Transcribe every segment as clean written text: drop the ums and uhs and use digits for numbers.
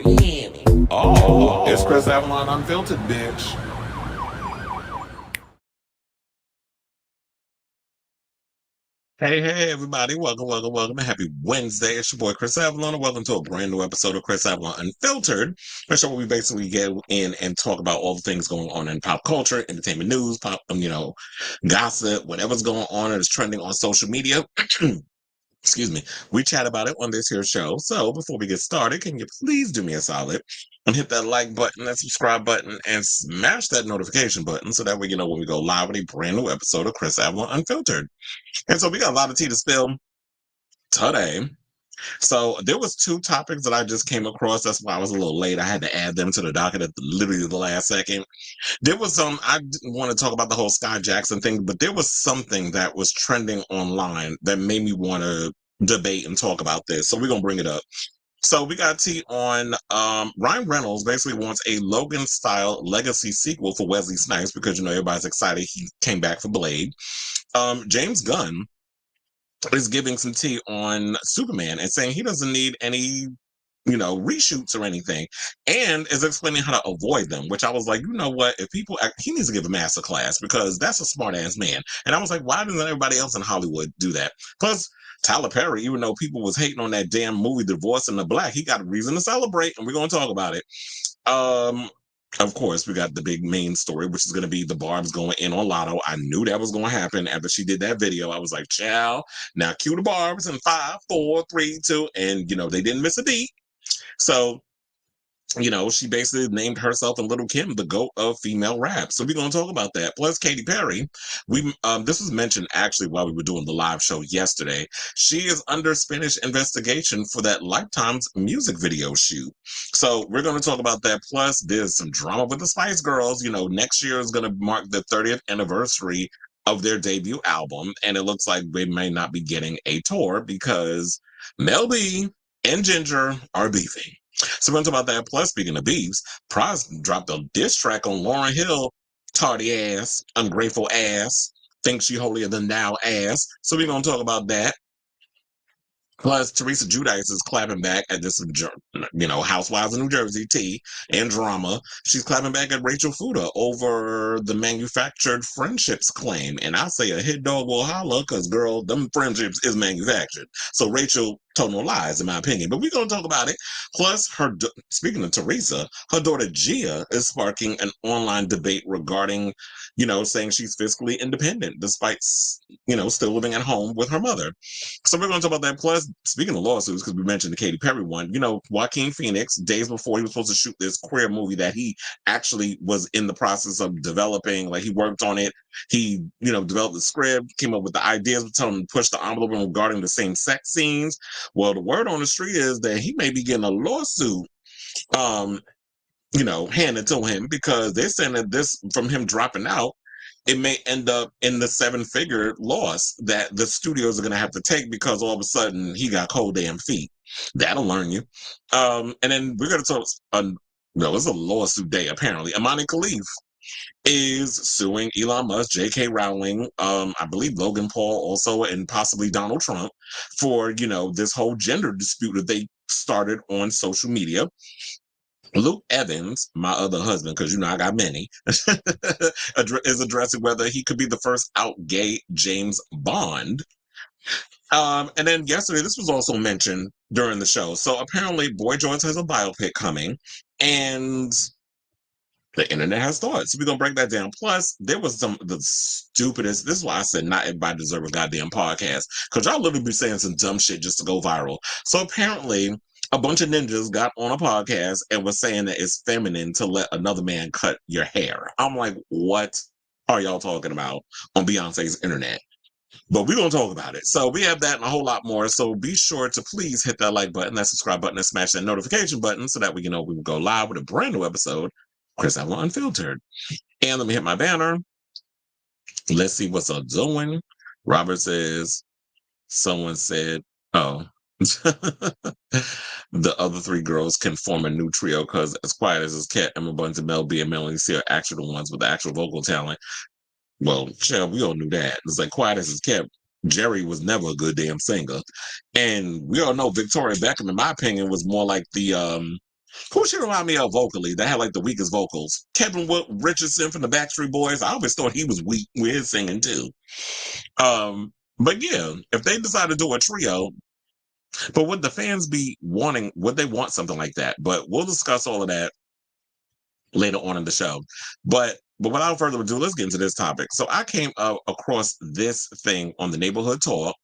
Oh, it's Chris Avalon Unfiltered, bitch. Hey, everybody. Welcome. Happy Wednesday. It's your boy, Chris Avalon, and welcome to a brand new episode of Chris Avalon Unfiltered, a show where we basically get in and talk about all the things going on in pop culture, entertainment news, gossip, whatever's going on and is trending on social media. Excuse me. We chat about it on this here show. So before we get started, can you please do me a solid and hit that like button, that subscribe button, and smash that notification button so that way you know when we go live with a brand new episode of Chris Avalon Unfiltered. And so we got a lot of tea to spill today. So there was two topics that I just came across. That's why I was a little late. I had to add them to the docket at literally the last second. There was I didn't want to talk about the whole Sky Jackson thing, but there was something that was trending online that made me want to debate and talk about this. So we're going to bring it up. So we got tea on Ryan Reynolds basically wants a Logan style legacy sequel for Wesley Snipes because, everybody's excited he came back for Blade. James Gunn is giving some tea on Superman and saying he doesn't need any, reshoots or anything, and is explaining how to avoid them, which I was like, you know what, if people he needs to give a master class because that's a smart ass man. And I was like, why doesn't everybody else in Hollywood do that? Plus, Tyler Perry, even though people was hating on that damn movie Divorce in the Black, he got a reason to celebrate, and we're going to talk about it. Of course, we got the big main story, which is going to be the Barbz going in on Latto. I knew that was going to happen after she did that video. I was like, ciao. Now cue the Barbz in 5, 4, 3, 2, and they didn't miss a beat. So, she basically named herself and Little Kim the GOAT of female rap. So we're going to talk about that. Plus, Katy Perry, this was mentioned actually while we were doing the live show yesterday. She is under Spanish investigation for that Lifetime's music video shoot. So we're going to talk about that. Plus, there's some drama with the Spice Girls. Next year is going to mark the 30th anniversary of their debut album, and it looks like they may not be getting a tour because Mel B and Ginger are beefing. So we're going to talk about that. Plus, speaking of beefs, Pras dropped a diss track on Lauryn Hill, tardy ass, ungrateful ass, thinks she holier than thou ass. So we're going to talk about that. Plus, Teresa Giudice is clapping back at this, Housewives of New Jersey tea and drama. She's clapping back at Rachel Fuda over the manufactured friendships claim. And I say a hit dog will holler because, girl, them friendships is manufactured. So Rachel told no lies, in my opinion. But we're going to talk about it. Plus, speaking of Teresa, her daughter Gia is sparking an online debate regarding, saying she's fiscally independent despite, still living at home with her mother. So we're going to talk about that. Plus, speaking of lawsuits, because we mentioned the Katy Perry one, Joaquin Phoenix, days before he was supposed to shoot this queer movie that he actually was in the process of developing, like he worked on it. He, developed the script, came up with the ideas, telling him to push the envelope regarding the same sex scenes. Well, the word on the street is that he may be getting a lawsuit, handed to him because they're saying that this, from him dropping out, it may end up in the 7-figure loss that the studios are going to have to take because all of a sudden he got cold damn feet. That'll learn you. And then we're going to talk, it's a lawsuit day apparently. Amani Khalif is suing Elon Musk, J.K. Rowling, I believe Logan Paul also, and possibly Donald Trump for, this whole gender dispute that they started on social media. Luke Evans, my other husband, because I got many, is addressing whether he could be the first out gay James Bond. And then yesterday, this was also mentioned during the show. So apparently, Boy George has a biopic coming, and the internet has thoughts. So we're going to break that down. Plus, there was some of the stupidest. This is why I said not everybody deserves a goddamn podcast, because y'all literally be saying some dumb shit just to go viral. So apparently, a bunch of ninjas got on a podcast and was saying that it's feminine to let another man cut your hair. I'm like, what are y'all talking about on Beyonce's internet? But we're going to talk about it. So we have that and a whole lot more. So be sure to please hit that like button, that subscribe button, and smash that notification button so that we will go live with a brand new episode, Chris Avalon Unfiltered. And let me hit my banner. Let's see what's up doing. Robert says, someone said, oh, the other 3 girls can form a new trio because as quiet as it's kept, Emma Bunton, Mel B, and Melanie C are actually the ones with the actual vocal talent. Well, child, we all knew that. It's like quiet as it's kept. Geri was never a good damn singer. And we all know Victoria Beckham, in my opinion, was more like the Who she remind me of vocally that had like the weakest vocals? Kevin Richardson from the Backstreet Boys. I always thought he was weak with his singing too. But yeah, if they decide to do a trio, but would the fans be wanting, would they want something like that? But we'll discuss all of that later on in the show. But without further ado, let's get into this topic. So I came across this thing on the Neighborhood Talk.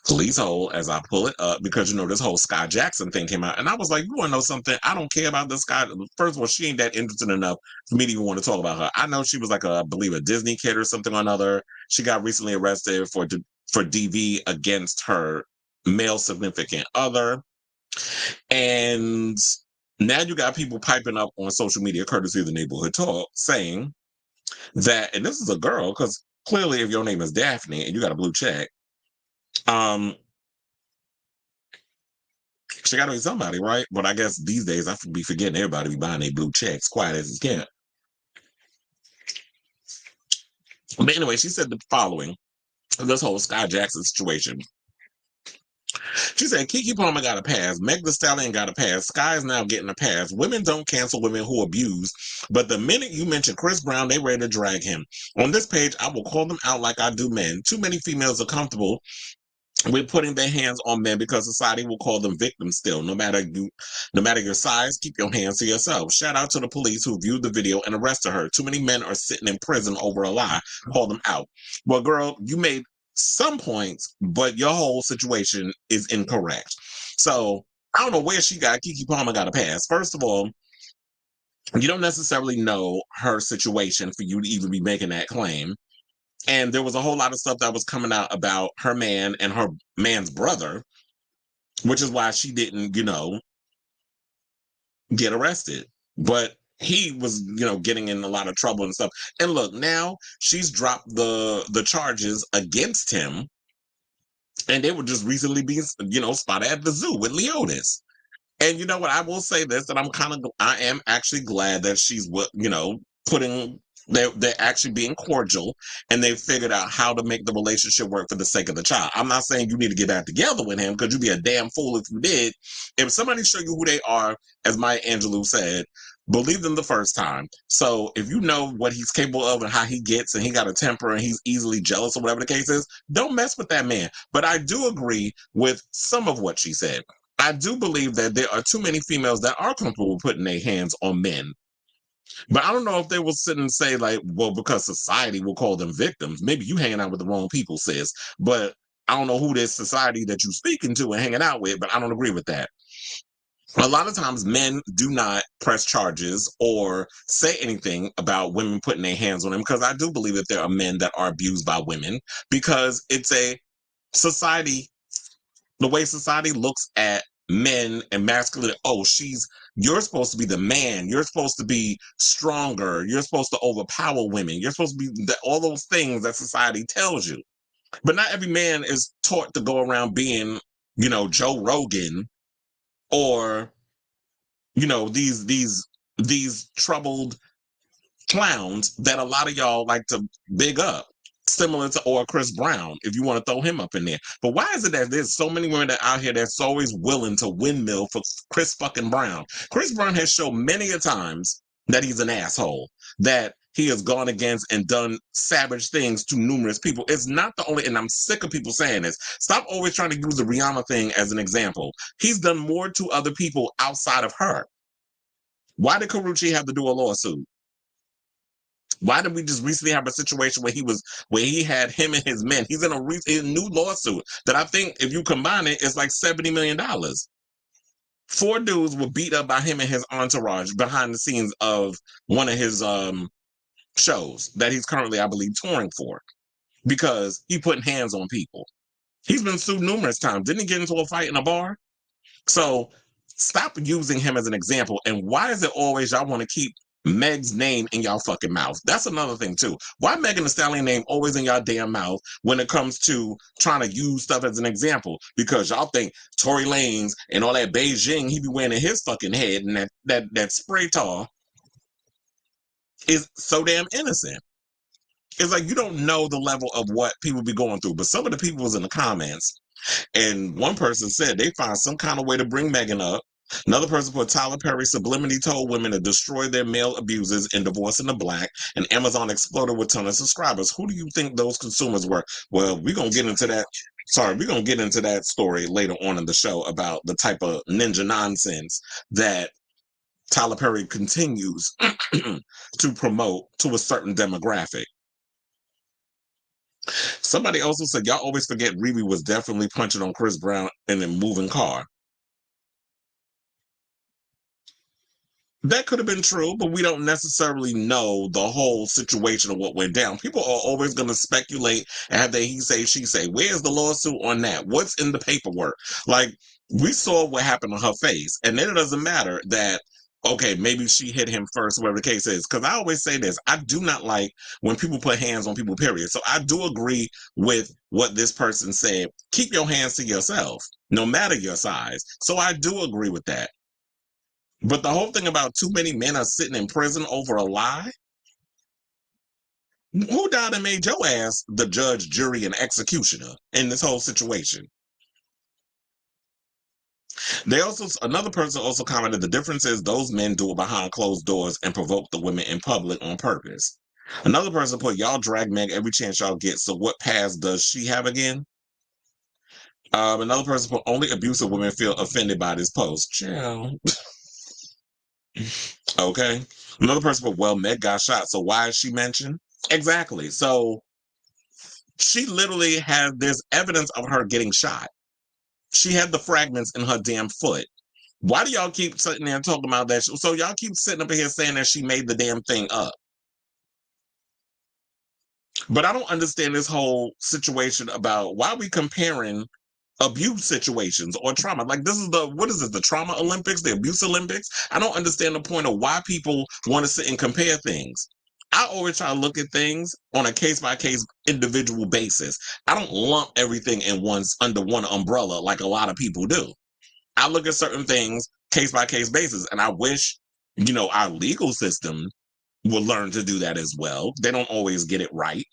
Please hold as I pull it up because this whole Sky Jackson thing came out, and I was like, you want to know something? I don't care about this guy. First of all, she ain't that interested enough for me to even want to talk about her. I know she was like I believe a Disney kid or something or another. She got recently arrested for DV against her male significant other, and now you got people piping up on social media, courtesy of the Neighborhood Talk, saying that, and this is a girl, because clearly if your name is Daphne and you got a blue check, she got to be somebody, right? But I guess these days I be forgetting everybody be buying their blue checks, quiet as it can. But anyway, she said the following: this whole Sky Jackson situation. She said, Keke Palmer got a pass. Meg Thee Stallion got a pass. Sky is now getting a pass. Women don't cancel women who abuse. But the minute you mention Chris Brown, they ready to drag him. On this page, I will call them out like I do men. Too many females are comfortable with putting their hands on men because society will call them victims still. No matter your size, keep your hands to yourself. Shout out to the police who viewed the video and arrested her. Too many men are sitting in prison over a lie. Call them out. Well, girl, you made some points, but your whole situation is incorrect. So I don't know where Keke Palmer got a pass. First of all, you don't necessarily know her situation for you to even be making that claim. And there was a whole lot of stuff that was coming out about her man and her man's brother, which is why she didn't, get arrested. But he was, getting in a lot of trouble and stuff. And look, now she's dropped the charges against him. And they were just recently being, spotted at the zoo with Leotis. And you know what? I will say this, that I am actually glad that she's, they're actually being cordial, and they figured out how to make the relationship work for the sake of the child. I'm not saying you need to get back together with him, because you'd be a damn fool if you did. If somebody show you who they are, as Maya Angelou said, believe them the first time. So if you know what he's capable of and how he gets, and he got a temper and he's easily jealous or whatever the case is, don't mess with that man. But I do agree with some of what she said. I do believe that there are too many females that are comfortable putting their hands on men. But I don't know if they will sit and say, like, well, because society will call them victims. Maybe you hanging out with the wrong people, sis. But I don't know who this society that you're speaking to and hanging out with, but I don't agree with that. A lot of times men do not press charges or say anything about women putting their hands on them, because I do believe that there are men that are abused by women, because it's a society, the way society looks at men and masculine. Oh, you're supposed to be the man. You're supposed to be stronger. You're supposed to overpower women. You're supposed to be all those things that society tells you. But not every man is taught to go around being, Joe Rogan, or, these troubled clowns that a lot of y'all like to big up. Similar to, or Chris Brown, if you want to throw him up in there. But why is it that there's so many women that out here that's always willing to windmill for Chris fucking Brown? Chris Brown has shown many a times that he's an asshole, that he has gone against and done savage things to numerous people. It's not the only, and I'm sick of people saying this. Stop always trying to use the Rihanna thing as an example. He's done more to other people outside of her. Why did Karrueche have to do a lawsuit? Why did we just recently have a situation where he had him and his men? He's in a new lawsuit that I think, if you combine it, it's like $70 million. 4 dudes were beat up by him and his entourage behind the scenes of one of his shows that he's currently, I believe, touring for, because he putting hands on people. He's been sued numerous times. Didn't he get into a fight in a bar? So stop using him as an example. And why is it always y'all want to keep Meg's name in y'all fucking mouth? That's another thing too. Why Megan Thee Stallion name always in y'all damn mouth when it comes to trying to use stuff as an example? Because y'all think Tory Lanez and all that Beijing he be wearing in his fucking head, and that spray tar is so damn innocent. It's like you don't know the level of what people be going through. But some of the people was in the comments, and one person said they found some kind of way to bring Megan up Another person put Tyler Perry subliminally told women to destroy their male abusers in Divorcing the Black, and Amazon exploded with ton of subscribers. Who do you think those consumers were? Well, we're going to get into that. Sorry, we're going to get into that story later on in the show about the type of ninja nonsense that Tyler Perry continues to promote to a certain demographic. Somebody also said, y'all always forget Riri was definitely punching on Chris Brown in a moving car. That could have been true, but we don't necessarily know the whole situation of what went down. People are always going to speculate and have their he say, she say. Where's the lawsuit on that? What's in the paperwork? Like, we saw what happened on her face, and then it doesn't matter that, okay, maybe she hit him first, whatever the case is. Because I always say this, I do not like when people put hands on people, period. So I do agree with what this person said. Keep your hands to yourself, no matter your size. So I do agree with that. But the whole thing about too many men are sitting in prison over a lie? Who died and made your ass the judge, jury, and executioner in this whole situation? Another person also commented, the difference is those men do it behind closed doors and provoke the women in public on purpose. Another person put, y'all drag Meg every chance y'all get, so what pass does she have again? Another person put, only abusive women feel offended by this post. Chill. Okay. Another person put, well, Meg got shot, so why is she mentioned? Exactly. So she literally there's evidence of her getting shot. She had the fragments in her damn foot. Why do y'all keep sitting there and talking about that? So y'all keep sitting up here saying that she made the damn thing up. But I don't understand this whole situation about why we comparing abuse situations or trauma. Like, this is what is it, the trauma Olympics, the abuse Olympics? I don't understand the point of why people want to sit and compare things. I always try to look at things on a case-by-case individual basis. I don't lump everything under one umbrella like a lot of people do. I look at certain things case-by-case basis, and I wish, our legal system will learn to do that as well. They don't always get it right.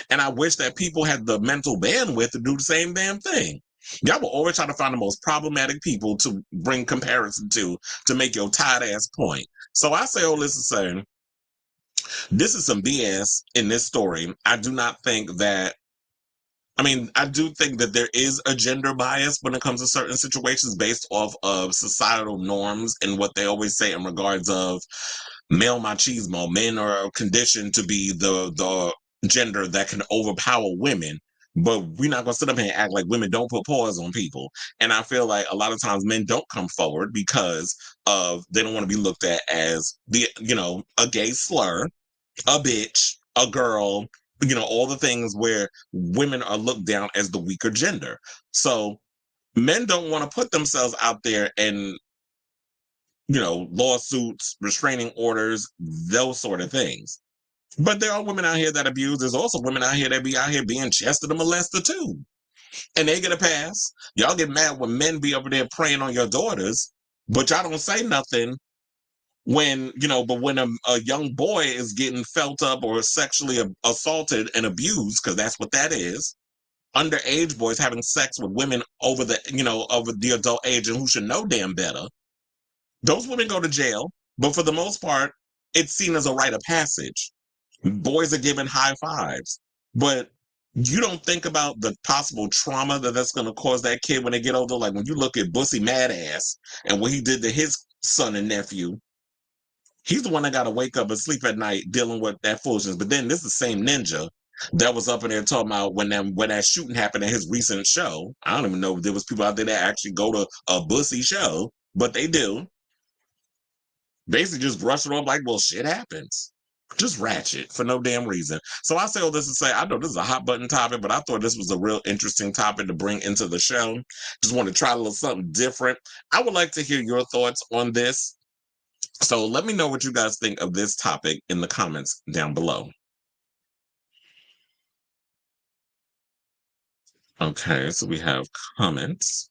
And I wish that people had the mental bandwidth to do the same damn thing. Y'all will always try to find the most problematic people to bring comparison to make your tight ass point. So I say all this to say, this is some BS in this story. I do think that there is a gender bias when it comes to certain situations based off of societal norms and what they always say in regards of male machismo. Men are conditioned to be the gender that can overpower women, but we're not going to sit up here and act like women don't put paws on people. And I feel like a lot of times men don't come forward because they don't want to be looked at as a gay slur, a bitch, a girl, all the things where women are looked down as the weaker gender. So men don't want to put themselves out there and, lawsuits, restraining orders, those sort of things. But there are women out here that abuse. There's also women out here that be out here being chested and molested too. And they get a pass. Y'all get mad when men be over there preying on your daughters, but y'all don't say nothing when, but when a young boy is getting felt up or sexually assaulted and abused, because that's what that is, underage boys having sex with women over the adult age and who should know damn better, those women go to jail. But for the most part, it's seen as a rite of passage. Boys are given high fives, but you don't think about the possible trauma that's going to cause that kid when they get older. Like when you look at Bussy Madass and what he did to his son and nephew, he's the one that got to wake up and sleep at night dealing with that foolishness. But then this is the same ninja that was up in there talking about when that shooting happened at his recent show. I don't even know if there was people out there that actually go to a Bussy show, but they do. Basically just brush it off like, well, shit happens. Just ratchet for no damn reason. So I say all this to say, I know this is a hot button topic, but I thought this was a real interesting topic to bring into the show. Just want to try a little something different. I would like to hear your thoughts on this. So let me know what you guys think of this topic in the comments down below. Okay, so we have comments.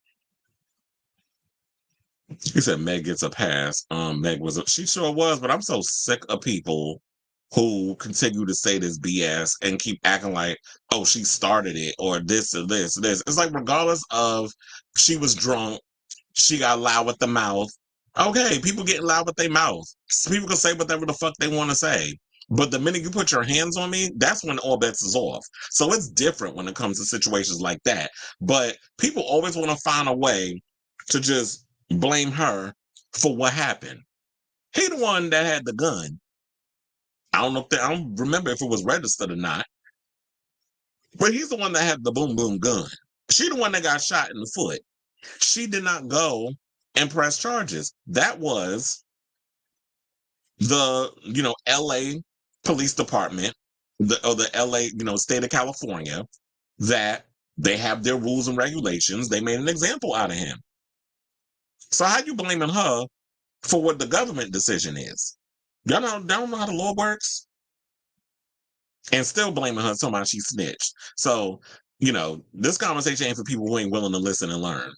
He said Meg gets a pass. Meg she sure was, but I'm so sick of people who continue to say this BS and keep acting like, oh, she started it or this or this or this. It's like regardless of she was drunk, she got loud with the mouth, Okay, people getting loud with their mouth. People can say whatever the fuck they want to say. But the minute you put your hands on me, that's when all bets is off. So it's different when it comes to situations like that. But people always want to find a way to just blame her for what happened. He the one that had the gun. I don't know if I don't remember if it was registered or not. But he's the one that had the boom boom gun. She the one that got shot in the foot. She did not go and press charges. That was the LA Police Department, the LA state of California, that they have their rules and regulations. They made an example out of him. So how you blaming her for what the government decision is? Y'all don't know how the law works, and still blaming her talking about she snitched. So this conversation ain't for people who ain't willing to listen and learn.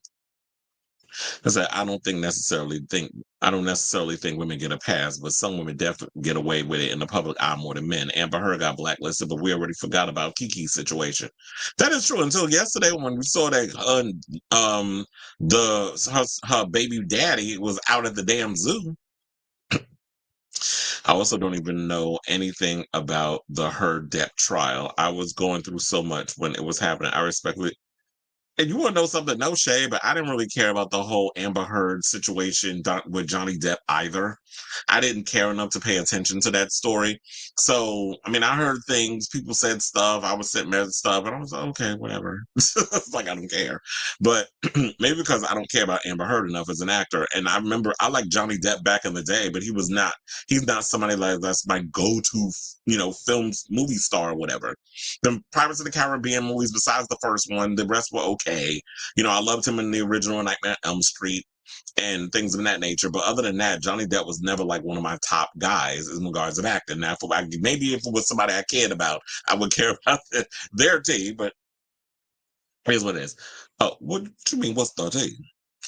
Because I don't necessarily think women get a pass, but some women definitely get away with it in the public eye more than men. Amber Heard got blacklisted, but we already forgot about Kiki's situation. That is true until yesterday when we saw that her baby daddy was out at the damn zoo. I also don't even know anything about the Heard Depp trial. I was going through so much when it was happening. I respectfully. And you want to know something? No shade, but I didn't really care about the whole Amber Heard situation with Johnny Depp either. I didn't care enough to pay attention to that story. So, I mean, I heard things, people said stuff, I was sitting there and stuff, and I was like, okay, whatever. It's like, I don't care. But maybe because I don't care about Amber Heard enough as an actor. And I remember I liked Johnny Depp back in the day, but he's not somebody like that's my go-to, movie star or whatever. The Pirates of the Caribbean movies, besides the first one, the rest were okay. I loved him in the original Nightmare on Elm Street and things of that nature. But other than that, Johnny Depp was never like one of my top guys in regards of acting. Now, maybe if it was somebody I cared about, I would care about their tea. But here's what it is. What you mean? What's the tea?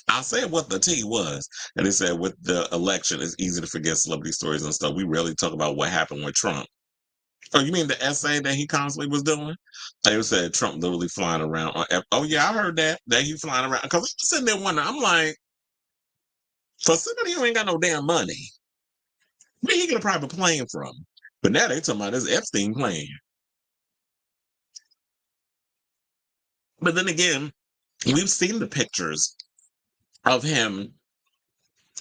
I said what the tea was, and they said with the election, it's easy to forget celebrity stories and stuff. We rarely talk about what happened with Trump. Oh, you mean the essay that he constantly was doing? They said Trump literally flying around on oh yeah, I heard that he flying around. Because I'm sitting there wondering, I'm like, for somebody who ain't got no damn money, where he get a private plane from? But now they talking about this Epstein plane. But then again, we've seen the pictures of him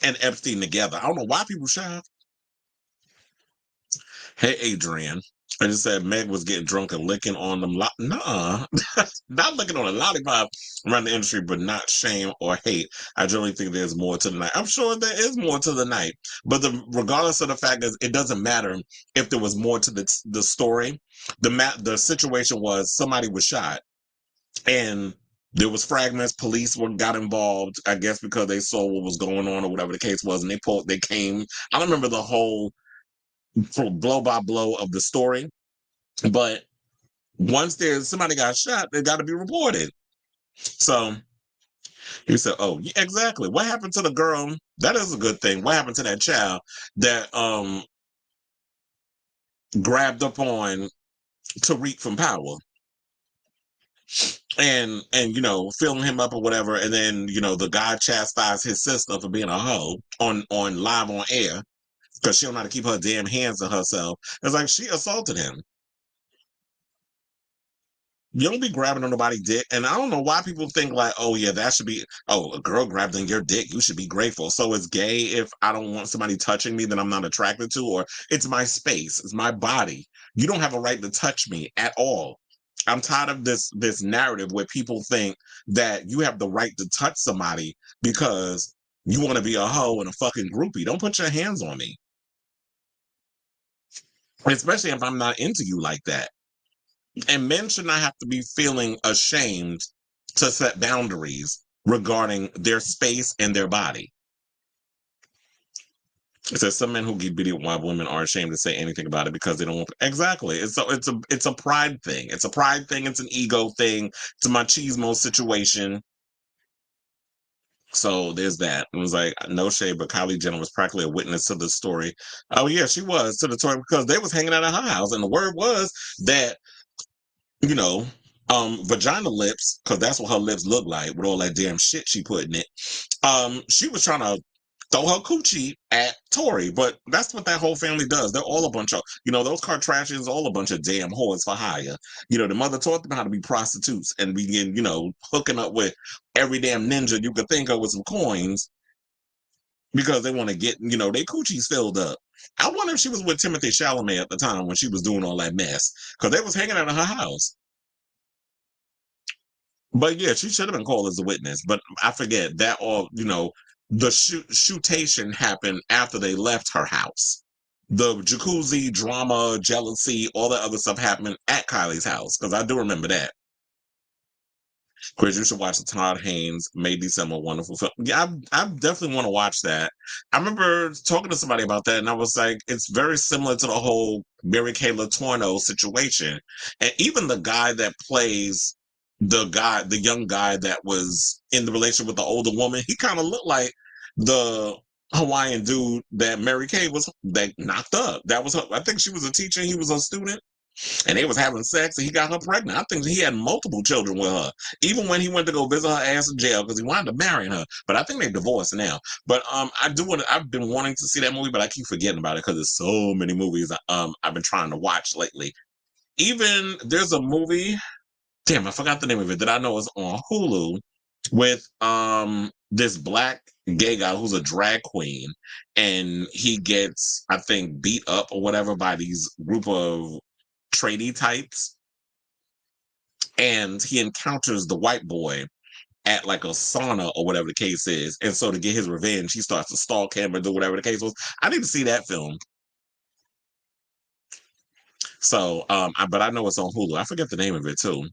and Epstein together. I don't know why people shy. Hey, Adrian. I just said Meg was getting drunk and licking on them. Nuh-uh. Not licking on a lollipop around the industry, but not shame or hate. I generally think there's more to the night. I'm sure there is more to the night. But regardless of the fact is, it doesn't matter if there was more to the story. The situation was somebody was shot. And there was fragments. Police got involved, I guess, because they saw what was going on or whatever the case was. And they came. I don't remember the whole blow by blow of the story, but once somebody got shot, they got to be reported. So he said, "Oh, yeah, exactly. What happened to the girl? That is a good thing. What happened to that child that grabbed up on Tariq from Power and filling him up or whatever, and then the guy chastised his sister for being a hoe on live on air." Because she don't know how to keep her damn hands to herself. It's like she assaulted him. You don't be grabbing on nobody's dick. And I don't know why people think like, oh yeah, that should be, oh, a girl grabbed on your dick, you should be grateful. So it's gay if I don't want somebody touching me that I'm not attracted to, or it's my space, it's my body. You don't have a right to touch me at all. I'm tired of this narrative where people think that you have the right to touch somebody because you want to be a hoe and a fucking groupie. Don't put your hands on me. Especially if I'm not into you like that. And men should not have to be feeling ashamed to set boundaries regarding their space and their body. It says some men who get beat up while women are ashamed to say anything about it because they don't want. Exactly. It's a pride thing. It's a pride thing. It's an ego thing. It's a machismo situation. So there's that. It was like, no shade, but Kylie Jenner was practically a witness to the story. Oh yeah, she was, to the story, because they was hanging out at her house, and the word was that vagina lips, because that's what her lips look like with all that damn shit she put in it. She was trying to throw her coochie at Tori. But that's what that whole family does. They're all a bunch of, those Kardashians, all a bunch of damn whores for hire. The mother taught them how to be prostitutes and begin, hooking up with every damn ninja you could think of with some coins because they want to get, their coochies filled up. I wonder if she was with Timothy Chalamet at the time when she was doing all that mess because they was hanging out at her house. But yeah, she should have been called as a witness. But I forget that all, the shootation happened after they left her house. The jacuzzi, drama, jealousy, all that other stuff happened at Kylie's house because I do remember that. Chris, you should watch the Todd Haynes May December wonderful film. Yeah, I definitely want to watch that. I remember talking to somebody about that, and I was like, it's very similar to the whole Mary Kay Letourneau situation, and even the guy that plays the young guy that was in the relationship with the older woman, he kind of looked like the Hawaiian dude that Mary Kay was that knocked up. That was her. I think she was a teacher, he was a student. And they was having sex and he got her pregnant. I think he had multiple children with her. Even when he went to go visit her ass in jail because he wanted to marry her. But I think they're divorced now. But I've been wanting to see that movie, but I keep forgetting about it because there's so many movies I've been trying to watch lately. Even there's a movie, damn, I forgot the name of it that I know is on Hulu with this black gay guy who's a drag queen, and he gets, I think, beat up or whatever by these group of tradie types, and he encounters the white boy at like a sauna or whatever the case is, and so to get his revenge he starts to stalk him and do whatever the case was. I need to see that film. So but I know it's on Hulu. I forget the name of it too.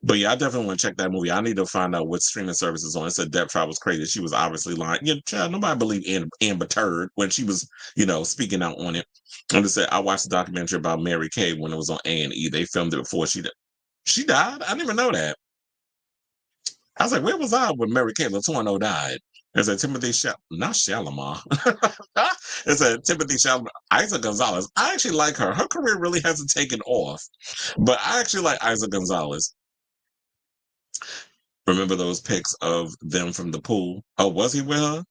But yeah, I definitely want to check that movie. I need to find out what streaming service is on. It said Depth Trial was crazy. She was obviously lying. Yeah, child, nobody believed Amber Turd when she was, speaking out on it. I just said I watched the documentary about Mary Kay when it was on A&E. They filmed it before she died. I didn't even know that. I was like, where was I when Mary Kay Letourneau died? It said not Shalimar. It said Timothy Chalamet, Isa Gonzalez. I actually like her. Her career really hasn't taken off, but I actually like Isa Gonzalez. Remember those pics of them from the pool? Oh, was he with her?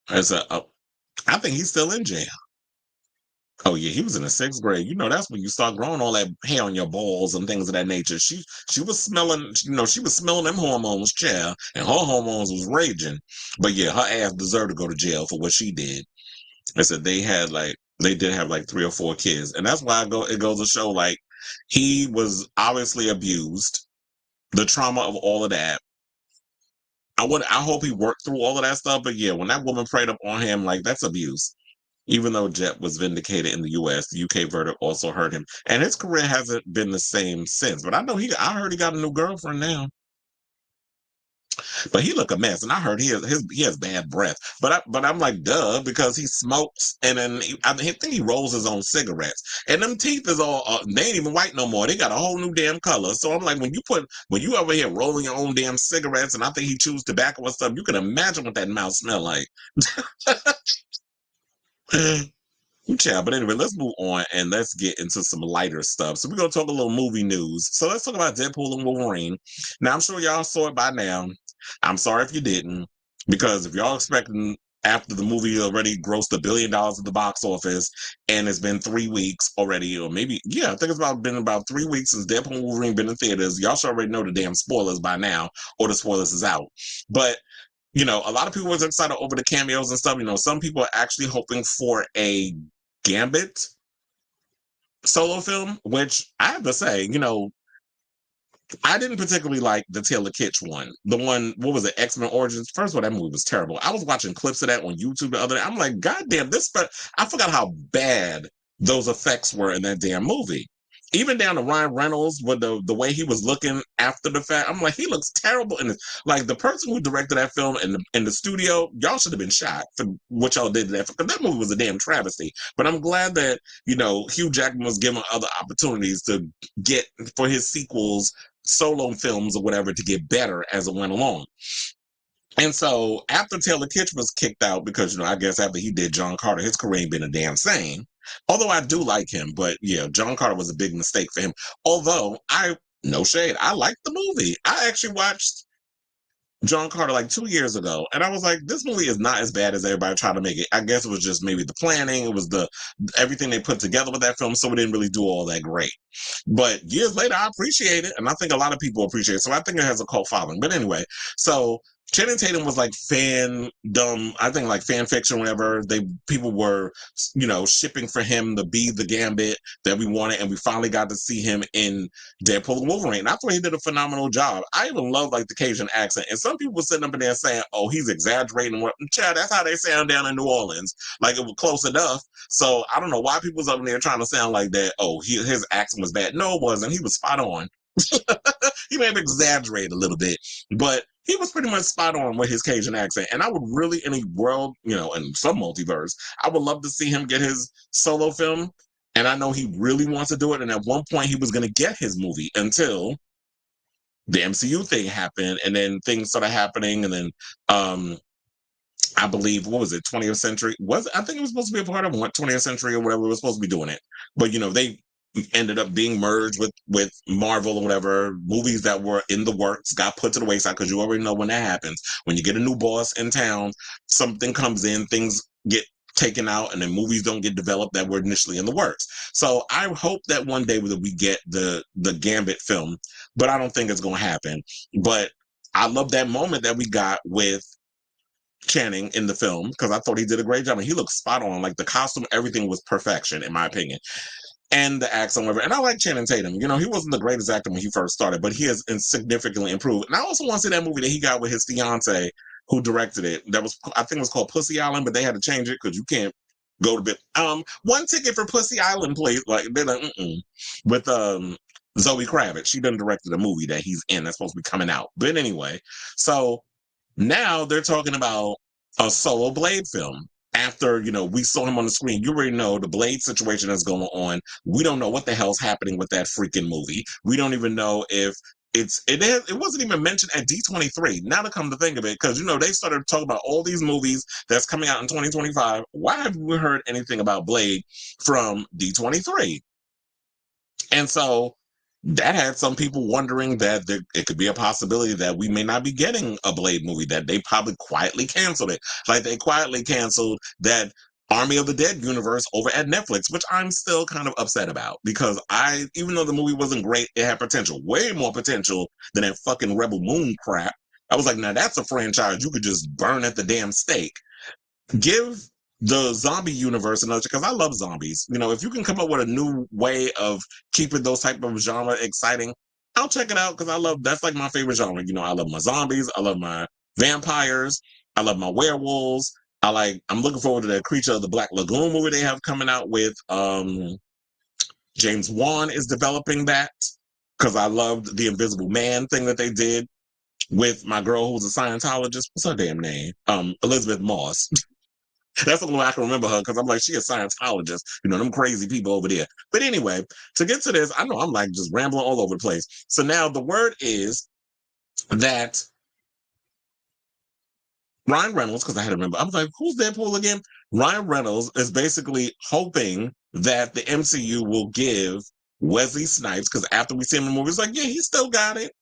I think he's still in jail. Oh yeah, he was in the sixth grade. That's when you start growing all that hair on your balls and things of that nature. She was smelling, she was smelling them hormones, child, and her hormones was raging. But yeah, her ass deserved to go to jail for what she did. I said they did have like 3 or 4 kids, and that's why it goes to show like he was obviously abused. The trauma of all of that. I hope he worked through all of that stuff. But yeah, when that woman preyed up on him, like that's abuse. Even though Jet was vindicated in the US, the UK verdict also hurt him. And his career hasn't been the same since. But I heard he got a new girlfriend now. But he look a mess, and I heard he has bad breath. But I'm like, duh, because he smokes, and then I think he rolls his own cigarettes, and them teeth is all they ain't even white no more. They got a whole new damn color. So I'm like, when you over here rolling your own damn cigarettes, and I think he chews tobacco and stuff, you can imagine what that mouth smell like. Yeah, but anyway, let's move on and let's get into some lighter stuff. So we're gonna talk a little movie news. So let's talk about Deadpool and Wolverine. Now I'm sure y'all saw it by now. I'm sorry if you didn't, because if y'all expecting after the movie already grossed $1 billion at the box office and it's been 3 weeks already, or maybe I think it's been about 3 weeks since Deadpool and Wolverine been in theaters. Y'all should already know the damn spoilers by now, or the spoilers is out. But a lot of people was excited over the cameos and stuff. Some people are actually hoping for a Gambit solo film, which I have to say, I didn't particularly like the Taylor Kitsch one. The one, what was it, X-Men Origins? First of all, that movie was terrible. I was watching clips of that on YouTube the other day. I'm like, God damn, I forgot how bad those effects were in that damn movie. Even down to Ryan Reynolds with the way he was looking after the fact. I'm like, he looks terrible. And like the person who directed that film in the studio, y'all should have been shot for what y'all did to that. Because that movie was a damn travesty. But I'm glad that, Hugh Jackman was given other opportunities to get for his sequels, solo films or whatever, to get better as it went along. And so after Taylor Kitsch was kicked out, because, I guess after he did John Carter, his career ain't been a damn same. Although I do like him, but yeah, John Carter was a big mistake for him. Although no shade, I liked the movie. I actually watched John Carter like 2 years ago, and I was like, this movie is not as bad as everybody tried to make it. I guess it was just maybe the planning, it was the everything they put together with that film, so it didn't really do all that great. But years later, I appreciate it, and I think a lot of people appreciate it. So I think it has a cult following. But anyway, so Channing Tatum was like fandom, I think like fan fiction, whenever people were, shipping for him to be the Gambit that we wanted, and we finally got to see him in Deadpool and Wolverine. I thought he did a phenomenal job. I even love like the Cajun accent, and some people were sitting up in there saying, "Oh, he's exaggerating." What, Chad? That's how they sound down in New Orleans. Like it was close enough. So I don't know why people was up in there trying to sound like that. Oh, his accent was bad. No, it wasn't. He was spot on. He may have exaggerated a little bit, but he was pretty much spot on with his Cajun accent. And I would really, in a world, in some multiverse, I would love to see him get his solo film. And I know he really wants to do it. And at one point, he was going to get his movie until the MCU thing happened, and then things started happening, and then I believe, what was it, 20th Century? I think it was supposed to be a part of 20th Century or whatever. It was supposed to be doing it. But, they ended up being merged with Marvel or whatever. Movies that were in the works got put to the wayside, because you already know when that happens. When you get a new boss in town, something comes in, things get taken out, and then movies don't get developed that were initially in the works. So I hope that one day that we get the Gambit film, but I don't think it's going to happen. But I love that moment that we got with Channing in the film, because I thought he did a great job, and he looked spot on. Like the costume, everything was perfection, in my opinion. And the accent, whatever. And I like Channing Tatum. He wasn't the greatest actor when he first started, but he has significantly improved. And I also want to see that movie that he got with his fiance, who directed it. That was, I think it was called Pussy Island, but they had to change it because you can't go to bit. One ticket for Pussy Island, please. Like they're like, with Zoe Kravitz. She done directed a movie that he's in that's supposed to be coming out. But anyway, so now they're talking about a solo Blade film. After, we saw him on the screen, you already know the Blade situation that's going on. We don't know what the hell's happening with that freaking movie. We don't even know if it wasn't even mentioned at D23. Now to come to think of it, because, they started talking about all these movies that's coming out in 2025. Why haven't we heard anything about Blade from D23? And so that had some people wondering that it could be a possibility that we may not be getting a Blade movie, that they probably quietly canceled it. Like they quietly canceled that Army of the Dead universe over at Netflix, which I'm still kind of upset about, because even though the movie wasn't great, it had potential, way more potential than that fucking Rebel Moon crap. I was like, now that's a franchise you could just burn at the damn stake. Give the zombie universe another, because I love zombies. If you can come up with a new way of keeping those type of genre exciting, I'll check it out, because that's like my favorite genre. I love my zombies, I love my vampires, I love my werewolves. I'm looking forward to the Creature of the Black Lagoon movie they have coming out with. James Wan is developing that, because I loved the Invisible Man thing that they did with my girl who's a Scientologist. What's her damn name? Elizabeth Moss. That's the only way I can remember her, because I'm like, she a Scientologist. Them crazy people over there. But anyway, to get to this, I know I'm like just rambling all over the place. So now the word is that Ryan Reynolds, because I had to remember, I was like, who's Deadpool again? Ryan Reynolds is basically hoping that the MCU will give Wesley Snipes, because after we see him in the movie, it's like, yeah, he still got it.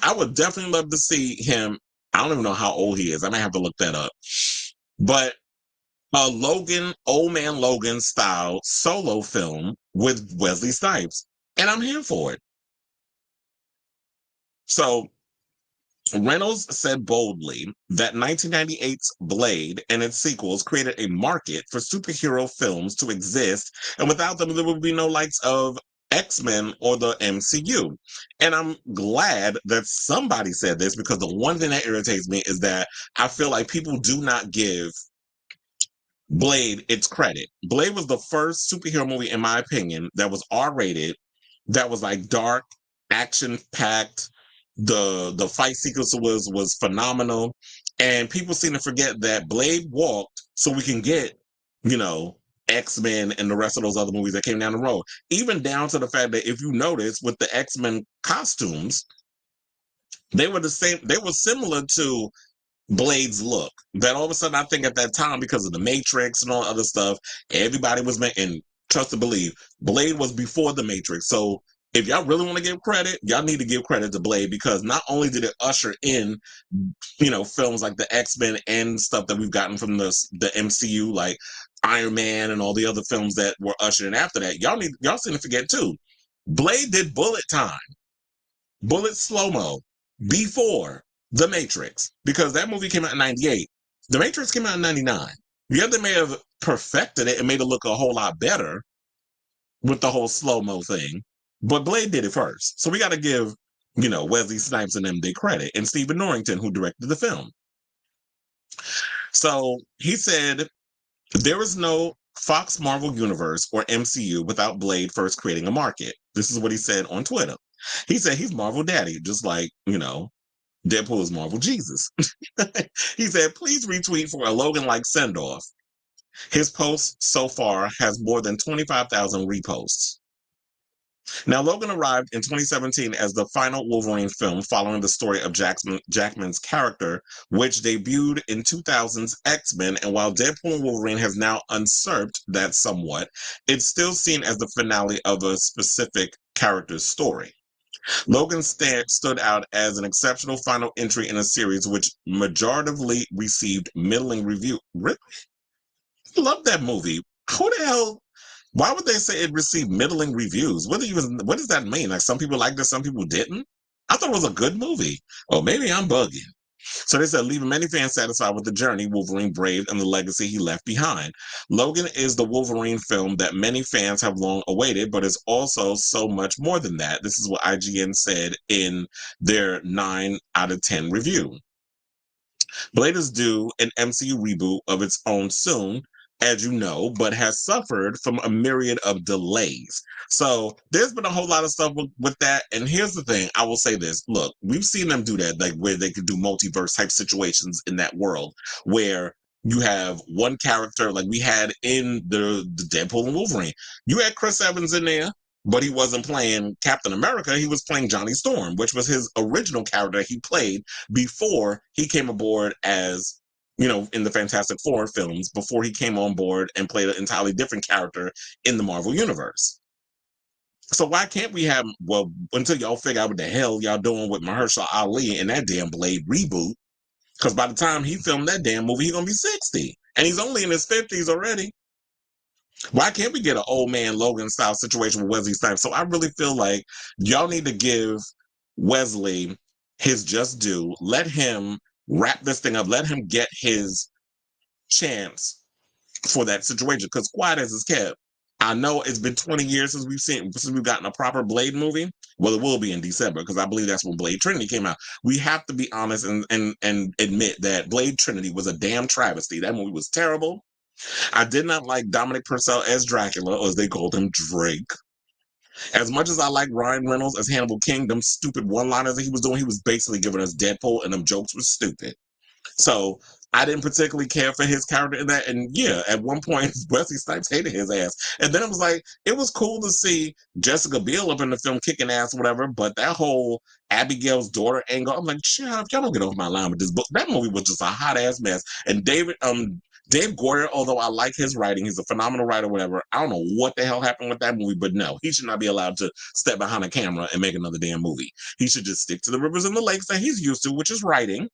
I would definitely love to see him. I don't even know how old he is. I might have to look that up. But a Logan, old man Logan style solo film with Wesley Snipes. And I'm here for it. So Reynolds said boldly that 1998's Blade and its sequels created a market for superhero films to exist, and without them, there would be no likes of X-Men or the MCU. And I'm glad that somebody said this, because the one thing that irritates me is that I feel like people do not give Blade its credit. Blade was the first superhero movie, in my opinion, that was R-rated, that was like dark, action-packed. The fight sequence was phenomenal, and people seem to forget that Blade walked so we can get, X-Men and the rest of those other movies that came down the road. Even down to the fact that, if you notice, with the X-Men costumes, they were the same. They were similar to Blade's look. That all of a sudden, I think at that time, because of the Matrix and all other stuff, everybody was and trust to believe, Blade was before the Matrix. So if y'all really want to give credit, y'all need to give credit to Blade, because not only did it usher in, films like the X-Men and stuff that we've gotten from the MCU, like Iron Man and all the other films that were ushered in after that. Y'all seem to forget too. Blade did bullet time, bullet slow-mo before The Matrix, because that movie came out in 98. The Matrix came out in 99. Yeah, they may have perfected it and made it look a whole lot better with the whole slow-mo thing, but Blade did it first. So we got to give, Wesley Snipes and them their credit, and Stephen Norrington, who directed the film. So he said, there is no Fox Marvel Universe or MCU without Blade first creating a market. This is what he said on Twitter. He said he's Marvel Daddy, just like, Deadpool is Marvel Jesus. He said, please retweet for a Logan-like send-off. His post so far has more than 25,000 reposts. Now, Logan arrived in 2017 as the final Wolverine film following the story of Jackman's character, which debuted in 2000's X-Men, and while Deadpool and Wolverine has now usurped that somewhat, it's still seen as the finale of a specific character's story. Logan stood out as an exceptional final entry in a series which majoritively received middling review. Really? I love that movie. Who the hell? Why would they say it received middling reviews? What does that mean? Like, some people liked it, some people didn't? I thought it was a good movie. Or maybe I'm bugging. So they said, leaving many fans satisfied with the journey Wolverine braved and the legacy he left behind. Logan is the Wolverine film that many fans have long awaited, but is also so much more than that. This is what IGN said in their 9 out of 10 review. Blade is due an MCU reboot of its own soon, as you know, but has suffered from a myriad of delays. So there's been a whole lot of stuff with that. And here's the thing, I will say this. Look, we've seen them do that, like where they could do multiverse type situations in that world, where you have one character, like we had in the Deadpool and Wolverine. You had Chris Evans in there, but he wasn't playing Captain America. He was playing Johnny Storm, which was his original character he played before he came aboard as, in the Fantastic Four films, before he came on board and played an entirely different character in the Marvel Universe. So why can't we have, until y'all figure out what the hell y'all doing with Mahershala Ali in that damn Blade reboot, because by the time he filmed that damn movie, he's going to be 60. And he's only in his 50s already. Why can't we get an old man Logan style situation with Wesley Snipes? So I really feel like y'all need to give Wesley his just due. Let him wrap this thing up. Let him get his chance for that situation. Because quiet as it's kept, I know it's been 20 years since we've gotten a proper Blade movie. Well, it will be in December, because I believe that's when Blade Trinity came out. We have to be honest and admit that Blade Trinity was a damn travesty. That movie was terrible. I did not like Dominic Purcell as Dracula, or as they called him, Drake. As much as I like Ryan Reynolds as Hannibal King, them stupid one-liners that he was doing, he was basically giving us Deadpool, and them jokes were stupid. So I didn't particularly care for his character in that. And yeah, at one point, Wesley Snipes hated his ass. And then it was like, it was cool to see Jessica Biel up in the film kicking ass or whatever, but that whole Abigail's daughter angle, I'm like, shut up, y'all don't get off my line with this book. That movie was just a hot ass mess. And Dave Goyer, although I like his writing, he's a phenomenal writer, whatever. I don't know what the hell happened with that movie, but no, he should not be allowed to step behind a camera and make another damn movie. He should just stick to the rivers and the lakes that he's used to, which is writing.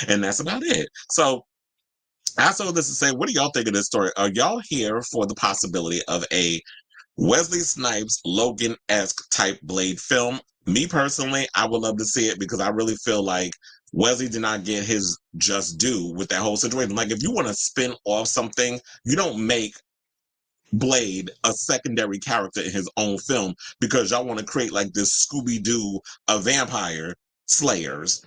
And that's about it. So I saw this to say, what do y'all think of this story? Are y'all here for the possibility of a Wesley Snipes, Logan-esque type Blade film? Me personally, I would love to see it, because I really feel like Wesley did not get his just due with that whole situation. Like, if you want to spin off something, you don't make Blade a secondary character in his own film because y'all want to create like this Scooby-Doo of vampire slayers.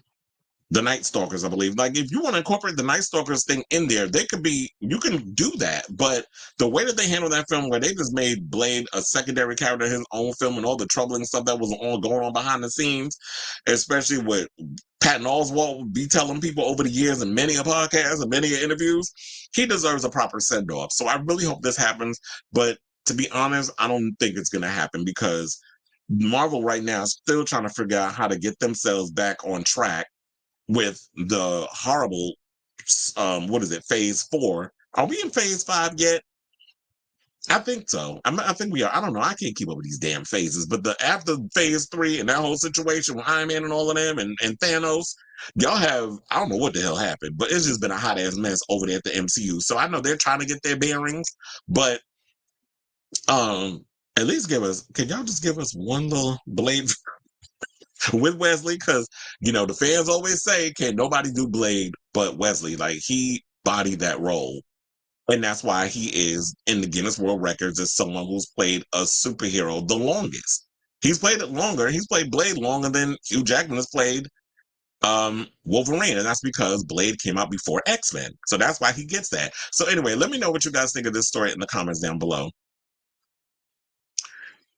The Night Stalkers, I believe. Like, if you want to incorporate the Night Stalkers thing in there, you can do that. But the way that they handled that film, where they just made Blade a secondary character in his own film, and all the troubling stuff that was going on behind the scenes, especially with Patton Oswalt would be telling people over the years in many a podcast and many interviews, he deserves a proper send-off. So I really hope this happens. But to be honest, I don't think it's going to happen, because Marvel right now is still trying to figure out how to get themselves back on track with the horrible, phase 4. Are we in phase 5 yet? I think so. I think we are. I don't know. I can't keep up with these damn phases. But the after phase 3 and that whole situation with Iron Man and all of them and Thanos, y'all have, I don't know what the hell happened, but it's just been a hot ass mess over there at the MCU. So I know they're trying to get their bearings, but um at least can y'all just give us one little Blade with Wesley? Because the fans always say, can nobody do Blade but Wesley? Like, he bodied that role. And that's why he is in the Guinness World Records as someone who's played a superhero the longest. He's played it longer. He's played Blade longer than Hugh Jackman has played Wolverine. And that's because Blade came out before X-Men. So that's why he gets that. So anyway, let me know what you guys think of this story in the comments down below.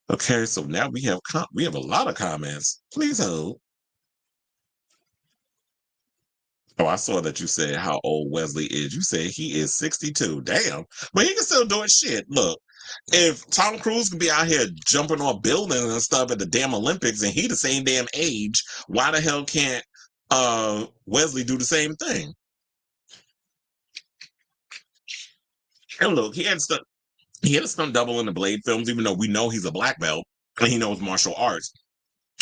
Okay, so now we have a lot of comments. Please hold. Oh, I saw that you said how old Wesley is. You said he is 62. Damn. But he can still do it. Shit. Look, if Tom Cruise can be out here jumping on buildings and stuff at the damn Olympics and he the same damn age, why the hell can't Wesley do the same thing? And look, he had a stunt double in the Blade films, even though we know he's a black belt and he knows martial arts.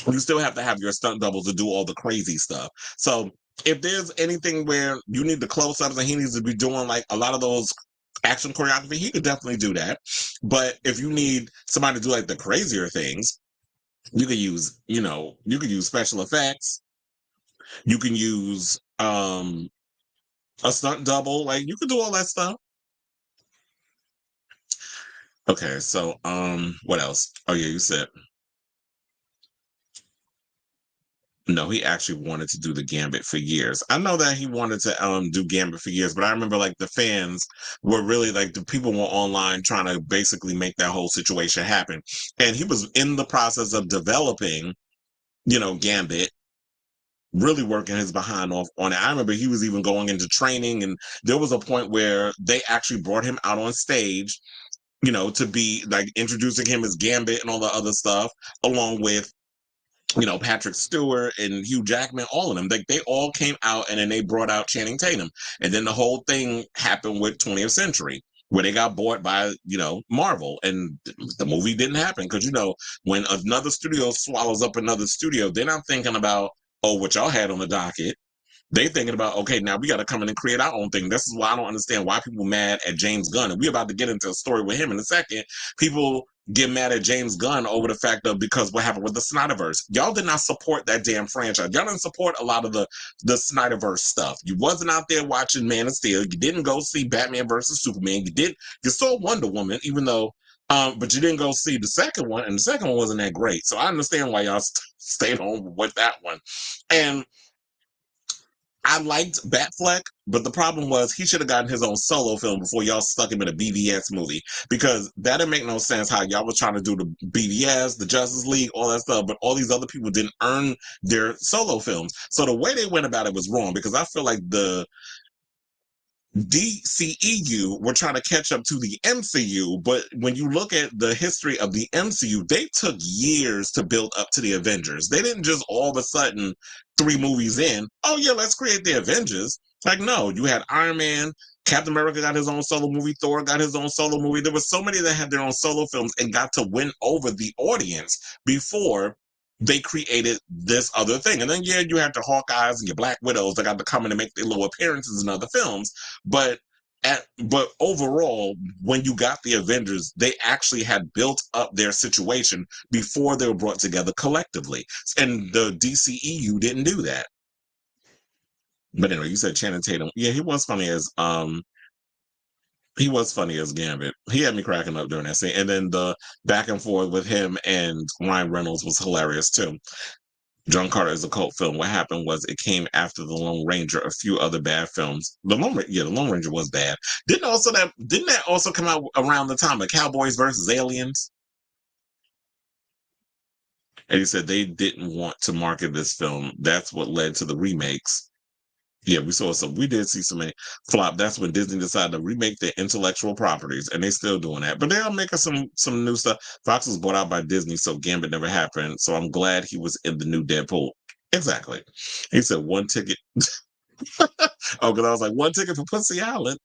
You still have to have your stunt doubles to do all the crazy stuff. So if there's anything where you need the close-ups and he needs to be doing like a lot of those action choreography, he could definitely do that. But if you need somebody to do like the crazier things, you could use special effects. You can use a stunt double. Like, you could do all that stuff. Okay, so what else? Oh yeah, you said no, he actually wanted to do the Gambit for years. I know that he wanted to do Gambit for years, but I remember like the fans were really like the people were online trying to basically make that whole situation happen. And he was in the process of developing, Gambit, really working his behind off on it. I remember he was even going into training, and there was a point where they actually brought him out on stage, to be like introducing him as Gambit and all the other stuff, along with Patrick Stewart and Hugh Jackman, all of them. They all came out, and then they brought out Channing Tatum. And then the whole thing happened with 20th Century, where they got bought by, Marvel. And the movie didn't happen because, when another studio swallows up another studio, they're not thinking about, oh, what y'all had on the docket. They thinking about, okay, now we got to come in and create our own thing. This is why I don't understand why people mad at James Gunn. And we're about to get into a story with him in a second. People get mad at James Gunn over the fact of because what happened with the Snyderverse. Y'all did not support that damn franchise. Y'all didn't support a lot of the Snyderverse stuff. You wasn't out there watching Man of Steel. You didn't go see Batman versus Superman. You saw Wonder Woman, even though but you didn't go see the second one, and the second one wasn't that great. So I understand why y'all stayed home with that one. And I liked Batfleck, but the problem was he should have gotten his own solo film before y'all stuck him in a BVS movie, because that didn't make no sense how y'all was trying to do the BVS, the Justice League, all that stuff, but all these other people didn't earn their solo films. So the way they went about it was wrong, because I feel like the DCEU were trying to catch up to the MCU, but when you look at the history of the MCU, they took years to build up to the Avengers. They didn't just all of a sudden 3 movies in, oh yeah, let's create the Avengers. Like, no, you had Iron Man, Captain America got his own solo movie, Thor got his own solo movie. There were so many that had their own solo films and got to win over the audience before they created this other thing. And then, yeah, you had the Hawkeyes and your Black Widows that got to come in and make their little appearances in other films. But overall, when you got the Avengers, they actually had built up their situation before they were brought together collectively. And the DCEU didn't do that. But anyway, you said Channing Tatum. Yeah, he was funny as Gambit. He had me cracking up during that scene. And then the back and forth with him and Ryan Reynolds was hilarious too. John Carter is a cult film. What happened was it came after The Lone Ranger, a few other bad films. The Lone Ranger was bad. Didn't that also come out around the time of Cowboys versus Aliens? And he said they didn't want to market this film. That's what led to the remakes. Yeah, we did see some flop. That's when Disney decided to remake their intellectual properties, and they're still doing that. But they are making some new stuff. Fox was bought out by Disney, so Gambit never happened. So I'm glad he was in the new Deadpool. Exactly. He said one ticket. Oh, because I was like, one ticket for Pussy Island.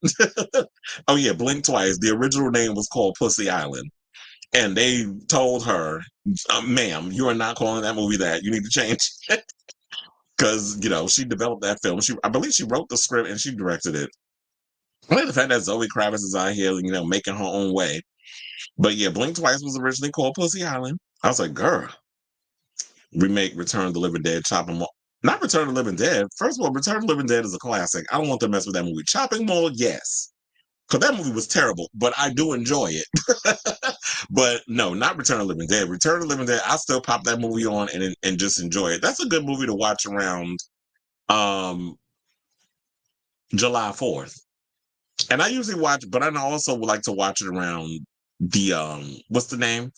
Oh yeah, Blink Twice. The original name was called Pussy Island, and they told her, "Ma'am, you are not calling that movie that. You need to change." Because she developed that film. I believe she wrote the script and she directed it. I like the fact that Zoe Kravitz is out here, making her own way. But yeah, Blink Twice was originally called Pussy Island. I was like, girl, remake Return of the Living Dead, Chopping Mall. Not Return of the Living Dead. First of all, Return of the Living Dead is a classic. I don't want to mess with that movie. Chopping Mall, yes. Because that movie was terrible, but I do enjoy it. But no, not Return of the Living Dead. Return of the Living Dead, I still pop that movie on and just enjoy it. That's a good movie to watch around um July 4th. And I usually watch, but I also would like to watch it around the what's the name?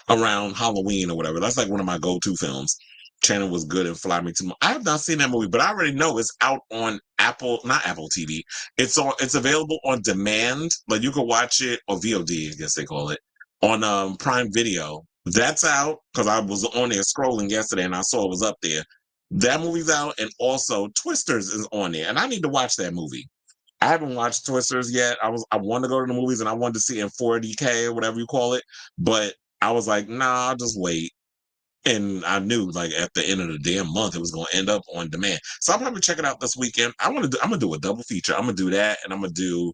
Around Halloween or whatever. That's like one of my go-to films. Channel was good and Fly Me to the Moon. I have not seen that movie, but I already know it's out on Apple, not Apple TV. It's available on demand. Like you can watch it or VOD, I guess they call it, on Prime Video. That's out because I was on there scrolling yesterday and I saw it was up there. That movie's out, and also Twisters is on there, and I need to watch that movie. I haven't watched Twisters yet. I want to go to the movies and I wanted to see it in 4DK or whatever you call it, but I was like, nah, I'll just wait. And I knew like at the end of the damn month it was gonna end up on demand. So I'll probably check it out this weekend. I'm gonna do a double feature. I'm gonna do that and I'm gonna do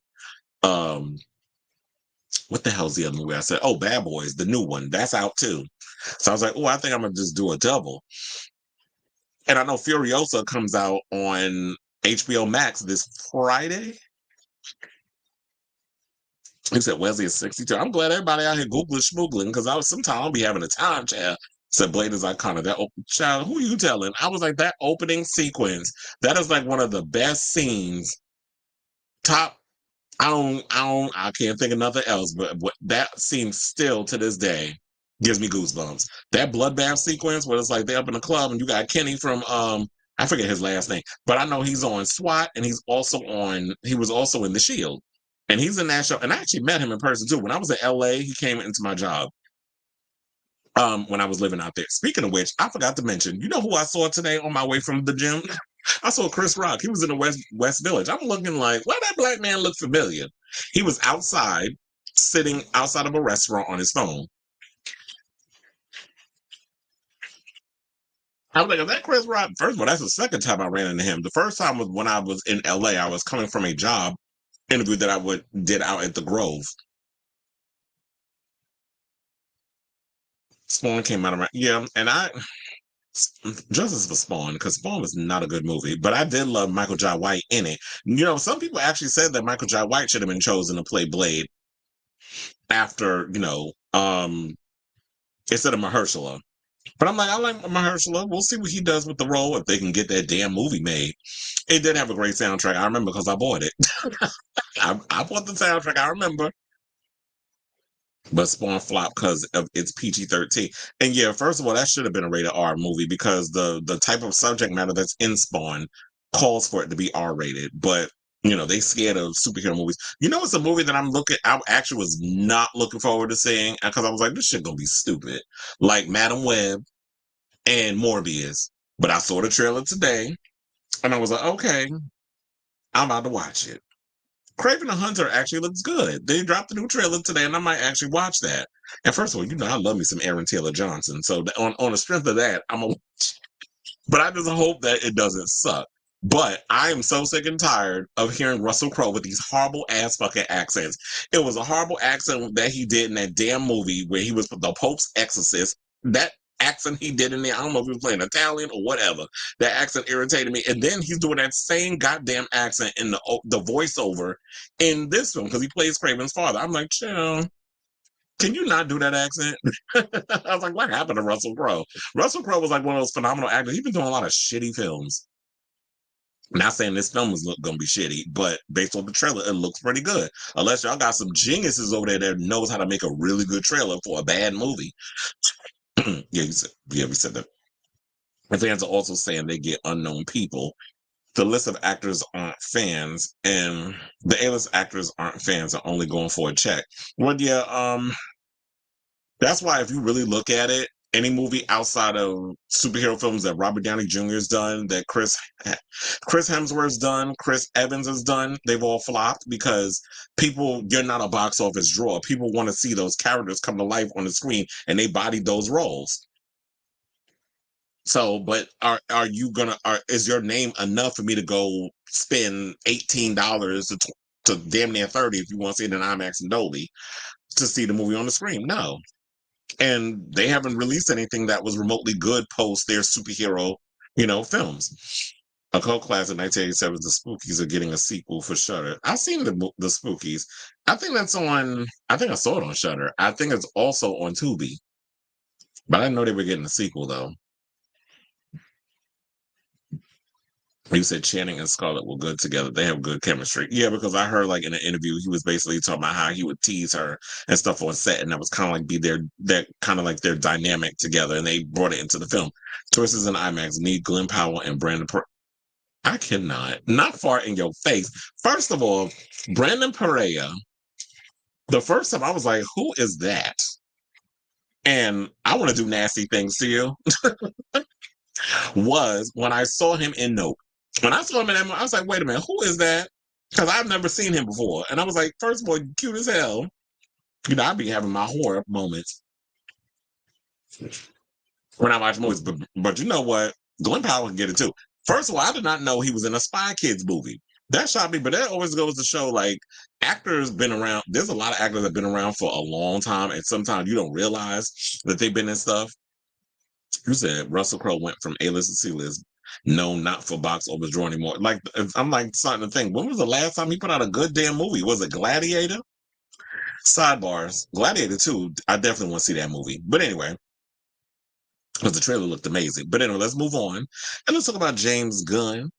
um what the hell's the other movie I said? Oh, Bad Boys, the new one. That's out too. So I was like, oh, I think I'm gonna just do a double. And I know Furiosa comes out on HBO Max this Friday. He said Wesley is 62. I'm glad everybody out here Googling schmoogling because sometimes I'll be having a time, child. Said Blade is iconic. Child, who are you telling? I was like, that opening sequence, that is like one of the best scenes. Top, I can't think of nothing else, but what that scene still to this day gives me goosebumps. That bloodbath sequence where it's like they're up in the club and you got Kenny from I forget his last name, but I know he's on SWAT and he was also in The Shield. And he's in that show. And I actually met him in person too. When I was in LA, he came into my job when I was living out there. Speaking of which, I forgot to mention, you know who I saw today on my way from the gym? I saw Chris Rock. He was in the West Village. I'm looking like, why that black man look familiar? He was outside, sitting outside of a restaurant on his phone. I was like, is that Chris Rock? First of all, that's the second time I ran into him. The first time was when I was in LA. I was coming from a job interview that did out at the Grove. Spawn came out of and I Justice for Spawn, because Spawn was not a good movie, but I did love Michael Jai White in it. Some people actually said that Michael Jai White should have been chosen to play Blade after instead of Mahershala. But I'm like, I like Mahershala. We'll see what he does with the role if they can get that damn movie made. It did have a great soundtrack. I remember because I bought it. I bought the soundtrack. I remember. But Spawn flopped because of its PG-13. And yeah, first of all, that should have been a rated R movie because the type of subject matter that's in Spawn calls for it to be R-rated. But they scared of superhero movies. It's a movie that I actually was not looking forward to seeing because I was like, this shit gonna be stupid. Like Madam Web and Morbius. But I saw the trailer today and I was like, okay, I'm about to watch it. Craven the Hunter actually looks good. They dropped a new trailer today, and I might actually watch that. And first of all, I love me some Aaron Taylor Johnson. So on the strength of that, I'm gonna watch. But I just hope that it doesn't suck. But I am so sick and tired of hearing Russell Crowe with these horrible ass fucking accents. It was a horrible accent that he did in that damn movie where he was the Pope's exorcist. That accent he did in there, I don't know if he was playing Italian or whatever. That accent irritated me. And then he's doing that same goddamn accent in the voiceover in this film because he plays Craven's father. I'm like, chill. Can you not do that accent? I was like, what happened to Russell Crowe? Russell Crowe was like one of those phenomenal actors. He's been doing a lot of shitty films. Not saying this film is going to be shitty, but based on the trailer, it looks pretty good. Unless y'all got some geniuses over there that knows how to make a really good trailer for a bad movie. Yeah, we said that. And fans are also saying they get unknown people. The list of actors aren't fans, and the A-list actors aren't fans, are only going for a check. Well, yeah, that's why if you really look at it, any movie outside of superhero films that Robert Downey Jr. has done, that Chris Hemsworth's done, Chris Evans has done, they've all flopped because you're not a box office draw. People want to see those characters come to life on the screen, and they bodied those roles. So, but is your name enough for me to go spend $18 to damn near 30 if you want to see it in IMAX and Dolby to see the movie on the screen? No. And they haven't released anything that was remotely good post their superhero, films. A cult classic 1987, The Spookies are getting a sequel for Shudder. I've seen the Spookies. I think I saw it on Shudder. I think it's also on Tubi. But I didn't know they were getting a sequel, though. You said Channing and Scarlett were good together. They have good chemistry. Yeah, because I heard like in an interview, he was basically talking about how he would tease her and stuff on set, and that was kind of like their dynamic together, and they brought it into the film. Choices in IMAX need Glenn Powell and Brandon. I cannot. Not far in your face. First of all, Brandon Perea. The first time I was like, "Who is that?" And I want to do nasty things to you. Was when I saw him in Nope. When I saw him in that movie, I was like, wait a minute, who is that? Because I've never seen him before. And I was like, first of all, cute as hell. I be having my horror moments when I watch movies. But you know what? Glenn Powell can get it too. First of all, I did not know he was in a Spy Kids movie. That shocked me, but that always goes to show, like, actors been around. There's a lot of actors that have been around for a long time, and sometimes you don't realize that they've been in stuff. You said Russell Crowe went from A-list to C-list. No, not for box office draw anymore. Like, I'm like starting to think, when was the last time he put out a good damn movie? Was it Gladiator? Sidebars. Gladiator 2, I definitely want to see that movie. But anyway, because the trailer looked amazing. But anyway, let's move on. And let's talk about James Gunn,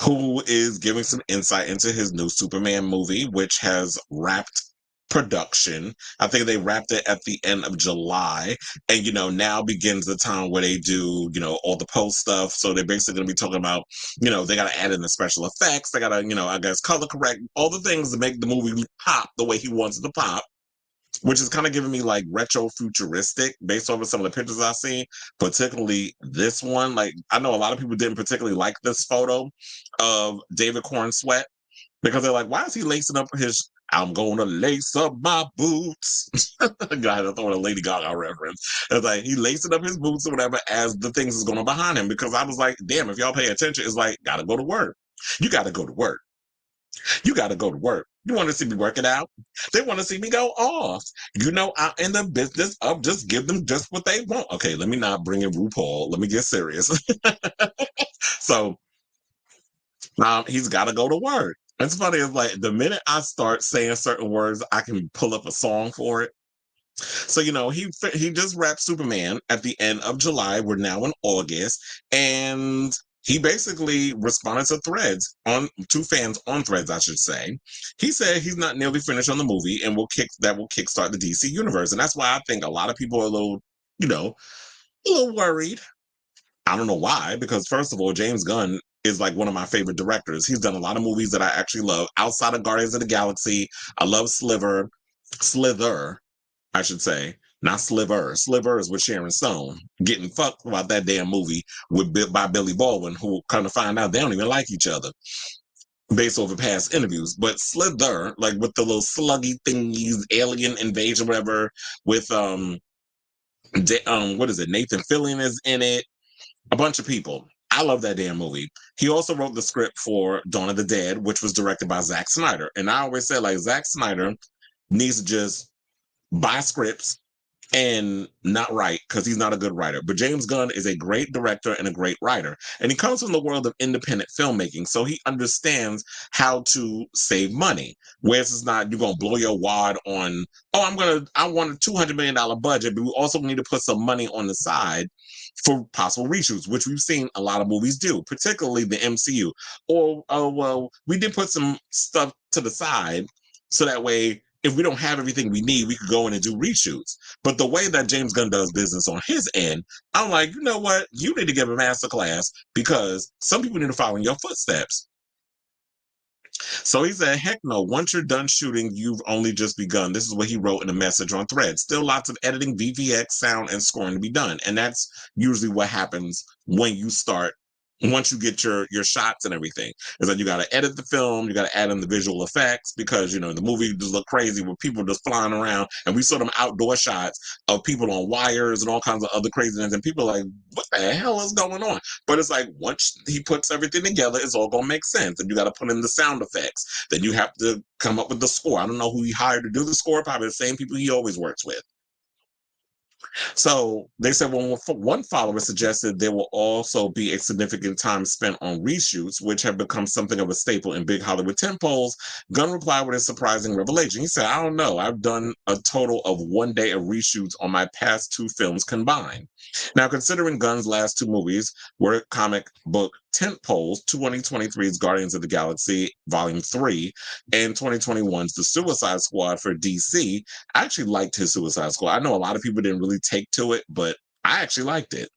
who is giving some insight into his new Superman movie, which has wrapped production. I think they wrapped it at the end of July, and now begins the time where they do all the post stuff. So they're basically going to be talking about they got to add in the special effects, they got to I guess color correct all the things to make the movie pop the way he wants it to pop, which is kind of giving me like retro futuristic based off of some of the pictures I've seen, particularly this one. Like, I know a lot of people didn't particularly like this photo of David Corn Sweat because they're like, why is he lacing up I'm going to lace up my boots. Guy that throwing a Lady Gaga reference. It's like he lacing up his boots or whatever as the things is going on behind him, because I was like, damn, if y'all pay attention, it's like, gotta go to work. You gotta go to work. You gotta go to work. You want to see me working out? They want to see me go off. I'm in the business of just give them just what they want. Okay, let me not bring in RuPaul. Let me get serious. So he's got to go to work. It's funny. It's like the minute I start saying certain words, I can pull up a song for it. So he just wrapped Superman at the end of July. We're now in August, and he basically responded to threads to fans on Threads, I should say. He said he's not nearly finished on the movie and will kickstart the DC universe, and that's why I think a lot of people are a little worried. I don't know why, because first of all, James Gunn is like one of my favorite directors. He's done a lot of movies that I actually love outside of Guardians of the Galaxy. I love Slither, I should say. Not Sliver. Sliver is with Sharon Stone. Getting fucked about that damn movie by Billy Baldwin, who kind of find out they don't even like each other based over past interviews. But Slither, like with the little sluggy thingies, alien invasion, whatever, with what is it? Nathan Fillion is in it. A bunch of people. I love that damn movie. He also wrote the script for Dawn of the Dead, which was directed by Zack Snyder. And I always said, like, Zack Snyder needs to just buy scripts and not write, because he's not a good writer. But James Gunn is a great director and a great writer. And he comes from the world of independent filmmaking. So he understands how to save money. Whereas it's not, you're going to blow your wad on, I want a $200 million budget, but we also need to put some money on the side for possible reshoots, which we've seen a lot of movies do, particularly the MCU. Or, we did put some stuff to the side so that way, if we don't have everything we need, we could go in and do reshoots. But the way that James Gunn does business on his end, I'm like, you know what? You need to give a masterclass, because some people need to follow in your footsteps. So he said, heck no, once you're done shooting, you've only just begun. This is what he wrote in a message on Threads. Still lots of editing, VFX, sound, and scoring to be done. And that's usually what happens when you start, once you get your shots and everything. Is that you got to edit the film, you got to add in the visual effects because, the movie just look crazy with people just flying around. And we saw them outdoor shots of people on wires and all kinds of other craziness. And people are like, what the hell is going on? But it's like, once he puts everything together, it's all going to make sense. And you got to put in the sound effects. Then you have to come up with the score. I don't know who he hired to do the score, probably the same people he always works with. So they said, well, one follower suggested there will also be a significant time spent on reshoots, which have become something of a staple in big Hollywood tentpoles. Gunn replied with a surprising revelation. He said, I don't know. I've done a total of 1 day of reshoots on my past 2 films combined. Now, considering Gunn's last 2 movies were comic book tentpoles, 2023's Guardians of the Galaxy Volume 3 and 2021's The Suicide Squad for DC, I actually liked his Suicide Squad. I know a lot of people didn't really take to it, but I actually liked it.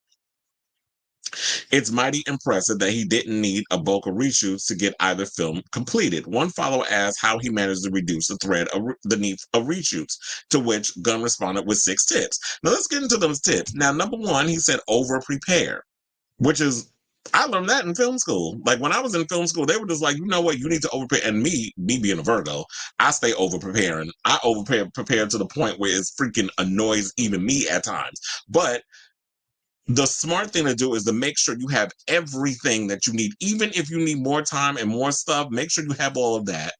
It's mighty impressive that he didn't need a bulk of reshoots to get either film completed. One follower asked how he managed to reduce the need of reshoots, to which Gunn responded with 6 tips. Now let's get into those tips. Now, number 1, he said over prepare, which is, I learned that in film school. Like when I was in film school, they were just like, you know what, you need to over prepare. And me being a Virgo, I stay over preparing. I over prepare to the point where it freaking annoys even me at times. But the smart thing to do is to make sure you have everything that you need. Even if you need more time and more stuff, make sure you have all of that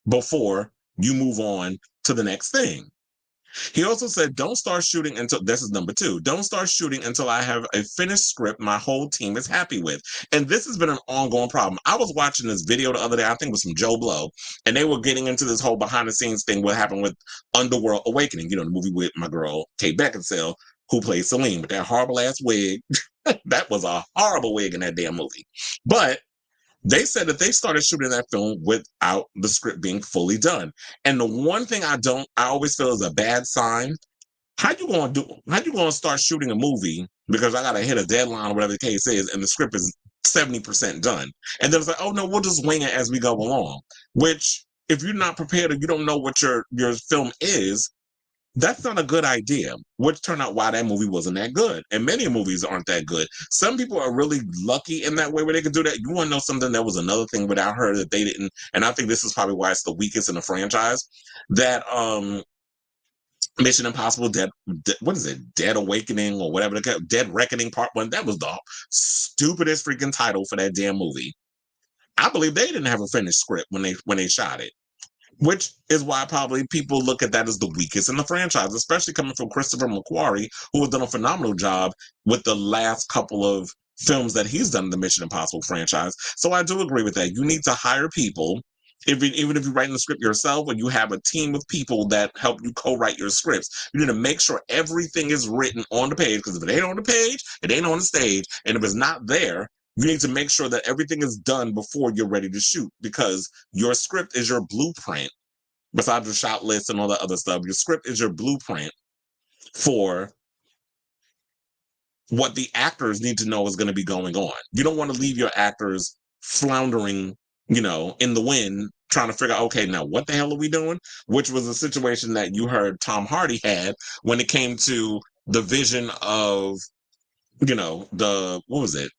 before you move on to the next thing. He also said, don't start shooting until, this is number 2, don't start shooting until I have a finished script my whole team is happy with. And this has been an ongoing problem. I was watching this video the other day, I think it was from Joe Blow, and they were getting into this whole behind the scenes thing, what happened with Underworld Awakening, the movie with my girl, Kate Beckinsale, who plays Celine with that horrible ass wig. That was a horrible wig in that damn movie. But they said that they started shooting that film without the script being fully done. And the one thing I always feel is a bad sign. How you gonna start shooting a movie because I gotta hit a deadline or whatever the case is, and the script is 70% done. And then it's like, oh no, we'll just wing it as we go along. Which, if you're not prepared or you don't know what your film is, that's not a good idea, which turned out why that movie wasn't that good. And many movies aren't that good. Some people are really lucky in that way where they can do that. You want to know something? That was another thing without her that they didn't, and I think this is probably why it's the weakest in the franchise, that Mission Impossible what is it? Dead Awakening or whatever, Dead Reckoning Part 1, that was the stupidest freaking title for that damn movie. I believe they didn't have a finished script when they shot it. Which is why probably people look at that as the weakest in the franchise, especially coming from Christopher McQuarrie, who has done a phenomenal job with the last couple of films that he's done in the Mission Impossible franchise. So I do agree with that. You need to hire people, even if you're writing the script yourself, or you have a team of people that help you co-write your scripts. You need to make sure everything is written on the page, because if it ain't on the page, it ain't on the stage. And if it's not there, you need to make sure that everything is done before you're ready to shoot, because your script is your blueprint. Besides the shot list and all that other stuff, your script is your blueprint for what the actors need to know is going to be going on. You don't want to leave your actors floundering, in the wind, trying to figure out, okay, now what the hell are we doing? Which was a situation that you heard Tom Hardy had when it came to the vision of, what was it?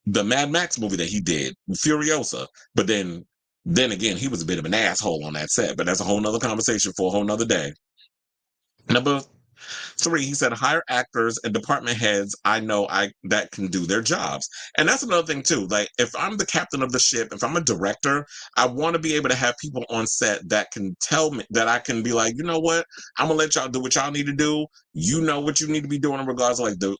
The Mad Max movie that he did, Furiosa. But then again, he was a bit of an asshole on that set, but that's a whole nother conversation for a whole nother day. Number 3, he said, hire actors and department heads I know that can do their jobs. And that's another thing too. Like, if I'm the captain of the ship, if I'm a director, I want to be able to have people on set that can tell me, that I can be like, you know what, I'm gonna let y'all do what y'all need to do. You know what you need to be doing in regards to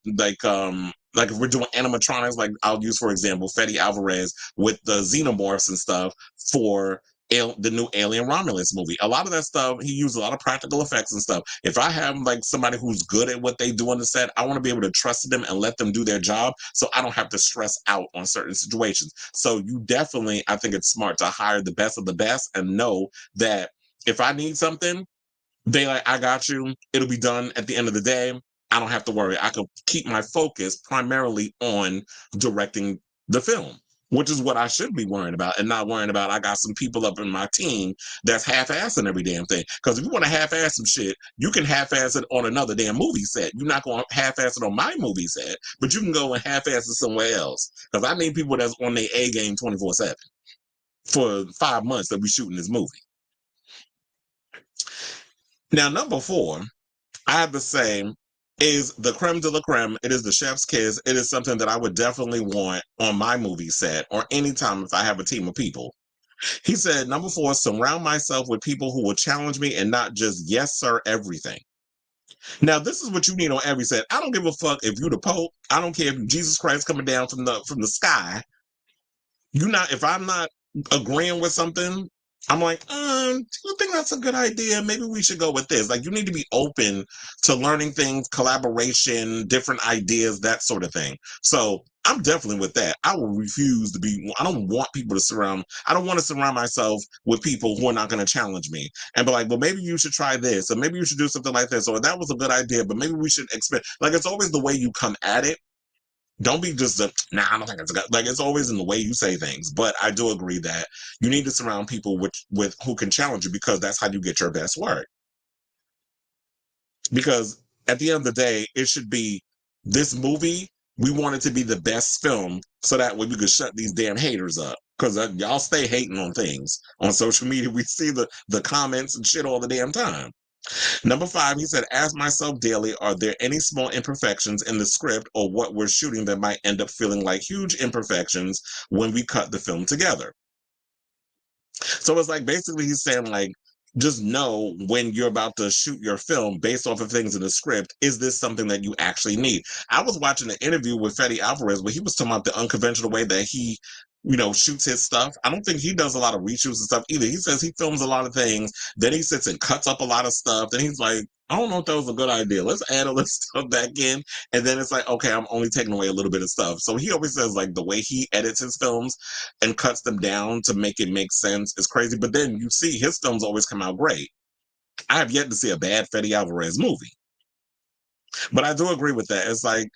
like if we're doing animatronics, like I'll use, for example, Fede Alvarez with the xenomorphs and stuff for the new Alien Romulus movie. A lot of that stuff, he used a lot of practical effects and stuff. If I have like somebody who's good at what they do on the set, I want to be able to trust them and let them do their job, so I don't have to stress out on certain situations. So you definitely, I think it's smart to hire the best of the best and know that if I need something, they like, I got you. It'll be done at the end of the day. I don't have to worry. I can keep my focus primarily on directing the film. which is what I should be worrying about, and not worrying about I got some people up in my team that's half-assing every damn thing. Because if you want to half-ass some shit, you can half-ass it on another damn movie set. You're not going to half-ass it on my movie set, but you can go and half-ass it somewhere else. Because I need people that's on their A game 24/7 for 5 months that we shooting this movie. Now, number 4, I have to say, is the creme de la creme. It is the chef's kiss. It is something that I would definitely want on my movie set or anytime if I have a team of people. He said, number 4, surround myself with people who will challenge me and not just yes, sir, everything. Now, this is what you need on every set. I don't give a fuck if you the Pope. I don't care if you Jesus Christ coming down from the sky. If I'm not agreeing with something, I'm like, do you think that's a good idea? Maybe we should go with this. Like, you need to be open to learning things, collaboration, different ideas, that sort of thing. So I'm definitely with that. I will refuse to be, I don't want to surround myself with people who are not going to challenge me and be like, well, maybe you should try this, or maybe you should do something like this, or that was a good idea, but maybe we should expect, like, it's always the way you come at it. Don't be just I don't think it's good. Like, it's always in the way you say things. But I do agree that you need to surround people with who can challenge you, because that's how you get your best work. Because at the end of the day, it should be this movie. We want it to be the best film, so that way we could shut these damn haters up. Because y'all stay hating on things on social media. We see the comments and shit all the damn time. Number 5, he said, ask myself daily, are there any small imperfections in the script or what we're shooting that might end up feeling like huge imperfections when we cut the film together? So it's like, basically he's saying, like, just know when you're about to shoot your film based off of things in the script, is this something that you actually need? I was watching an interview with Fede Alvarez where he was talking about the unconventional way that he, shoots his stuff. I don't think he does a lot of reshoots and stuff either. He says he films a lot of things, then he sits and cuts up a lot of stuff. Then he's like, I don't know if that was a good idea. Let's add all this stuff back in. And then it's like, okay, I'm only taking away a little bit of stuff. So he always says, like, the way he edits his films and cuts them down to make it make sense is crazy. But then you see his films always come out great. I have yet to see a bad Fede Alvarez movie. But I do agree with that. It's like,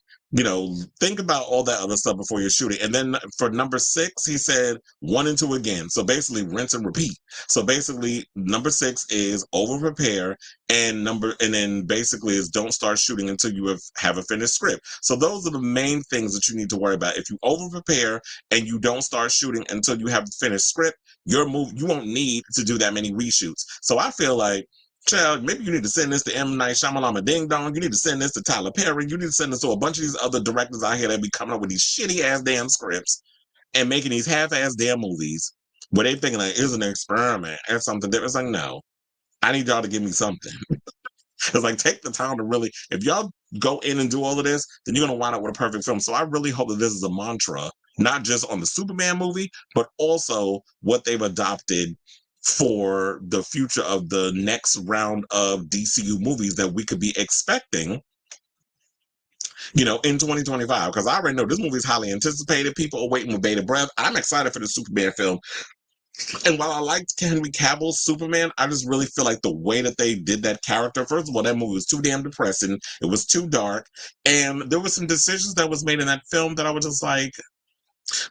think about all that other stuff before you're shooting. And then for number 6, he said 1 and 2 again. So basically rinse and repeat. So basically number 6 is over prepare, and then basically is don't start shooting until you have a finished script. So those are the main things that you need to worry about. If you over prepare and you don't start shooting until you have a finished script, you won't need to do that many reshoots. So I feel like, child, maybe you need to send this to M. Night Shyamalan Ding Dong. You need to send this to Tyler Perry. You need to send this to a bunch of these other directors out here that be coming up with these shitty ass damn scripts and making these half ass damn movies where they thinking like it's an experiment or something different. It's like, no, I need y'all to give me something. It's like, take the time to really, if y'all go in and do all of this, then you're going to wind up with a perfect film. So I really hope that this is a mantra, not just on the Superman movie, but also what they've adopted for the future of the next round of DCU movies that we could be expecting, in 2025. Because I already know this movie is highly anticipated. People are waiting with bated breath. I'm excited for the Superman film. And while I liked Henry Cavill's Superman, I just really feel like the way that they did that character, first of all, that movie was too damn depressing. It was too dark. And there were some decisions that was made in that film that I was just like,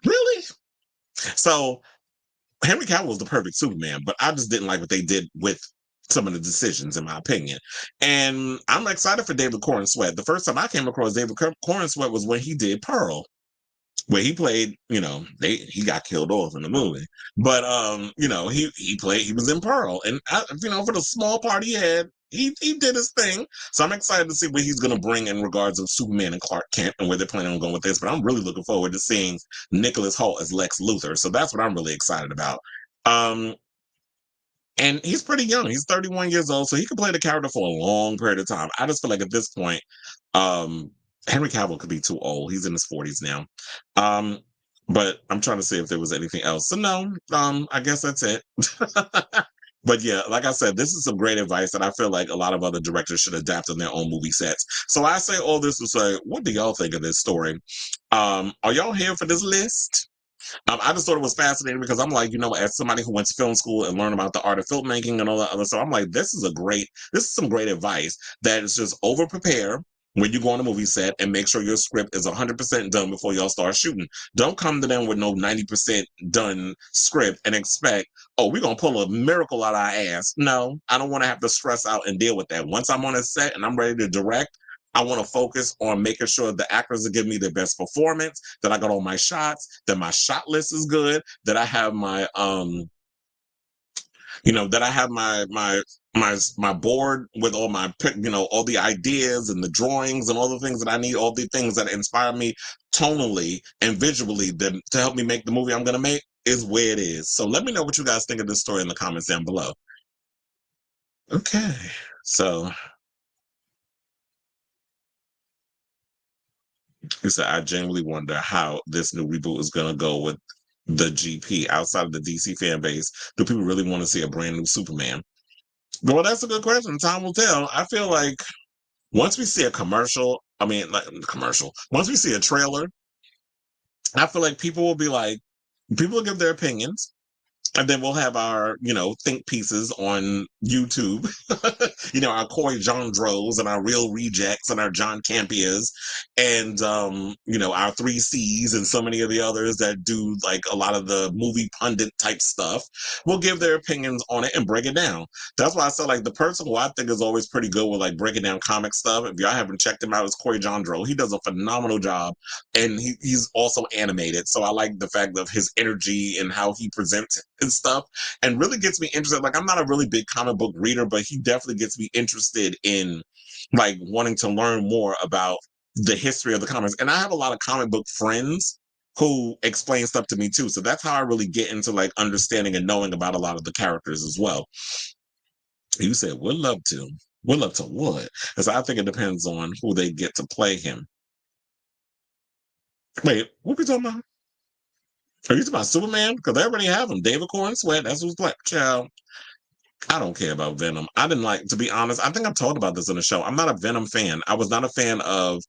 really? So Henry Cavill was the perfect Superman, but I just didn't like what they did with some of the decisions, in my opinion. And I'm excited for David Corn Sweat. The first time I came across David Corn Sweat was when he did Pearl, where he played, he got killed off in the movie. But he was in Pearl. And for the small part he had, he did his thing. So I'm excited to see what he's gonna bring in regards of Superman and Clark Kent and where they're planning on going with this. But I'm really looking forward to seeing Nicholas Hoult as Lex Luthor. So that's what I'm really excited about. And he's pretty young. He's 31 years old, so he could play the character for a long period of time. I just feel like at this point, Henry Cavill could be too old. He's in his 40s now. But I'm trying to see if there was anything else. So no, I guess that's it. But yeah, like I said, this is some great advice that I feel like a lot of other directors should adapt on their own movie sets. So I say all this to say, what do y'all think of this story? Are y'all here for this list? I just thought it was fascinating because I'm like, as somebody who went to film school and learned about the art of filmmaking and all that other stuff, I'm like, this is some great advice that is just over prepare. when you go on a movie set and make sure your script is 100% done before y'all start shooting. Don't come to them with no 90% done script and expect, oh, we're going to pull a miracle out our ass. No, I don't want to have to stress out and deal with that. Once I'm on a set and I'm ready to direct, I want to focus on making sure the actors are giving me their best performance, that I got all my shots, that my shot list is good, that I have my that I have my board with all my all the ideas and the drawings and all the things that I need, all the things that inspire me tonally and visually to help me make the movie I'm gonna make is where it is. So let me know what you guys think of this story in the comments down below. Okay, so he said, I genuinely wonder how this new reboot is gonna go with the GP outside of the DC fan base. Do people really want to see a brand new Superman? Well, that's a good question. Time will tell. I feel like once we see a commercial, once we see a trailer, I feel like people will give their opinions. And then we'll have our, think pieces on YouTube, our Coy Jandros and our Real Rejects and our John Campias and, our 3Cs and so many of the others that do like a lot of the movie pundit type stuff. Will give their opinions on it and break it down. That's why I said like the person who I think is always pretty good with like breaking down comic stuff. If y'all haven't checked him out, it's Coy Jandro. He does a phenomenal job and he's also animated. So I like the fact of his energy and how he presents and stuff and really gets me interested. Like I'm not a really big comic book reader, but he definitely gets me interested in like wanting to learn more about the history of the comics. And I have a lot of comic book friends who explain stuff to me too. So that's how I really get into like understanding and knowing about a lot of the characters as well. You said would love to. Would love to what? Because I think it depends on who they get to play him. Wait, what are we talking about? Are you talking about Superman? Because they already have him. David Corn Sweat. That's who's black. Child. I don't care about Venom. I didn't like, to be honest, I think I've talked about this in the show. I'm not a Venom fan. I was not a fan of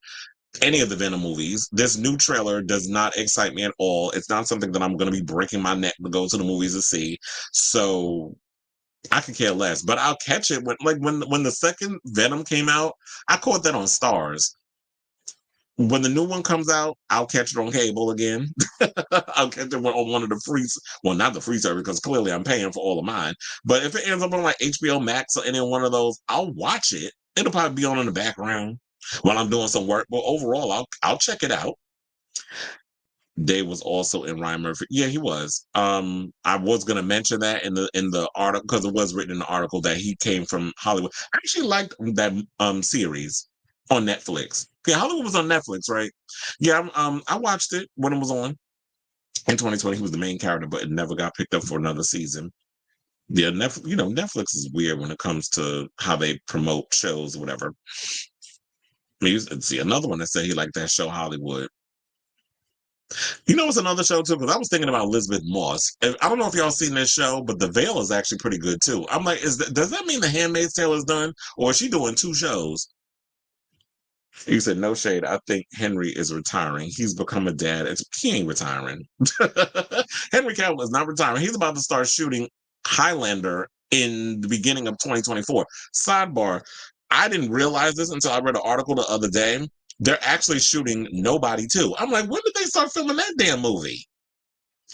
any of the Venom movies. This new trailer does not excite me at all. It's not something that I'm going to be breaking my neck to go to the movies to see. So I could care less. But I'll catch it when the second Venom came out. I caught that on Stars. When the new one comes out, I'll catch it on cable again. I'll catch it on one of the free, well, not the free service, because clearly I'm paying for all of mine. But if it ends up on like HBO Max or any one of those, I'll watch it. It'll probably be on in the background while I'm doing some work. But overall, I'll check it out. Dave was also in Ryan Murphy. Yeah, he was. I was gonna mention that in the article because it was written in the article that he came from Hollywood. I actually liked that series on Netflix. Yeah, Hollywood was on Netflix, right? Yeah, I watched it when it was on in 2020. He was the main character, but it never got picked up for another season. Yeah, Netflix is weird when it comes to how they promote shows or whatever. See another one that said he liked that show Hollywood. It's another show too, because I was thinking about Elizabeth Moss. I don't know if y'all seen this show, but The Veil is actually pretty good too. I'm like, does that mean The Handmaid's Tale is done, or is she doing 2 shows? He said, no shade. I think Henry is retiring. He's become a dad. He ain't retiring. Henry Cavill is not retiring. He's about to start shooting Highlander in the beginning of 2024. Sidebar, I didn't realize this until I read an article the other day. They're actually shooting Nobody too. I'm like, when did they start filming that damn movie?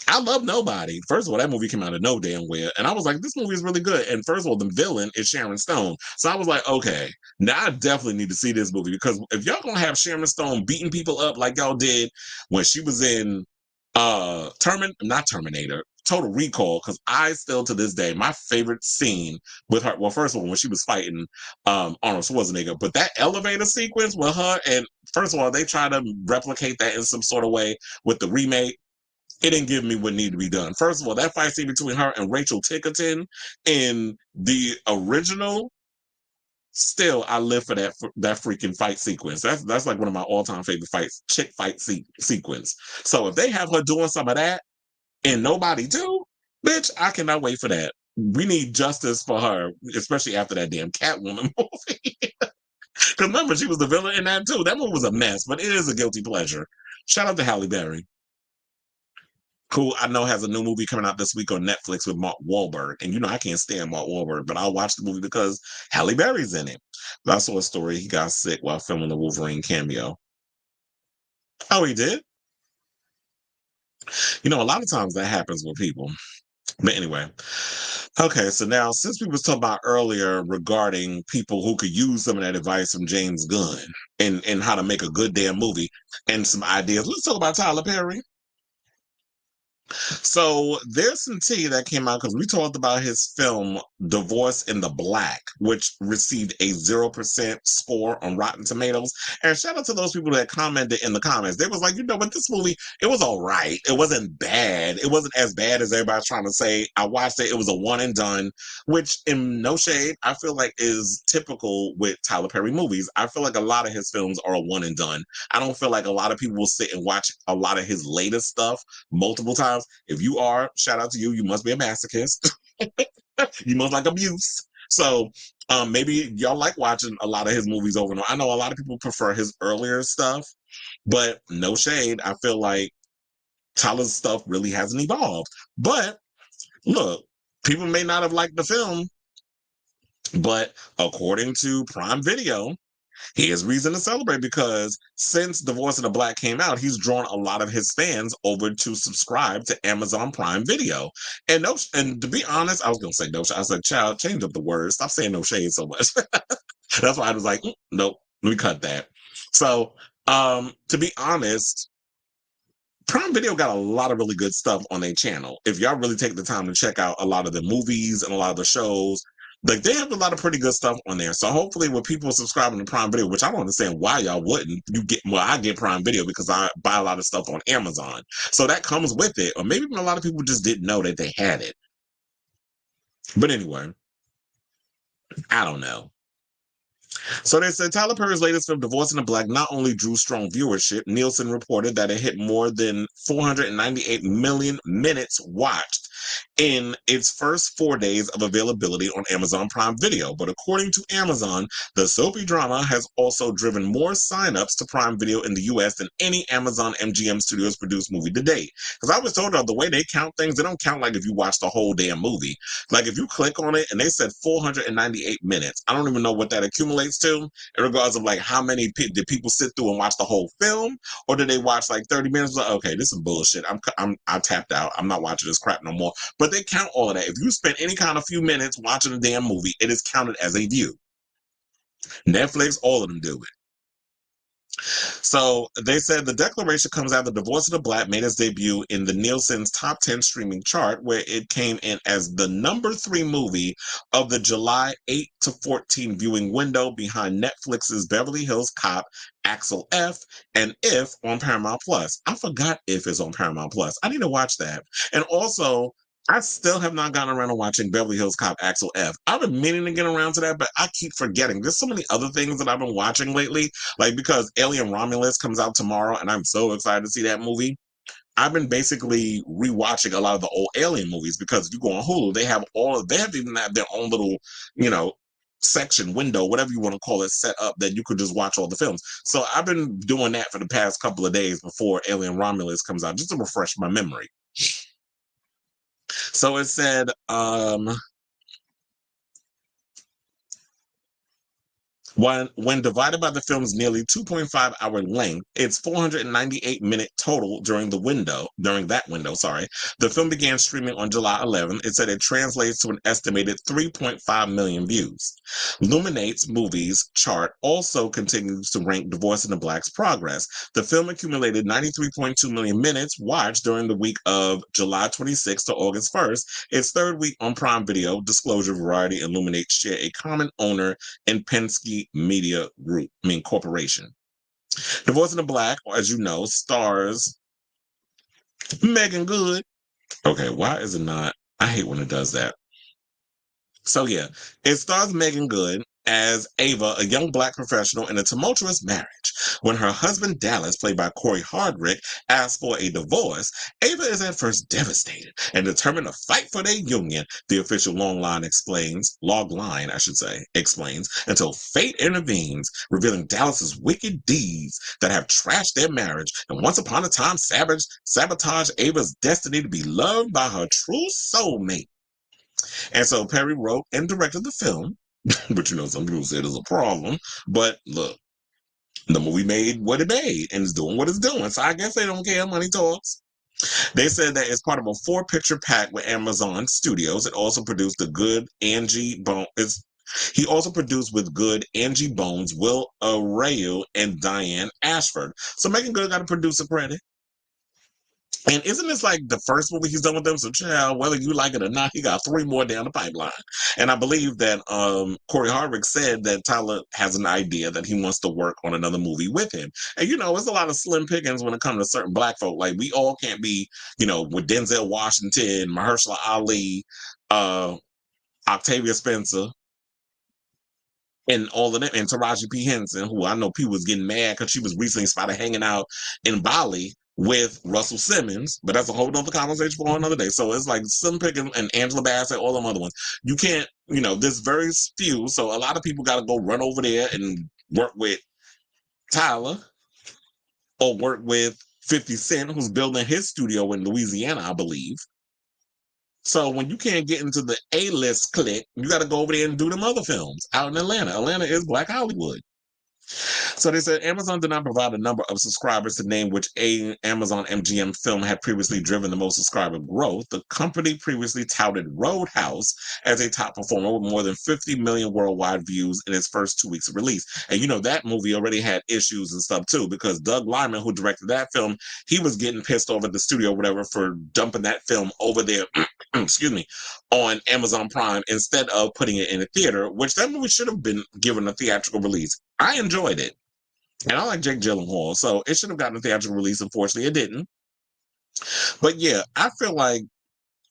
I love Nobody. First of all, that movie came out of no damn where. And I was like, this movie is really good. And first of all, the villain is Sharon Stone. So I was like, okay, now I definitely need to see this movie because if y'all gonna have Sharon Stone beating people up like y'all did when she was in not Terminator, Total Recall, because I still to this day, my favorite scene with her, well, first of all, when she was fighting Arnold Schwarzenegger, but that elevator sequence with her, and first of all, they try to replicate that in some sort of way with the remake. It didn't give me what needed to be done. First of all, that fight scene between her and Rachel Tickerton in the original, still, I live for that freaking fight sequence. That's like one of my all-time favorite fights, chick fight sequence. So if they have her doing some of that and Nobody too, bitch, I cannot wait for that. We need justice for her, especially after that damn Catwoman movie. Because remember, she was the villain in that too. That movie was a mess, but it is a guilty pleasure. Shout out to Halle Berry. Cool. I know has a new movie coming out this week on Netflix with Mark Wahlberg. And you know I can't stand Mark Wahlberg, but I'll watch the movie because Halle Berry's in it. But I saw a story he got sick while filming the Wolverine cameo. Oh, he did? You know, a lot of times that happens with people. But anyway. Okay, so now since we was talking about earlier regarding people who could use some of that advice from James Gunn and how to make a good damn movie and some ideas, let's talk about Tyler Perry. So there's some tea that came out because we talked about his film Divorce in the Black, which received a 0% score on Rotten Tomatoes. And shout out to those people that commented in the comments. They was like, you know what, this movie, it was all right. It wasn't bad. It wasn't as bad as everybody's trying to say. I watched it. It was a one and done, which in no shade, I feel like is typical with Tyler Perry movies. I feel like a lot of his films are a one and done. I don't feel like a lot of people will sit and watch a lot of his latest stuff multiple times. If you are, shout out to you. You must be a masochist. You must like abuse. So maybe y'all like watching a lot of his movies over and over. I know a lot of people prefer his earlier stuff, but no shade. I feel like Tyler's stuff really hasn't evolved. But look, people may not have liked the film, but according to Prime Video, he has reason to celebrate because since Divorce in the Black came out, he's drawn a lot of his fans over to subscribe to Amazon Prime Video. And no, and to be honest, I was gonna say no. I was like, child, change up the words. Stop saying no shade so much. That's why I was like, nope, let me cut that. So, to be honest, Prime Video got a lot of really good stuff on their channel. If y'all really take the time to check out a lot of the movies and a lot of the shows, like they have a lot of pretty good stuff on there. So hopefully with people subscribing to Prime Video, which I don't understand why y'all wouldn't, I get Prime Video because I buy a lot of stuff on Amazon. So that comes with it. Or maybe a lot of people just didn't know that they had it. But anyway, I don't know. So they said Tyler Perry's latest film, Divorce in the Black, not only drew strong viewership, Nielsen reported that it hit more than 498 million minutes watched in its first 4 days of availability on Amazon Prime Video. But according to Amazon, the soapy drama has also driven more signups to Prime Video in the US than any Amazon MGM Studios produced movie to date. Because I was told the way they count things, they don't count like if you watch the whole damn movie. Like if you click on it and they said 498 minutes, I don't even know what that accumulates to in regards of like how many did people sit through and watch the whole film, or did they watch like 30 minutes? Like, okay, this is bullshit. I tapped out. I'm not watching this crap no more. But they count all of that. If you spend any kind of few minutes watching a damn movie, it is counted as a view. Netflix, all of them do it. So they said the declaration comes after Divorce in the Black made its debut in the Nielsen's top 10 streaming chart, where it came in as the #3 movie of the July 8 to 14 viewing window behind Netflix's Beverly Hills Cop, Axel F, and If on Paramount Plus. I forgot If is on Paramount Plus. I need to watch that. And also, I still have not gotten around to watching Beverly Hills Cop Axel F. I've been meaning to get around to that, but I keep forgetting. There's so many other things that I've been watching lately, like because Alien Romulus comes out tomorrow, and I'm so excited to see that movie. I've been basically rewatching a lot of the old Alien movies because if you go on Hulu, they have even have their own little, you know, section window, whatever you want to call it, set up that you could just watch all the films. So I've been doing that for the past couple of days before Alien Romulus comes out, just to refresh my memory. So it said, when divided by the film's nearly 2.5-hour length, its 498-minute total during that window, the film began streaming on July 11th. It said it translates to an estimated 3.5 million views. Luminate's movies chart also continues to rank Divorce in the Black's progress. The film accumulated 93.2 million minutes watched during the week of July 26th to August 1st. Its third week on Prime Video, Disclosure, Variety, and Luminate share a common owner in Penske Media Corporation. Divorce in the Black, as you know, stars Megan Good. Okay, why is it not? I hate when it does that. So yeah, it stars Megan Good, as Ava, a young black professional in a tumultuous marriage. When her husband Dallas, played by Corey Hardrick, asks for a divorce, Ava is at first devastated and determined to fight for their union, the official log line, explains, until fate intervenes, revealing Dallas's wicked deeds that have trashed their marriage and once upon a time sabotage Ava's destiny to be loved by her true soulmate. And so Perry wrote and directed the film, but some people say there's a problem. But look, the movie made what it made and it's doing what it's doing. So I guess they don't care. Money talks. They said that it's part of a 4-picture pack with Amazon Studios. It also produced the good Angie Bones. He also produced with good Angie Bones, Will Arreu, and Diane Ashford. So Megan Good got a producer credit. And isn't this like the first movie he's done with them? So, child, whether you like it or not, he got 3 more down the pipeline. And I believe that Corey Hardrick said that Tyler has an idea that he wants to work on another movie with him. And, it's a lot of slim pickings when it comes to certain black folk. Like, we all can't be, with Denzel Washington, Mahershala Ali, Octavia Spencer, and all of them, and Taraji P. Henson, who I know people was getting mad because she was recently spotted hanging out in Bali with Russell Simmons, but that's a whole nother conversation for another day. So it's like Slim Pickens and Angela Bassett, all them other ones. You can't, there's very few. So a lot of people got to go run over there and work with Tyler or work with 50 Cent, who's building his studio in Louisiana, I believe. So when you can't get into the A-list clique, you got to go over there and do them other films out in Atlanta. Atlanta is Black Hollywood. So they said Amazon did not provide a number of subscribers to name which Amazon MGM film had previously driven the most subscriber growth. The company previously touted Roadhouse as a top performer with more than 50 million worldwide views in its first 2 weeks of release. And that movie already had issues and stuff too, because Doug Liman, who directed that film, he was getting pissed off at the studio or whatever for dumping that film over there, on Amazon Prime instead of putting it in a theater, which that movie should have been given a theatrical release. I enjoyed it. And I like Jake Gyllenhaal, so it should have gotten a theatrical release. Unfortunately, it didn't. But yeah, I feel like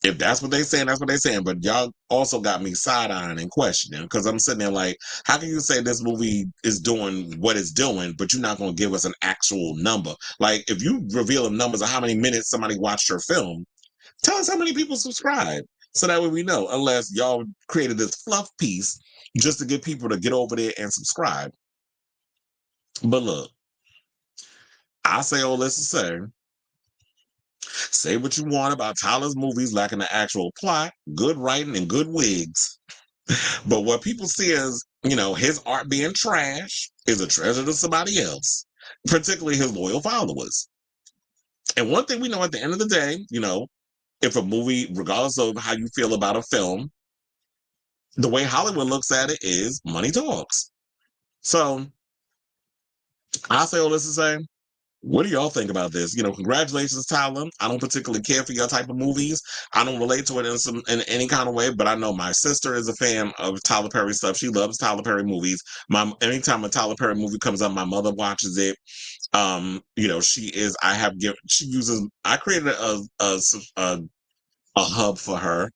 if that's what they're saying, that's what they're saying. But y'all also got me side-eyeing and questioning, because I'm sitting there like, how can you say this movie is doing what it's doing, but you're not going to give us an actual number? Like, if you reveal the numbers of how many minutes somebody watched your film, tell us how many people subscribe, so that way we know, unless y'all created this fluff piece just to get people to get over there and subscribe. But look, I say all this to say what you want about Tyler's movies lacking the actual plot, good writing, and good wigs. But what people see as, his art being trash is a treasure to somebody else, particularly his loyal followers. And one thing we know at the end of the day, if a movie, regardless of how you feel about a film, the way Hollywood looks at it is money talks. So I say all this to say, what do y'all think about this? Congratulations, Tyler. I don't particularly care for your type of movies. I don't relate to it in any kind of way, but I know my sister is a fan of Tyler Perry stuff. She loves Tyler Perry movies. Anytime a Tyler Perry movie comes up, my mother watches it. I created a hub for her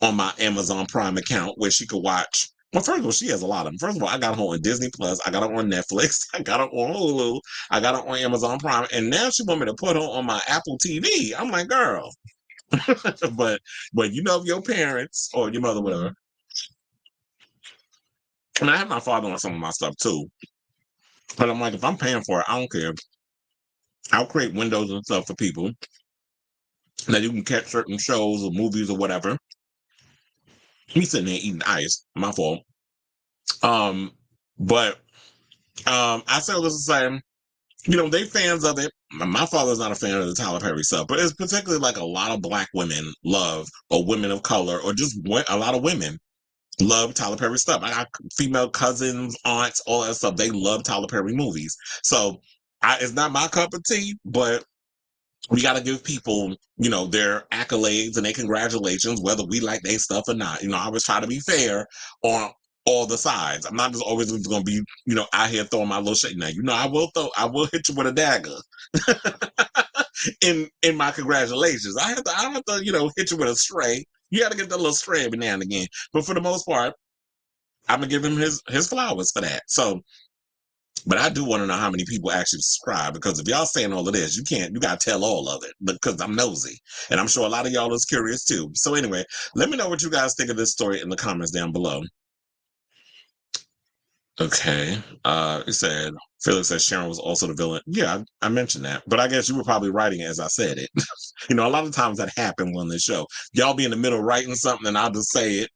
on my Amazon Prime account where she could watch. Well, first of all, she has a lot of them. First of all, I got her on Disney Plus. I got her on Netflix. I got her on Hulu. I got her on Amazon Prime. And now she want me to put her on my Apple TV. I'm like, girl. but your parents or your mother, whatever. And I have my father on some of my stuff too. But I'm like, if I'm paying for it, I don't care. I'll create windows and stuff for people that you can catch certain shows or movies or whatever. He's sitting there eating ice. My fault. But I say all this to say, they fans of it. My father's not a fan of the Tyler Perry stuff, but it's particularly like a lot of black women love, or women of color, or just a lot of women love Tyler Perry stuff. I got female cousins, aunts, all that stuff. They love Tyler Perry movies. So it's not my cup of tea, but we got to give people, their accolades and their congratulations, whether we like their stuff or not. I always try to be fair on all the sides. I'm not just always going to be, out here throwing my little shit. Now, I will hit you with a dagger in my congratulations. I have to, hit you with a stray. You got to get the little stray every now and again. But for the most part, I'm gonna give him his flowers for that. So, but I do want to know how many people actually subscribe, because if y'all saying all of this, you gotta tell all of it, because I'm nosy and I'm sure a lot of y'all is curious too. So anyway, let me know what you guys think of this story in the comments down below. Okay. It said Felix said Sharon was also the villain. Yeah, I mentioned that, but I guess you were probably writing it as I said it. You know, a lot of times that happens on this show. Y'all be in the middle writing something, and I'll just say it.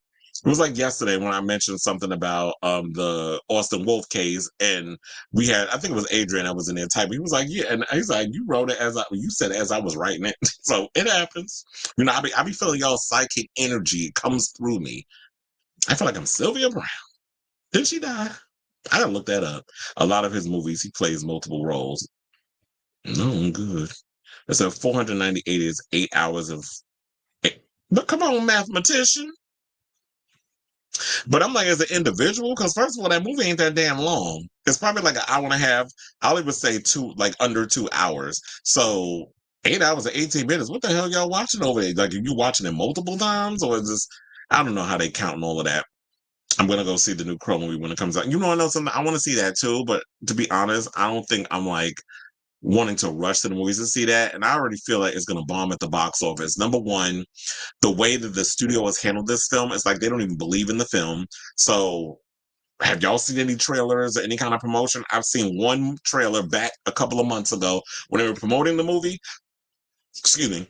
It was like yesterday when I mentioned something about the Austin Wolf case, and we had, I think it was Adrian that was in there typing. He was like, "Yeah," and he's like, "You wrote it you said it as I was writing it." So it happens. You know, I be feeling y'all psychic energy. It comes through me. I feel like I'm Sylvia Brown. Did she die? I gotta look that up. A lot of his movies, he plays multiple roles. No, I'm good. It's a 498 is 8 hours of. But come on, mathematician. But I'm like, as an individual, because first of all, that movie ain't that damn long. It's probably like an hour and a half. I'll even say like under 2 hours. So 8 hours and 18 minutes. What the hell y'all watching over there? Like, are you watching it multiple times, or is this? I don't know how they count and all of that. I'm gonna go see the new Crow movie when it comes out. You know, I know something. I want to see that too, but to be honest, I don't think I'm like wanting to rush to the movies to see that. And I already feel like it's gonna bomb at the box office. Number one, the way that the studio has handled this film, it's like they don't even believe in the film. So, have y'all seen any trailers or any kind of promotion? I've seen one trailer back a couple of months ago when they were promoting the movie. Excuse me.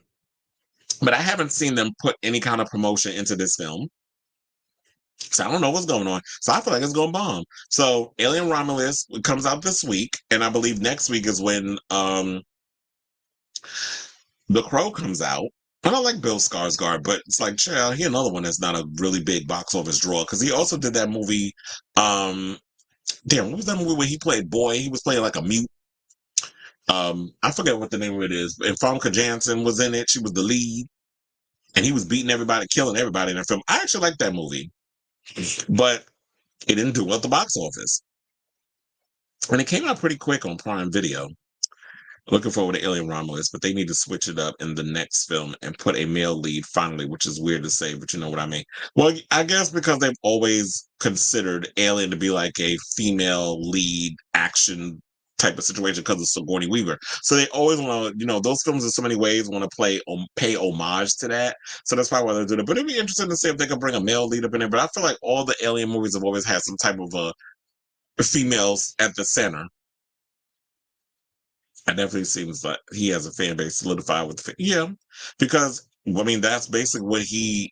But I haven't seen them put any kind of promotion into this film. So I don't know what's going on. So I feel like it's going to bomb. So Alien Romulus comes out this week, and I believe next week is when The Crow comes out. I don't like Bill Skarsgård, but it's like, chill, he another one that's not a really big box office draw, because he also did that movie. Damn, what was that movie where he played boy? He was playing like a mute. I forget what the name of it is. And Famke Janssen was in it. She was the lead, and he was beating everybody, killing everybody in that film. I actually like that movie, but it didn't do well at the box office. And it came out pretty quick on Prime Video. Looking forward to Alien Romulus, but they need to switch it up in the next film and put a male lead finally, which is weird to say, but you know what I mean. Well, I guess because they've always considered Alien to be like a female lead action type of situation because of Sigourney Weaver. So they always want to, you know, those films in so many ways want to pay homage to that. So that's probably why they're doing it. But it'd be interesting to see if they could bring a male lead up in there. But I feel like all the Alien movies have always had some type of females at the center. It definitely seems like he has a fan base solidified with yeah, because I mean that's basically what he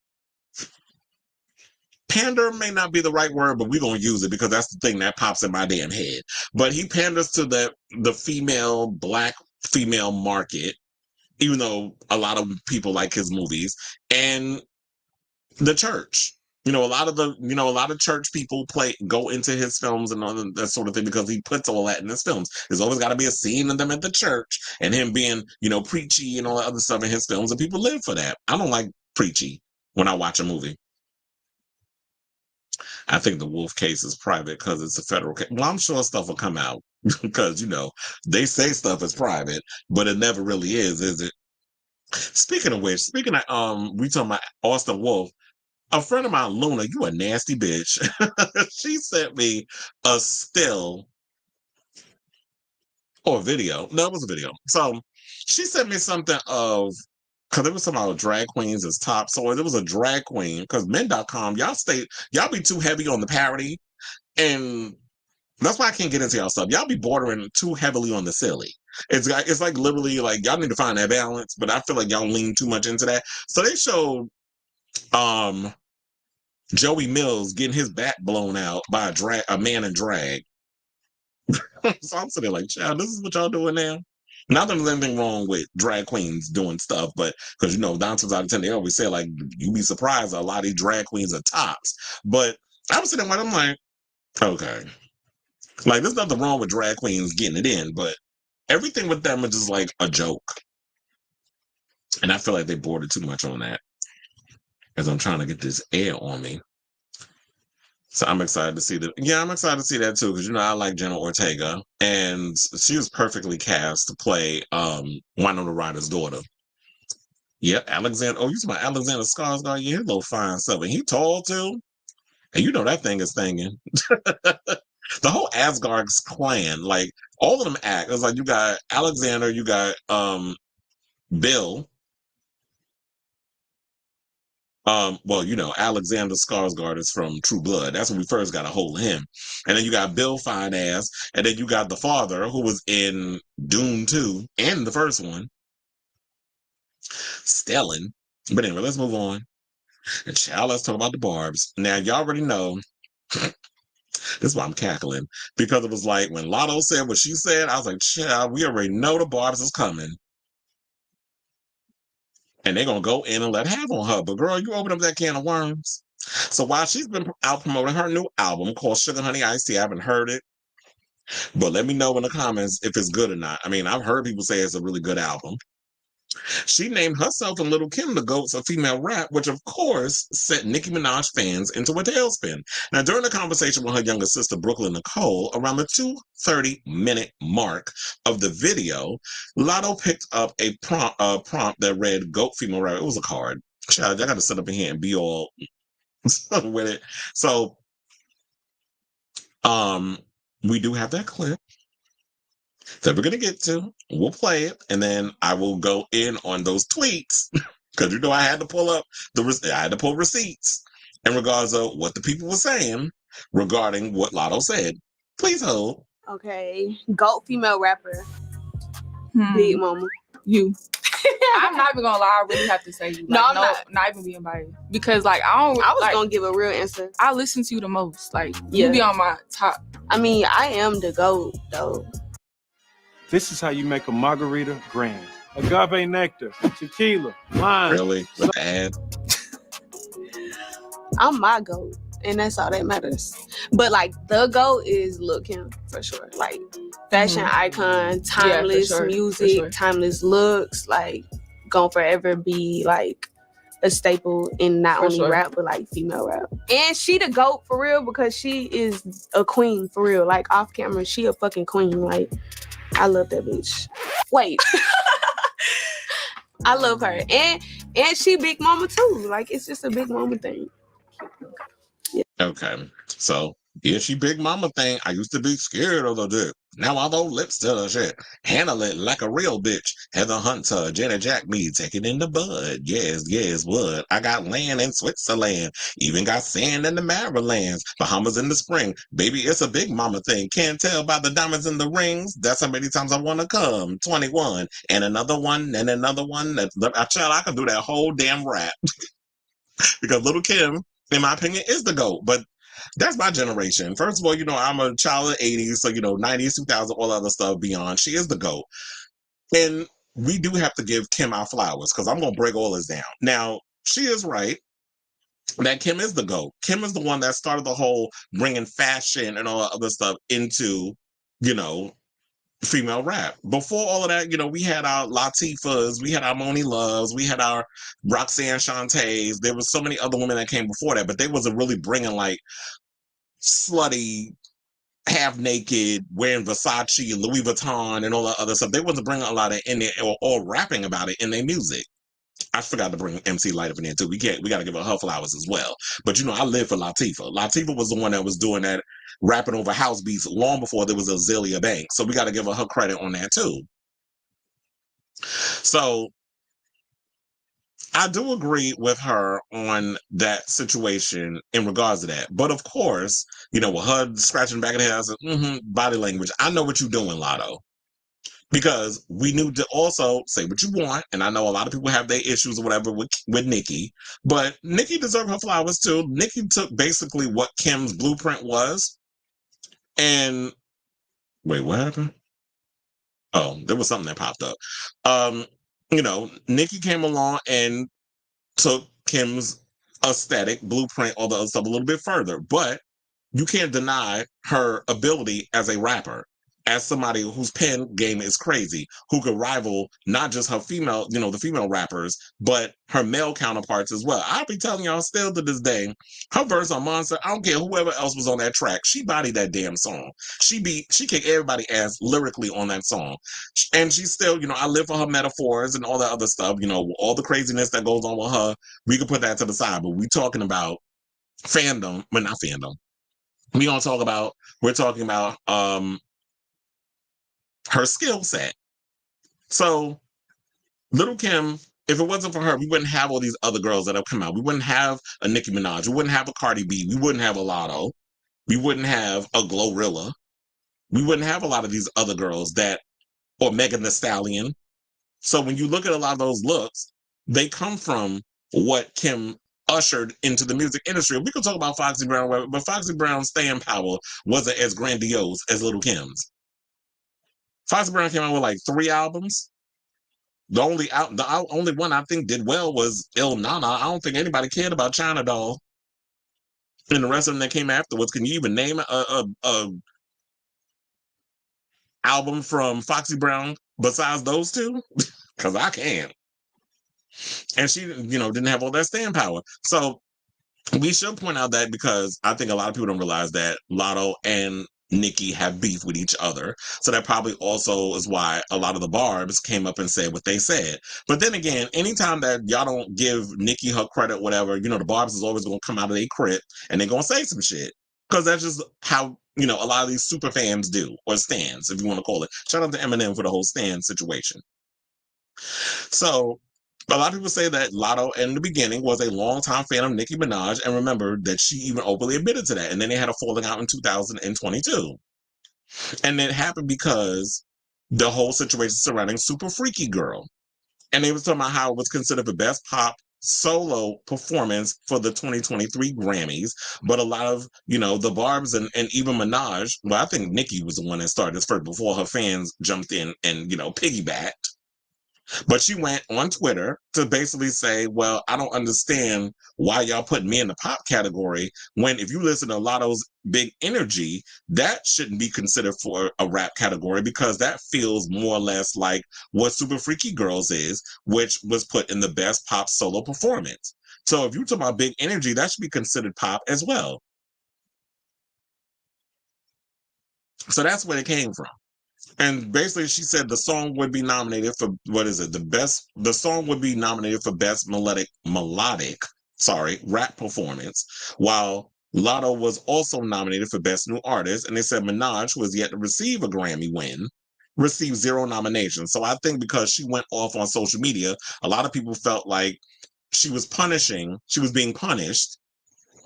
pander may not be the right word, but we're gonna use it because that's the thing that pops in my damn head. But he panders to the female black female market, even though a lot of people like his movies, and the church. You know, a lot of church people go into his films and all that sort of thing because he puts all that in his films. There's always got to be a scene of them at the church and him being, you know, preachy and all that other stuff in his films, and people live for that. I don't like preachy when I watch a movie. I think the Wolf case is private because it's a federal case. Well, I'm sure stuff will come out because, you know, they say stuff is private, but it never really is it? Speaking of which, we talking about Austin Wolf. A friend of mine, Luna, you a nasty bitch. She sent me a still or a video. No, it was a video. So she sent me something of because it was something about drag queens as top. So it was a drag queen because men.com, y'all be too heavy on the parody. And that's why I can't get into y'all stuff. Y'all be bordering too heavily on the silly. It's like literally like y'all need to find that balance, but I feel like y'all lean too much into that. So they showed um Joey Mills getting his back blown out by a man in drag. So I'm sitting there like, child, this is what y'all doing now? Not that there's anything wrong with drag queens doing stuff, but because you know, 9 times out of 10, they always say like you be surprised a lot of these drag queens are tops. But I was sitting there, I'm like, okay, like there's nothing wrong with drag queens getting it in, but everything with them is just like a joke, and I feel like they bordered too much on that as I'm trying to get this air on me. So I'm excited to see that. Yeah, I'm excited to see that too because you know I like Jenna Ortega, and she was perfectly cast to play Winona Ryder's daughter. Yep, Alexander. Oh, you talking about Alexander Skarsgård? Yeah, he's a little fine stuff, and he tall too. And you know that thing is singing. The whole Asgard's clan, like all of them act. It's like you got Alexander, you got Bill. Well, you know, Alexander Skarsgård is from True Blood. That's when we first got a hold of him. And then you got Bill Fine Ass, and then you got the father who was in Doom 2 and the first one, Stellan. But anyway, let's move on. And child, let's talk about the Barbz. Now, y'all already know. This is why I'm cackling. Because it was like when Latto said what she said, I was like, child, we already know the Barbz is coming. And they're going to go in and let have on her. But girl, you open up that can of worms. So while she's been out promoting her new album called Sugar Honey Iced Tea, I haven't heard it. But let me know in the comments if it's good or not. I mean, I've heard people say it's a really good album. She named herself and Little Kim the GOATs of female rap, which of course set Nicki Minaj fans into a tailspin. Now, during the conversation with her younger sister, Brooklyn Nicole, around the 2:30-minute mark of the video, Latto picked up a prompt that read GOAT female rap. It was a card. Child, I got to sit up in here and be all with it. So, we do have that clip that we're going to get to. We'll play it, and then I will go in on those tweets because you know I had to pull up I had to pull receipts in regards of what the people were saying regarding what Latto said. Please hold. Okay, GOAT female rapper, Big Mama. You. I'm not even gonna lie. I really have to say you. Like, no, I'm not even being biased because like I was like, gonna give a real answer. I listen to you the most. Like you be on my top. I mean, I am the GOAT though. This is how you make a margarita grand. Agave nectar, tequila, lime. Really? Bad. I'm my GOAT, and that's all that matters. But like the GOAT is Lil' Kim for sure. Like fashion icon, timeless music, timeless looks. Like gonna forever be like a staple in not only rap but like female rap. And she the GOAT for real because she is a queen for real. Like off camera, she a fucking queen. Like I love that bitch. Wait. I love her. And she Big Mama too. Like it's just a Big Mama thing. Yeah. Okay. So yeah, she Big Mama thing. I used to be scared of the dick. Now I throw lips to the shit. Handle it like a real bitch. Heather Hunter, Janet Jack me, take it in the bud. Yes, what? I got land in Switzerland. Even got sand in the Marylands. Bahamas in the spring. Baby, it's a Big Mama thing. Can't tell by the diamonds in the rings. That's how many times I want to come. 21. And another one, and another one. I can do that whole damn rap. Because Little Kim, in my opinion, is the GOAT. But that's my generation. First of all, you know, I'm a child of the 80s, so, you know, 90s, 2000s, all other stuff beyond. She is the GOAT. And we do have to give Kim our flowers, because I'm going to break all this down. Now, she is right that Kim is the GOAT. Kim is the one that started the whole bringing fashion and all that other stuff into, you know, female rap. Before all of that, you know, we had our Latifahs, we had our Moni Loves, we had our Roxanne Shantays. There was so many other women that came before that, but they wasn't really bringing like slutty, half naked, wearing Versace and Louis Vuitton and all that other stuff. They wasn't bringing a lot of in there or rapping about it in their music. I forgot to bring MC Light up in there too. We got to give her flowers as well. But you know, I live for Latifah. Latifah was the one that was doing that, rapping over house beats long before there was Azealia Banks. So we got to give her credit on that too. So I do agree with her on that situation in regards to that. But of course, you know, with her scratching back of the head, I said, body language. I know what you're doing, Latto. Because we knew to also say what you want, and I know a lot of people have their issues or whatever with Nicki, but Nicki deserved her flowers too. Nicki took basically what Kim's blueprint was, and wait, what happened? Oh, there was something that popped up. You know, Nicki came along and took Kim's aesthetic, blueprint, all the other stuff a little bit further, but you can't deny her ability as a rapper. As somebody whose pen game is crazy, who could rival not just her female, you know, the female rappers, but her male counterparts as well. I'll be telling y'all still to this day, her verse on Monster, I don't care whoever else was on that track, she bodied that damn song. She kicked everybody ass lyrically on that song. And she's still, you know, I live for her metaphors and all that other stuff, you know, all the craziness that goes on with her, we could put that to the side, but we talking about fandom, but not fandom. We're talking about her skill set. So Little Kim, if it wasn't for her, we wouldn't have all these other girls that have come out. We wouldn't have a Nicki Minaj. We wouldn't have a Cardi B. We wouldn't have a Latto. We wouldn't have a Glorilla. We wouldn't have a lot of these other girls or Megan Thee Stallion. So when you look at a lot of those looks, they come from what Kim ushered into the music industry. We could talk about Foxy Brown, but Foxy Brown's staying power wasn't as grandiose as Little Kim's. Foxy Brown came out with like 3 albums. The only one I think did well was Il Nana. I don't think anybody cared about China Doll. And the rest of them that came afterwards, can you even name a album from Foxy Brown besides those 2? Because I can't. And she, didn't have all that staying power. So we should point out that, because I think a lot of people don't realize that Latto and Nicki have beef with each other. So that probably also is why a lot of the Barbz came up and said what they said. But then again, anytime that y'all don't give Nicki her credit, whatever, the Barbz is always going to come out of their crypt and they're going to say some shit. Because that's just how, a lot of these super fans do, or stans, if you want to call it. Shout out to Eminem for the whole stan situation. So a lot of people say that Latto in the beginning was a longtime fan of Nicki Minaj, and remember that she even openly admitted to that. And then they had a falling out in 2022. And it happened because the whole situation surrounding Super Freaky Girl. And they was talking about how it was considered the best pop solo performance for the 2023 Grammys. But a lot of, the Barbz and even Minaj, well, I think Nicki was the one that started this first before her fans jumped in and, piggybacked. But she went on Twitter to basically say, well, I don't understand why y'all putting me in the pop category when, if you listen to Latto's Big Energy, that shouldn't be considered for a rap category, because that feels more or less like what Super Freaky Girls is, which was put in the best pop solo performance. So if you talk about Big Energy, that should be considered pop as well. So that's where it came from. And basically, she said the song would be nominated for, the song would be nominated for best melodic rap performance, while Latto was also nominated for best new artist. And they said Minaj, who has yet to receive a Grammy win, received 0 nominations. So I think because she went off on social media, a lot of people felt like she was being punished.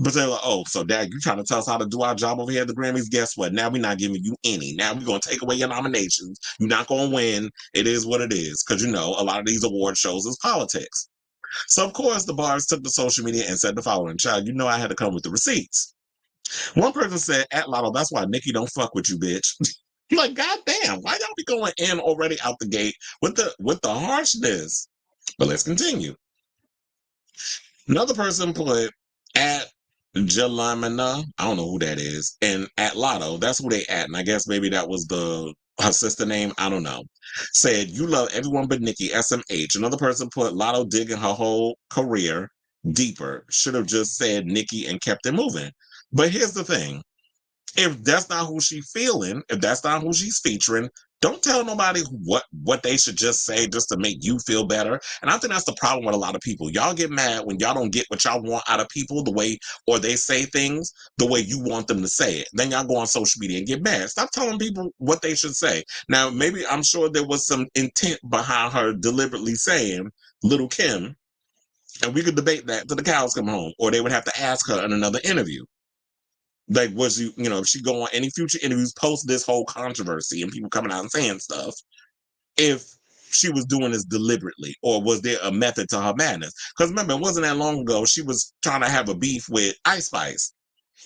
But they're like, oh, so Dad, you trying to tell us how to do our job over here at the Grammys? Guess what? Now we're not giving you any. Now we're going to take away your nominations. You're not going to win. It is what it is. Because, a lot of these award shows is politics. So, of course, the Barbz took to social media and said the following. Child, I had to come with the receipts. One person said, at Latto, that's why Nicki don't fuck with you, bitch. You're like, God damn, why y'all be going in already out the gate with the harshness? But let's continue. Another person put at Jalamina, I don't know who that is, and at Latto, that's who they at, and I guess maybe that was her sister name, I don't know, said, you love everyone but Nicki, SMH. Another person put Latto digging her whole career deeper, should have just said Nicki and kept it moving. But here's the thing, if that's not who she's feeling, if that's not who she's featuring, don't tell nobody what they should just say just to make you feel better. And I think that's the problem with a lot of people. Y'all get mad when y'all don't get what y'all want out of people or they say things the way you want them to say it. Then y'all go on social media and get mad. Stop telling people what they should say. Now, maybe I'm sure there was some intent behind her deliberately saying Little Kim, and we could debate that till the cows come home, or they would have to ask her in another interview. Like, if she go on any future interviews post this whole controversy and people coming out and saying stuff, if she was doing this deliberately, or was there a method to her madness? Because remember, it wasn't that long ago she was trying to have a beef with Ice Spice,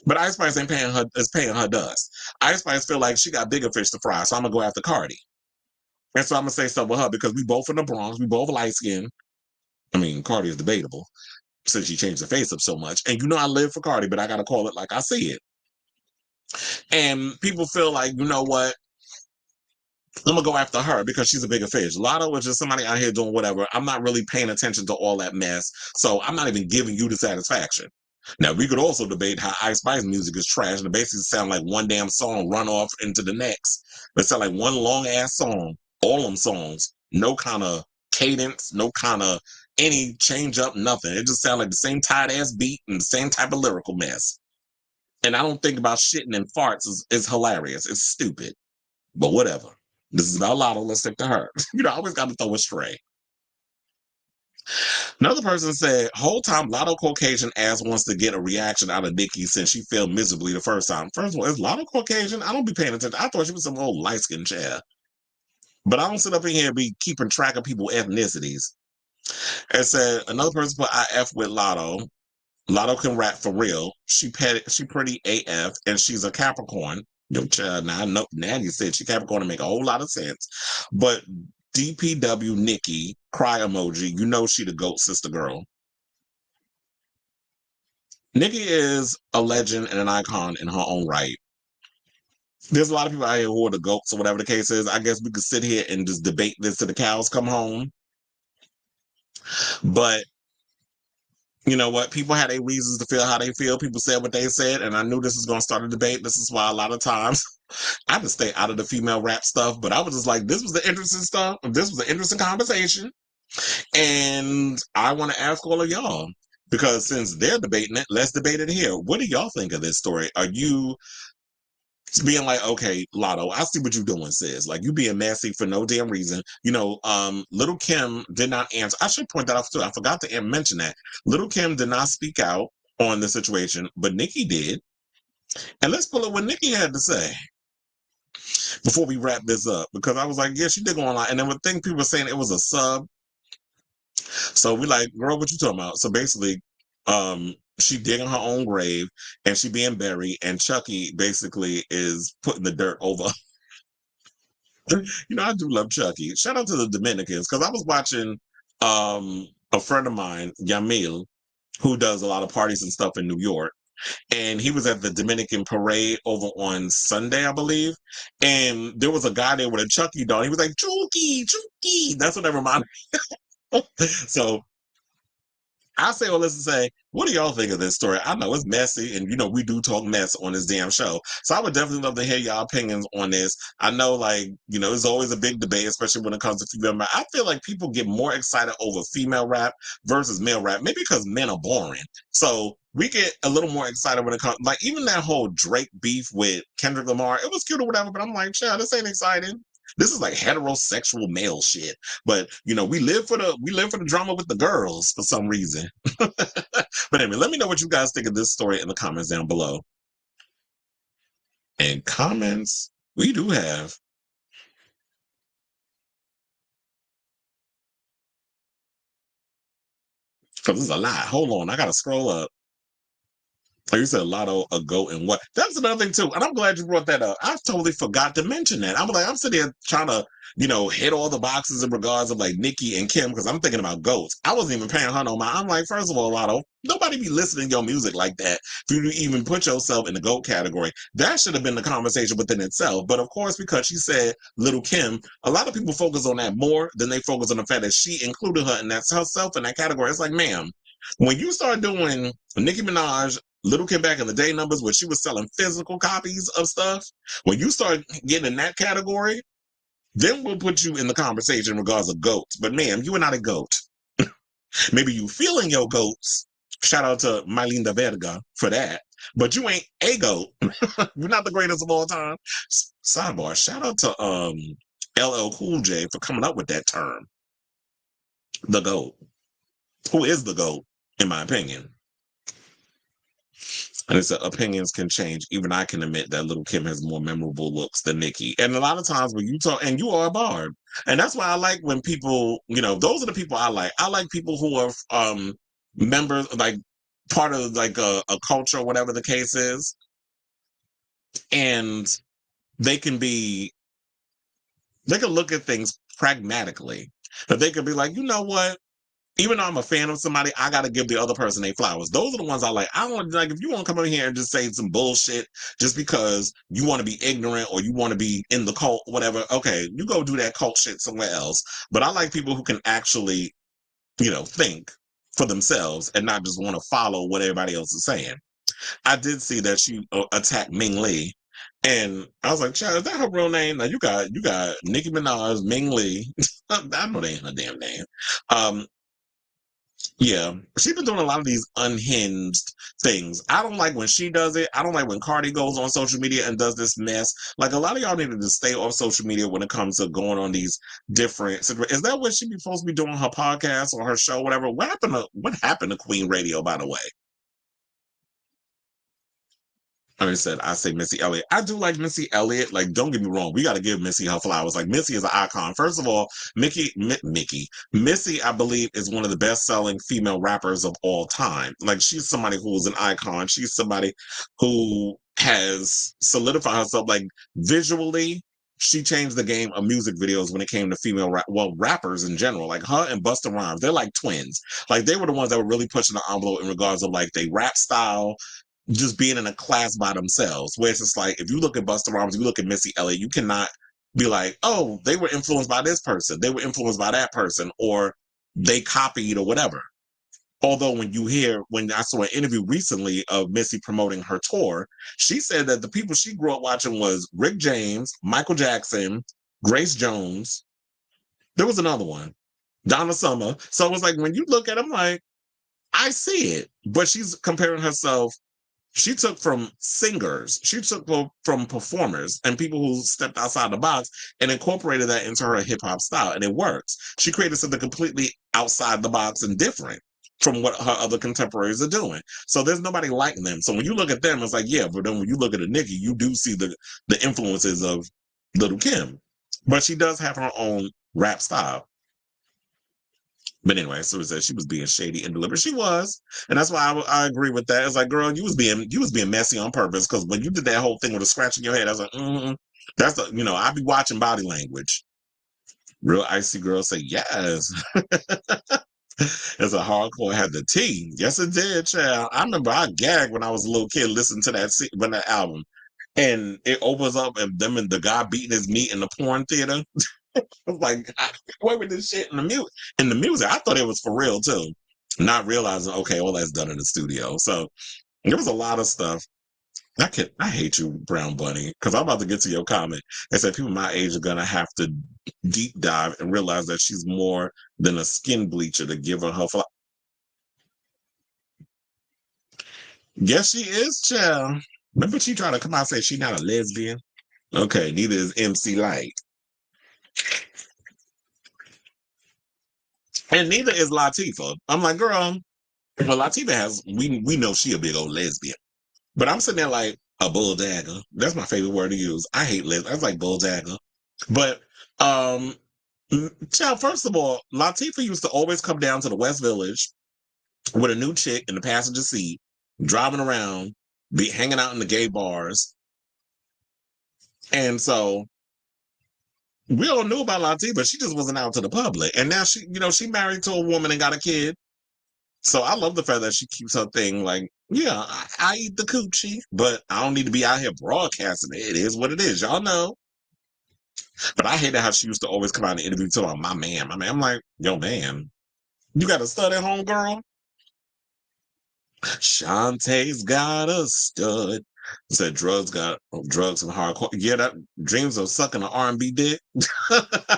but Ice Spice is paying her dust. Ice Spice feel like she got bigger fish to fry, so I'm gonna go after Cardi, and so I'm gonna say stuff with her because we both from the Bronx, we both light skinned. I mean, Cardi is debatable since she changed her face up so much, and I live for Cardi, but I gotta call it like I see it. And people feel like, you know what? I'm going to go after her because she's a bigger fish. Latto was just somebody out here doing whatever. I'm not really paying attention to all that mess. So I'm not even giving you the satisfaction. Now, we could also debate how Ice Spice music is trash and it basically sound like one damn song run off into the next. It sound like one long ass song, all them songs, no kind of cadence, no kind of any change up, nothing. It just sounded like the same tight ass beat and the same type of lyrical mess. And I don't think about shitting and farts is hilarious. It's stupid. But whatever. This is about Latto. Let's stick to her. I always got to throw a stray. Another person said, whole time Latto Caucasian ass wants to get a reaction out of Nicki since she failed miserably the first time. First of all, is Latto Caucasian? I don't be paying attention. I thought she was some old light-skinned child. But I don't sit up in here and be keeping track of people's ethnicities. And said, another person put, I F with Latto. Latto can rap for real. She pretty AF, and she's a Capricorn. Yo, child, now I know, now you said she Capricorn to make a whole lot of sense. But DPW Nicki, cry emoji, you know she the GOAT sister girl. Nicki is a legend and an icon in her own right. There's a lot of people out here who are the GOATs or whatever the case is. I guess we could sit here and just debate this till the cows come home. But you know what? People had their reasons to feel how they feel. People said what they said, and I knew this was going to start a debate. This is why a lot of times I just stay out of the female rap stuff, but I was just like, this was the interesting stuff. This was an interesting conversation. And I want to ask all of y'all, because since they're debating it, let's debate it here. What do y'all think of this story? Are you being like, okay, Latto, I see what you're doing, sis. Like, you being messy for no damn reason. Little Kim did not answer. I should point that out too. I forgot to mention that. Little Kim did not speak out on the situation, but Nicki did. And let's pull up what Nicki had to say before we wrap this up, because I was like, yeah, she did go online. And then would think people were saying it was a sub. So we like, girl, what you talking about? So basically, she digging her own grave and she being buried, and Chucky basically is putting the dirt over. I do love Chucky. Shout out to the Dominicans, because I was watching a friend of mine, Yamil, who does a lot of parties and stuff in New York. And he was at the Dominican parade over on Sunday, I believe. And there was a guy there with a Chucky doll. He was like, Chucky, Chucky. That's what that reminded me. So I say all this to say, what do y'all think of this story? I know it's messy, and we do talk mess on this damn show. So I would definitely love to hear y'all opinions on this. I know, there's always a big debate, especially when it comes to female rap. I feel like people get more excited over female rap versus male rap, maybe because men are boring. So we get a little more excited when it comes, like even that whole Drake beef with Kendrick Lamar. It was cute or whatever, but I'm like, child, this ain't exciting. This is like heterosexual male shit. But we live for the drama with the girls for some reason. But anyway, let me know what you guys think of this story in the comments down below. And comments we do have. Because there's a lot. Hold on, I gotta scroll up. Like you said, Latto, a GOAT, and what? That's another thing too, and I'm glad you brought that up. I totally forgot to mention that. I'm sitting there trying to, hit all the boxes in regards of like Nicki and Kim, because I'm thinking about GOATs. I wasn't even paying her no mind. I'm like, first of all, Latto, nobody be listening to your music like that. If you even put yourself in the GOAT category, that should have been the conversation within itself. But of course, because she said Little Kim, a lot of people focus on that more than they focus on the fact that she included her and that's herself in that category. It's like, ma'am, when you start doing Nicki Minaj, Little Kim back in the day numbers where she was selling physical copies of stuff, when you start getting in that category, then we'll put you in the conversation in regards of GOATs. But ma'am, you are not a GOAT. Maybe you feeling your GOATs. Shout out to Mylinda Verga for that. But you ain't a GOAT. You're not the greatest of all time. Sidebar, shout out to LL Cool J for coming up with that term. The GOAT. Who is the GOAT, in my opinion? And it's opinions can change. Even I can admit that Little Kim has more memorable looks than Nicki. And a lot of times when you talk, and you are a Barb. And that's why I like when people, those are the people I like. I like people who are members, like part of like a culture, or whatever the case is. And they can look at things pragmatically. But they could be like, you know what? Even though I'm a fan of somebody, I got to give the other person their flowers. Those are the ones I like. I don't want, like, if you want to come in here and just say some bullshit just because you want to be ignorant or you want to be in the cult, whatever, okay, you go do that cult shit somewhere else. But I like people who can actually, think for themselves and not just want to follow what everybody else is saying. I did see that she attacked Ming Lee. And I was like, child, is that her real name? Now you got Nicki Minaj, Ming Lee. I know they ain't her damn name. Yeah, she's been doing a lot of these unhinged things. I don't like when she does it. I don't like when Cardi goes on social media and does this mess. Like, a lot of y'all needed to stay off social media when it comes to going on these different. Is that what she be supposed to be doing, her podcast or her show, whatever? What happened to Queen Radio, by the way? I said, I say Missy Elliott. I do like Missy Elliott. Like, don't get me wrong. We got to give Missy her flowers. Like, Missy is an icon. First of all, Missy, I believe, is one of the best-selling female rappers of all time. Like, she's somebody who's an icon. She's somebody who has solidified herself. Like, visually, she changed the game of music videos when it came to female rappers in general. Like, her and Busta Rhymes, they're like twins. Like, they were the ones that were really pushing the envelope in regards of, like, they rap style, just being in a class by themselves. Where it's just like, if you look at Busta Rhymes, you look at Missy Elliott, you cannot be like, oh, they were influenced by this person, they were influenced by that person, or they copied or whatever. Although when I saw an interview recently of Missy promoting her tour, she said that the people she grew up watching was Rick James, Michael Jackson, Grace Jones. There was another one, Donna Summer. So it was like, when you look at them, like, I see it. But she's comparing herself. She took from singers, she took from performers and people who stepped outside the box and incorporated that into her hip hop style, and it works. She created something completely outside the box and different from what her other contemporaries are doing. So there's nobody like them. So when you look at them, it's like, yeah, but then when you look at a Nicki, you do see the influences of Little Kim. But she does have her own rap style. But anyway, so it said she was being shady and deliberate. She was, and that's why I agree with that. It's like, girl, you was being messy on purpose, because when you did that whole thing with a scratch in your head, I was like, that's the, I be watching body language. Real icy girl say yes. As a hardcore had the tea. Yes, it did, child. I remember I gagged when I was a little kid listening to that album, and it opens up and them and the guy beating his meat in the porn theater. I was like, wait with this shit in the music. I thought it was for real too, not realizing, okay, all that's done in the studio. So there was a lot of stuff. I hate you, Brown Bunny, because I'm about to get to your comment. I said people my age are gonna have to deep dive and realize that she's more than a skin bleacher to give her Yes, she is, child. Remember she tried to come out and say she's not a lesbian? Okay, neither is MC Light. And neither is Latifah. I'm like, girl, well, Latifah we know she a big old lesbian. But I'm sitting there like, a bull dagger. That's my favorite word to use. I hate lesbian. I was like bull dagger. But, child, first of all, Latifah used to always come down to the West Village with a new chick in the passenger seat, driving around, be hanging out in the gay bars. And so we all knew about Latifah. She just wasn't out to the public. And now she married to a woman and got a kid. So I love the fact that she keeps her thing like, yeah, I eat the coochie, but I don't need to be out here broadcasting it. It is what it is. Y'all know. But I hated how she used to always come out and interview to her, my man. I'm like, yo, man, you got a stud at home, girl? Shantae's got a stud. Said drugs and hardcore. Yeah, that dreams of sucking an R&B dick. That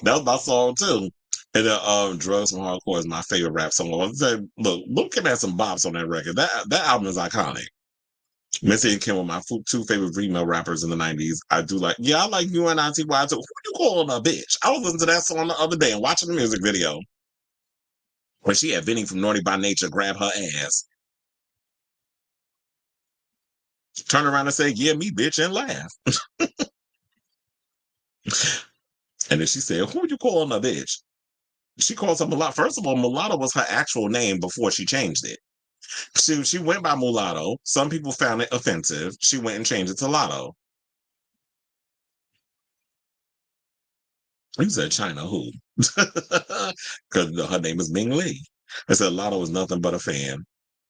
was my song too. And drugs and hardcore is my favorite rap song. I said, look at some bops on that record. That album is iconic. Missy and Kim were my two favorite female rappers in the 90s. I do like, I like UNITY too. Who you calling a bitch? I was listening to that song the other day and watching the music video when she had Vinny from Naughty by Nature grab her ass, turn around and say, yeah, me, bitch, and laugh. And then she said, who you calling a bitch? She calls her Mulatto. First of all, Mulatto was her actual name before she changed it. She went by Mulatto. Some people found it offensive. She went and changed it to Latto. You said China who? Because her name is Ming Lee. I said Latto is nothing but a fan.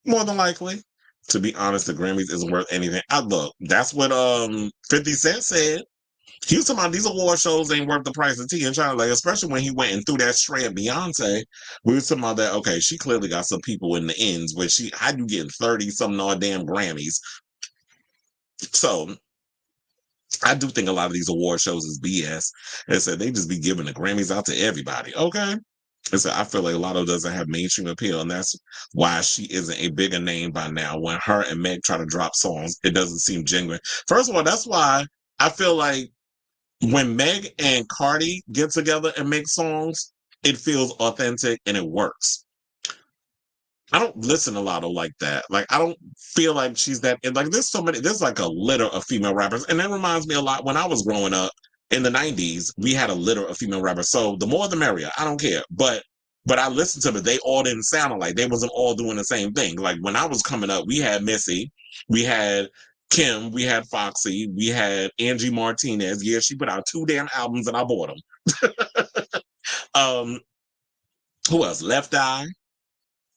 More than likely. To be honest, the Grammys isn't worth anything. Look, that's what 50 Cent said. He was talking about these award shows ain't worth the price of tea in China, like, especially when he went and threw that stray at Beyonce. We was talking about that, okay, she clearly got some people in the ends where how you getting 30-something odd damn Grammys? So I do think a lot of these award shows is BS. And so they just be giving the Grammys out to everybody, okay? I feel like Latto doesn't have mainstream appeal, and that's why she isn't a bigger name by now. When her and Meg try to drop songs, it doesn't seem genuine. First of all, that's why I feel like when Meg and Cardi get together and make songs, it feels authentic and it works. I don't listen to Latto like that. Like, I don't feel like she's that. Like, there's like a litter of female rappers. And that reminds me a lot when I was growing up in the 90s, we had a litter of female rappers. So the more the merrier. I don't care. But I listened to them. They all didn't sound alike. They wasn't all doing the same thing. Like, when I was coming up, we had Missy, we had Kim, we had Foxy, we had Angie Martinez. Yeah, she put out 2 damn albums and I bought them. Who else? Left Eye.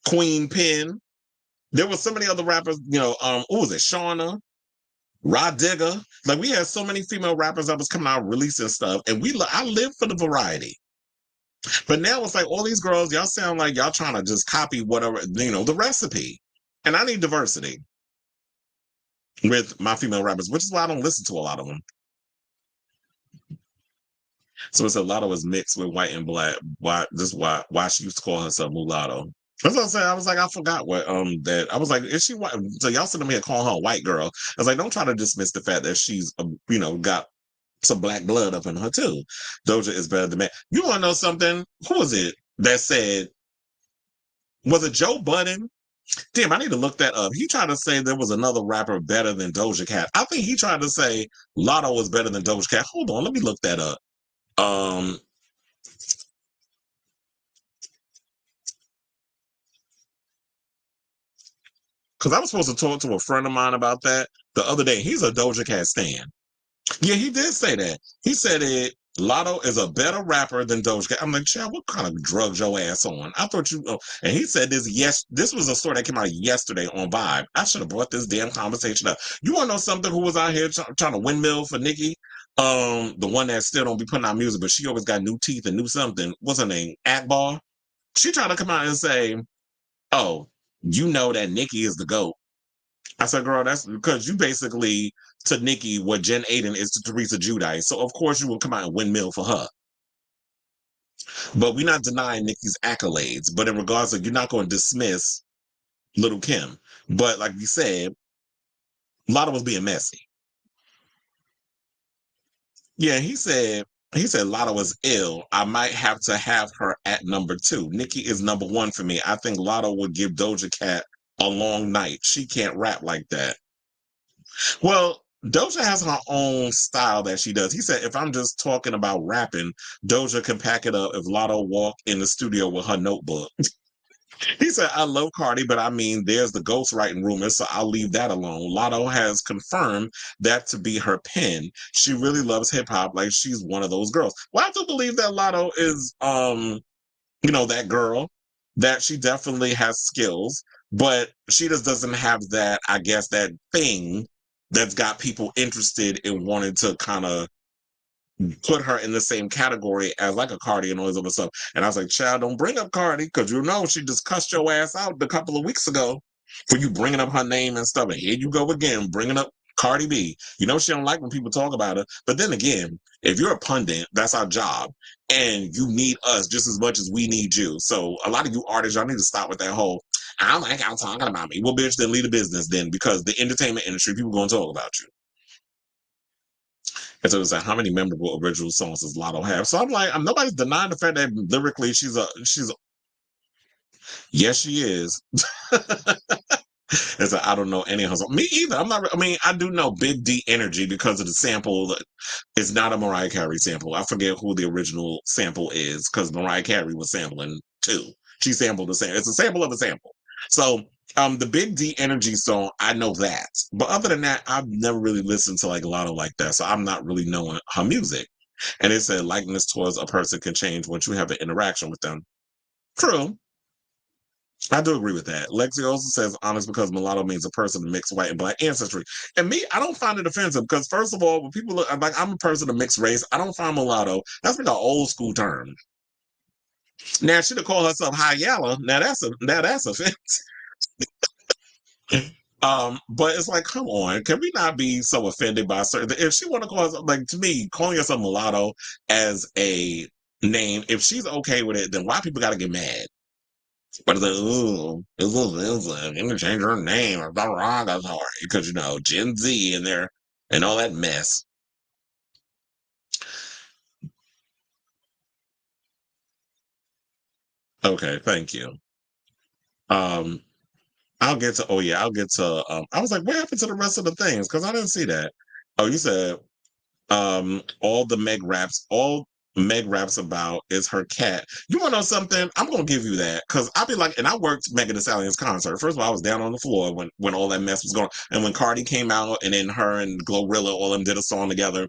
Queen Pen. There were so many other rappers, what was it? Shauna, Rod Digger. Like, we had so many female rappers that was coming out releasing stuff, and I live for the variety. But now it's like all these girls, y'all sound like y'all trying to just copy whatever, the recipe. And I need diversity with my female rappers, which is why I don't listen to a lot of them. So it's a lot of us mixed with white and black. Why she used to call herself mulatto. That's what I'm saying. I was like, I forgot what that I was like, is she white? So y'all sitting here calling her a white girl. I was like, don't try to dismiss the fact that she's got some black blood up in her too. Doja is better than me. You want to know something? Who was it that said? Was it Joe Budden? Damn, I need to look that up. He tried to say there was another rapper better than Doja Cat. I think he tried to say Latto was better than Doja Cat. Hold on, let me look that up. Because I was supposed to talk to a friend of mine about that the other day. He's a Doja Cat stan. Yeah, he did say that. He said Latto is a better rapper than Doja Cat. I'm like, Chad, what kind of drugs your ass on? I thought you. And he said this. Yes, this was a story that came out yesterday on Vibe. I should have brought this damn conversation up. You want to know something? Who was out here trying to windmill for Nicki? The one that still don't be putting out music, but she always got new teeth and new something. What's her name? Akbar. She tried to come out and say, "Oh, you know that Nicki is the GOAT." I said, girl, that's because you basically to Nicki what Jen Aiden is to Teresa Giudice. So of course you will come out and windmill for her. But we're not denying Nicki's accolades. But in regards to, you're not going to dismiss Little Kim. But like you said, Latto was being messy. Yeah, he said Latto was ill. I might have to have her at number 2. Nicki is number 1 for me. I think Latto would give Doja Cat a long night. She can't rap like that. Well, Doja has her own style that she does. He said, if I'm just talking about rapping, Doja can pack it up if Latto walked in the studio with her notebook. He said, I love Cardi, but I mean, there's the ghostwriting rumors, so I'll leave that alone. Latto has confirmed that to be her pen. She really loves hip hop, like she's one of those girls. Well, I do believe that Latto is, that girl, that she definitely has skills, but she just doesn't have that, I guess, that thing that's got people interested in wanting to kind of put her in the same category as like a Cardi and all this other stuff. And I was like, child, don't bring up Cardi, because she just cussed your ass out a couple of weeks ago for you bringing up her name and stuff. And here you go again, bringing up Cardi B. She don't like when people talk about her. But then again, if you're a pundit, that's our job. And you need us just as much as we need you. So a lot of you artists, y'all need to stop with that whole, I don't like y'all talking about me. Well, bitch, then leave the business then, because the entertainment industry, people going to talk about you. And so it's like, how many memorable original songs does Latto have? So I'm like, nobody's denying the fact that lyrically she's yes, she is. It's like, I don't know any of her songs. Me either. I do know Big D Energy because of the sample. It's not a Mariah Carey sample. I forget who the original sample is, because Mariah Carey was sampling too. She sampled the same. It's a sample of a sample. So the Big D Energy song, I know that. But other than that, I've never really listened to like Latto like that. So I'm not really knowing her music. And it said likeness towards a person can change once you have an interaction with them. True. I do agree with that. Lexi also says honest because mulatto means a person of mixed white and black ancestry. And me, I don't find it offensive because first of all, when people look like I'm a person of mixed race, I don't find mulatto. That's like an old school term. Now she to call herself high yellow. Now that's offensive. But it's like, come on, can we not be so offended by certain? If she want to call herself, like, to me, calling yourself mulatto as a name, if she's okay with it, then why people gotta get mad? But it's like, ooh, I'm gonna change her name or blah, blah, blah, blah, because, you know, Gen Z and there and all that mess. Okay, thank you. I'll get to, I was like, what happened to the rest of the things? Because I didn't see that. Oh, you said all Meg raps about is her cat. You want to know something? I'm gonna give you that because I'll be like, and I worked Megan Thee Stallion's concert. First of all, I was down on the floor when all that mess was going, and when Cardi came out, and then her and Glorilla all them did a song together.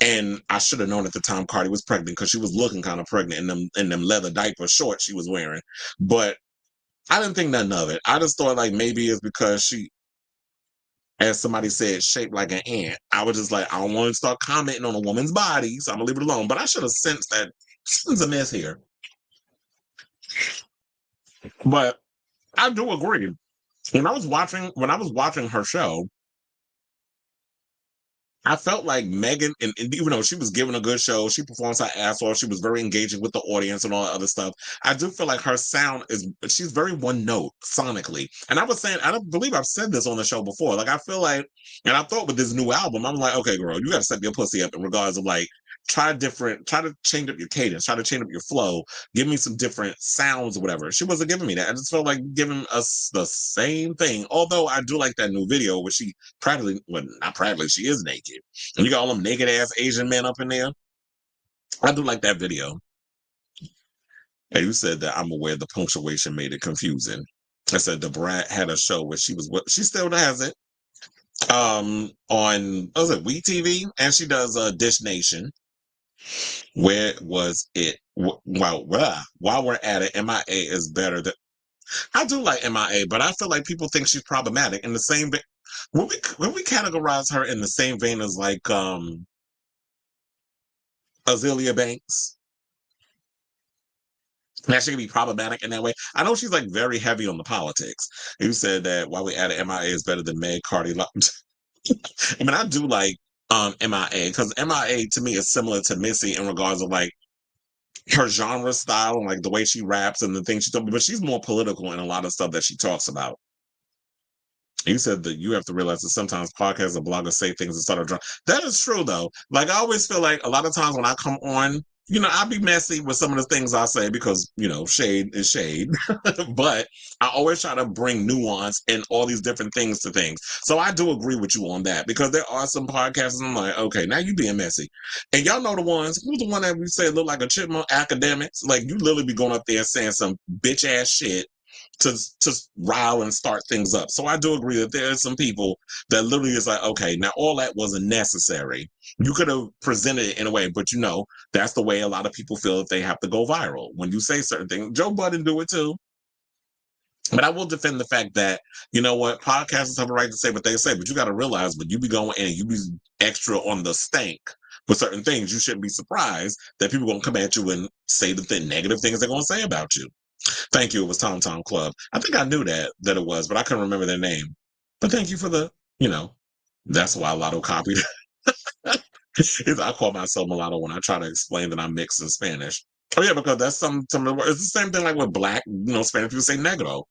And I should have known at the time Cardi was pregnant because she was looking kind of pregnant in them leather diaper shorts she was wearing. But I didn't think nothing of it. I just thought like maybe it's because she, as somebody said, shaped like an ant. I was just like, I don't want to start commenting on a woman's body, so I'm gonna leave it alone. But I should have sensed that something's a mess here. But I do agree. When I was watching her show, I felt like Megan, and even though she was giving a good show, she performs her ass off. She was very engaging with the audience and all that other stuff. I do feel like her sound she's very one note sonically. And I was saying, I don't believe I've said this on the show before. Like, I feel like, and I thought with this new album, I'm like, okay, girl, you got to step your pussy up in regards of like, try to change up your cadence, try to change up your flow, give me some different sounds or whatever. She wasn't giving me that. I just felt like giving us the same thing. Although I do like that new video where she not practically, she is naked. And you got all them naked ass Asian men up in there. I do like that video. And you said that I'm aware the punctuation made it confusing. I said the Brat had a show where she still has it. On was it WeTV? And she does Dish Nation. Where was it? While we're at it, MIA is better than. I do like MIA, but I feel like people think she's problematic in the same vein. When we categorize her in the same vein as like Azealia Banks, that she can be problematic in that way. I know she's like very heavy on the politics. You said that while we at it, MIA is better than Meg Cardi. I mean, I do like MIA because MIA to me is similar to Missy in regards of like her genre style and like the way she raps and the things she talks, but she's more political in a lot of stuff that she talks about. You said that you have to realize that sometimes podcasts and bloggers say things and start a drama. That is true though. Like I always feel like a lot of times when I come on, you know, I'll be messy with some of the things I say because, you know, shade is shade. But I always try to bring nuance and all these different things to things. So I do agree with you on that because there are some podcasts and I'm like, okay, now you being messy. And y'all know the ones, who's the one that we say look like a chipmunk, academics? Like you literally be going up there saying some bitch ass shit to rile and start things up. So I do agree that there are some people that literally is like, okay, now all that wasn't necessary. You could have presented it in a way, but you know, that's the way a lot of people feel that they have to go viral. When you say certain things, Joe Budden do it too. But I will defend the fact that, you know what, podcasters have a right to say what they say, but you got to realize when you be going in and you be extra on the stank with certain things, you shouldn't be surprised that people going to come at you and say the negative things they're going to say about you. Thank you. It was Tom Tom Club. I think I knew that it was, but I couldn't remember their name. But thank you for that's why Latto copied it. I call myself mulatto when I try to explain that I'm mixed in Spanish. Oh yeah, because that's some of the words. It's the same thing like with black, Spanish people say negro.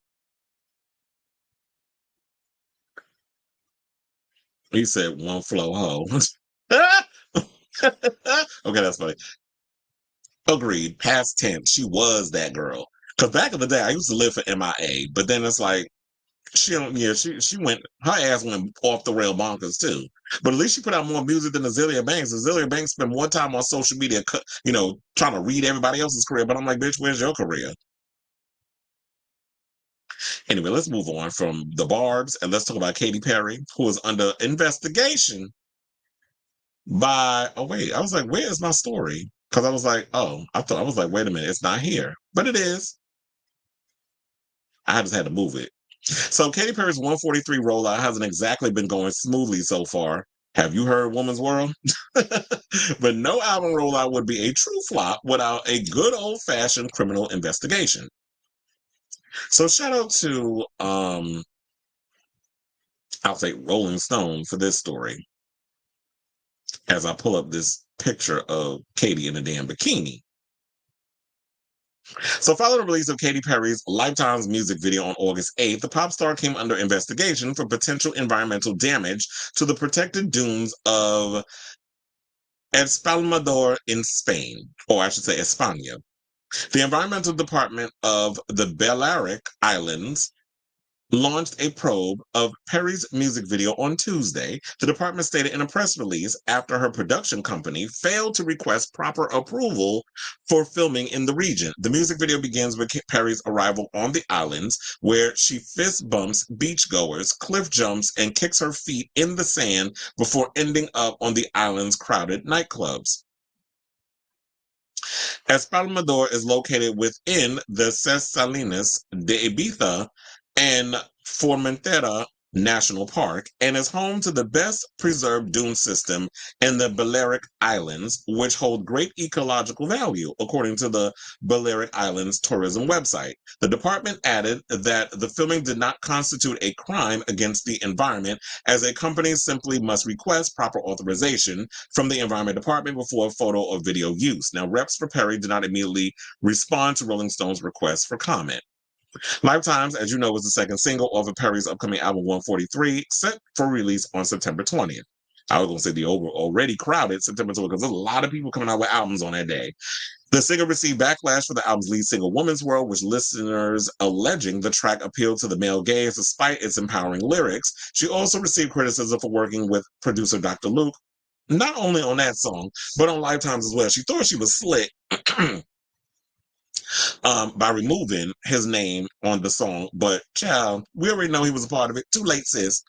He said one flow ho. Okay, that's funny. Agreed. Past tense. She was that girl. Because back in the day, I used to live for MIA, but then it's like she went, her ass went off the rail bonkers too. But at least she put out more music than Azealia Banks. Azealia Banks spent more time on social media, trying to read everybody else's career. But I'm like, bitch, where's your career? Anyway, let's move on from the Barbz and let's talk about Katy Perry, who is under investigation oh wait, I was like, where is my story? Because I was like, I was like, wait a minute, it's not here. But it is. I just had to move it. So Katy Perry's 143 rollout hasn't exactly been going smoothly so far. Have you heard Woman's World? But no album rollout would be a true flop without a good old-fashioned criminal investigation. So shout out to I'll say Rolling Stone for this story. As I pull up this picture of Katy in a damn bikini. So following the release of Katy Perry's Lifetime's music video on August 8th, the pop star came under investigation for potential environmental damage to the protected dunes of Espalmador in Spain, or I should say España. The environmental department of the Balearic Islands launched a probe of Perry's music video on Tuesday, the department stated in a press release after her production company failed to request proper approval for filming in the region. The music video begins with Perry's arrival on the islands, where she fist bumps beachgoers, cliff jumps, and kicks her feet in the sand before ending up on the island's crowded nightclubs. Espalmador is located within the Ses Salinas de Ibiza and Formentera National Park and is home to the best preserved dune system in the Balearic Islands, which hold great ecological value, according to the Balearic Islands tourism website. The department added that the filming did not constitute a crime against the environment, as a company simply must request proper authorization from the Environment Department before photo or video use. Now, reps for Perry did not immediately respond to Rolling Stone's request for comment. Lifetimes, as you know, was the second single off of Perry's upcoming album 143, set for release on September 20th. I was going to say the already crowded September 20th because there's a lot of people coming out with albums on that day. The singer received backlash for the album's lead single, Woman's World, with listeners alleging the track appealed to the male gaze despite its empowering lyrics. She also received criticism for working with producer Dr. Luke, not only on that song, but on Lifetimes as well. She thought she was slick by removing his name on the song, but child, we already know he was a part of it. Too late, sis.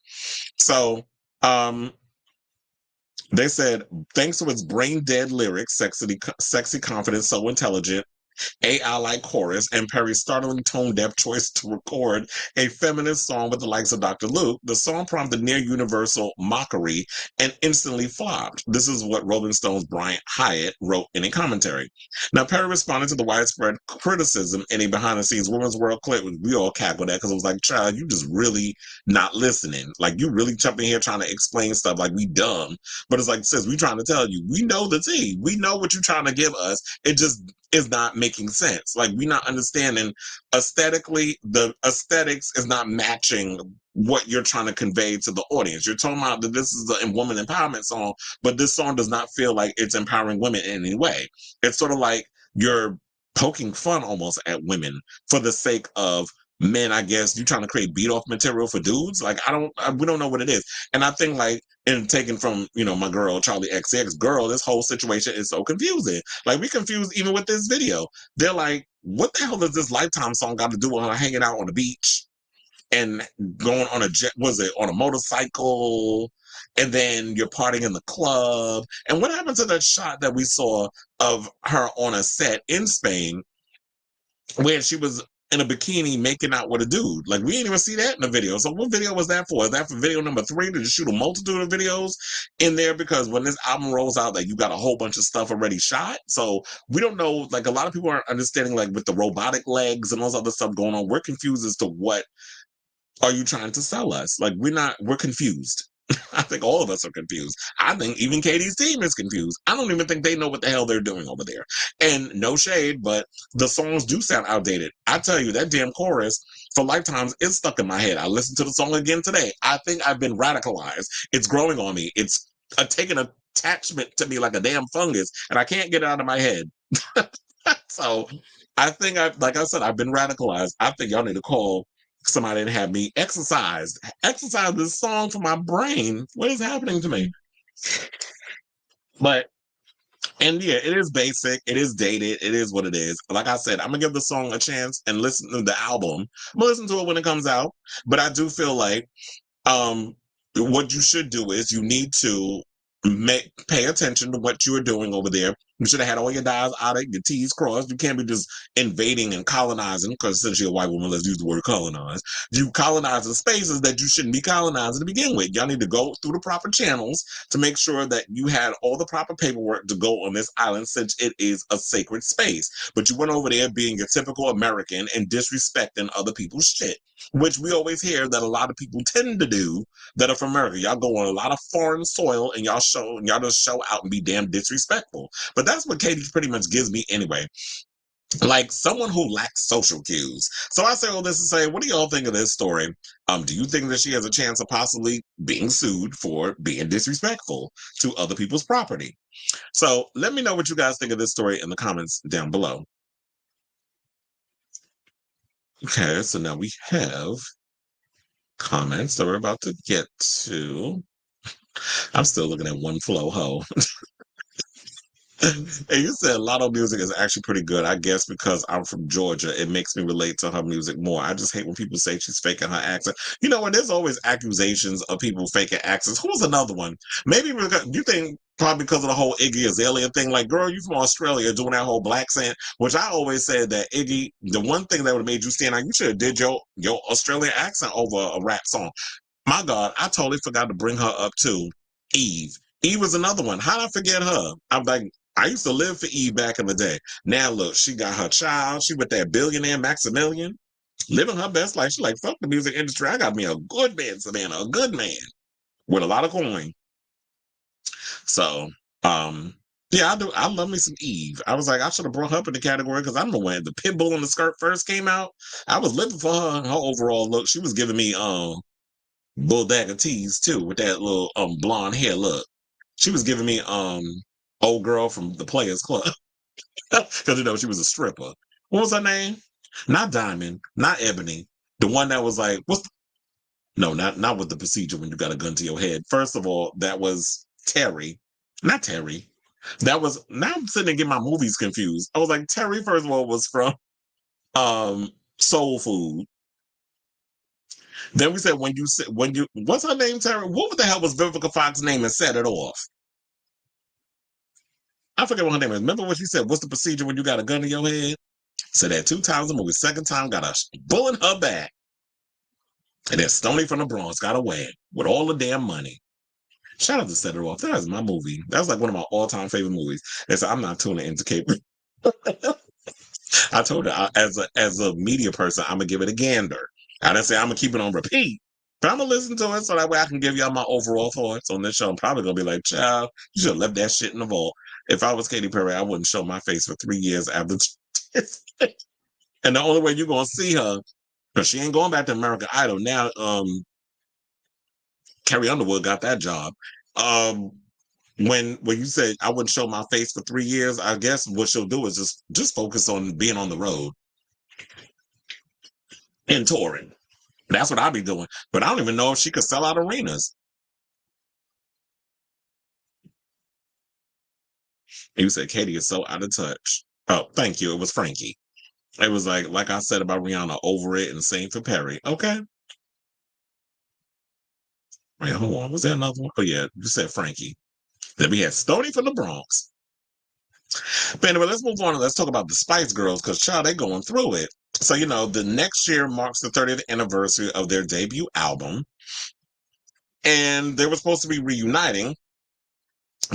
So they said, thanks to its brain dead lyrics, sexy, confident, so intelligent, AI-like chorus, and Perry's startling tone-deaf choice to record a feminist song with the likes of Dr. Luke, the song prompted near-universal mockery and instantly flopped. This is what Rolling Stone's Brian Hyatt wrote in a commentary. Now, Perry responded to the widespread criticism in a behind-the-scenes Women's World clip. We all cackled that because it was like, child, you just really not listening. Like, you really jumping here trying to explain stuff like we dumb. But it's like, sis, we trying to tell you, we know the tea. We know what you're trying to give us. It just is not making sense. Like, we're not understanding aesthetically, the aesthetics is not matching what you're trying to convey to the audience. You're talking about that this is a woman empowerment song, but this song does not feel like it's empowering women in any way. It's sort of like you're poking fun almost at women for the sake of men. I guess you're trying to create beat off material for dudes. Like, we don't know what it is. And I think, like, and taken from, my girl, Charlie XX girl, this whole situation is so confusing. Like, we confused even with this video. They're like, what the hell does this Lifetime song got to do with her hanging out on the beach and going on on a motorcycle, and then you're partying in the club? And what happened to that shot that we saw of her on a set in Spain where she was in a bikini making out with a dude? Like, we didn't even see that in the video. So what video was that for? Is that for video number 3 to shoot a multitude of videos in there? Because when this album rolls out, like, you got a whole bunch of stuff already shot. So we don't know, like, a lot of people aren't understanding, like, with the robotic legs and all this other stuff going on. We're confused as to what are you trying to sell us? Like, we're confused. I think all of us are confused. I think even Katy's team is confused. I don't even think they know what the hell they're doing over there. And no shade, but the songs do sound outdated. I tell you, that damn chorus for Lifetimes is stuck in my head. I listened to the song again today. I think I've been radicalized. It's growing on me. It's taking attachment to me like a damn fungus, and I can't get it out of my head. So I think like I said, I've been radicalized. I think y'all need to call somebody and have me exercise this song for my brain. What is happening to me? And yeah, it is basic, it is dated, it is what it is. Like I said, I'm gonna give the song a chance and listen to the album. I'm gonna listen to it when it comes out. But I do feel like what you should do is you need to pay attention to what you are doing over there. You should have had all your I's out of your T's crossed. You can't be just invading and colonizing, because since you're a white woman, let's use the word colonize. You colonizing spaces that you shouldn't be colonizing to begin with. Y'all need to go through the proper channels to make sure that you had all the proper paperwork to go on this island, since it is a sacred space. But you went over there being your typical American and disrespecting other people's shit, which we always hear that a lot of people tend to do that are from America. Y'all go on a lot of foreign soil and y'all just show out and be damn disrespectful. But that's what Katy pretty much gives me anyway. like someone who lacks social cues. So I say all this to say, what do y'all think of this story? Do you think that she has a chance of possibly being sued for being disrespectful to other people's property? So let me know what you guys think of this story in the comments down below. Okay, so now we have comments that we're about to get to. I'm still looking at One Flow Ho. And you said Latto music is actually pretty good. I guess because I'm from Georgia, it makes me relate to her music more. I just hate when people say she's faking her accent. You know, and there's always accusations of people faking accents. Who's another one? Maybe because, you think probably because of the whole Iggy Azalea thing. Like, girl, you from Australia doing that whole black accent, which I always said that Iggy, the one thing that would have made you stand out, you should have did your Australian accent over a rap song. My God, I totally forgot to bring her up too. Eve. Eve was another one. How did I forget her? I'm like, I used to live for Eve back in the day. Now look, she got her child. She with that billionaire Maximilian, living her best life. She like, fuck the music industry. I got me a good man, Savannah, a good man with a lot of coin. So, yeah, I do. I love me some Eve. I was like, I should have brought her up in the category because I remember when the pit bull in the skirt first came out. I was living for her and her overall look. She was giving me bulldagger tease too with that little blonde hair look. She was giving me old girl from the Players Club because you know she was a stripper. What was her name? Not Diamond, not Ebony. The one that was like, no, not with the procedure when you got a gun to your head. First of all, that was Terry, not Terry. That was, now I'm sitting there getting my movies confused. I was like, Terry, first of all, was from Soul Food. Then we said what's her name, Terry? What the hell was Vivica Fox's name and set it off? I forget what her name is. Remember what she said? What's the procedure when you got a gun in your head? Said that 2 times in the movie. Second time got a bullet in her back. And then Stoney from the Bronx got away with all the damn money. Shout out to Set It Off. That was my movie. That was like one of my all-time favorite movies. And so I'm not tuning into cable. I told her as a media person, I'm gonna give it a gander. I didn't say I'm gonna keep it on repeat, but I'm gonna listen to it so that way I can give y'all my overall thoughts on this show. I'm probably gonna be like, child, you should have left that shit in the vault. If I was Katy Perry, I wouldn't show my face for 3 years after. And the only way you're gonna see her, because she ain't going back to American Idol now. Carrie Underwood got that job. When you said I wouldn't show my face for 3 years, I guess what she'll do is just focus on being on the road and touring. That's what I'll be doing. But I don't even know if she could sell out arenas. You said Katy is so out of touch. Oh, thank you. It was Frankie. It was like I said about Rihanna, over it and same for Perry. Okay. Wait, hold on. Was there another one? Oh, yeah. You said Frankie. Then we had Stoney from the Bronx. But anyway, let's move on and let's talk about the Spice Girls because, child, they're going through it. So, you know, the next year marks the 30th anniversary of their debut album. And they were supposed to be reuniting.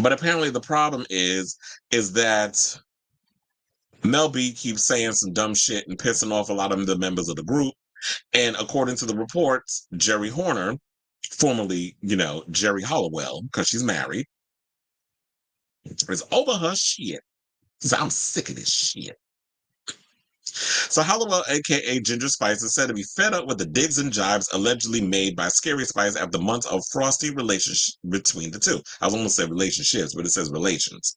But apparently the problem is that Mel B keeps saying some dumb shit and pissing off a lot of the members of the group. And according to the reports, Geri Horner, formerly, you know, Geri Halliwell, because she's married, is over her shit. So I'm sick of this shit. So Halliwell, aka Ginger Spice, is said to be fed up with the digs and jibes allegedly made by Scary Spice after months of frosty relationship between the two. I was almost saying relationships, but it says relations.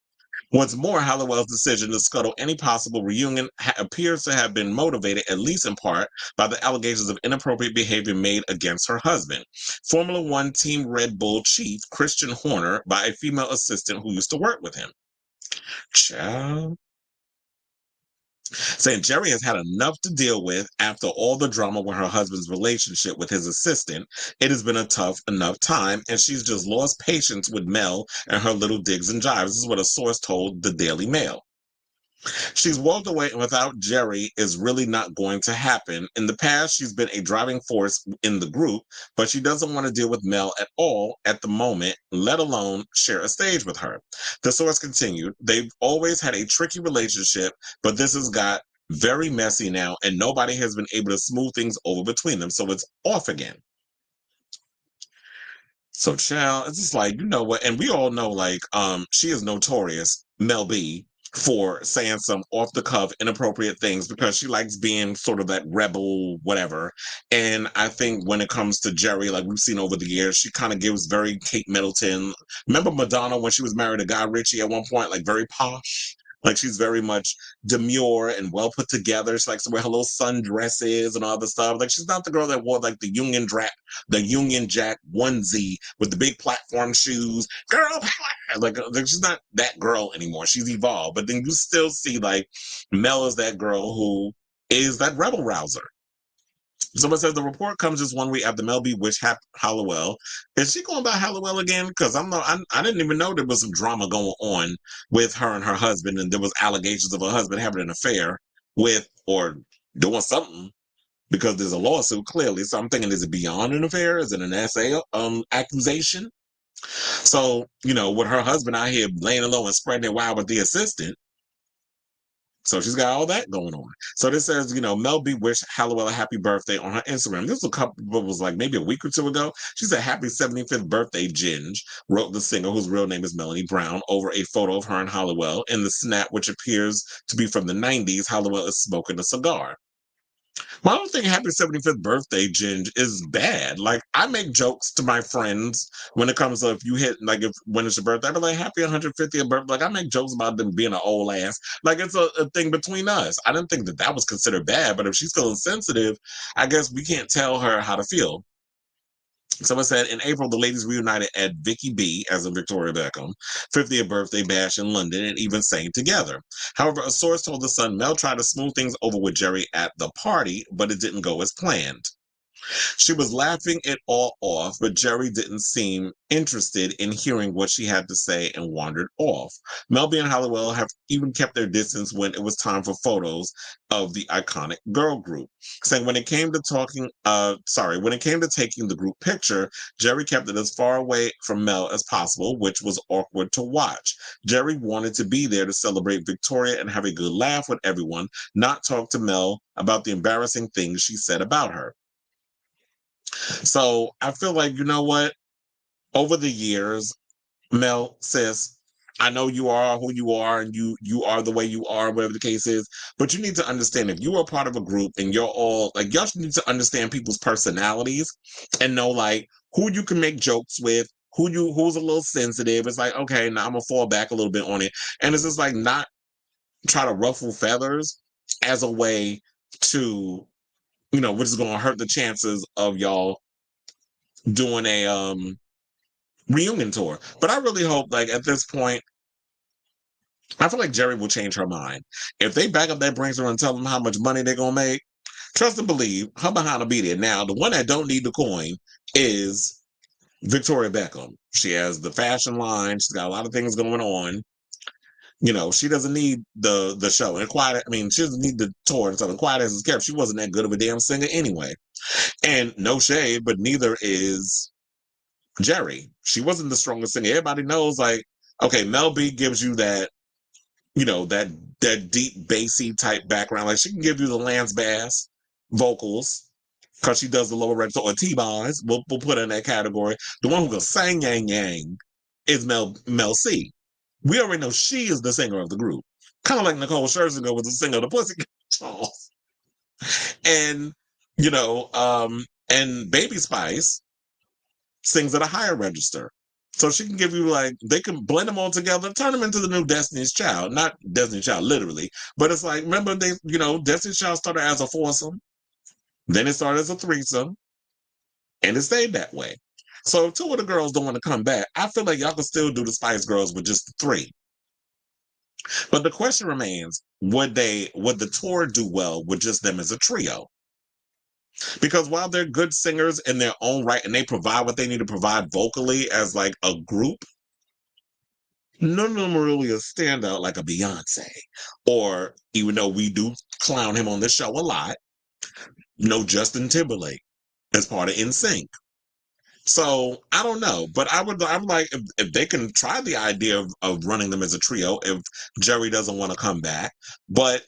What's more, Halliwell's decision to scuttle any possible reunion appears to have been motivated, at least in part, by the allegations of inappropriate behavior made against her husband, Formula One Team Red Bull chief Christian Horner, by a female assistant who used to work with him. Child. Saying Geri has had enough to deal with after all the drama with her husband's relationship with his assistant. It has been a tough enough time, and she's just lost patience with Mel and her little digs and jibes. This is what a source told the Daily Mail. She's walked away, and without Geri is really not going to happen. In the past, she's been a driving force in the group, but she doesn't want to deal with Mel at all at the moment, let alone share a stage with her. The source continued, they've always had a tricky relationship, but this has got very messy now, and nobody has been able to smooth things over between them, so it's off again. So, child, it's just like, you know what, and we all know, like, she is notorious, Mel B, for saying some off the cuff inappropriate things because she likes being sort of that rebel whatever. And I think when it comes to Geri, like we've seen over the years, she kind of gives very Kate Middleton. Remember Madonna when she was married to Guy Ritchie at one point, like very posh. Like she's very much demure and well put together. She likes to wear her little sundresses and all the stuff. Like she's not the girl that wore like the Union Jack onesie with the big platform shoes. Girl power! Like she's not that girl anymore. She's evolved. But then you still see like Mel is that girl who is that rebel rouser. Someone says the report comes just 1 week after Mel B wished Halliwell. Is she going by Halliwell again? Because I didn't even know there was some drama going on with her and her husband, and there was allegations of her husband having an affair with or doing something because there's a lawsuit clearly. So I'm thinking, is it beyond an affair? Is it an SA accusation? So with her husband out here laying low and spreading it wild with the assistant. So she's got all that going on. So this says, Mel B wished Halliwell a happy birthday on her Instagram. This was like maybe a week or two ago. She said, happy 75th birthday, Ginge, wrote the singer, whose real name is Melanie Brown, over a photo of her and Halliwell. In the snap, which appears to be from the 90s, Halliwell is smoking a cigar. My don't think happy 75th birthday, Ginge, is bad. Like, I make jokes to my friends when it comes to if you hit, like, when it's your birthday, I be like, happy 150th birthday. Like, I make jokes about them being an old ass. Like, it's a thing between us. I didn't think that was considered bad, but if she's feeling sensitive, I guess we can't tell her how to feel. Someone said in April, the ladies reunited at Vicky B, as in Victoria Beckham, 50th birthday bash in London and even sang together. However, a source told The Sun Mel tried to smooth things over with Geri at the party, but it didn't go as planned. She was laughing it all off, but Geri didn't seem interested in hearing what she had to say and wandered off. Mel B and Halliwell have even kept their distance when it was time for photos of the iconic girl group, saying when it came to taking the group picture, Geri kept it as far away from Mel as possible, which was awkward to watch. Geri wanted to be there to celebrate Victoria and have a good laugh with everyone, not talk to Mel about the embarrassing things she said about her. So I feel like, you know what? Over the years, Mel, sis, I know you are who you are and you are the way you are, whatever the case is, but you need to understand if you are part of a group and you're all like, y'all need to understand people's personalities and know like who you can make jokes with, who's a little sensitive. It's like, okay, now I'm gonna fall back a little bit on it. And it's just like not try to ruffle feathers as a way to which is going to hurt the chances of y'all doing a reunion tour. But I really hope, like, at this point, I feel like Geri will change her mind. If they back up that Brinks and tell them how much money they're going to make, trust and believe, her behind will be there. Now, the one that don't need the coin is Victoria Beckham. She has the fashion line. She's got a lot of things going on. She doesn't need the show. And she doesn't need the tour and stuff. And quiet as it's kept, she wasn't that good of a damn singer anyway. And no shade, but neither is Geri. She wasn't the strongest singer. Everybody knows, like, okay, Mel B gives you that, that deep bassy type background. Like she can give you the Lance Bass vocals because she does the lower register or T-bars. We'll put her in that category. The one who can sing yang yang is Mel C. We already know she is the singer of the group. Kind of like Nicole Scherzinger was the singer of the Pussycat Dolls. And, and Baby Spice sings at a higher register. So she can give you they can blend them all together, turn them into the new Destiny's Child. Not Destiny's Child, literally. But it's like, remember Destiny's Child started as a foursome. Then it started as a threesome. And it stayed that way. So if two of the girls don't want to come back, I feel like y'all can still do the Spice Girls with just the three. But the question remains, would the tour do well with just them as a trio? Because while they're good singers in their own right and they provide what they need to provide vocally as like a group, none of them are really a standout like a Beyonce. Or even though we do clown him on this show a lot, no Justin Timberlake as part of NSYNC. So I don't know, but I'm like, if they can try the idea of running them as a trio, if Geri doesn't want to come back, but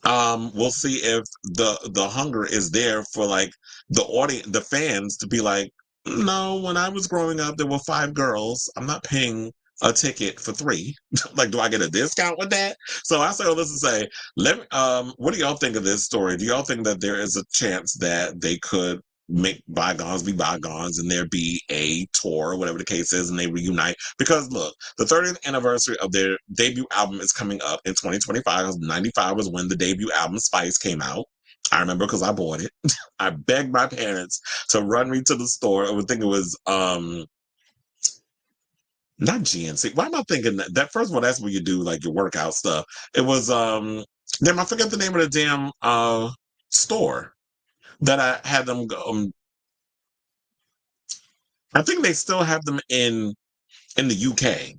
we'll see if the hunger is there for like the audience, the fans to be like, no, when I was growing up, there were 5 girls. I'm not paying a ticket for 3. Like, do I get a discount with that? So I say all this to say, let me, what do y'all think of this story? Do y'all think that there is a chance that they could make bygones be bygones and there be a tour, whatever the case is, and they reunite? Because look, the 30th anniversary of their debut album is coming up in 2025. 95 was when the debut album Spice came out. I remember because I bought it. I begged my parents to run me to the store. I would think it was not GNC. Why am I thinking that? First of all, that's where you do like your workout stuff. It was damn, I forget the name of the damn store that I had them go. I think they still have them in the UK.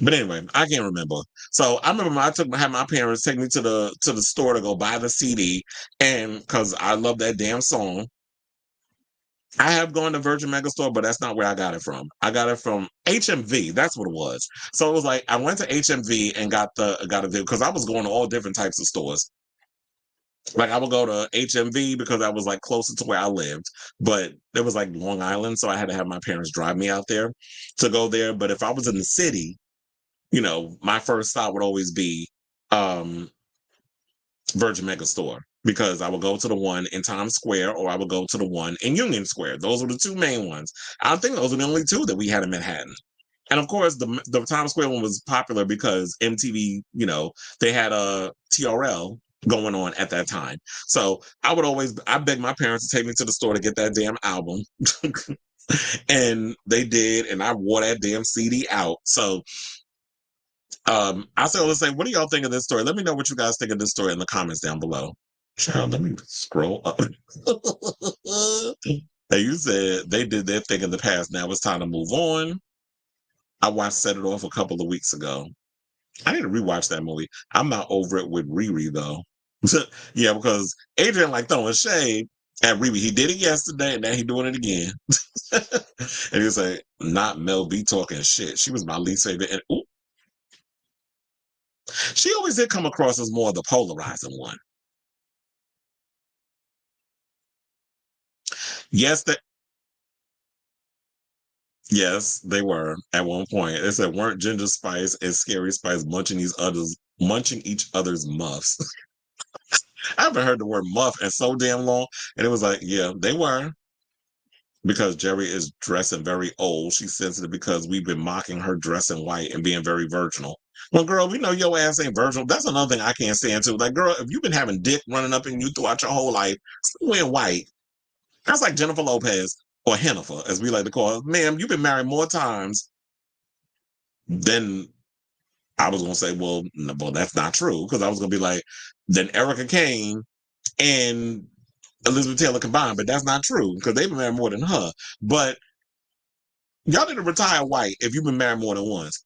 But anyway, I can't remember. So I remember had my parents take me to the store to go buy the CD, and because I love that damn song. I have gone to Virgin Megastore, but that's not where I got it from. I got it from HMV. That's what it was. So it was like I went to HMV and got a deal because I was going to all different types of stores. Like I would go to HMV because I was like closer to where I lived, but it was like Long Island, so I had to have my parents drive me out there to go there. But if I was in the city, my first stop would always be Virgin Megastore because I would go to the one in Times Square or I would go to the one in Union Square. Those were the two main ones. I think those were the only two that we had in Manhattan. And of course, the Times Square one was popular because MTV, they had a TRL going on at that time. So I begged my parents to take me to the store to get that damn album. And they did, and I wore that damn CD out. So I say, let's say, what do y'all think of this story? Let me know what you guys think of this story in the comments down below. Child, let me scroll up. Hey, you said they did their thing in the past. Now it's time to move on. I watched Set It Off a couple of weeks ago. I need to rewatch that movie. I'm not over it with Riri though. Yeah, because Adrian like throwing shade at Riri. He did it yesterday, and now he doing it again. And he was like, "Not Mel B talking shit." She was my least favorite. And ooh, she always did come across as more of the polarizing one. Yes, yes, they were at one point. They said, weren't Ginger Spice and Scary Spice munching each other's muffs? I haven't heard the word muff in so damn long. And it was like, yeah, they were. Because Geri is dressing very old. She's sensitive because we've been mocking her dressing white and being very virginal. Well, girl, we know your ass ain't virginal. That's another thing I can't stand too. Like, girl, if you've been having dick running up in you throughout your whole life, stop wearing white. That's like Jennifer Lopez, or Hennifer, as we like to call her. Ma'am, you've been married more times than I was going to say, well, that's not true. Because I was going to be like, then Erica Kane and Elizabeth Taylor combined. But that's not true because they've been married more than her. But y'all need to retire white if you've been married more than once.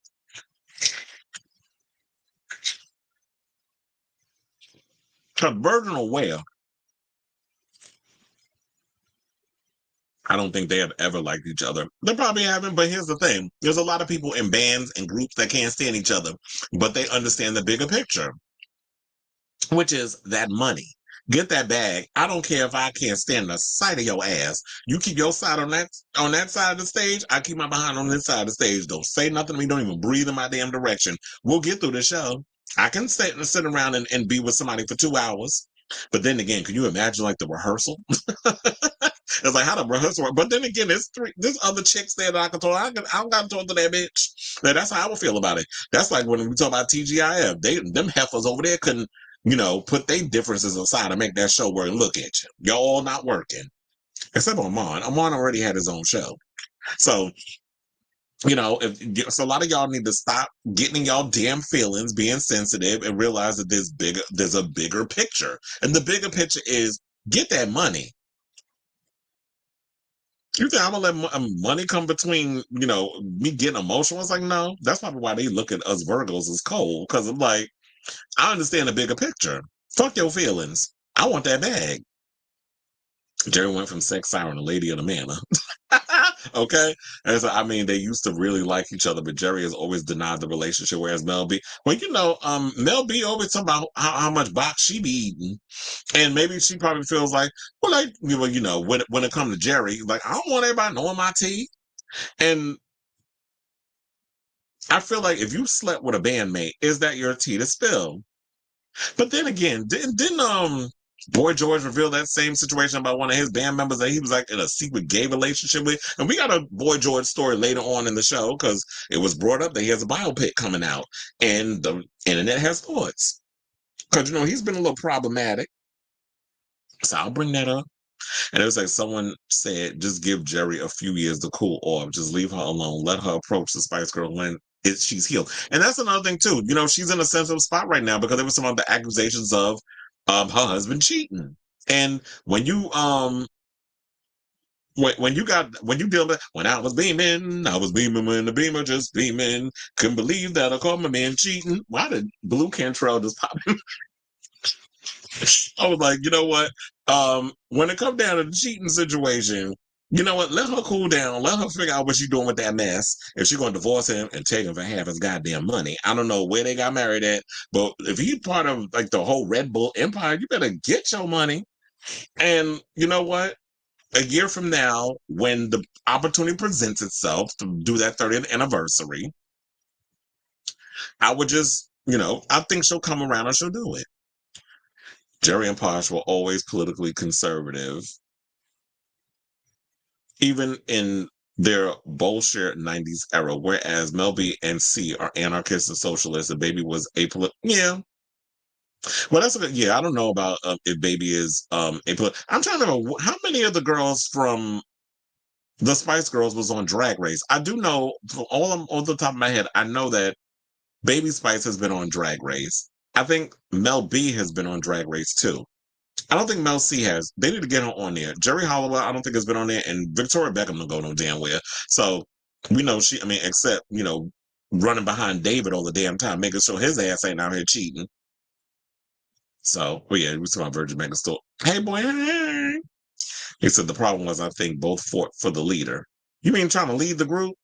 Because virginal wear, I don't think they have ever liked each other. They probably haven't, but here's the thing. There's a lot of people in bands and groups that can't stand each other, but they understand the bigger picture, which is that money. Get that bag. I don't care if I can't stand the sight of your ass. You keep your side on that side of the stage. I keep my behind on this side of the stage. Don't say nothing to me. Don't even breathe in my damn direction. We'll get through the show. I can sit around and be with somebody for 2 hours. But then again, can you imagine like the rehearsal? It's like how the rehearsal work. But then again, there's other chicks there that I can talk. I don't got to talk to that bitch. That's how I would feel about it. That's like when we talk about TGIF. Them heifers over there couldn't, put their differences aside and make that show work. Look at you. Y'all all not working. Except Amon. Amon already had his own show. So, so a lot of y'all need to stop getting in y'all damn feelings, being sensitive, and realize that there's a bigger picture. And the bigger picture is get that money. You think I'm gonna let money come between, me getting emotional? It's like, no, that's probably why they look at us Virgos as cold. Because I'm like, I understand the bigger picture. Fuck your feelings. I want that bag. Geri went from sex siren to lady of the manor. Okay? And so, they used to really like each other, but Geri has always denied the relationship, whereas Mel B, Mel B always talking about how much box she be eating. And maybe she probably feels like, when it comes to Geri, like, I don't want everybody knowing my tea. And I feel like if you slept with a bandmate, is that your tea to spill? But then again, didn't Boy George reveal that same situation about one of his band members that he was like in a secret gay relationship with? And we got a Boy George story later on in the show because it was brought up that he has a biopic coming out, and the internet has thoughts because he's been a little problematic. So I'll bring that up. And it was like someone said, just give Geri a few years to cool off. Just leave her alone. Let her approach the Spice Girl when she's healed. And that's another thing too. She's in a sensitive spot right now because there was some of the accusations of her husband cheating. And when you when you deal with when I was beaming when the beamer just beaming. Couldn't believe that I caught my man cheating. Why did Blue Cantrell just pop in? I was like, you know what? When it comes down to the cheating situation, you know what? Let her cool down. Let her figure out what she's doing with that mess. If she's going to divorce him and take him for half his goddamn money. I don't know where they got married at, but if he's part of like the whole Red Bull empire, you better get your money. And you know what? A year from now, when the opportunity presents itself to do that 30th anniversary, I would just, I think she'll come around and she'll do it. Geri and Posh were always politically conservative. Even in their bullshit 90s era, whereas Mel B and C are anarchists and socialists, and Baby was apolitical. Yeah. Well, that's good. Yeah, I don't know about if Baby is apolitical. I'm trying to remember how many of the girls from the Spice Girls was on Drag Race. I do know, all on the top of my head, I know that Baby Spice has been on Drag Race. I think Mel B has been on Drag Race too. I don't think Mel C has. They need to get her on there. Geri Holloway, I don't think has been on there, and Victoria Beckham don't go no damn where. So we know except, running behind David all the damn time, making sure his ass ain't out here cheating. So, yeah, we saw my Virgin Meghan still. Hey, boy, hey. He said the problem was, I think, both fought for the leader. You mean trying to lead the group?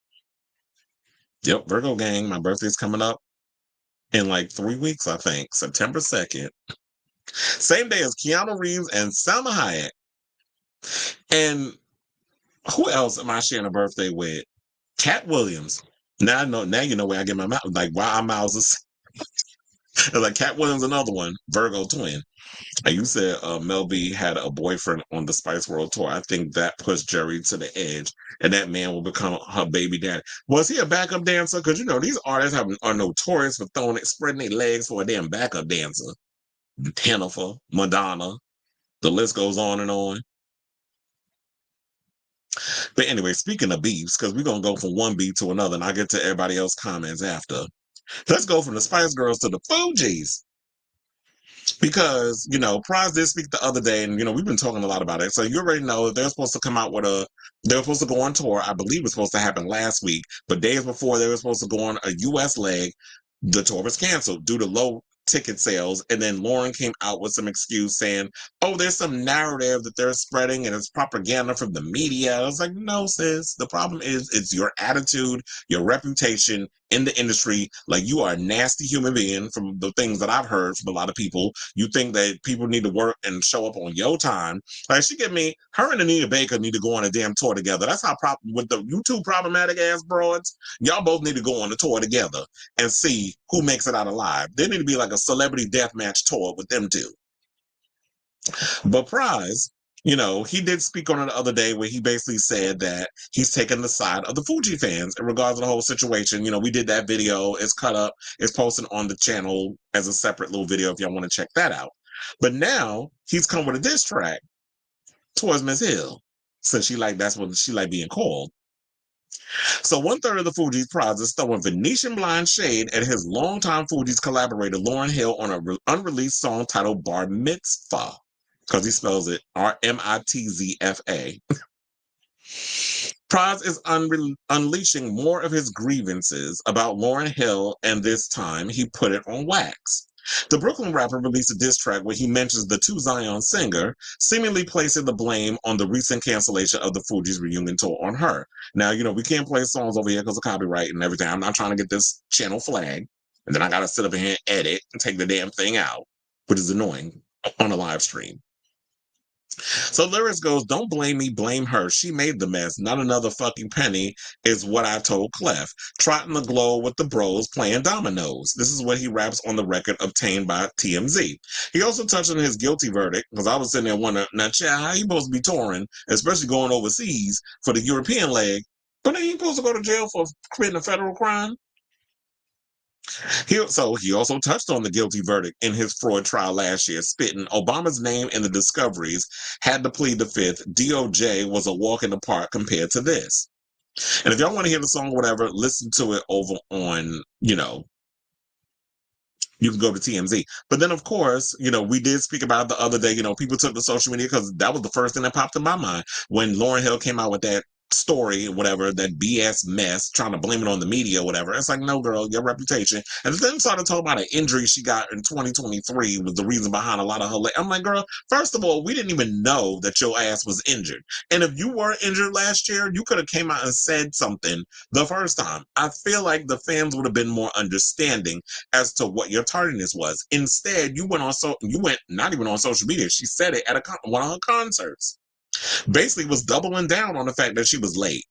Yep, Virgo gang, my birthday's coming up in like 3 weeks, I think. September 2nd. Same day as Keanu Reeves and Salma Hayek. And who else am I sharing a birthday with? Cat Williams. Now you know where I get my mouth. Like, why our mouths are like Cat Williams, another one, Virgo twin. And you said Mel B had a boyfriend on the Spice World Tour. I think that pushed Geri to the edge, and that man will become her baby daddy. Was he a backup dancer? Because these artists are notorious for spreading their legs for a damn backup dancer. Jennifer, Madonna, the list goes on and on. But anyway, speaking of beefs, because we're going to go from one beef to another, and I'll get to everybody else's comments after. Let's go from the Spice Girls to the Fugees. Because, Pras did speak the other day, and, we've been talking a lot about it. So you already know they're supposed to come out with they were supposed to go on tour. I believe it was supposed to happen last week. But days before they were supposed to go on a U.S. leg, the tour was canceled due to low ticket sales. And then Lauryn came out with some excuse saying, oh, there's some narrative that they're spreading and it's propaganda from the media. I was like, no, sis. The problem is it's your attitude, your reputation in the industry. Like, you are a nasty human being from the things that I've heard from a lot of people. You think that people need to work and show up on your time. Like, her and Anita Baker need to go on a damn tour together. That's how with the you two problematic ass broads, y'all both need to go on a tour together and see who makes it out alive. There need to be like a celebrity deathmatch tour with them two. But Pras, he did speak on it the other day where he basically said that he's taken the side of the Fuji fans in regards to the whole situation. We did that video. It's cut up. It's posted on the channel as a separate little video if y'all want to check that out. But now he's come with a diss track towards Miss Hill, since that's what she like being called. So 1/3 of the Fugees' Pras is throwing Venetian blind shade at his longtime Fugees collaborator Lauryn Hill on an unreleased song titled Bar Mitzvah, because he spells it RMITZFA. Pras is unleashing more of his grievances about Lauryn Hill, and this time he put it on wax. The Brooklyn rapper released a diss track where he mentions the 2 Zion singer, seemingly placing the blame on the recent cancellation of the Fugees reunion tour on her. Now, we can't play songs over here because of copyright and everything. I'm not trying to get this channel flagged, and then I got to sit up in here and edit and take the damn thing out, which is annoying on a live stream. So Lyrics goes, don't blame me, blame her. She made the mess. Not another fucking penny is what I told Clef. Trotting the glow with the bros playing dominoes. This is what he raps on the record obtained by TMZ. He also touched on his guilty verdict, because I was sitting there wondering, now, Chad, how you supposed to be touring, especially going overseas for the European leg, but then you supposed to go to jail for committing a federal crime? He also touched on the guilty verdict in his fraud trial last year, spitting Obama's name in the discoveries had to plead the fifth. DOJ was a walk in the park compared to this. And if y'all want to hear the song or whatever, listen to it over on, you can go to TMZ. But then, of course, we did speak about it the other day. People took to social media because that was the first thing that popped in my mind when Lauryn Hill came out with that story, whatever, that BS mess, trying to blame it on the media, whatever. It's like, no, girl, your reputation. And then started talking about an injury she got in 2023 was the reason behind a lot of her. I'm like, girl, first of all, we didn't even know that your ass was injured. And if you were injured last year, you could have came out and said something the first time. I feel like the fans would have been more understanding as to what your tardiness was. Instead, you went not even on social media. She said it at one of her concerts. Basically was doubling down on the fact that she was late.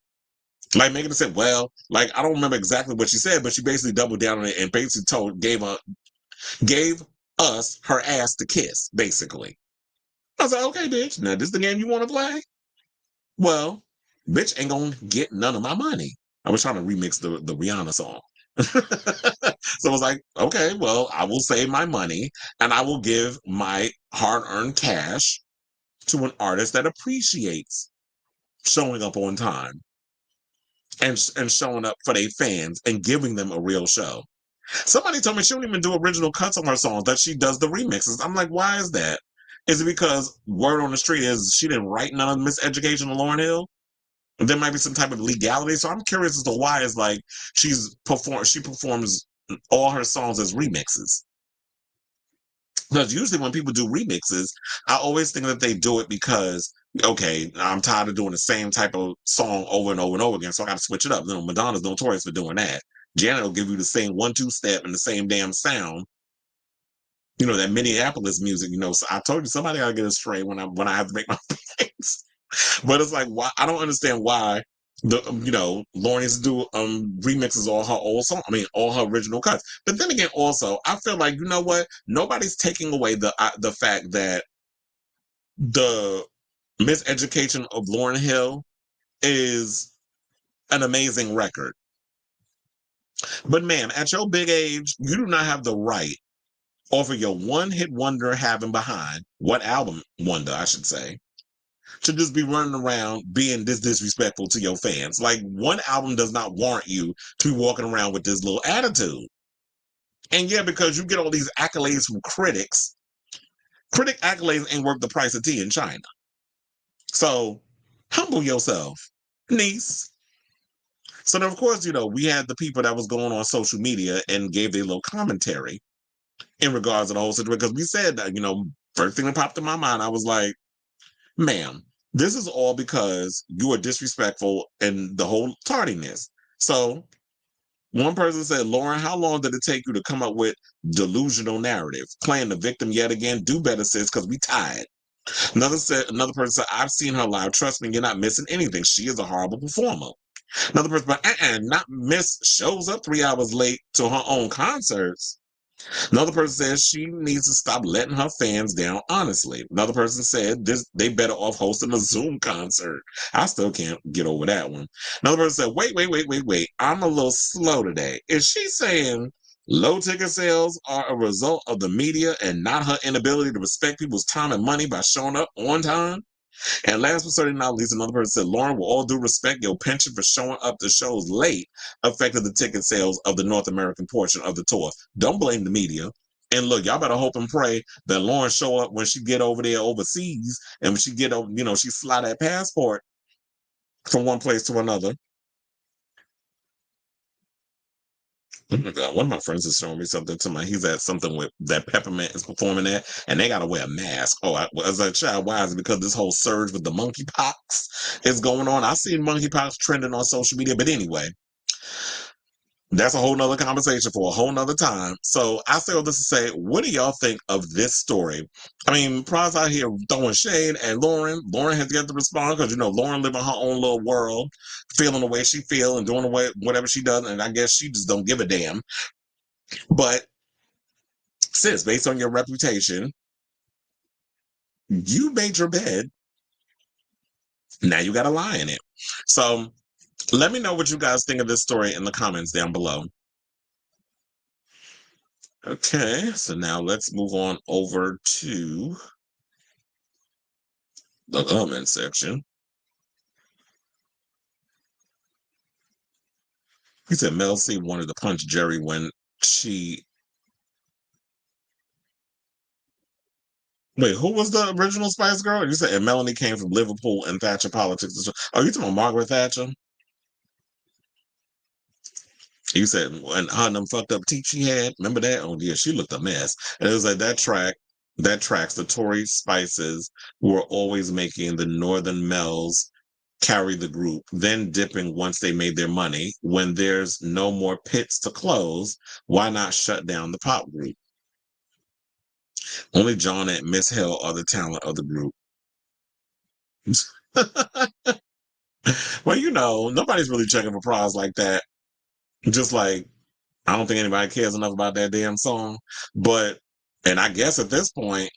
Like Megan said, well, I don't remember exactly what she said, but she basically doubled down on it and basically gave us her ass to kiss, basically. I was like, okay, bitch, now this is the game you want to play? Well, bitch ain't gonna get none of my money. I was trying to remix the Rihanna song. So I was like, okay, well, I will save my money and I will give my hard-earned cash to an artist that appreciates showing up on time and showing up for their fans and giving them a real show. Somebody told me she don't even do original cuts on her songs, that she does the remixes. I'm like, why is that? Is it because word on the street is she didn't write none of Miseducation of Lauryn Hill? There might be some type of legality. So I'm curious as to why is she performs all her songs as remixes. Because usually when people do remixes, I always think that they do it because, okay, I'm tired of doing the same type of song over and over and over again, so I got to switch it up. Madonna's notorious for doing that. Janet will give you the same 1-2 step and the same damn sound. That Minneapolis music. So I told you somebody got to get it straight when I have to make my points. But it's like, why? I don't understand why Lauryn used to do remixes all her old songs. I mean, all her original cuts. But then again, also, I feel like, you know what? Nobody's taking away the fact that the Miseducation of Lauryn Hill is an amazing record. But ma'am, at your big age, you do not have the right off of your one-hit wonder having behind, what album wonder, I should say, to just be running around being this disrespectful to your fans. Like, one album does not warrant you to be walking around with this little attitude. And yeah, because you get all these accolades from critics, critic accolades ain't worth the price of tea in China. So, humble yourself, niece. So then, of course, we had the people that was going on social media and gave their little commentary in regards to the whole situation. Because we said that, first thing that popped in my mind, I was like, ma'am, this is all because you are disrespectful and the whole tardiness. So one person said, Lauryn, how long did it take you to come up with delusional narrative? Playing the victim yet again? Do better, sis, because we tired. Another person said, I've seen her live. Trust me, you're not missing anything. She is a horrible performer. Another person, but not miss, shows up 3 hours late to her own concerts. Another person says she needs to stop letting her fans down, honestly. Another person said they better off hosting a Zoom concert. I still can't get over that one. Another person said, wait. I'm a little slow today. Is she saying low ticket sales are a result of the media and not her inability to respect people's time and money by showing up on time? And last but certainly not least, another person said, Lauryn, with all due respect, your penchant for showing up to shows late affected the ticket sales of the North American portion of the tour. Don't blame the media. And look, y'all better hope and pray that Lauryn show up when she get over there overseas and when she get over, she slide that passport from one place to another. Oh my God, one of my friends is showing me something he's at something with that Peppermint is performing at, and they got to wear a mask. As a child, why is it? Because this whole surge with the monkeypox is going on. I seen monkeypox trending on social media, but anyway, That's a whole nother conversation for a whole nother time. So I say all this to say, what do y'all think of this story? I mean, Pras out here throwing shade at Lauryn. Lauryn has got to respond because, Lauryn live in her own little world, feeling the way she feel and doing the way whatever she does. And I guess she just don't give a damn. But sis, based on your reputation, you made your bed. Now you got to lie in it. So let me know what you guys think of this story in the comments down below. Okay, so now let's move on over to the comment section. He said Mel C wanted to punch Geri when she... Wait, who was the original Spice Girl? You said and Melanie came from Liverpool and Thatcher politics. Oh, you talking about Margaret Thatcher? You said, and her them fucked up teeth she had. Remember that? Oh, yeah, she looked a mess. And it was like that tracks the Tory Spices who were always making the Northern Mels carry the group, then dipping once they made their money. When there's no more pits to close, why not shut down the pop group? Only John and Miss Hill are the talent of the group. Well, nobody's really checking for Pras like that. Just like, I don't think anybody cares enough about that damn song. But, and I guess at this point,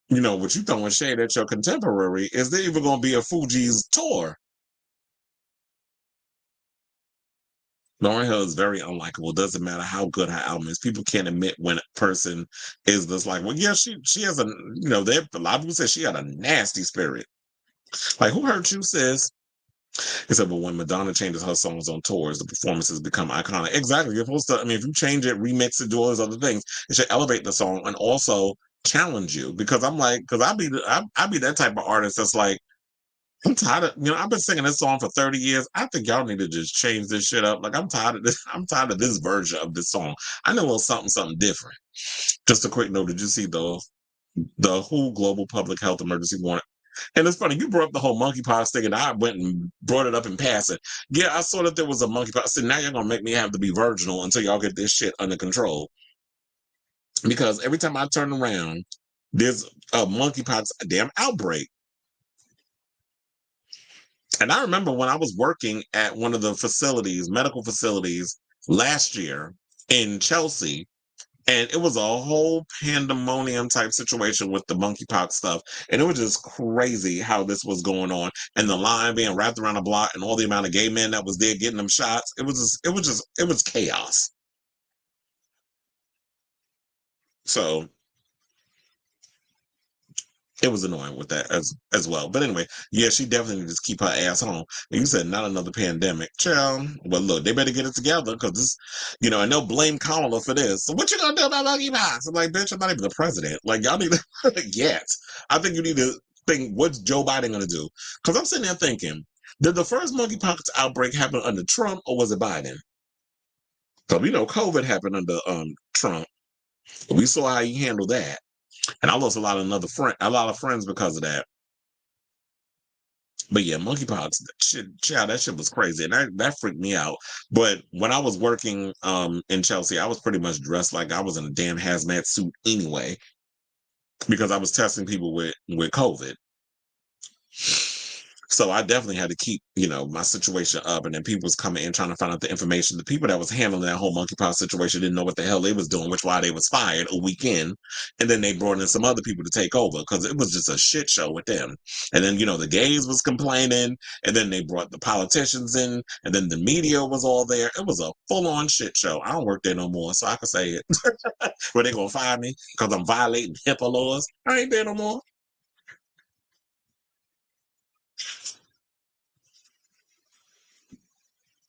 what you throwing shade at your contemporary, is there even going to be a Fuji's tour? Lauryn Hill is very unlikable. Doesn't matter how good her album is. People can't admit when a person is this like, well, yeah, she has a, a lot of people say she got a nasty spirit. Like, who hurt you, sis? He said, but when Madonna changes her songs on tours, the performances become iconic. Exactly. You're supposed to, if you change it, remix it, do all those other things, it should elevate the song and also challenge you. Because I'm like, because I be that type of artist that's like, I'm tired of, I've been singing this song for 30 years. I think y'all need to just change this shit up. Like, I'm tired of this. I'm tired of this version of this song. I know a little something different. Just a quick note. Did you see the WHO global public health emergency warning? And it's funny, you brought up the whole monkeypox thing, and I went and brought it up in passing. Yeah, I saw that there was a monkeypox. So now you're going to make me have to be virginal until y'all get this shit under control. Because every time I turn around, there's a monkeypox damn outbreak. And I remember when I was working at one of the medical facilities last year in Chelsea, and it was a whole pandemonium type situation with the monkeypox stuff. And it was just crazy how this was going on. And the line being wrapped around the block and all the amount of gay men that was there getting them shots. It was chaos. So it was annoying with that as well. But anyway, yeah, she definitely needs to keep her ass home. And you said not another pandemic. Child. Well, look, they better get it together because this, and they'll blame Kamala for this. So what you gonna do about monkeypox? I'm like, bitch, I'm not even the president. Like, y'all need to get. I think you need to think, what's Joe Biden gonna do? Because I'm sitting there thinking, did the first monkeypox outbreak happen under Trump or was it Biden? Because we know COVID happened under Trump. We saw how he handled that. And I lost a lot of friends because of that. But yeah, monkeypox, that shit was crazy. And that freaked me out. But when I was working in Chelsea, I was pretty much dressed like I was in a damn hazmat suit anyway, because I was testing people with COVID. So I definitely had to keep, my situation up. And then people was coming in trying to find out the information. The people that was handling that whole monkeypox situation didn't know what the hell they was doing, which why they was fired a week in. And then they brought in some other people to take over because it was just a shit show with them. And then, the gays was complaining. And then they brought the politicians in. And then the media was all there. It was a full-on shit show. I don't work there no more, so I can say it. Were they going to fire me because I'm violating HIPAA laws? I ain't there no more.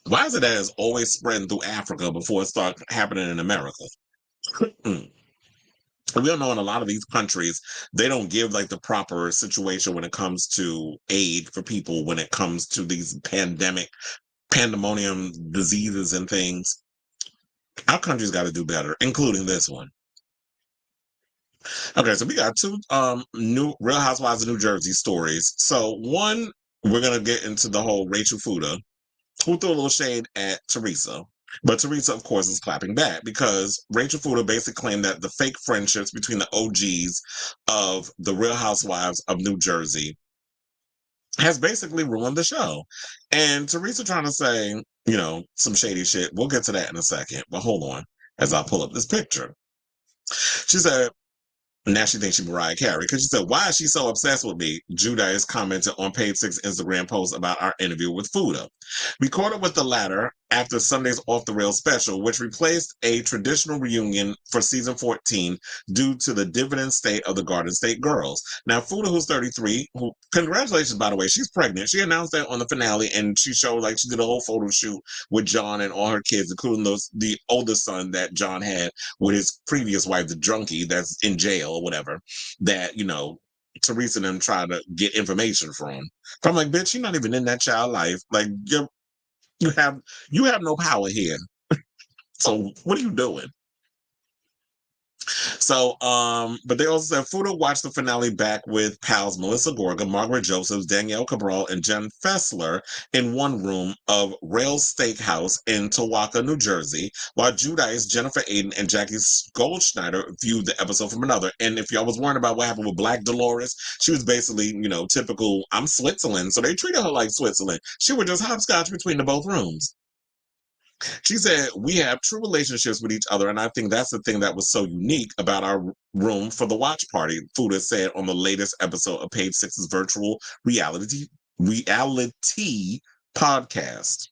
Why is it that it's always spreading through Africa before it starts happening in America? We don't know in a lot of these countries, they don't give like the proper situation when it comes to aid for people, when it comes to these pandemonium diseases and things. Our country's got to do better, including this one. Okay, so we got two new Real Housewives of New Jersey stories. So one, we're going to get into the whole Rachel Fuda, who threw a little shade at Teresa. But Teresa, of course, is clapping back because Rachel Fuda basically claimed that the fake friendships between the OGs of the Real Housewives of New Jersey has basically ruined the show. And Teresa trying to say, some shady shit. We'll get to that in a second. But hold on as I pull up this picture. She said, now she thinks she's Mariah Carey because she said, why is she so obsessed with me? Giudice commented on page 6 Instagram post about our interview with Fuda. We caught up with the latter after Sunday's Off the Rails special, which replaced a traditional reunion for season 14 due to the dividend state of the Garden State girls. Now, Fuda, who's 33, congratulations, by the way, she's pregnant. She announced that on the finale, and she showed, she did a whole photo shoot with John and all her kids, including the oldest son that John had with his previous wife, the junkie that's in jail or whatever, that, Teresa and them try to get information from. But I'm like, bitch, you're not even in that child life. Like, you have no power here. So what are you doing? So, but they also said Fuda watched the finale back with pals Melissa Gorga, Margaret Josephs, Danielle Cabral, and Jen Fessler in one room of Rails Steakhouse in Towaka, New Jersey, while Giudice, Jennifer Aiden, and Jackie Goldschneider viewed the episode from another. And if y'all was worried about what happened with Black Dolores, she was basically, typical, I'm Switzerland. So they treated her like Switzerland. She was just hopscotch between the both rooms. She said, we have true relationships with each other, and I think that's the thing that was so unique about our room for the watch party, Fuda said on the latest episode of Page 6's virtual reality podcast.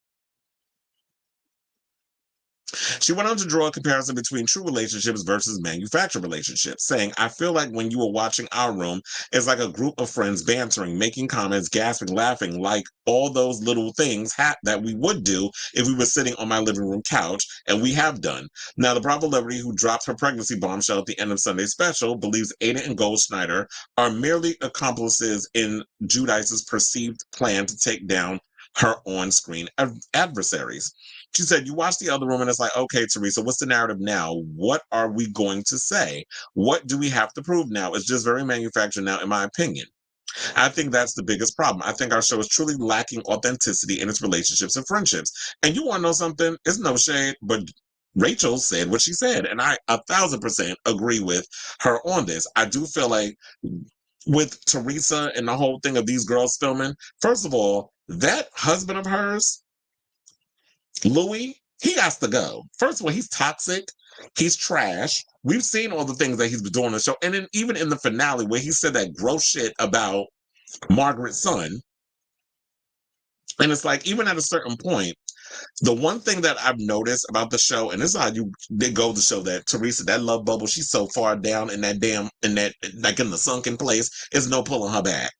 She went on to draw a comparison between true relationships versus manufactured relationships, saying, I feel like when you were watching our room, it's like a group of friends bantering, making comments, gasping, laughing, like all those little things that we would do if we were sitting on my living room couch, and we have done. Now, the Bravo celebrity who dropped her pregnancy bombshell at the end of Sunday's special believes Aiden and Goldschneider are merely accomplices in Giudice's perceived plan to take down her on-screen adversaries. She said, you watch the other room and it's like, okay, Teresa, what's the narrative now? What are we going to say? What do we have to prove now? It's just very manufactured now, in my opinion. I think that's the biggest problem. I think our show is truly lacking authenticity in its relationships and friendships. And you want to know something? It's no shade, but Rachel said what she said. And I 1,000% agree with her on this. I do feel like with Teresa and the whole thing of these girls filming, first of all, that husband of hers, Louis, he has to go. First of all, he's toxic. He's trash. We've seen all the things that he's been doing on the show. And then even in the finale where he said that gross shit about Margaret's son. And it's like, even at a certain point, the one thing that I've noticed about the show, and this is how they go to show that Teresa, that love bubble, she's so far down in that like in the sunken place, is no pulling her back.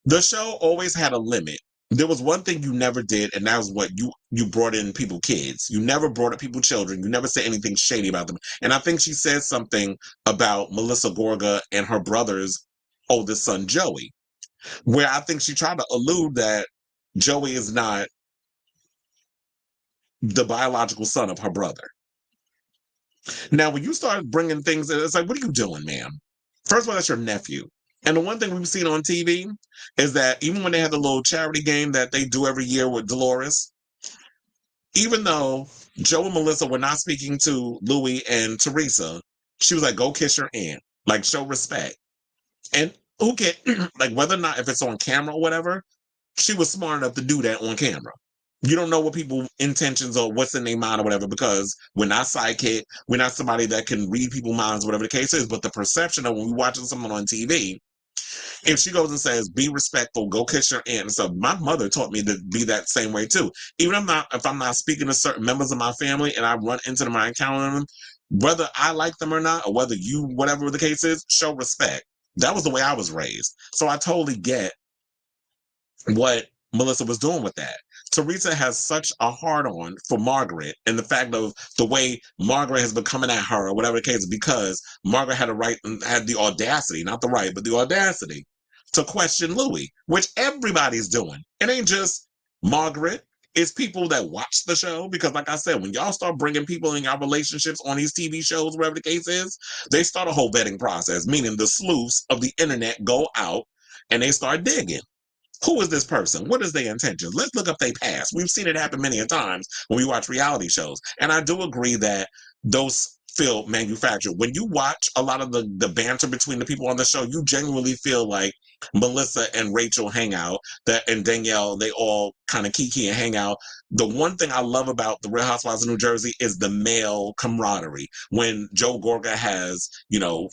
The show always had a limit. There was one thing you never did, and that was what you brought in people kids. You never brought up people children. You never said anything shady about them. And I think she said something about Melissa Gorga and her brother's oldest son, Joey, where I think she tried to allude that Joey is not the biological son of her brother. Now, when you start bringing things, it's like, what are you doing, ma'am? First of all, that's your nephew. And the one thing we've seen on TV is that even when they had the little charity game that they do every year with Dolores, even though Joe and Melissa were not speaking to Louis and Teresa, she was like, go kiss your aunt. Like, show respect. And who can, like, whether or not if it's on camera or whatever, she was smart enough to do that on camera. You don't know what people's intentions or what's in their mind or whatever, because we're not psychic. We're not somebody that can read people's minds, whatever the case is. But the perception of when we're watching someone on TV, if she goes and says, be respectful, go kiss your aunt. And so my mother taught me to be that same way too. Even if I'm not speaking to certain members of my family and I run into them and I encounter them, whether I like them or not, or whether you, whatever the case is, show respect. That was the way I was raised. So I totally get what Melissa was doing with that. Teresa has such a hard-on for Margaret, and the fact of the way Margaret has been coming at her, or whatever the case, because Margaret had the audacity, not the right, but the audacity to question Louis, which everybody's doing. It ain't just Margaret. It's people that watch the show, because like I said, when y'all start bringing people in your relationships on these TV shows, whatever the case is, they start a whole vetting process, meaning the sleuths of the internet go out and they start digging. Who is this person? What is their intentions? Let's look up their past. We've seen it happen many a times when we watch reality shows. And I do agree that those feel manufactured. When you watch a lot of the banter between the people on the show, you genuinely feel like Melissa and Rachel hang out, and Danielle, they all kind of kiki and hang out. The one thing I love about the Real Housewives of New Jersey is the male camaraderie. When Joe Gorga has,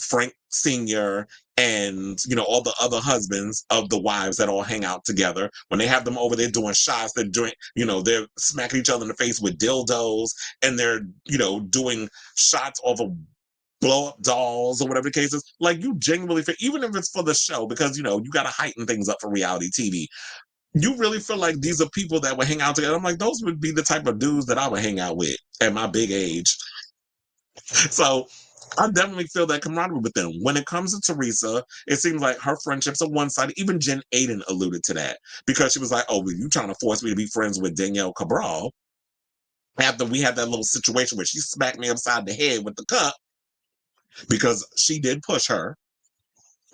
Frank Sr., and all the other husbands of the wives that all hang out together, when they have them over there doing shots, they're doing, they're smacking each other in the face with dildos, and they're doing shots off of blow up dolls or whatever the case is. Like, you genuinely feel, even if it's for the show, because you got to heighten things up for reality TV, you really feel like these are people that would hang out together. I'm like, those would be the type of dudes that I would hang out with at my big age. So I definitely feel that camaraderie with them. When it comes to Teresa, it seems like her friendships are one-sided. Even Jen Aiden alluded to that, because she was like, oh, well, you trying to force me to be friends with Danielle Cabral after we had that little situation where she smacked me upside the head with the cup because she did push her.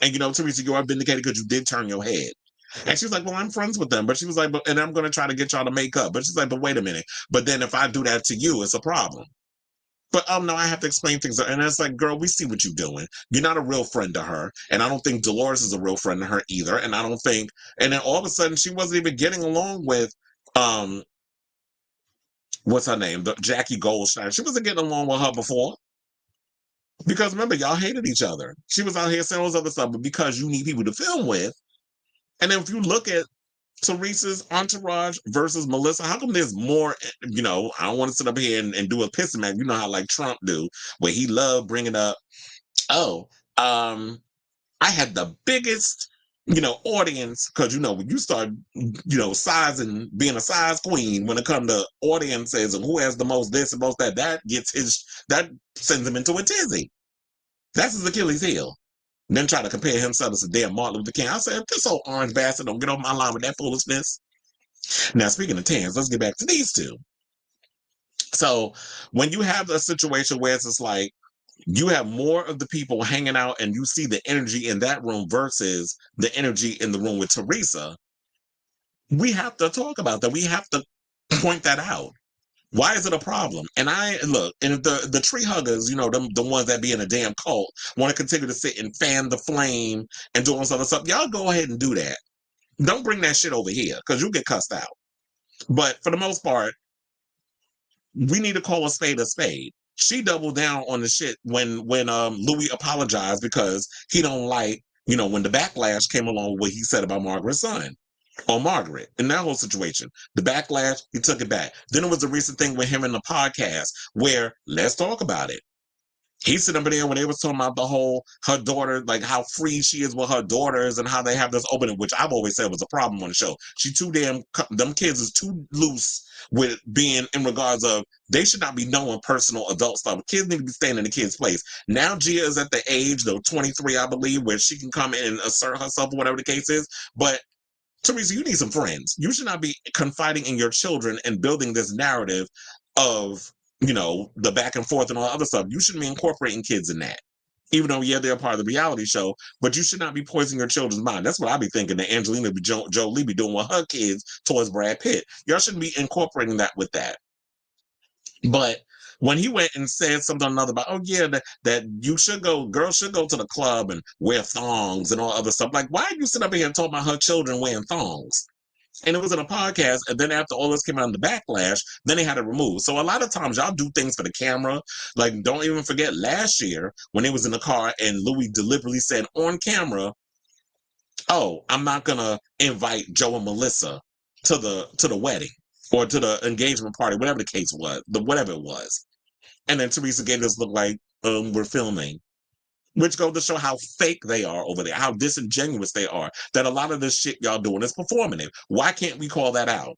And, Teresa, you are vindicated because you did turn your head. And she was like, well, I'm friends with them. But she was like, and I'm going to try to get y'all to make up. But she's like, but wait a minute. But then if I do that to you, it's a problem. But no, I have to explain things. And it's like, girl, we see what you're doing. You're not a real friend to her. And I don't think Dolores is a real friend to her either. And I don't think, and then all of a sudden she wasn't even getting along with, what's her name? Jackie Goldstein. She wasn't getting along with her before. Because remember, y'all hated each other. She was out here saying all this other stuff, but because you need people to film with. And then if you look at Teresa's entourage versus Melissa, how come there's more, I don't want to sit up here and do a pissing match. You know how like Trump do, where he loved bringing up, I had the biggest, audience, because, when you start, sizing, being a size queen, when it comes to audiences and who has the most this and most that, that sends him into a tizzy. That's his Achilles heel. And then try to compare himself to damn Martin Luther King. I said, this old orange bastard don't get off my line with that foolishness. Now, speaking of tans, let's get back to these two. So when you have a situation where it's just like, you have more of the people hanging out and you see the energy in that room versus the energy in the room with Teresa, we have to talk about that. We have to point that out. Why is it a problem? And look, and if the tree huggers, the ones that be in a damn cult, want to continue to sit and fan the flame and do all this other stuff, y'all go ahead and do that. Don't bring that shit over here, because you'll get cussed out. But for the most part, we need to call a spade a spade. She doubled down on the shit when Louis apologized because he don't like, when the backlash came along with what he said about Margaret's son. Or Margaret, in that whole situation. The backlash, he took it back. Then it was the recent thing with him in the podcast where, let's talk about it. He sit up there when they was talking about the whole, her daughter, like how free she is with her daughters and how they have this opening, which I've always said was a problem on the show. Them kids is too loose with being in regards of, they should not be knowing personal adult stuff. Kids need to be staying in the kids' place. Now Gia is at the age, though 23, I believe, where she can come in and assert herself or whatever the case is. But Teresa, you need some friends. You should not be confiding in your children and building this narrative of, the back and forth and all that other stuff. You shouldn't be incorporating kids in that. Even though, yeah, they're part of the reality show, but you should not be poisoning your children's mind. That's what I be thinking that Angelina Jolie be doing with her kids towards Brad Pitt. Y'all shouldn't be incorporating that with that. But when he went and said something or another about, oh yeah, that girls should go to the club and wear thongs and all other stuff. Like, why are you sitting up here and talking about her children wearing thongs? And it was in a podcast, and then after all this came out in the backlash, then they had it removed. So a lot of times y'all do things for the camera. Like, don't even forget last year when they was in the car and Louis deliberately said on camera, oh, I'm not gonna invite Joe and Melissa to the wedding or to the engagement party, whatever the case was, whatever it was. And then Teresa gave this look like, we're filming. Which goes to show how fake they are over there, how disingenuous they are, that a lot of this shit y'all doing is performative. Why can't we call that out?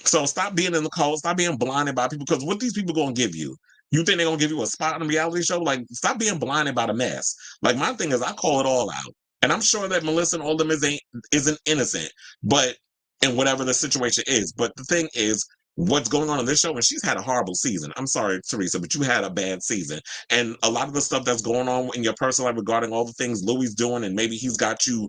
So stop being in the cult, stop being blinded by people, because what these people going to give you? You think they're going to give you a spot on a reality show? Like, stop being blinded by the mess. Like, my thing is, I call it all out. And I'm sure that Melissa and all them isn't innocent, but in whatever the situation is. But the thing is, what's going on in this show, and she's had a horrible season. I'm sorry, Teresa, but you had a bad season. And a lot of the stuff that's going on in your personal life regarding all the things Louis doing, and maybe he's got you,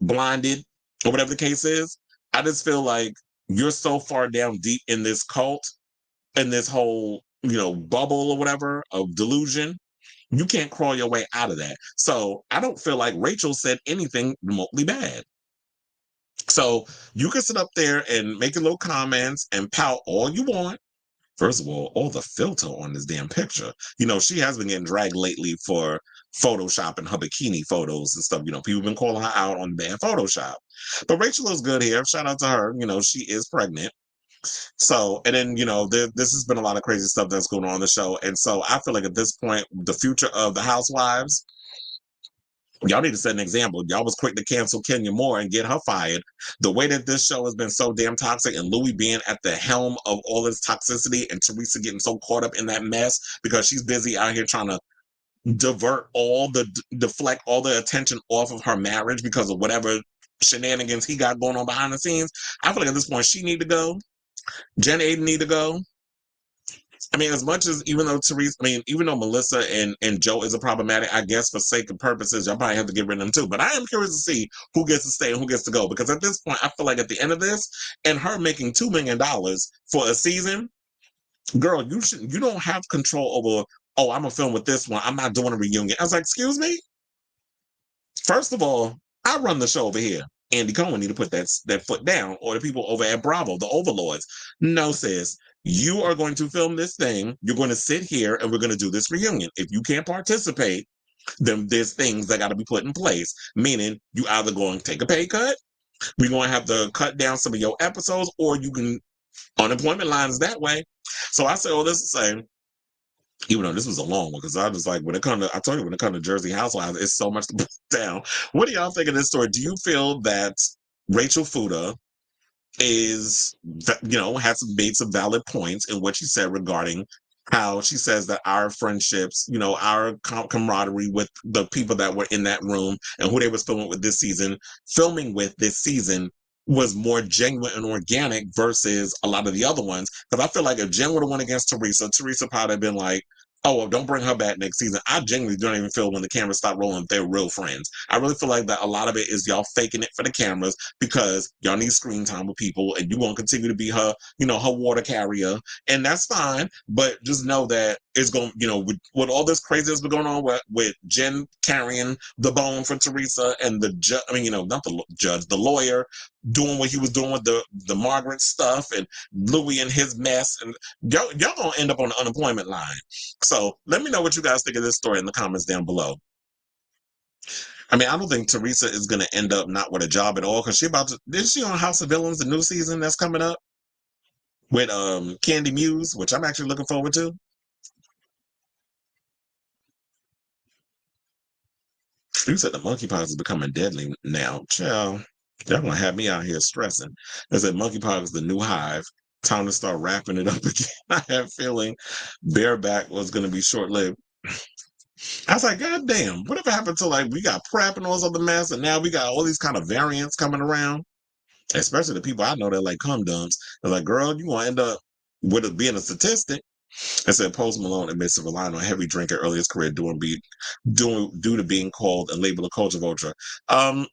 blinded or whatever the case is. I just feel like you're so far down deep in this cult and this whole, bubble or whatever of delusion. You can't crawl your way out of that. So I don't feel like Rachel said anything remotely bad. So you can sit up there and make your little comments and pout all you want. First of all the filter on this damn picture. She has been getting dragged lately for photoshopping her bikini photos and stuff. People have been calling her out on bad Photoshop. But Rachel looks good here. Shout out to her. She is pregnant. So, and then, this has been a lot of crazy stuff that's going on the show. And so I feel like at this point, the future of the housewives, y'all need to set an example. Y'all was quick to cancel Kenya Moore and get her fired. The way that this show has been so damn toxic and Louis being at the helm of all this toxicity and Teresa getting so caught up in that mess because she's busy out here trying to deflect all the attention off of her marriage because of whatever shenanigans he got going on behind the scenes. I feel like at this point she need to go. Jen Aiden need to go. I mean, as much as even though Melissa and Joe is a problematic, I guess for sake of purposes, y'all probably have to get rid of them too. But I am curious to see who gets to stay and who gets to go. Because at this point, I feel like at the end of this, and her making $2 million for a season, girl, you don't have control over, I'm gonna film with this one. I'm not doing a reunion. I was like, excuse me? First of all, I run the show over here. Andy Cohen need to put that foot down, or the people over at Bravo, the overlords. No, sis, you are going to film this thing. You're going to sit here and we're going to do this reunion. If you can't participate, then there's things that got to be put in place, meaning you either going to take a pay cut, we're going to have to cut down some of your episodes, or you can unemployment lines that way. So I say all this to say, even though this was a long one, because I was like, when it comes to Jersey Housewives, it's so much to put down. What do y'all think of this story? Do you feel that Rachel Fuda has made some valid points in what she said regarding how she says that our friendships, our camaraderie with the people that were in that room and who they was filming with this season was more genuine and organic versus a lot of the other ones. Because I feel like if Jen would have went against Teresa probably have been like, oh, well, don't bring her back next season. I genuinely don't even feel when the cameras stop rolling, they're real friends. I really feel like that a lot of it is y'all faking it for the cameras because y'all need screen time with people and you're going to continue to be her, her water carrier. And that's fine. But just know that it's going, with all this crazy that's been going on with Jen carrying the bone for Teresa and the judge, not the judge, the lawyer doing what he was doing with the Margaret stuff and Louis and his mess. And y'all going to end up on the unemployment line. So let me know what you guys think of this story in the comments down below. I don't think Teresa is going to end up not with a job at all because isn't she on House of Villains, the new season that's coming up with Candy Muse, which I'm actually looking forward to. You said the monkeypox is becoming deadly now. Child, y'all going to have me out here stressing. They said monkeypox is the new hive. Time to start wrapping it up again. I had a feeling bareback was going to be short-lived. I was like, God damn, whatever happened to we got PrEP and all this other mess, and now we got all these kind of variants coming around, especially the people I know that like cum dumps. They're like, girl, you want to end up with it being a statistic. I said Post Malone admits to relying on heavy drinking early in his career due to being called and labeled a culture vulture. I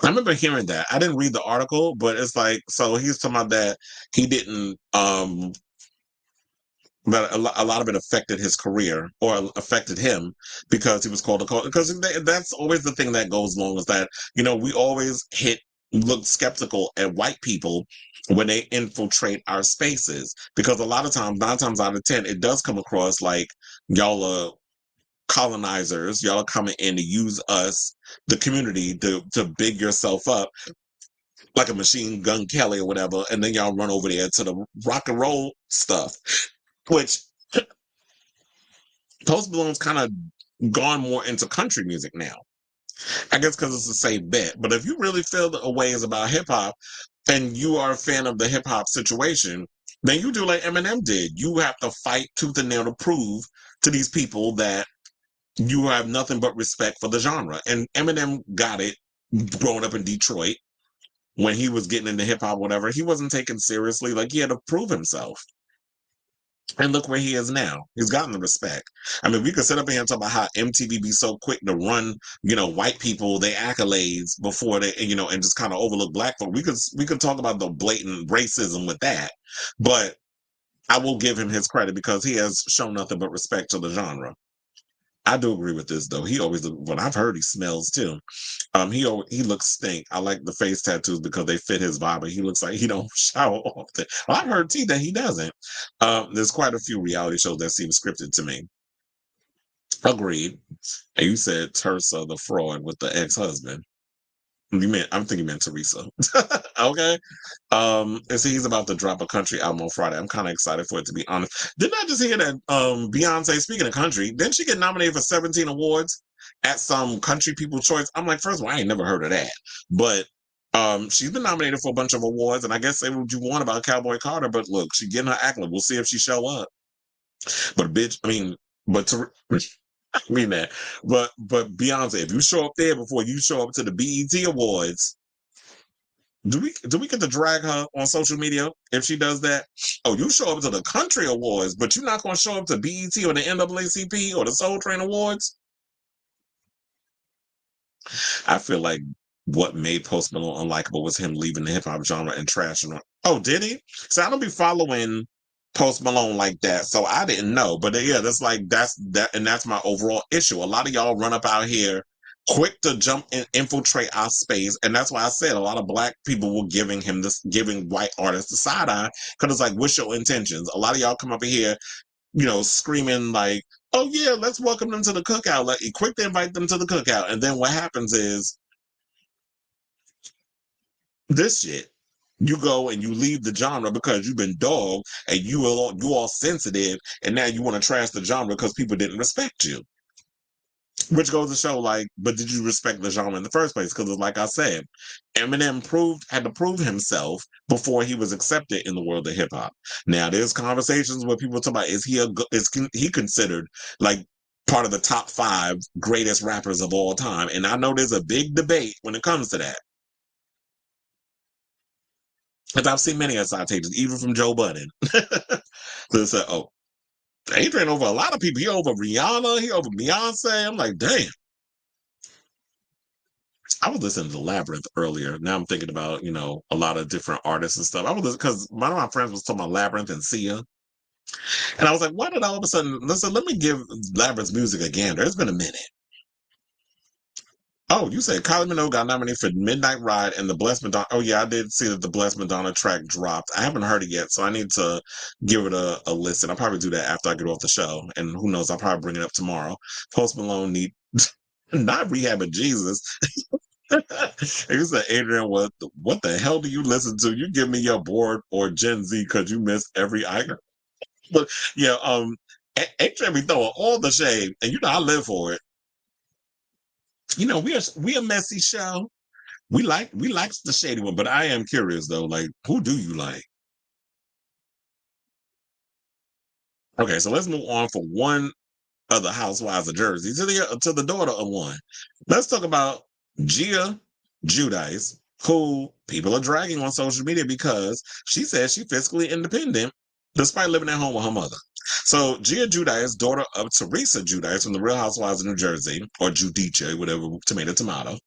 remember hearing that. I didn't read the article, but it's like, so he's talking about that he didn't, but a lot of it affected his career or affected him because he was called a culture. Because that's always the thing that goes along is that, we always look skeptical at white people when they infiltrate our spaces. Because a lot of times, 9 times out of 10, it does come across like y'all are colonizers, y'all are coming in to use us, the community, to big yourself up like a Machine Gun Kelly or whatever, and then y'all run over there to the rock and roll stuff, which Post Malone's kind of gone more into country music now. I guess because it's the same bit. But if you really feel a ways about hip hop and you are a fan of the hip hop situation, then you do like Eminem did. You have to fight tooth and nail to prove to these people that you have nothing but respect for the genre. And Eminem got it growing up in Detroit when he was getting into hip hop, whatever. He wasn't taken seriously. Like, he had to prove himself. And look where he is now. He's gotten the respect. I mean, we could sit up here and talk about how MTV be so quick to run, white people, their accolades before they, and just kind of overlook black folk. We could talk about the blatant racism with that. But I will give him his credit because he has shown nothing but respect to the genre. I do agree with this though. He always, what I've heard, he smells too. He looks stink. I like the face tattoos because they fit his vibe. But he looks like he don't shower often. Well, I've heard too that he doesn't. There's quite a few reality shows that seem scripted to me. Agreed. And you said Teresa the fraud with the ex-husband. I'm thinking you meant Teresa. Okay. And see, he's about to drop a country album on Friday. I'm kind of excited for it, to be honest. Didn't I just hear that Beyonce, speaking of country, didn't she get nominated for 17 awards at some country people choice? I'm like, first of all, I ain't never heard of that. But she's been nominated for a bunch of awards, and I guess say what you want about Cowboy Carter, but look, she's getting her accolade. We'll see if she show up. But I mean that. But Beyonce, if you show up there before you show up to the BET Awards, do we get to drag her on social media if she does that? Oh, you show up to the Country Awards, but you're not going to show up to BET or the NAACP or the Soul Train Awards? I feel like what made Post Malone unlikable was him leaving the hip hop genre and trashing her. Oh, did he? So I don't be following Post Malone like that, so I didn't know. But yeah, that's my overall issue. A lot of y'all run up out here quick to jump and infiltrate our space, and that's why I said a lot of black people were giving white artists the side eye, because it's like, what's your intentions? A lot of y'all come up here, screaming like, oh yeah, let's welcome them to the cookout, like quick to invite them to the cookout, and then what happens is this shit. You go and you leave the genre because you've been dogged and you all sensitive, and now you want to trash the genre because people didn't respect you. Which goes to show, like, but did you respect the genre in the first place? Because, like I said, Eminem had to prove himself before he was accepted in the world of hip hop. Now, there's conversations where people talk about, is he considered like part of the top 5 greatest rappers of all time? And I know there's a big debate when it comes to that. Because I've seen many citations, even from Joe Budden. So say, oh, Adrian over a lot of people. He over Rihanna. He over Beyonce. I'm like, damn. I was listening to Labyrinth earlier. Now I'm thinking about, a lot of different artists and stuff. I was listening because one of my friends was talking about Labyrinth and Sia. And I was like, why did all of a sudden, listen, let me give Labyrinth's music a gander. It's been a minute. Oh, you said Kylie Minogue got nominated for Midnight Ride and the Blessed Madonna. Oh, yeah, I did see that the Blessed Madonna track dropped. I haven't heard it yet, so I need to give it a listen. I'll probably do that after I get off the show. And who knows, I'll probably bring it up tomorrow. Post Malone need not rehabbing Jesus. You said, Adrian, what the hell do you listen to? You give me your board or Gen Z because you missed every icon. But yeah, Adrian be throwing all the shade, and I live for it. We a messy show. We like the shady one, but I am curious though. Like, who do you like? Okay, so let's move on for one of the housewives of Jersey to the daughter of one. Let's talk about Giudice, who people are dragging on social media because she says she's fiscally independent despite living at home with her mother. So Giudice, daughter of Teresa Giudice from the Real Housewives of New Jersey, or Giudice, whatever, tomato,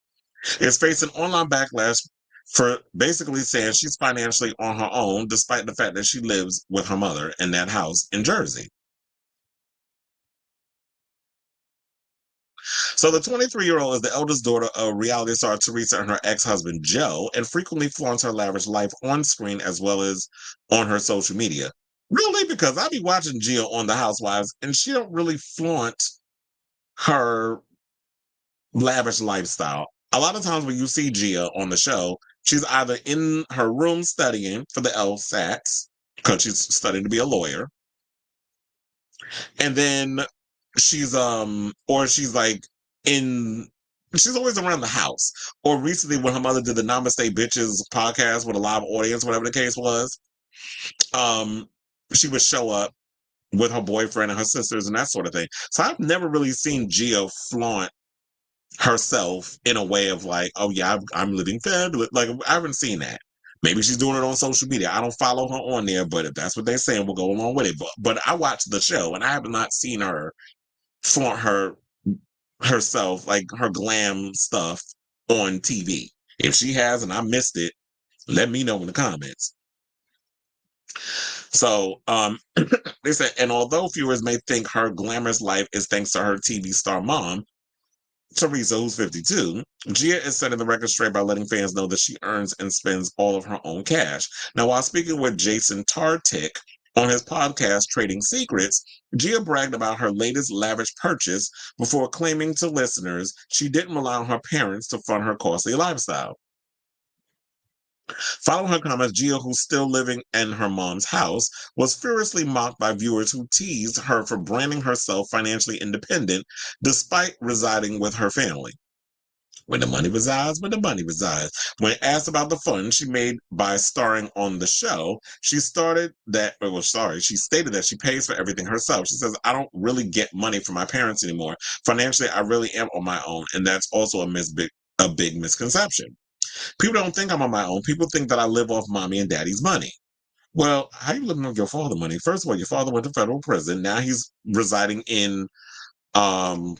is facing online backlash for basically saying she's financially on her own, despite the fact that she lives with her mother in that house in Jersey. So the 23-year-old is the eldest daughter of reality star Teresa and her ex-husband Joe, and frequently flaunts her lavish life on screen as well as on her social media. Really? Because I be watching Gia on The Housewives, and she don't really flaunt her lavish lifestyle. A lot of times when you see Gia on the show, she's either in her room studying for the LSATs, because she's studying to be a lawyer, and then she's like she's always around the house. Or recently when her mother did the Namaste Bitches podcast with a live audience, whatever the case was, she would show up with her boyfriend and her sisters and that sort of thing. So I've never really seen Gia flaunt herself in a way of like, oh yeah, I'm living fabulous. Like, I haven't seen that. Maybe she's doing it on social media. I don't follow her on there, but if that's what they're saying, we'll go along with it. But I watched the show, and I have not seen her flaunt herself, like her glam stuff on TV. If she has and I missed it, let me know in the comments. So they said, and although viewers may think her glamorous life is thanks to her TV star mom, Teresa, who's 52, Gia is setting the record straight by letting fans know that she earns and spends all of her own cash. Now, while speaking with Jason Tartick on his podcast, Trading Secrets, Gia bragged about her latest lavish purchase before claiming to listeners she didn't rely on her parents to fund her costly lifestyle. Following her comments, Gia, who's still living in her mom's house, was furiously mocked by viewers who teased her for branding herself financially independent despite residing with her family. When the money resides, when the money resides. When asked about the fun she made by starring on the show, she stated that she pays for everything herself. She says, I don't really get money from my parents anymore. Financially, I really am on my own, and that's also a big misconception. People don't think I'm on my own. People think that I live off mommy and daddy's money. Well, how are you living off your father's money? First of all, your father went to federal prison. Now he's residing in, I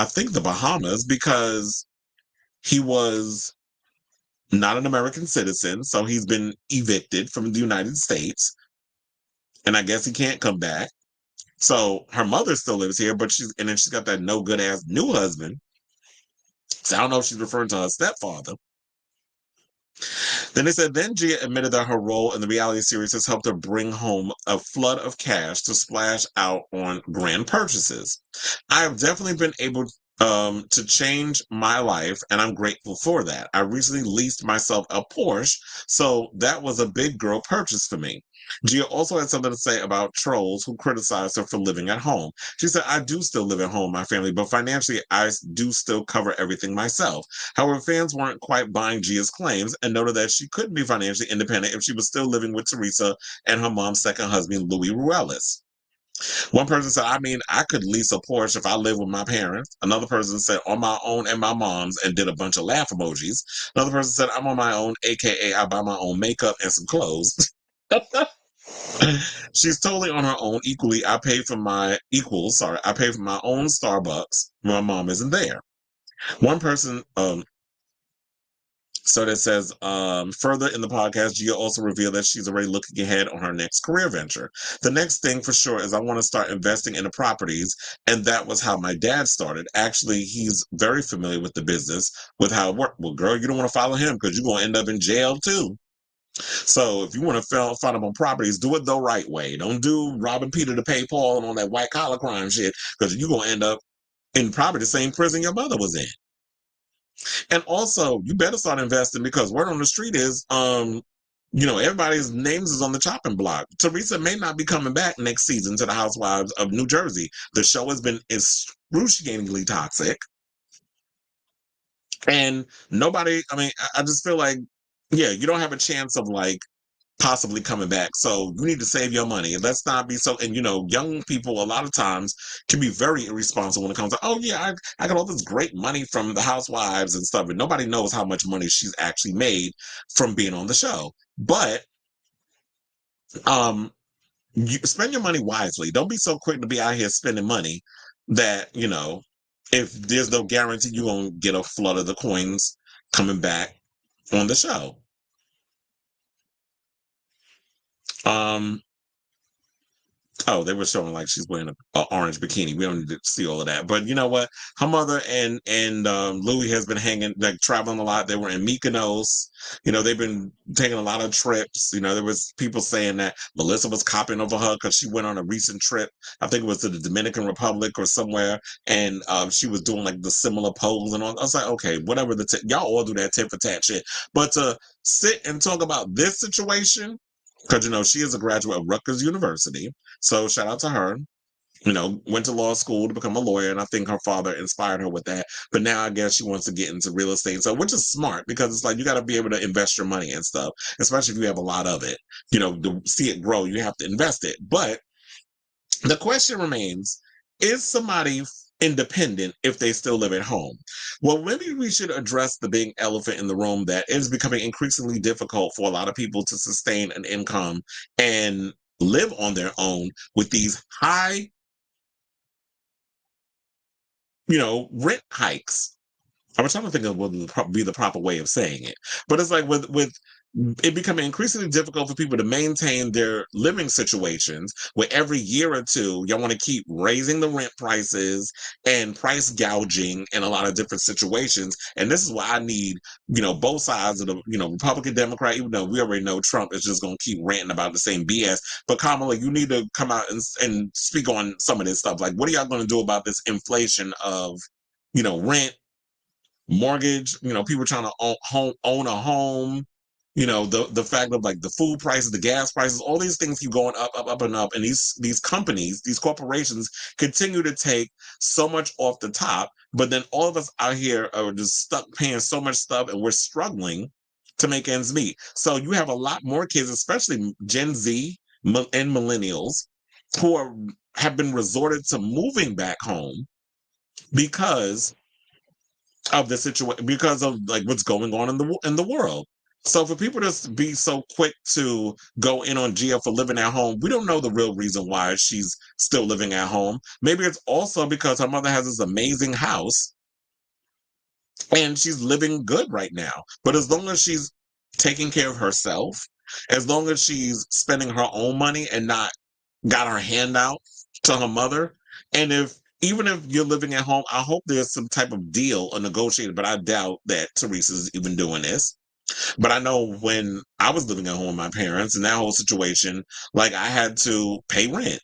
think, the Bahamas because he was not an American citizen. So he's been evicted from the United States. And I guess he can't come back. So her mother still lives here, but she's got that no good ass new husband. So I don't know if she's referring to her stepfather. Then they said, then Gia admitted that her role in the reality series has helped her bring home a flood of cash to splash out on grand purchases. I have definitely been able to change my life, and I'm grateful for that. I recently leased myself a Porsche, so that was a big girl purchase for me. Gia also had something to say about trolls who criticized her for living at home. She said, I do still live at home, my family, but financially, I do still cover everything myself. However, fans weren't quite buying Gia's claims and noted that she couldn't be financially independent if she was still living with Teresa and her mom's second husband, Louis Ruelas. One person said, I mean, I could lease a Porsche if I live with my parents. Another person said, on my own and my mom's, and did a bunch of laugh emojis. Another person said, I'm on my own, aka I buy my own makeup and some clothes. She's totally on her own. I pay for my own Starbucks. My mom isn't there. One person, so that says, further in the podcast, Gia also revealed that she's already looking ahead on her next career venture. The next thing for sure is I want to start investing in the properties, and that was how my dad started. Actually, he's very familiar with the business, with how it worked. Well, girl, you don't want to follow him because you're going to end up in jail too. So if you want to find them on properties, do it the right way. Don't do robbing Peter to pay Paul and all that white collar crime shit, because you're going to end up in probably the same prison your mother was in. And also, you better start investing, because word on the street is, everybody's names is on the chopping block. Teresa may not be coming back next season to the Housewives of New Jersey. The show has been excruciatingly toxic. And I just feel like, you don't have a chance of possibly coming back. So you need to save your money. Let's not be so, and young people a lot of times can be very irresponsible when it comes to, I got all this great money from the Housewives and stuff, and nobody knows how much money she's actually made from being on the show. But you spend your money wisely. Don't be so quick to be out here spending money that, if there's no guarantee you're going to get a flood of the coins coming back on the show. They were showing she's wearing a orange bikini. We don't need to see all of that. But you know what? Her mother and Louis has been traveling a lot. They were in Mykonos. They've been taking a lot of trips. There was people saying that Melissa was copying over her because she went on a recent trip. I think it was to the Dominican Republic or somewhere. And she was doing the similar pose and all. I was like, okay, whatever y'all all do that tit for tat shit. But to sit and talk about this situation, because, she is a graduate of Rutgers University. So shout out to her. Went to law school to become a lawyer, and I think her father inspired her with that. But now I guess she wants to get into real estate. So, which is smart, because it's you got to be able to invest your money and stuff, especially if you have a lot of it. To see it grow, you have to invest it. But the question remains, is somebody independent if they still live at home. Well, maybe we should address the big elephant in the room that it is becoming increasingly difficult for a lot of people to sustain an income and live on their own with these high, rent hikes. I was trying to think of what would be the proper way of saying it, but it's like with it becoming increasingly difficult for people to maintain their living situations, where every year or two y'all want to keep raising the rent prices and price gouging in a lot of different situations. And this is why I need, both sides of the, Republican, Democrat, even though we already know Trump is just going to keep ranting about the same BS. But Kamala, you need to come out and speak on some of this stuff. Like, what are y'all going to do about this inflation of, rent, mortgage, people trying to own a home, the fact of like the food prices, the gas prices, all these things keep going up and up. And these companies, these corporations continue to take so much off the top, but then all of us out here are just stuck paying so much stuff, and we're struggling to make ends meet. So you have a lot more kids, especially Gen Z and millennials, who have been resorted to moving back home because of the situation, because of like what's going on in the world. So for people to be so quick to go in on Gia for living at home, we don't know the real reason why she's still living at home. Maybe it's also because her mother has this amazing house and she's living good right now. But as long as she's taking care of herself, as long as she's spending her own money and not got her hand out to her mother, and even if you're living at home, I hope there's some type of deal or negotiated, but I doubt that Teresa's even doing this. But I know when I was living at home with my parents and that whole situation, like I had to pay rent.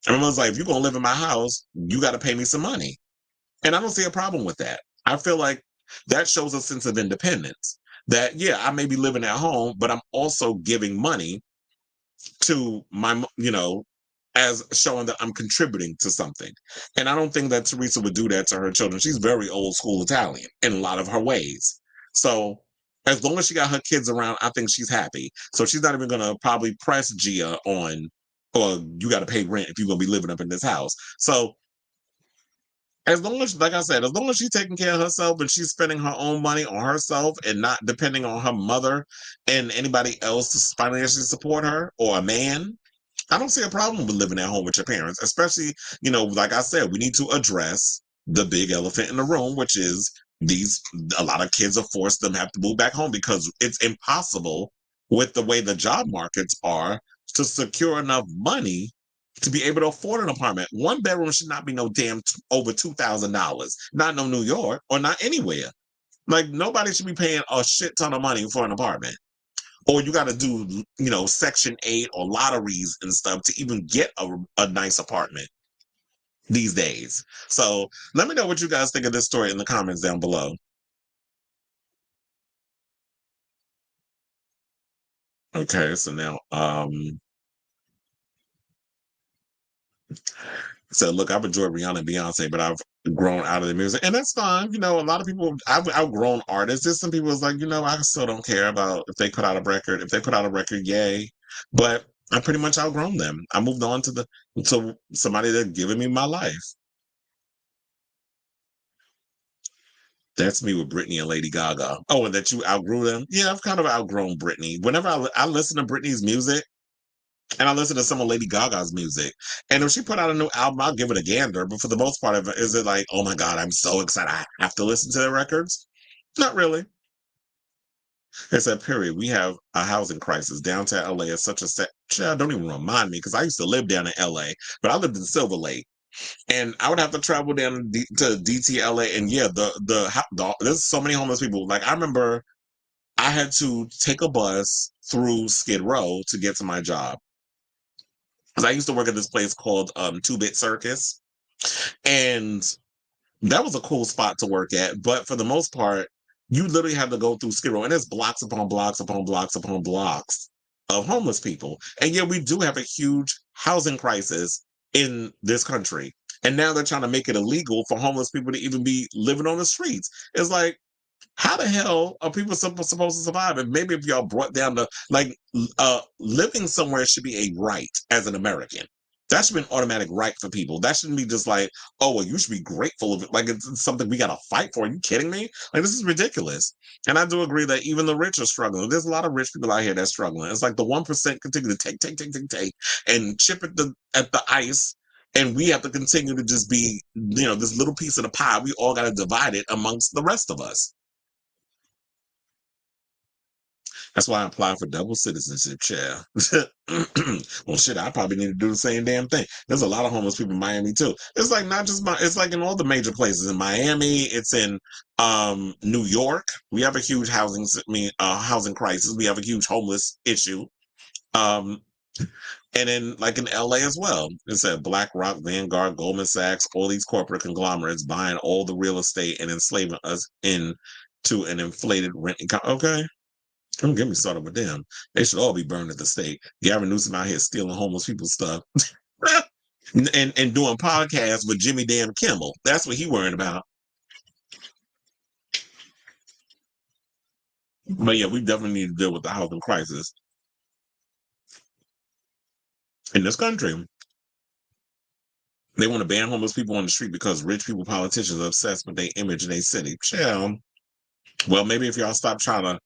And I was like, if you're going to live in my house, you got to pay me some money. And I don't see a problem with that. I feel like that shows a sense of independence. That, yeah, I may be living at home, but I'm also giving money to my, as showing that I'm contributing to something. And I don't think that Teresa would do that to her children. She's very old school Italian in a lot of her ways. So as long as she got her kids around, I think she's happy. So she's not even going to probably press Gia on, or you got to pay rent if you're going to be living up in this house. So as long as, like I said, as long as she's taking care of herself and she's spending her own money on herself and not depending on her mother and anybody else to financially support her, or a man, I don't see a problem with living at home with your parents, especially, like I said, we need to address the big elephant in the room, which is a lot of kids are forced to have to move back home because it's impossible with the way the job markets are to secure enough money to be able to afford an apartment. One bedroom should not be no damn over $2,000, not no New York or not anywhere. Like nobody should be paying a shit ton of money for an apartment. Or you got to do, Section 8 or lotteries and stuff to even get a nice apartment these days. So let me know what you guys think of this story in the comments down below. Okay, so now, so look, I've enjoyed Rihanna and Beyonce, but I've grown out of the music, and that's fine. A lot of people, I've outgrown artists. There's some people who's like, I still don't care about if they put out a record. If they put out a record, yay. But I pretty much outgrown them. I moved on to somebody that's giving me my life. That's me with Britney and Lady Gaga. Oh, and that you outgrew them? Yeah, I've kind of outgrown Britney. Whenever I listen to Britney's music, and I listen to some of Lady Gaga's music, and if she put out a new album, I'll give it a gander. But for the most part, is it like, oh my God, I'm so excited, I have to listen to their records? Not really. It's a period. We have a housing crisis. Downtown LA is such a set. Don't even remind me, because I used to live down in LA, but I lived in Silver Lake. And I would have to travel down to DTLA, and yeah, there's so many homeless people. Like I remember, I had to take a bus through Skid Row to get to my job, because I used to work at this place called 2-Bit Circus, and that was a cool spot to work at. But for the most part, you literally had to go through Skid Row, and there's blocks upon blocks upon blocks upon blocks of homeless people. And yeah, we do have a huge housing crisis in this country. And now they're trying to make it illegal for homeless people to even be living on the streets. It's like, how the hell are people supposed to survive? And maybe if y'all brought down living somewhere should be a right as an American. That should be an automatic right for people. That shouldn't be just like, oh, well, you should be grateful of it. Like it's something we got to fight for. Are you kidding me? Like, this is ridiculous. And I do agree that even the rich are struggling. There's a lot of rich people out here that's struggling. It's like the 1% continue to take, and chip at the ice. And we have to continue to just be, this little piece of the pie. We all got to divide it amongst the rest of us. That's why I applied for double citizenship, chair. Well, shit, I probably need to do the same damn thing. There's a lot of homeless people in Miami too. It's like not just it's like in all the major places. In Miami, it's in New York. We have a huge housing crisis. We have a huge homeless issue. And then like in LA as well. It's at BlackRock, Vanguard, Goldman Sachs, all these corporate conglomerates buying all the real estate and enslaving us into an inflated rent. Okay. Don't get me started with them. They should all be burned at the stake. Gavin Newsom out here stealing homeless people's stuff and doing podcasts with Jimmy damn Kimmel. That's what he worried about. But yeah, we definitely need to deal with the housing crisis in this country. They want to ban homeless people on the street because rich people politicians are obsessed with their image in their city. Chill. Well, maybe if y'all stop trying to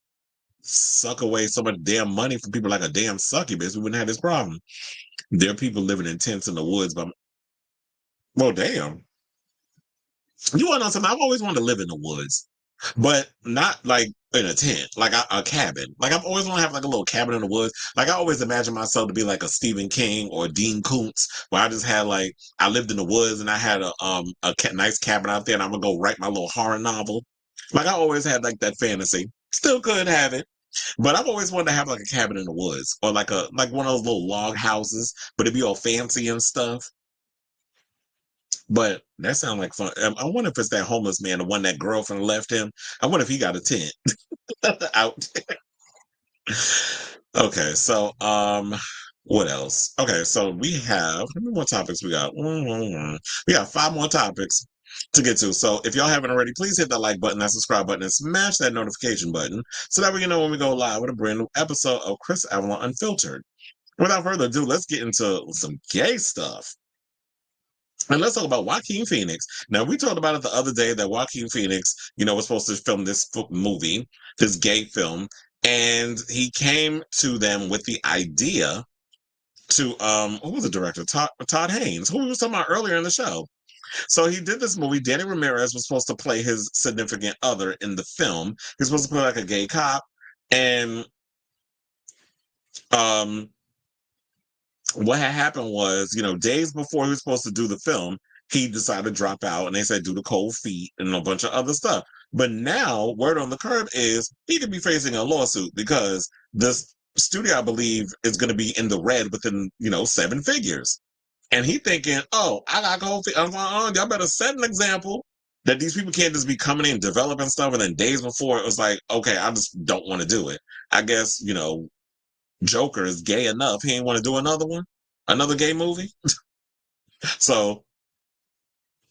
suck away so much damn money from people like a damn succubus, we wouldn't have this problem. There are people living in tents in the woods, but well, damn. You want to know something? I've always wanted to live in the woods, but not like in a tent, like a cabin. Like I've always wanted to have like a little cabin in the woods. Like I always imagine myself to be like a Stephen King or Dean Koontz, where I just had I lived in the woods and I had a nice cabin out there, and I'm gonna go write my little horror novel. Like I always had like that fantasy. Still could have it. But I've always wanted to have like a cabin in the woods or like one of those little log houses, but it'd be all fancy and stuff. But that sounds like fun. I wonder if it's that homeless man, the one that girlfriend left him. I wonder if he got a tent out. Okay, so what else? Okay, so we have how many more topics we got? We got 5 more topics to get to. So if y'all haven't already, please hit that like button, that subscribe button, and smash that notification button so that we can know when we go live with a brand new episode of Chris Avalon Unfiltered. Without further ado, let's get into some gay stuff. And let's talk about Joaquin Phoenix. Now, we talked about it the other day that Joaquin Phoenix, was supposed to film this movie, this gay film, and he came to them with the idea to, who was the director? Todd Haynes, who we were talking about earlier in the show. So he did this movie. Danny Ramirez was supposed to play his significant other in the film. He's supposed to play like a gay cop. And what had happened was, days before he was supposed to do the film, he decided to drop out, and they said do the cold feet and a bunch of other stuff. But now, word on the curb is he could be facing a lawsuit because this studio, I believe, is going to be in the red within, 7 figures. And he thinking, oh, I got cold feet. I'm like, y'all better set an example that these people can't just be coming in, developing stuff, and then days before it was like, okay, I just don't want to do it. I guess, Joker is gay enough. He ain't want to do another gay movie. So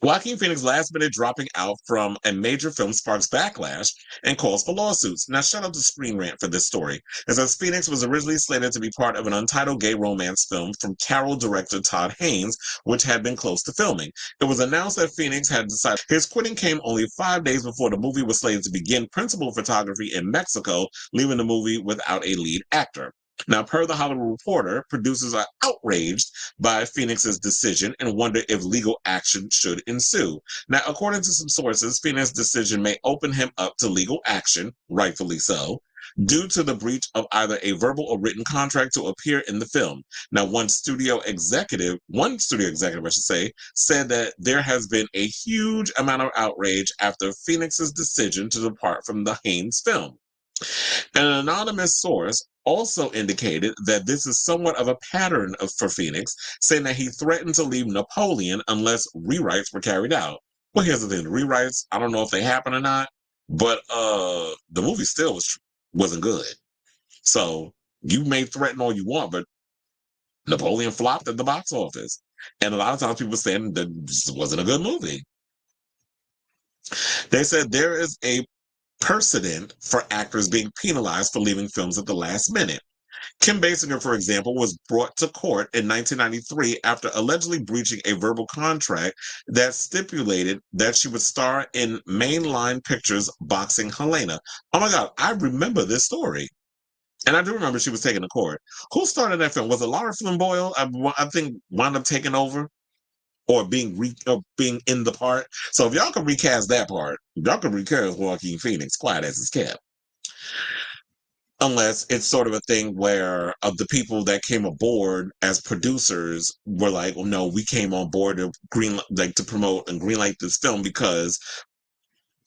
Joaquin Phoenix last minute dropping out from a major film sparks backlash and calls for lawsuits. Now, shout out to Screen Rant for this story. It says Phoenix was originally slated to be part of an untitled gay romance film from Carol director Todd Haynes, which had been close to filming. It was announced that Phoenix had decided his quitting came only 5 days before the movie was slated to begin principal photography in Mexico, leaving the movie without a lead actor. Now, per the Hollywood Reporter, producers are outraged by Phoenix's decision and wonder if legal action should ensue. Now, according to some sources, Phoenix's decision may open him up to legal action, rightfully so, due to the breach of either a verbal or written contract to appear in the film. Now, one studio executive, I should say, said that there has been a huge amount of outrage after Phoenix's decision to depart from the Haynes film. An anonymous source also indicated that this is somewhat of a pattern for Phoenix, saying that he threatened to leave Napoleon unless rewrites were carried out. Well, here's the thing. The rewrites, I don't know if they happen or not, but the movie still wasn't good. So you may threaten all you want, but Napoleon flopped at the box office. And a lot of times people saying that this wasn't a good movie. They said there is a precedent for actors being penalized for leaving films at the last minute. Kim Basinger, for example, was brought to court in 1993 after allegedly breaching a verbal contract that stipulated that she would star in Mainline Pictures' Boxing Helena. Oh my God, I remember this story. And I do remember she was taken to court. Who started that film? Was it Laura Flynn Boyle? I think wound up taking over or being being in the part. So if y'all can recast that part, y'all can recast Joaquin Phoenix, quiet as it's kept. Unless it's sort of a thing where the people that came aboard as producers were like, well, no, we came on board to to promote and greenlight this film because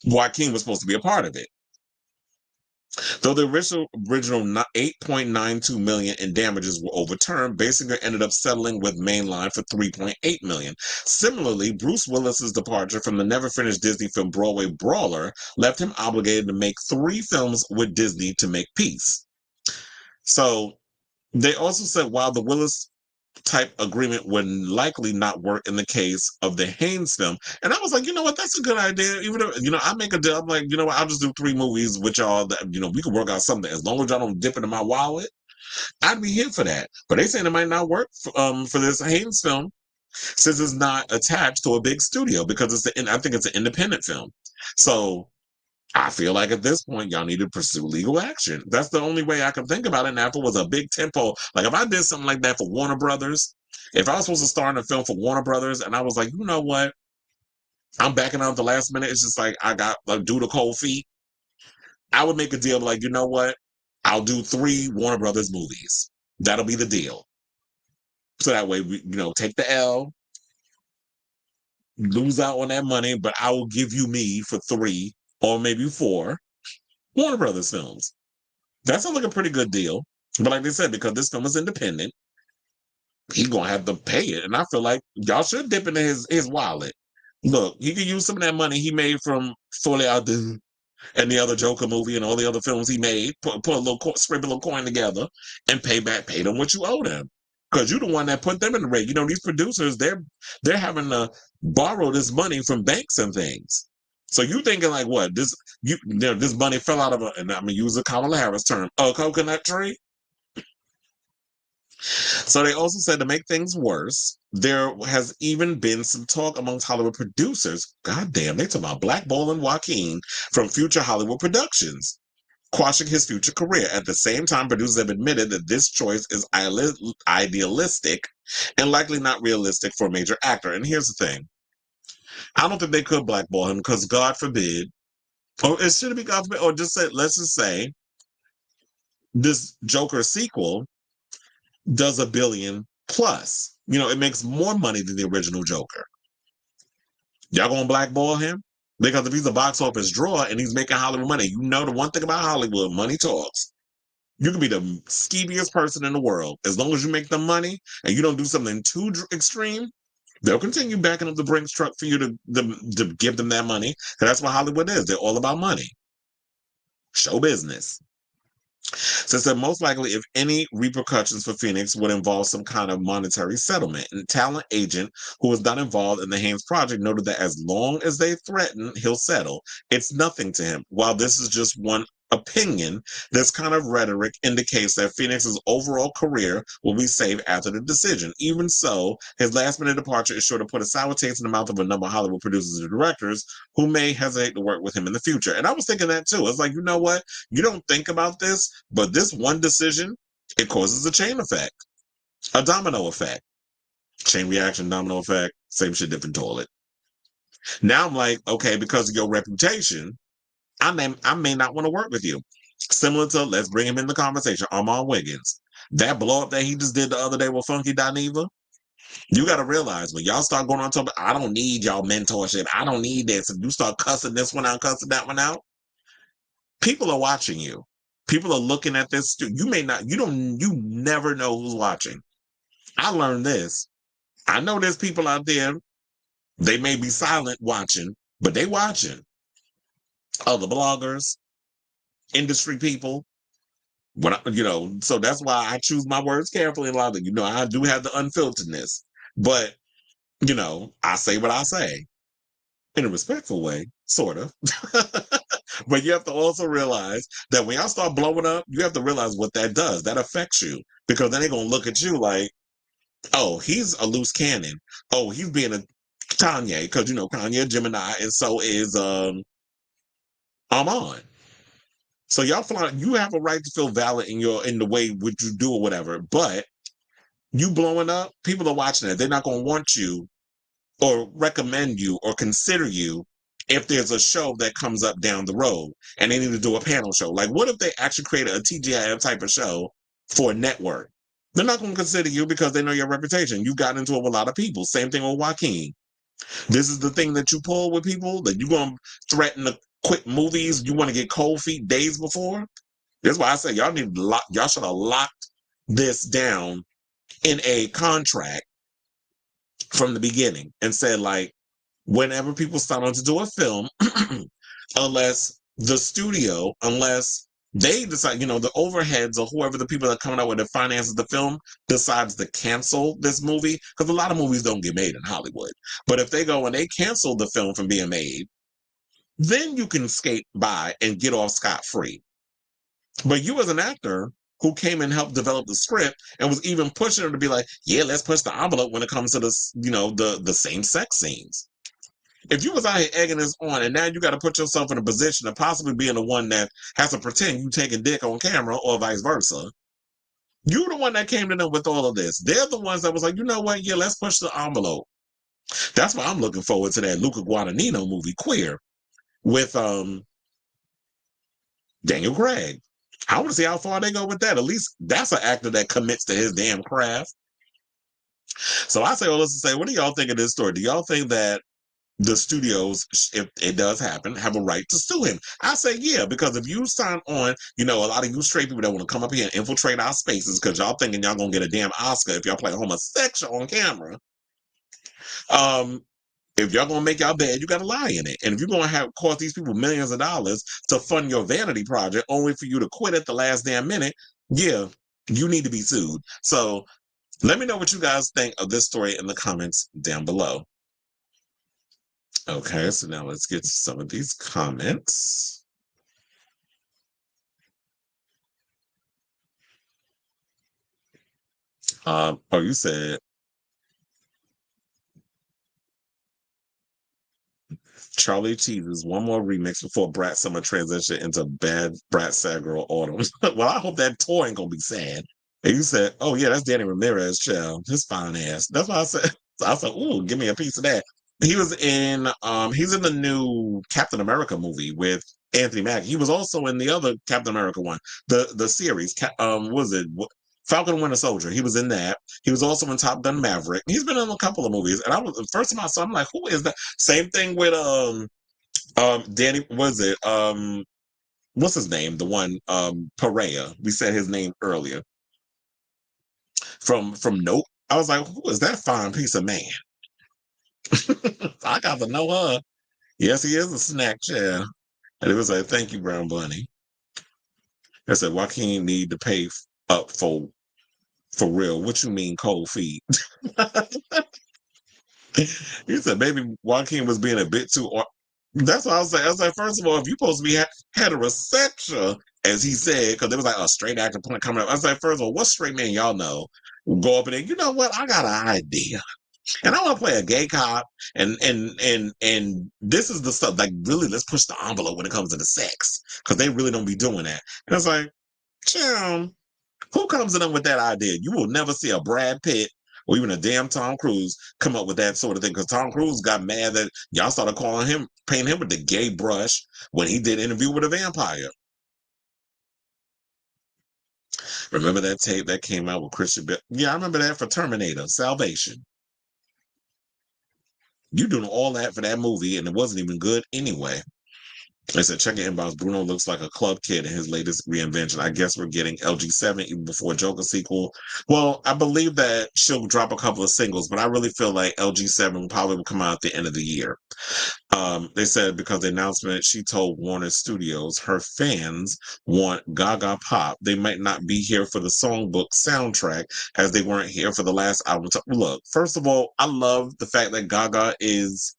Joaquin was supposed to be a part of it. Though the original $8.92 million in damages were overturned, Basinger ended up settling with Mainline for $3.8 million. Similarly, Bruce Willis's departure from the never-finished Disney film Broadway Brawler left him obligated to make 3 films with Disney to make peace. So they also said while the Willis type agreement would likely not work in the case of the Haynes film. And I was like, you know what, that's a good idea. Even though, I make a deal, I'm like, you know what, I'll just do 3 movies with y'all that, we can work out something. As long as y'all don't dip into my wallet, I'd be here for that. But they saying it might not work for this Haynes film since it's not attached to a big studio because I think it's an independent film. So I feel like at this point, y'all need to pursue legal action. That's the only way I can think about it. And if it was a big tempo, like if I did something like that for Warner Brothers, if I was supposed to star in a film for Warner Brothers and I was like, you know what? I'm backing out at the last minute. It's just like I got due to cold feet. I would make a deal like, you know what? I'll do 3 Warner Brothers movies. That'll be the deal. So that way we, take the L, lose out on that money, but I will give you me for 3 or maybe 4 Warner Brothers films. That sounds like a pretty good deal. But like they said, because this film is independent, he's going to have to pay it. And I feel like y'all should dip into his wallet. Look, he could use some of that money he made from Folie à Deux and the other Joker movie and all the other films he made, put a little, scrape a little coin together and pay them what you owe them. Because you're the one that put them in the rig. These producers, they're having to borrow this money from banks and things. So you thinking like what? This money fell out of and I'm gonna use a Kamala Harris term, a coconut tree. So they also said to make things worse, there has even been some talk amongst Hollywood producers. God damn, they talk about blackballing Joaquin from future Hollywood productions, quashing his future career. At the same time, producers have admitted that this choice is idealistic and likely not realistic for a major actor. And here's the thing. I don't think they could blackball him because God forbid, or it shouldn't be God forbid, or let's just say this Joker sequel does $1 billion plus. It makes more money than the original Joker. Y'all gonna blackball him? Because if he's a box office draw and he's making Hollywood money, the one thing about Hollywood, money talks. You can be the skeeviest person in the world. As long as you make the money and you don't do something too extreme, they'll continue backing up the Brinks truck for you to give them that money. Because that's what Hollywood is. They're all about money. Show business. So said most likely, if any repercussions for Phoenix would involve some kind of monetary settlement. And talent agent who was not involved in the Haynes project noted that as long as they threaten, he'll settle. It's nothing to him. While this is just one opinion, this kind of rhetoric indicates that Phoenix's overall career will be safe after the decision. Even so, his last-minute departure is sure to put a sour taste in the mouth of a number of Hollywood producers and directors who may hesitate to work with him in the future. And I was thinking that too. It's like, you know what? You don't think about this, but this one decision, it causes a chain effect, a domino effect. Chain reaction, domino effect, same shit, different toilet. Now I'm like, okay, because of your reputation, I may not want to work with you. Similar to, let's bring him in the conversation, Armand Wiggins. That blow up that he just did the other day with Funky Dineva, you got to realize when y'all start going on top, I don't need y'all mentorship. I don't need this. If you start cussing this one out, cussing that one out, people are watching you. People are looking at this. You never know who's watching. I learned this. I know there's people out there, they may be silent watching, but they watching. Other bloggers, industry people, so that's why I choose my words carefully. A lot of I do have the unfilteredness, but I say what I say in a respectful way, sort of. But you have to also realize that when y'all start blowing up, you have to realize what that does. That affects you. Because then they're going to look at you like, oh, he's a loose cannon. Oh, he's being a Kanye. Because, you know, Kanye, Gemini, and so is Amon. So y'all feel you have a right to feel valid in the way what you do or whatever. But you blowing up, people are watching it. They're not going to want you or recommend you or consider you if there's a show that comes up down the road and they need to do a panel show. Like, what if they actually created a TGIF type of show for a network? They're not going to consider you because they know your reputation. You got into it with a lot of people. Same thing with Joaquin. This is the thing that you pull with people, that you're going to threaten to quit movies. You want to get cold feet days before. That's why I say y'all need to y'all should have locked this down in a contract from the beginning and said, like, whenever people start on to do a film, unless they decide, you know, the overheads or whoever the people that are coming out with the finances of the film decides to cancel this movie, because a lot of movies don't get made in Hollywood. But if they go and they cancel the film from being made, then you can skate by and get off scot-free. But you as an actor who came and helped develop the script and was even pushing her to be like, yeah, let's push the envelope when it comes to this, you know, the same sex scenes. If you was out here egging this on and now you got to put yourself in a position of possibly being the one that has to pretend you taking dick on camera or vice versa, you're the one that came to them with all of this. They're the ones that was like, you know what? Yeah, let's push the envelope. That's why I'm looking forward to that Luca Guadagnino movie, Queer, with Daniel Craig. I want to see how far they go with that. At least that's an actor that commits to his damn craft. So I say all this to say, what do y'all think of this story? Do y'all think that the studios, if it does happen, have a right to sue him? I say yeah, because if you sign on, you know, a lot of you straight people that want to come up here and infiltrate our spaces because y'all thinking y'all gonna get a damn Oscar if y'all play homosexual on camera. If y'all gonna make y'all bed, you gotta lie in it. And if you're gonna have cost these people millions of dollars to fund your vanity project only for you to quit at the last damn minute, yeah, you need to be sued. So let me know what you guys think of this story in the comments down below. Okay, so now let's get to some of these comments. Oh, you said Charlie Cheese's one more remix before Brat Summer transition into bad Brat Sad Girl Autumn. Well, I hope that tour ain't gonna be sad. And you said, oh yeah, that's Danny Ramirez, child. His fine ass. That's why I said, ooh, give me a piece of that. He's in the new Captain America movie with Anthony Mackie. He was also in the other Captain America one, the series. What was it? Falcon and Winter Soldier. He was in that. He was also in Top Gun Maverick. He's been in a couple of movies. And the first time I saw him, I'm like, who is that? Same thing with Danny, was it? What's his name? The one, Perea. We said his name earlier. From Nope. I was like, who is that fine piece of man? I got to know her. Yes, he is a snack chair. And it was like, thank you, Brown Bunny. I said, Joaquin need to pay up for real. What you mean cold feet? He said maybe Joaquin was being a bit too. That's what I was saying. I was like, first of all, if you're supposed to be heterosexual, as he said, because there was like a straight actor coming up. I was like, first of all, what straight man y'all know go up in there? You know what? I got an idea. And I want to play a gay cop, and this is the stuff, like, really, let's push the envelope when it comes to the sex, because they really don't be doing that. And it's like, Jim, who comes to them with that idea? You will never see a Brad Pitt or even a damn Tom Cruise come up with that sort of thing, because Tom Cruise got mad that y'all started painting him with the gay brush when he did Interview with a Vampire. Remember that tape that came out with Christian Bale? Yeah, I remember that for Terminator, Salvation. You doing all that for that movie, and it wasn't even good anyway. I said, check your inbox. Bruno looks like a club kid in his latest reinvention. I guess we're getting LG7 even before Joker sequel. Well, I believe that she'll drop a couple of singles, but I really feel like LG7 probably will come out at the end of the year. They said because the announcement, she told Warner Studios her fans want Gaga pop. They might not be here for the songbook soundtrack as they weren't here for the last album. Look, first of all, I love the fact that Gaga is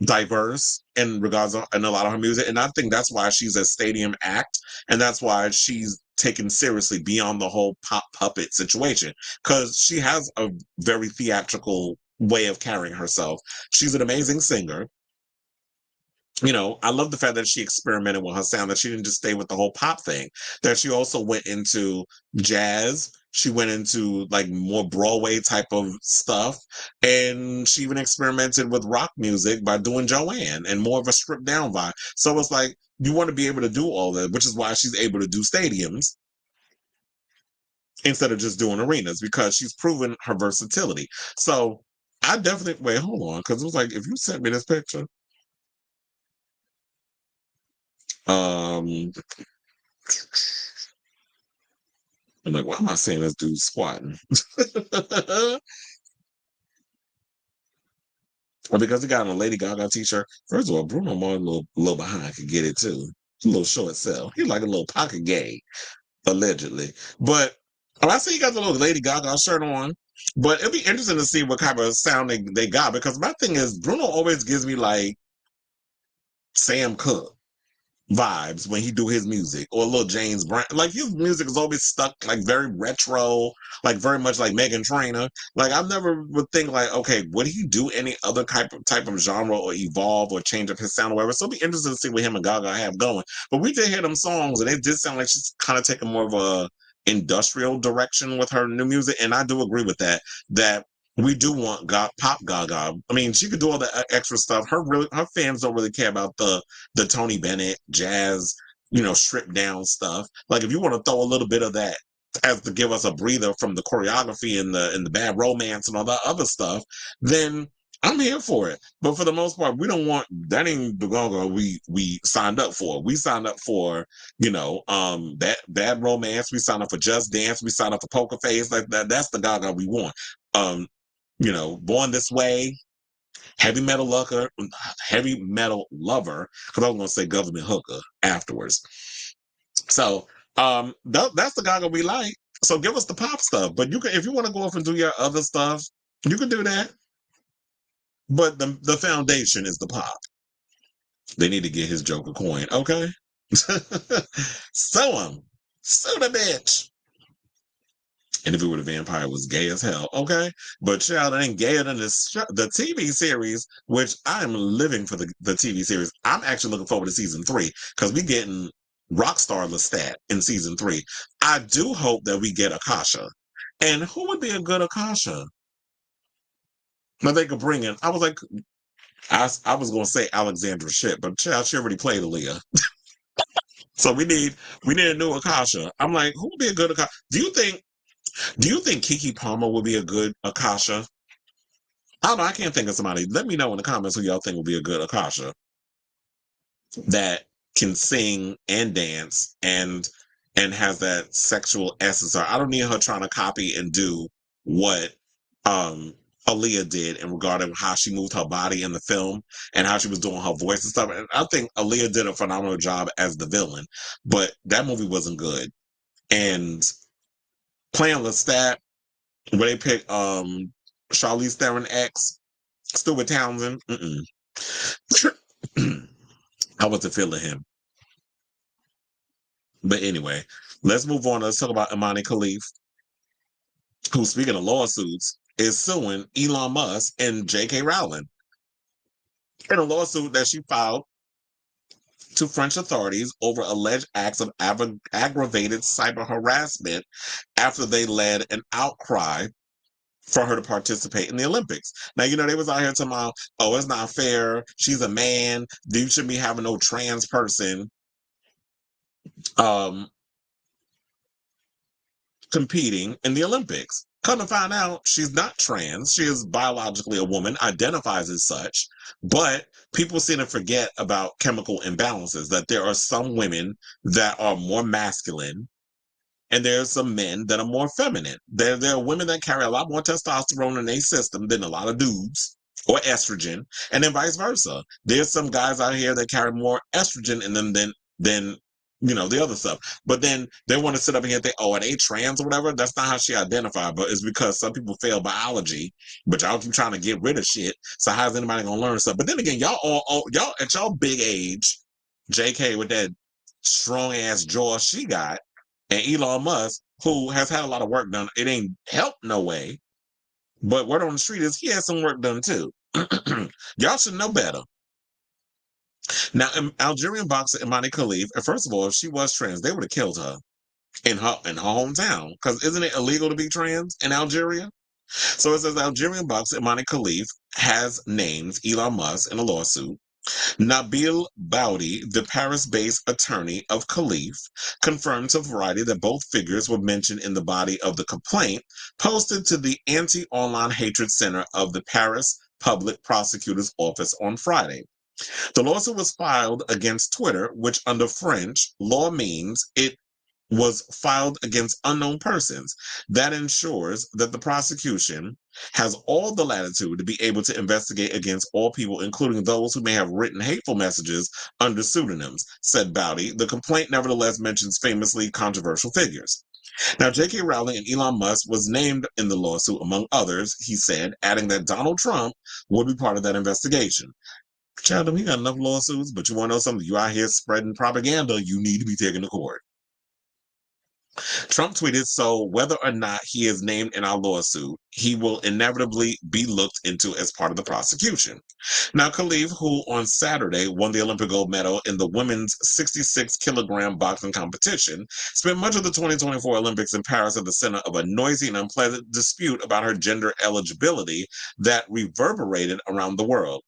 diverse in regards to, in a lot of her music, and I think that's why she's a stadium act, and that's why she's taken seriously beyond the whole pop puppet situation, because she has a very theatrical way of carrying herself. She's an amazing singer. You know, I love the fact that she experimented with her sound, that she didn't just stay with the whole pop thing, that she also went into jazz. She went into like more Broadway type of stuff. And she even experimented with rock music by doing Joanne and more of a stripped down vibe. So it's like, you want to be able to do all that, which is why she's able to do stadiums instead of just doing arenas, because she's proven her versatility. So I definitely, wait, hold on. Cause it was like, if you sent me this picture, I'm like, why am I saying this dude squatting? Because he got on a Lady Gaga t-shirt. First of all, Bruno Mars a little behind could get it too. A little short sell. He's like a little pocket gay, allegedly. But I see he got the little Lady Gaga shirt on. But it'll be interesting to see what kind of sound they got, because my thing is, Bruno always gives me like Sam Cooke vibes when he do his music, or a little James Brown. Like, his music is always stuck like very retro, like very much like Meghan Trainor. Like, I never would think like, okay, would he do any other type of genre or evolve or change up his sound or whatever. So it'll be interesting to see what him and Gaga have going. But we did hear them songs, and it did sound like she's kind of taking more of a industrial direction with her new music, and I do agree with that we do want pop Gaga. I mean, she could do all the extra stuff. Her fans don't really care about the Tony Bennett jazz, you know, stripped down stuff. Like, if you want to throw a little bit of that as to give us a breather from the choreography and the bad romance and all that other stuff, then I'm here for it. But for the most part, we don't want that. Ain't the Gaga we signed up for. We signed up for, you know, that bad romance. We signed up for Just Dance. We signed up for Poker Face. Like that. That's the Gaga we want. You know, Born This Way, heavy metal lover, because I was going to say government hooker afterwards. So that's the Gaga we like. So give us the pop stuff. But you can, if you want to go off and do your other stuff, you can do that. But the foundation is the pop. They need to get his Joker coin, okay? Sue him. Sue the bitch. And if it were the vampire, it was gay as hell, okay? But child, it ain't gayer than the TV series, which I am living for the TV series. I'm actually looking forward to season 3, because we getting Rockstar Lestat in season 3. I do hope that we get Akasha. And who would be a good Akasha? Now they could bring in, I was like, I was going to say Alexandra shit, but child, she already played Aaliyah. So we need a new Akasha. I'm like, who would be a good Akasha? Do you think Keke Palmer would be a good Akasha? I don't know. I can't think of somebody. Let me know in the comments who y'all think would be a good Akasha that can sing and dance and has that sexual essence. I don't need her trying to copy and do what Aaliyah did in regard to how she moved her body in the film and how she was doing her voice and stuff. And I think Aaliyah did a phenomenal job as the villain, but that movie wasn't good. And playing Lestat, where they pick Charlize Theron X, Stuart Townsend. I wasn't feeling him. But anyway, let's move on. Let's talk about Imani Khalif, who, speaking of lawsuits, is suing Elon Musk and J.K. Rowling in a lawsuit that she filed to French authorities over alleged acts of aggravated cyber harassment after they led an outcry for her to participate in the Olympics. Now, you know, they was out here talking about, oh, it's not fair. She's a man. You shouldn't be having no trans person competing in the Olympics. Come to find out, she's not trans. She is biologically a woman, identifies as such, but people seem to forget about chemical imbalances, that there are some women that are more masculine and there's some men that are more feminine. There are women that carry a lot more testosterone in their system than a lot of dudes, or estrogen, and then vice versa. There's some guys out here that carry more estrogen in them than the other stuff. But then they want to sit up and think, oh, are they trans or whatever? That's not how she identified, but it's because some people fail biology, but y'all keep trying to get rid of shit. So how's anybody gonna learn stuff? But then again, y'all at y'all big age, JK with that strong ass jaw she got, and Elon Musk, who has had a lot of work done, it ain't helped no way. But word on the street is he has some work done too. Y'all should know better. Now, Algerian boxer Imani Khalif, first of all, if she was trans, they would have killed her in her hometown. Because isn't it illegal to be trans in Algeria? So it says Algerian boxer Imani Khalif has named Elon Musk in a lawsuit. Nabil Boudi, the Paris-based attorney of Khalif, confirmed to Variety that both figures were mentioned in the body of the complaint posted to the Anti-Online Hatred Center of the Paris Public Prosecutor's Office on Friday. The lawsuit was filed against Twitter, which under French law means it was filed against unknown persons. That ensures that the prosecution has all the latitude to be able to investigate against all people, including those who may have written hateful messages under pseudonyms, said Boudi. The complaint nevertheless mentions famously controversial figures. Now, J.K. Rowling and Elon Musk was named in the lawsuit, among others, he said, adding that Donald Trump would be part of that investigation. Child, he got enough lawsuits, but you want to know something? You out here spreading propaganda, you need to be taken to court. Trump tweeted, so whether or not he is named in our lawsuit, he will inevitably be looked into as part of the prosecution. Now, Khalif, who on Saturday won the Olympic gold medal in the women's 66-kilogram boxing competition, spent much of the 2024 Olympics in Paris at the center of a noisy and unpleasant dispute about her gender eligibility that reverberated around the world.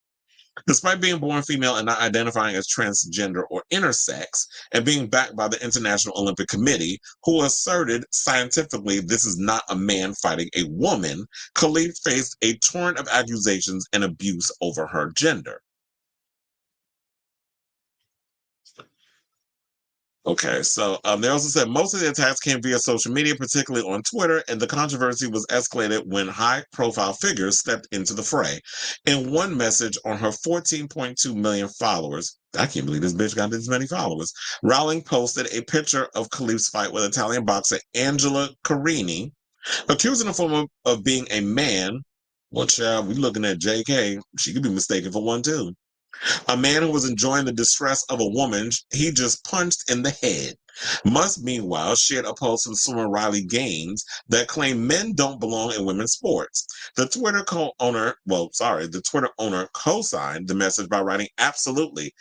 Despite being born female and not identifying as transgender or intersex, and being backed by the International Olympic Committee, who asserted scientifically this is not a man fighting a woman, Khalif faced a torrent of accusations and abuse over her gender. Okay, so they also said most of the attacks came via social media, particularly on Twitter, and the controversy was escalated when high-profile figures stepped into the fray. In one message on her 14.2 million followers, I can't believe this bitch got this many followers, Rowling posted a picture of Khalif's fight with Italian boxer Angela Carini, accusing the former of being a man. Well, child, we looking at JK. She could be mistaken for one, too. A man who was enjoying the distress of a woman he just punched in the head. Musk, meanwhile, shared a post from swimmer Riley Gaines that claimed men don't belong in women's sports. The Twitter owner co-signed the message by writing, absolutely.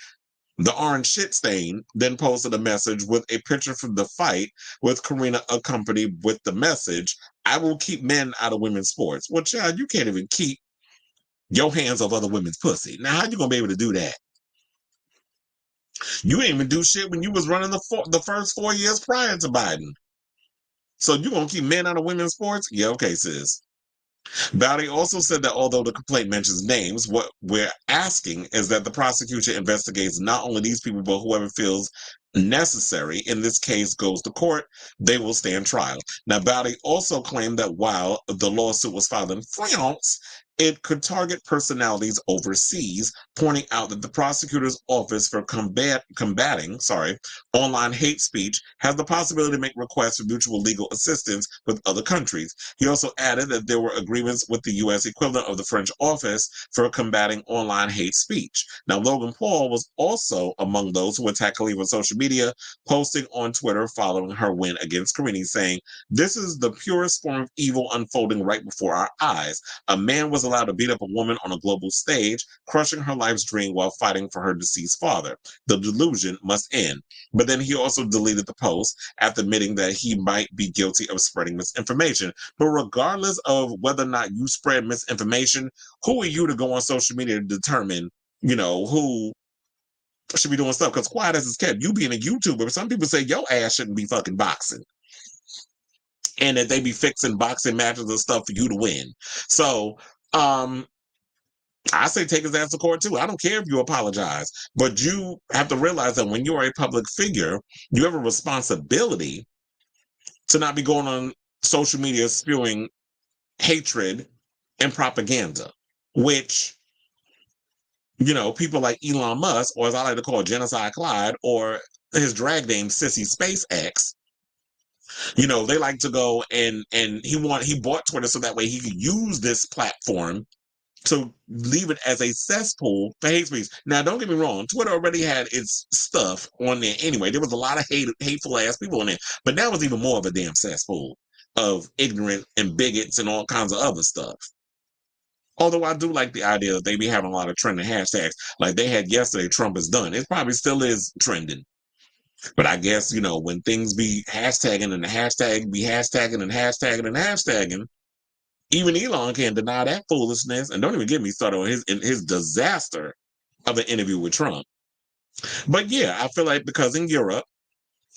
The orange shit stain then posted a message with a picture from the fight with Karina accompanied with the message, I will keep men out of women's sports. Well, child, you can't even keep your hands off other women's pussy. Now, how you gonna be able to do that? You didn't even do shit when you was running the first 4 years prior to Biden. So you gonna keep men out of women's sports? Yeah, okay, sis. Boudi also said that although the complaint mentions names, what we're asking is that the prosecution investigates not only these people, but whoever feels necessary in this case goes to court, they will stand trial. Now, Boudi also claimed that while the lawsuit was filed in France, it could target personalities overseas, pointing out that the prosecutor's office for combating online hate speech has the possibility to make requests for mutual legal assistance with other countries. He also added that there were agreements with the U.S. equivalent of the French office for combating online hate speech. Now, Logan Paul was also among those who attacked Khalif on social media, posting on Twitter following her win against Carini, saying, this is the purest form of evil unfolding right before our eyes. A man was allowed to beat up a woman on a global stage, crushing her life's dream while fighting for her deceased father. The delusion must end. But then he also deleted the post after admitting that he might be guilty of spreading misinformation. But regardless of whether or not you spread misinformation, who are you to go on social media to determine, who should be doing stuff? Because quiet as it's kept, you being a YouTuber, some people say your ass shouldn't be fucking boxing. And that they be fixing boxing matches and stuff for you to win. So, I say take his ass to court too. I don't care if you apologize, but you have to realize that when you are a public figure, you have a responsibility to not be going on social media spewing hatred and propaganda, which, people like Elon Musk, or as I like to call Genocide Clyde, or his drag name, Sissy SpaceX, you know, they like to go and he bought Twitter so that way he could use this platform to leave it as a cesspool for hate speech. Now, don't get me wrong, Twitter already had its stuff on there anyway. There was a lot of hateful ass people on there, but that was even more of a damn cesspool of ignorant and bigots and all kinds of other stuff. Although I do like the idea that they be having a lot of trending hashtags. Like they had yesterday, Trump is done. It probably still is trending. But I guess, you know, when things be hashtagging and the hashtag be hashtagging and hashtagging and hashtagging, even Elon can't deny that foolishness. And don't even get me started on his disaster of an interview with Trump. But yeah, I feel like because in Europe,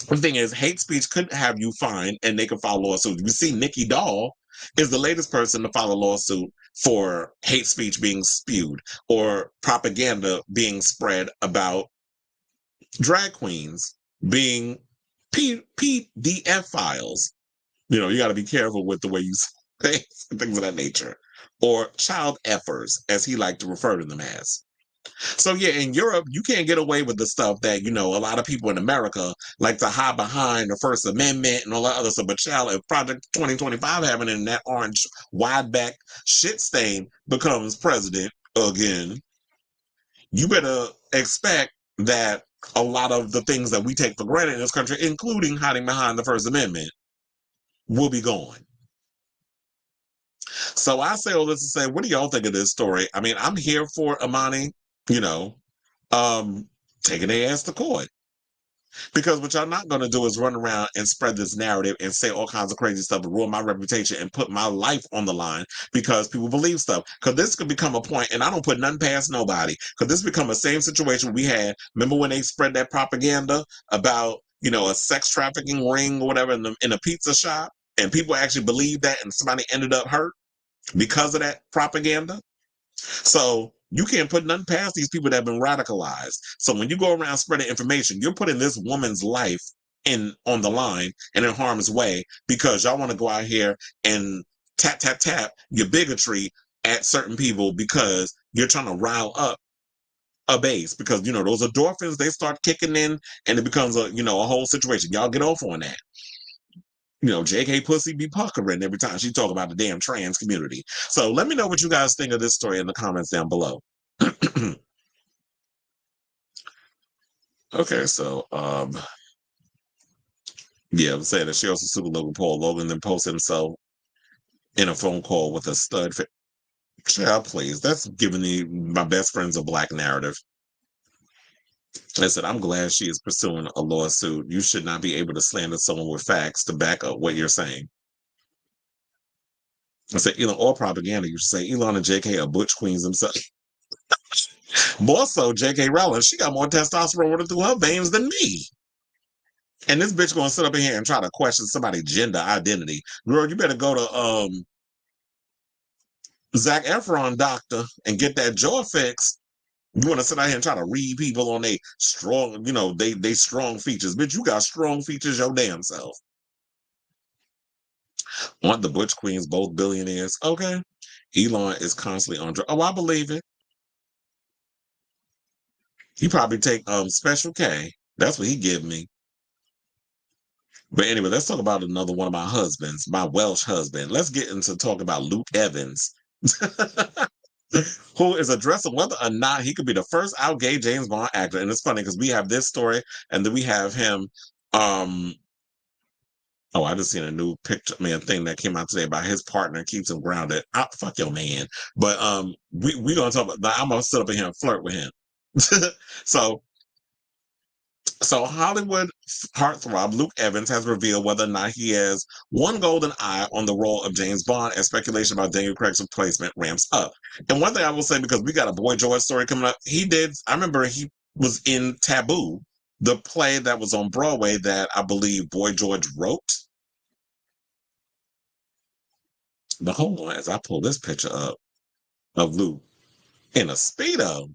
the thing is, hate speech could have you fined and they could file lawsuits. You see, Nikki Doll is the latest person to file a lawsuit for hate speech being spewed or propaganda being spread about drag queens being PDF files. You know, you got to be careful with the way you say things of that nature. Or child effers, as he liked to refer to them as. So yeah, in Europe, you can't get away with the stuff that, you know, a lot of people in America like to hide behind the First Amendment and all that other stuff. But child, if Project 2025 happening and that orange wide back shit stain becomes president again, you better expect that a lot of the things that we take for granted in this country, including hiding behind the First Amendment, will be gone. So I say all this to say, what do y'all think of this story? I mean, I'm here for Amani, you know, taking their ass to court. Because what y'all not going to do is run around and spread this narrative and say all kinds of crazy stuff and ruin my reputation and put my life on the line because people believe stuff. Because this could become a point, and I don't put nothing past nobody, because this become the same situation we had. Remember when they spread that propaganda about, you know, a sex trafficking ring or whatever in a pizza shop, and people actually believed that and somebody ended up hurt because of that propaganda? So you can't put nothing past these people that have been radicalized. So when you go around spreading information, you're putting this woman's life on the line and in harm's way because y'all want to go out here and tap your bigotry at certain people because you're trying to rile up a base, because, you know, those endorphins, they start kicking in and it becomes a whole situation. Y'all get off on that. You know, JK Pussy be puckering every time she talk about the damn trans community. So let me know what you guys think of this story in the comments down below. Okay, so yeah, I'm saying that she also sued Logan Paul. Logan then posted himself in a phone call with a stud. Child, please, that's giving me my best friends a black narrative. I said, I'm glad she is pursuing a lawsuit. You should not be able to slander someone with facts to back up what you're saying. I said, Elon, or propaganda. You should say Elon and JK are butch queens themselves. More so, JK Rowling, she got more testosterone running through her veins than me. And this bitch gonna sit up in here and try to question somebody's gender identity. Girl, you better go to Zac Efron doctor and get that jaw fixed. You want to sit out here and try to read people on they strong, they strong features. Bitch, you got strong features your damn self. Aren't the butch queens both billionaires? Okay. Elon is constantly on drugs. Oh, I believe it. He probably take Special K. That's what he give me. But anyway, let's talk about another one of my husbands, my Welsh husband. Let's get into talk about Luke Evans, who is addressing whether or not he could be the first out gay James Bond actor. And it's funny because we have this story and then we have him. Oh, I just seen a new picture, thing that came out today about his partner keeps him grounded. Fuck your man. But we gonna talk about. I'm gonna sit up in here and flirt with him. So Hollywood heartthrob Luke Evans has revealed whether or not he has one golden eye on the role of James Bond as speculation about Daniel Craig's replacement ramps up. And one thing I will say, because we got a Boy George story coming up, I remember he was in Taboo, the play that was on Broadway that I believe Boy George wrote. But hold on, as I pull this picture up of Luke in a Speedo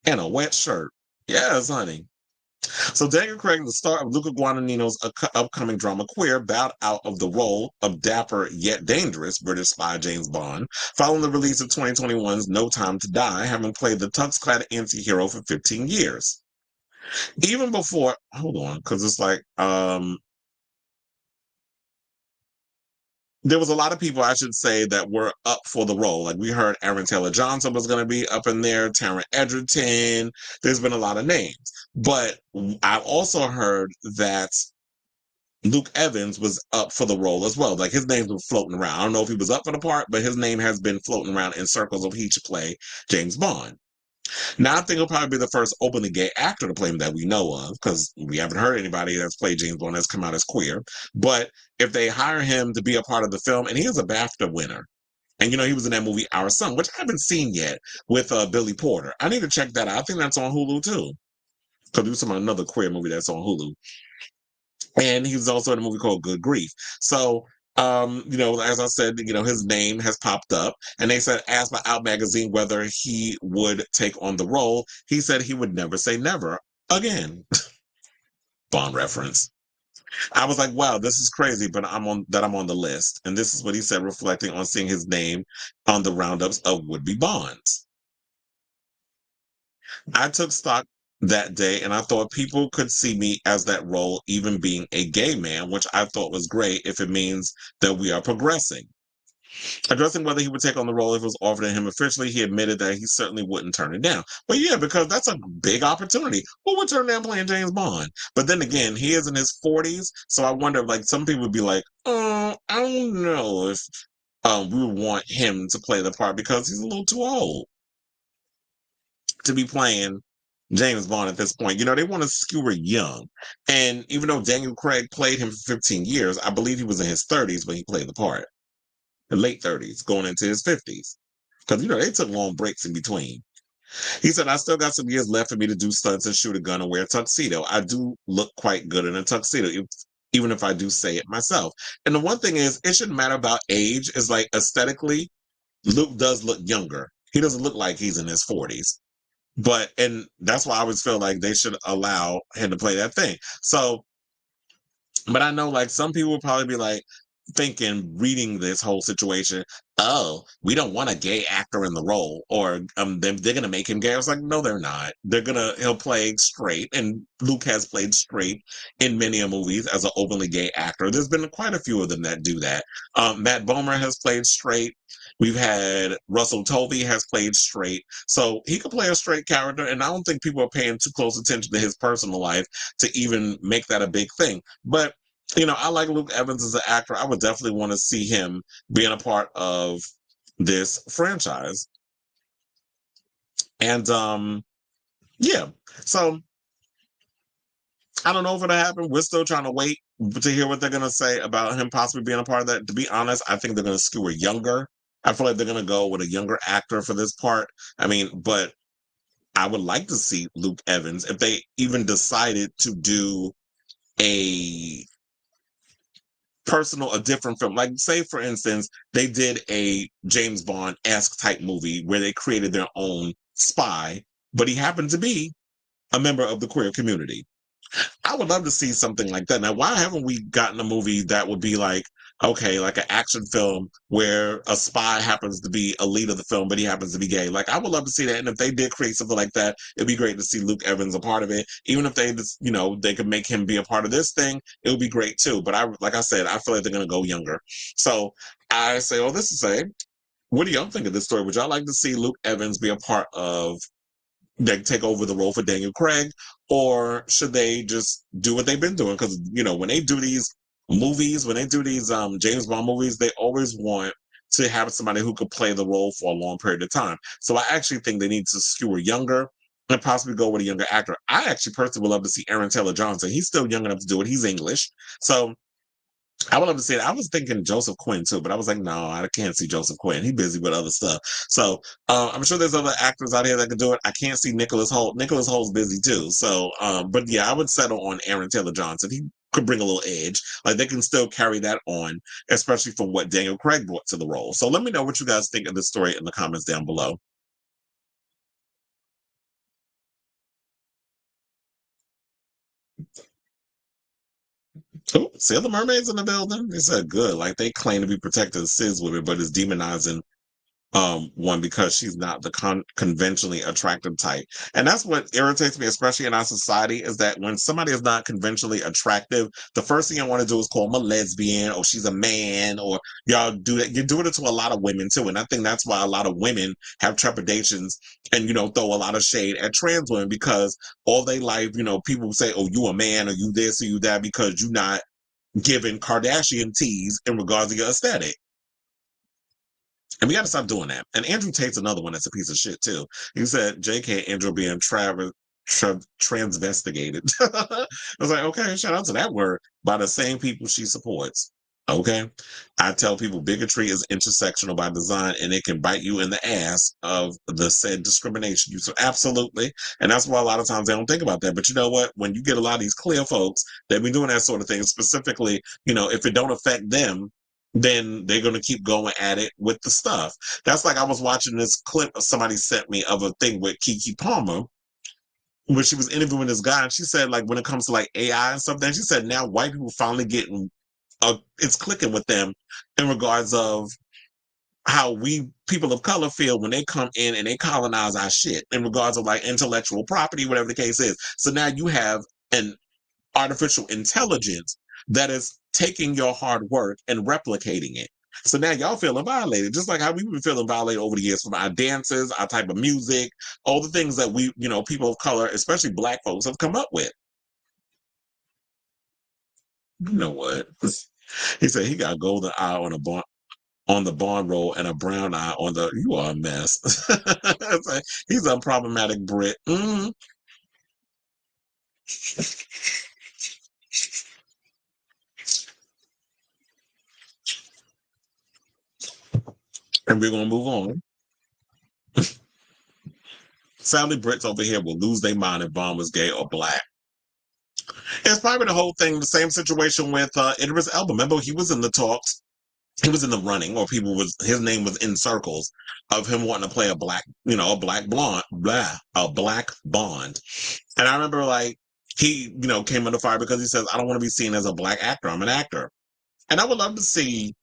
and a wet shirt. Yes, honey. So Daniel Craig, the star of Luca Guadagnino's upcoming drama Queer, bowed out of the role of dapper yet dangerous British spy James Bond following the release of 2021's No Time to Die, having played the tux-clad anti-hero for 15 years. Even before, hold on, because it's like, there was a lot of people, I should say, that were up for the role. Like we heard Aaron Taylor Johnson was going to be up in there, Taron Egerton. There's been a lot of names. But I've also heard that Luke Evans was up for the role as well. Like his name was floating around. I don't know if he was up for the part, but his name has been floating around in circles of he should play James Bond. Now, I think he'll probably be the first openly gay actor to play him that we know of, because we haven't heard anybody that's played James Bond that's come out as queer. But if they hire him to be a part of the film, and he is a BAFTA winner, and he was in that movie Our Son, which I haven't seen yet with Billy Porter. I need to check that out. I think that's on Hulu too, because there's another queer movie that's on Hulu. And he was also in a movie called Good Grief. So, as I said, his name has popped up, and they said, asked by Out Magazine whether he would take on the role. He said he would never say never again. Bond reference. I was like, wow, this is crazy, but I'm on the list. And this is what he said, reflecting on seeing his name on the roundups of would-be Bonds. I took stock that day, and I thought people could see me as that role, even being a gay man, which I thought was great if it means that we are progressing. Addressing whether he would take on the role if it was offered to him officially, he admitted that he certainly wouldn't turn it down. But yeah, because that's a big opportunity. Who would turn down playing James Bond? But then again, he is in his 40s, so I wonder if some people would be like, I don't know if we would want him to play the part because he's a little too old to be playing James Bond at this point. They want to skewer young. And even though Daniel Craig played him for 15 years, I believe he was in his 30s when he played the part. The late 30s, going into his 50s. Because, they took long breaks in between. He said, I still got some years left for me to do stunts and shoot a gun and wear a tuxedo. I do look quite good in a tuxedo, even if I do say it myself. And the one thing is, it shouldn't matter about age. It's like aesthetically, Luke does look younger. He doesn't look like he's in his 40s. And that's why I always feel like they should allow him to play that thing. So, but I know some people would probably be thinking, reading this whole situation, oh, we don't want a gay actor in the role, or they're going to make him gay. I was like, no, they're not. He'll play straight, and Luke has played straight in many movies as an openly gay actor. There's been quite a few of them that do that. Matt Bomer has played straight. We've had Russell Tovey has played straight. So he could play a straight character, and I don't think people are paying too close attention to his personal life to even make that a big thing. But I like Luke Evans as an actor. I would definitely want to see him being a part of this franchise. And yeah. So I don't know if it'll happen. We're still trying to wait to hear what they're gonna say about him possibly being a part of that. To be honest, I think they're gonna skewer younger. I feel like they're gonna go with a younger actor for this part. But I would like to see Luke Evans if they even decided to do a different film. Say for instance, they did a James Bond-esque type movie where they created their own spy, but he happened to be a member of the queer community. I would love to see something like that. Now, why haven't we gotten a movie that would be like an action film where a spy happens to be a lead of the film, but he happens to be gay? I would love to see that. And if they did create something like that, it'd be great to see Luke Evans a part of it. Even if they just, they could make him be a part of this thing, it would be great too. But like I said, I feel like they're going to go younger. So I say, this to say, what do y'all think of this story? Would y'all like to see Luke Evans be a part of, they take over the role for Daniel Craig, or should they just do what they've been doing? Because when they do these movies, when they do these James Bond movies, they always want to have somebody who could play the role for a long period of time. So I actually think they need to skewer younger and possibly go with a younger actor. I actually personally would love to see Aaron Taylor Johnson. He's still young enough to do it. He's English, so I would love to see it. I was thinking Joseph Quinn too, but I was like, no, I can't see Joseph Quinn. He's busy with other stuff. So I'm sure there's other actors out here that could do it. I can't see Nicholas Hoult. Nicholas Hoult's busy too. So, but yeah, I would settle on Aaron Taylor Johnson. He could bring a little edge. They can still carry that on, especially from what Daniel Craig brought to the role. So let me know what you guys think of this story in the comments down below. Oh, see the mermaids in the building? They said good. They claim to be protecting Sid's women, but it's demonizing one, because she's not the conventionally attractive type. And that's what irritates me, especially in our society, is that when somebody is not conventionally attractive, the first thing I want to do is call them a lesbian, or she's a man, or y'all do that. You're doing it to a lot of women too. And I think that's why a lot of women have trepidations and, throw a lot of shade at trans women, because all their life, people say, oh, you a man, or you this, or you that, because you're not giving Kardashian teas in regards to your aesthetic. And we got to stop doing that. And Andrew Tate's another one that's a piece of shit, too. He said, JK Andrew being transvestigated. I was like, okay, shout out to that word, by the same people she supports. Okay? I tell people bigotry is intersectional by design, and it can bite you in the ass of the said discrimination. So absolutely. And that's why a lot of times they don't think about that. But you know what? When you get a lot of these clear folks that be doing that sort of thing, specifically, if it don't affect them, then they're going to keep going at it with the stuff. That's like I was watching this clip somebody sent me of a thing with Keke Palmer, where she was interviewing this guy, and she said, like, when it comes to like AI and stuff, then she said now white people finally getting, it's clicking with them in regards of how we people of color feel when they come in and they colonize our shit in regards of like intellectual property, whatever the case is. So now you have an artificial intelligence that is taking your hard work and replicating it. So now y'all feeling violated, just like how we've been feeling violated over the years from our dances, our type of music, all the things that we, people of color, especially Black folks, have come up with. You know what? He said he got a golden eye on the barn roll and a brown eye on the. You are a mess. Like, he's a problematic Brit. Mm-hmm. And we're going to move on. Sadly, Brits over here will lose their mind if Bond was gay or Black. It's probably the whole thing, the same situation with Idris Elba. Remember, he was in the talks. He was in the running, or his name was in circles of him wanting to play a Black, a Black blonde, a Black Bond. And I remember, like, he, came under fire because he says, I don't want to be seen as a Black actor. I'm an actor. And I would love to see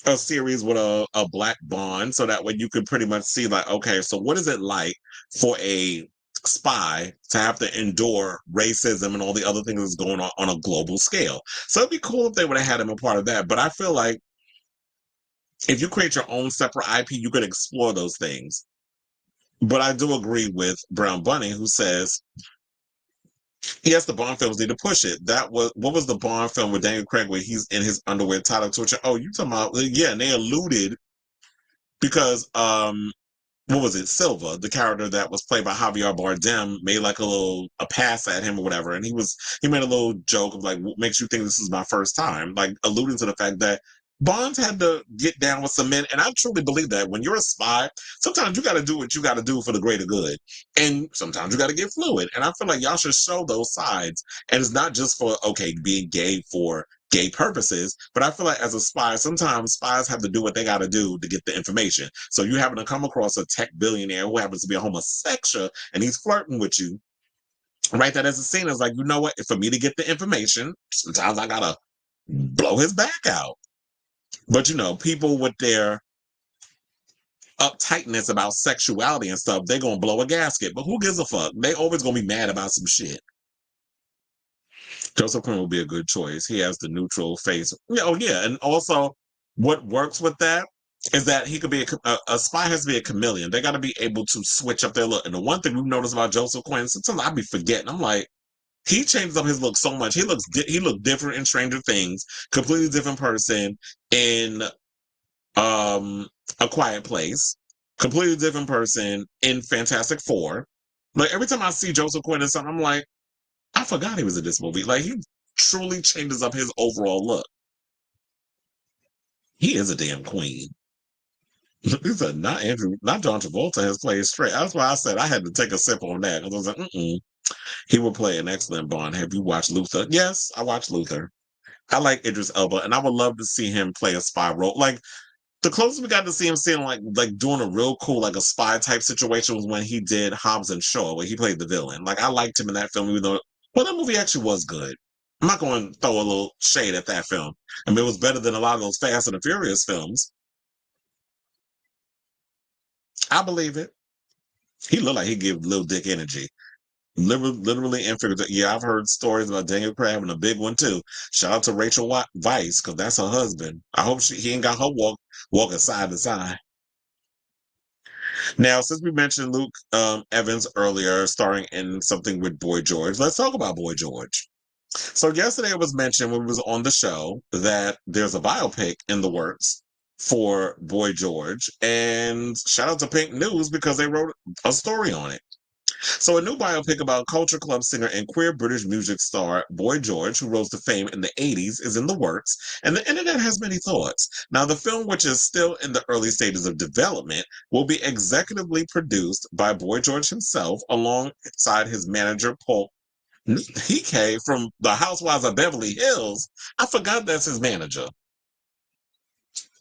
a series with a Black Bond, so that way you could pretty much see, like, okay, so what is it like for a spy to have to endure racism and all the other things that's going on a global scale? So it'd be cool if they would have had him a part of that. But I feel like if you create your own separate IP, you could explore those things. But I do agree with Brown Bunny, who says, yes, the Bond films need to push it. What was the Bond film with Daniel Craig where he's in his underwear tied up to a chair? Oh, you talking about, yeah, and they alluded because, what was it? Silva, the character that was played by Javier Bardem, made like a pass at him or whatever. And he made a little joke of like, what makes you think this is my first time? Like alluding to the fact that Bonds had to get down with some men. And I truly believe that when you're a spy, sometimes you got to do what you got to do for the greater good. And sometimes you got to get fluid. And I feel like y'all should show those sides. And it's not just for, okay, being gay for gay purposes, but I feel like as a spy, sometimes spies have to do what they got to do to get the information. So you happen to come across a tech billionaire who happens to be a homosexual and he's flirting with you. Right, that as a scene is like, you know what? For me to get the information, sometimes I gotta blow his back out. But people with their uptightness about sexuality and stuff, they're gonna blow a gasket. But who gives a fuck? They always gonna be mad about some shit. Joseph Quinn will be a good choice. He has the neutral face. Oh yeah, and also what works with that is that he could be a spy has to be a chameleon. They got to be able to switch up their look. And the one thing we've noticed about Joseph Quinn, sometimes I be forgetting. I'm like, he changes up his look so much. He looked different in Stranger Things, completely different person in A Quiet Place, completely different person in Fantastic Four. Like every time I see Joseph Quinn in something, I'm like, I forgot he was in this movie. Like he truly changes up his overall look. He is a damn queen. He said, not John Travolta has played straight. That's why I said I had to take a sip on that. Because I was like, he would play an excellent Bond. Have you watched Luther? Yes, I watched Luther. I like Idris Elba, and I would love to see him play a spy role. Like, the closest we got to see him seeing like doing a real cool, like a spy type situation was when he did Hobbs and Shaw, where he played the villain. Like, I liked him in that film, even though, well, that movie actually was good. I'm not going to throw a little shade at that film. I mean, it was better than a lot of those Fast and the Furious films. I believe it. He looked like he give little dick energy. Literally and figuratively. Yeah, I've heard stories about Daniel Craig having a big one too. Shout out to Rachel Weisz, because that's her husband. I hope he ain't got her walking side to side. Now, since we mentioned Luke Evans earlier, starring in something with Boy George, let's talk about Boy George. So yesterday it was mentioned when we was on the show that there's a biopic in the works for Boy George, and shout out to Pink News because they wrote a story on it. So a new biopic about Culture Club singer and queer British music star Boy George, who rose to fame in the 80s, is in the works, and the internet has many thoughts. Now, the film, which is still in the early stages of development, will be executively produced by Boy George himself alongside his manager, Paul. He came from the Housewives of Beverly Hills. I forgot that's his manager.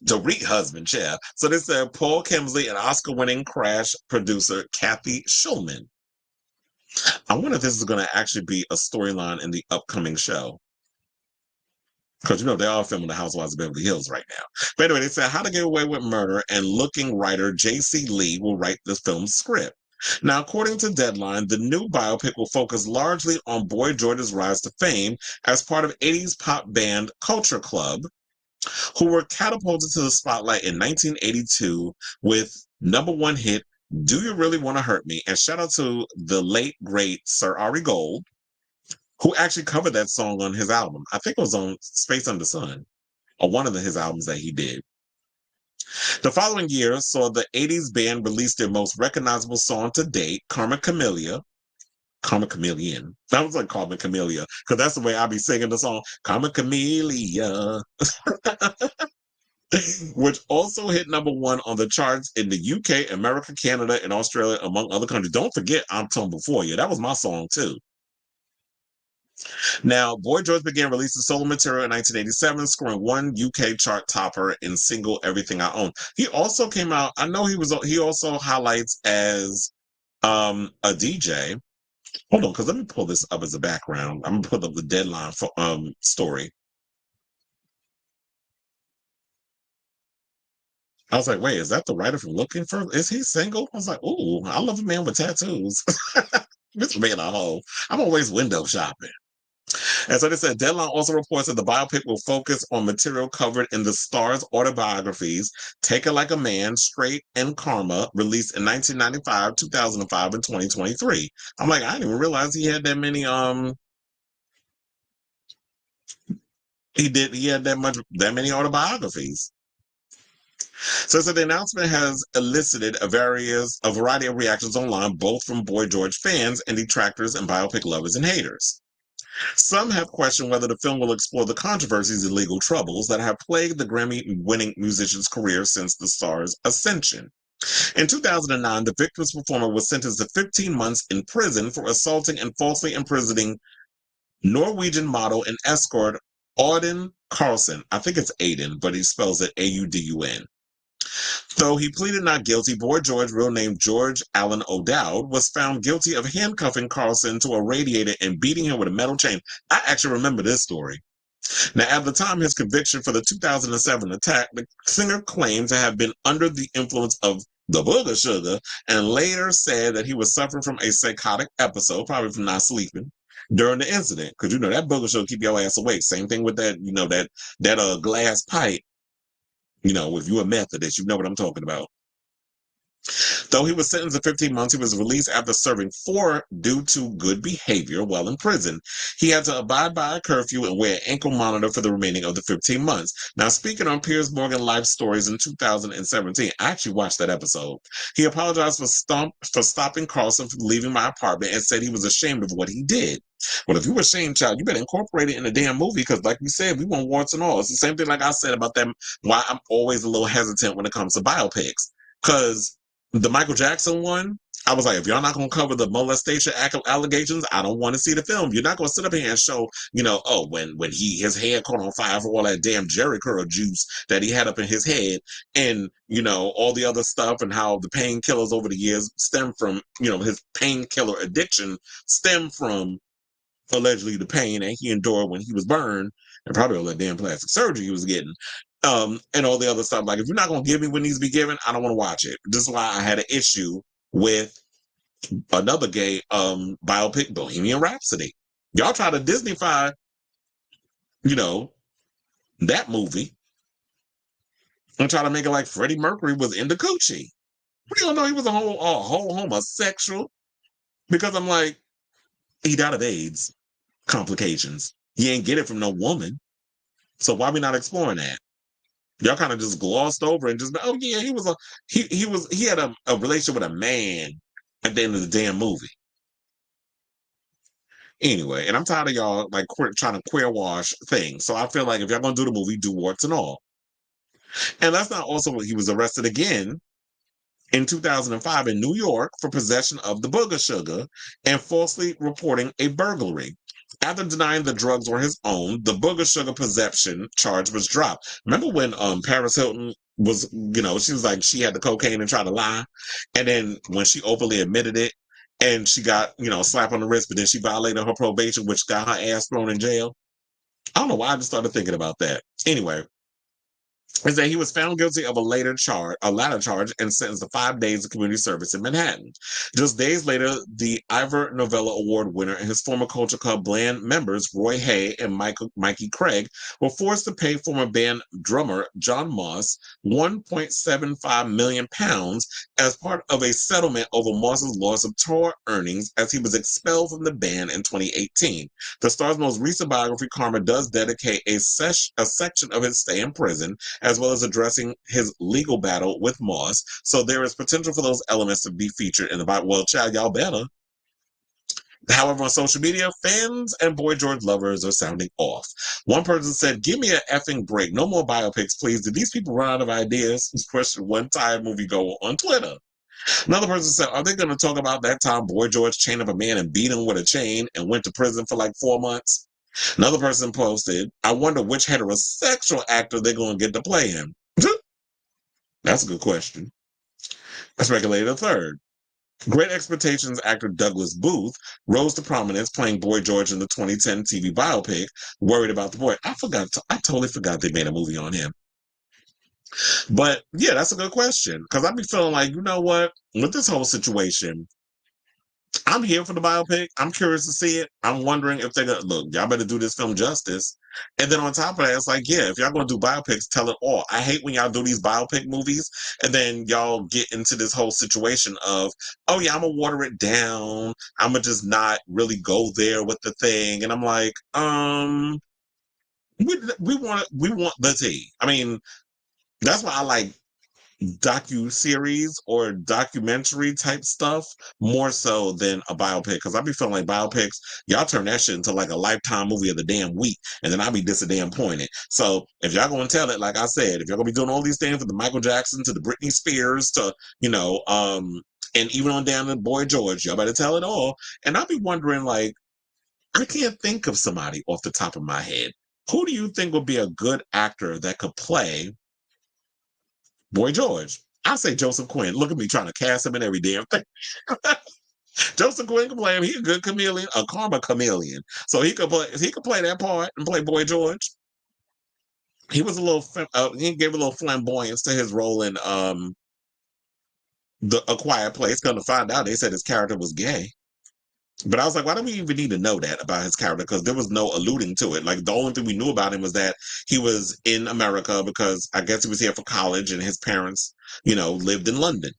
Dorit husband, yeah. So they said Paul Kemsley and Oscar-winning Crash producer Kathy Schulman. I wonder if this is going to actually be a storyline in the upcoming show. Because, they are filming the Housewives of Beverly Hills right now. But anyway, they said How to Get Away with Murder and looking writer J.C. Lee will write the film's script. Now, according to Deadline, the new biopic will focus largely on Boy George's rise to fame as part of 80s pop band Culture Club, who were catapulted to the spotlight in 1982 with #1 hit Do You Really Want to Hurt Me? And shout out to the late, great Sir Ari Gold, who actually covered that song on his album. I think it was on Space Under Sun, or one of his albums that he did. The following year saw the 80s band release their most recognizable song to date, Karma Chameleon. That was like Karma Camellia, because that's the way I be singing the song, Karma Camellia. Which also hit #1 on the charts in the UK, America, Canada, and Australia, among other countries. Don't forget I'm Tumble For You. That was my song too. Now, Boy George began releasing solo material in 1987, scoring 1 UK chart topper in single Everything I Own. He also came out, I know he also highlights as a DJ. Hold on, because let me pull this up as a background. I'm going to put up the Deadline for story. I was like, wait, is that the writer from Looking For? Is he single? I was like, ooh, I love a man with tattoos. This man a hoe. I'm always window shopping. And so they said Deadline also reports that the biopic will focus on material covered in the star's autobiographies, Take It Like a Man, Straight, and Karma, released in 1995, 2005, and 2023. I'm like, I didn't even realize he had that many, he had that many autobiographies. So the announcement has elicited a variety of reactions online, both from Boy George fans and detractors and biopic lovers and haters. Some have questioned whether the film will explore the controversies and legal troubles that have plagued the Grammy-winning musician's career since the star's ascension. In 2009, the victim's performer was sentenced to 15 months in prison for assaulting and falsely imprisoning Norwegian model and escort Audun Carlson. I think it's Aiden, but he spells it Audun. Though he pleaded not guilty, Boy George, real name George Allen O'Dowd, was found guilty of handcuffing Carlson to a radiator and beating him with a metal chain. I actually remember this story. Now, at the time of his conviction for the 2007 attack, the singer claimed to have been under the influence of the booger sugar and later said that he was suffering from a psychotic episode, probably from not sleeping, during the incident. Because, that booger sugar keep your ass awake. Same thing with that, that glass pipe. If you're a Methodist, you know what I'm talking about. Though he was sentenced to 15 months, he was released after serving 4 due to good behavior while in prison. He had to abide by a curfew and wear an ankle monitor for the remaining of the 15 months. Now, speaking on Piers Morgan Life Stories in 2017, I actually watched that episode. He apologized for stopping Carlson from leaving my apartment and said he was ashamed of what he did. Well, if you were ashamed, child, you better incorporate it in a damn movie because, like we said, we want warts and all. It's the same thing like I said about them, why I'm always a little hesitant when it comes to biopics. Because the Michael Jackson one, I was like, if y'all not going to cover the molestation allegations, I don't want to see the film. You're not going to sit up here and show, when his head caught on fire for all that damn Jeri curl juice that he had up in his head and, all the other stuff and how the painkillers over the years stem from, his painkiller addiction stem from allegedly the pain that he endured when he was burned and probably all that damn plastic surgery he was getting. And all the other stuff. Like, if you're not going to give me what needs to be given, I don't want to watch it. This is why I had an issue with another gay biopic, Bohemian Rhapsody. Y'all try to Disneyfy, that movie and try to make it like Freddie Mercury was into coochie. We don't know he was a whole homosexual, because I'm like, he died of AIDS complications. He ain't get it from no woman. So why we not exploring that? Y'all kind of just glossed over and just, oh yeah, he had a relationship with a man at the end of the damn movie. Anyway, and I'm tired of y'all like trying to queer wash things. So I feel like if y'all gonna do the movie, do warts and all. And that's not also what he was arrested again in 2005 in New York for possession of the booger sugar and falsely reporting a burglary. After denying the drugs were his own, the booger sugar possession charge was dropped. Remember when Paris Hilton was, she was like, she had the cocaine and tried to lie. And then when she openly admitted it and she got, a slap on the wrist, but then she violated her probation, which got her ass thrown in jail. I don't know why I just started thinking about that. Anyway, is that he was found guilty of a latter charge and sentenced to 5 days of community service in Manhattan. Just days later, the Ivor Novello Award winner and his former Culture Club band members, Roy Hay and Mikey Craig, were forced to pay former band drummer John Moss £1.75 million as part of a settlement over Moss's loss of tour earnings as he was expelled from the band in 2018. The star's most recent biography, Karma, does dedicate a section of his stay in prison, as well as addressing his legal battle with Moss. So there is potential for those elements to be featured in the Bible. Well, child, y'all better. However, on social media, fans and Boy George lovers are sounding off. One person said, "Give me an effing break. No more biopics, please. Did these people run out of ideas?" Question one tired moviegoer on Twitter. Another person said, "Are they going to talk about that time Boy George chained up a man and beat him with a chain and went to prison for like 4 months?" Another person posted, "I wonder which heterosexual actor they're going to get to play him." That's a good question. Let's regulate a third. Great Expectations actor Douglas Booth rose to prominence playing Boy George in the 2010 TV biopic, Worried About the Boy. I totally forgot they made a movie on him. But yeah, that's a good question. Because I'd be feeling like, you know what? With this whole situation, I'm here for the biopic. I'm curious to see it. I'm wondering if they're going to, look, y'all better do this film justice. And then on top of that, it's like, yeah, if y'all going to do biopics, tell it all. I hate when y'all do these biopic movies and then y'all get into this whole situation of, oh yeah, I'm going to water it down. I'm going to just not really go there with the thing. And I'm like, we want the tea. I mean, that's why I like docu-series or documentary type stuff more so than a biopic, because I be feeling like biopics, y'all turn that shit into like a Lifetime movie of the damn week, and then I be disappointed. So if y'all gonna tell it, like I said, if y'all gonna be doing all these things from the Michael Jackson to the Britney Spears to and even on down to Boy George, y'all better tell it all. And I'll be wondering, like, I can't think of somebody off the top of my head. Who do you think would be a good actor that could play Boy George? I say Joseph Quinn. Look at me trying to cast him in every damn thing. Joseph Quinn can play him. He's a good chameleon, a karma chameleon. So he could play that part and play Boy George. He was he gave a little flamboyance to his role in A Quiet Place. Come to find out, they said his character was gay. But I was like, why do we even need to know that about his character? Because there was no alluding to it. Like, the only thing we knew about him was that he was in America because I guess he was here for college and his parents, lived in London.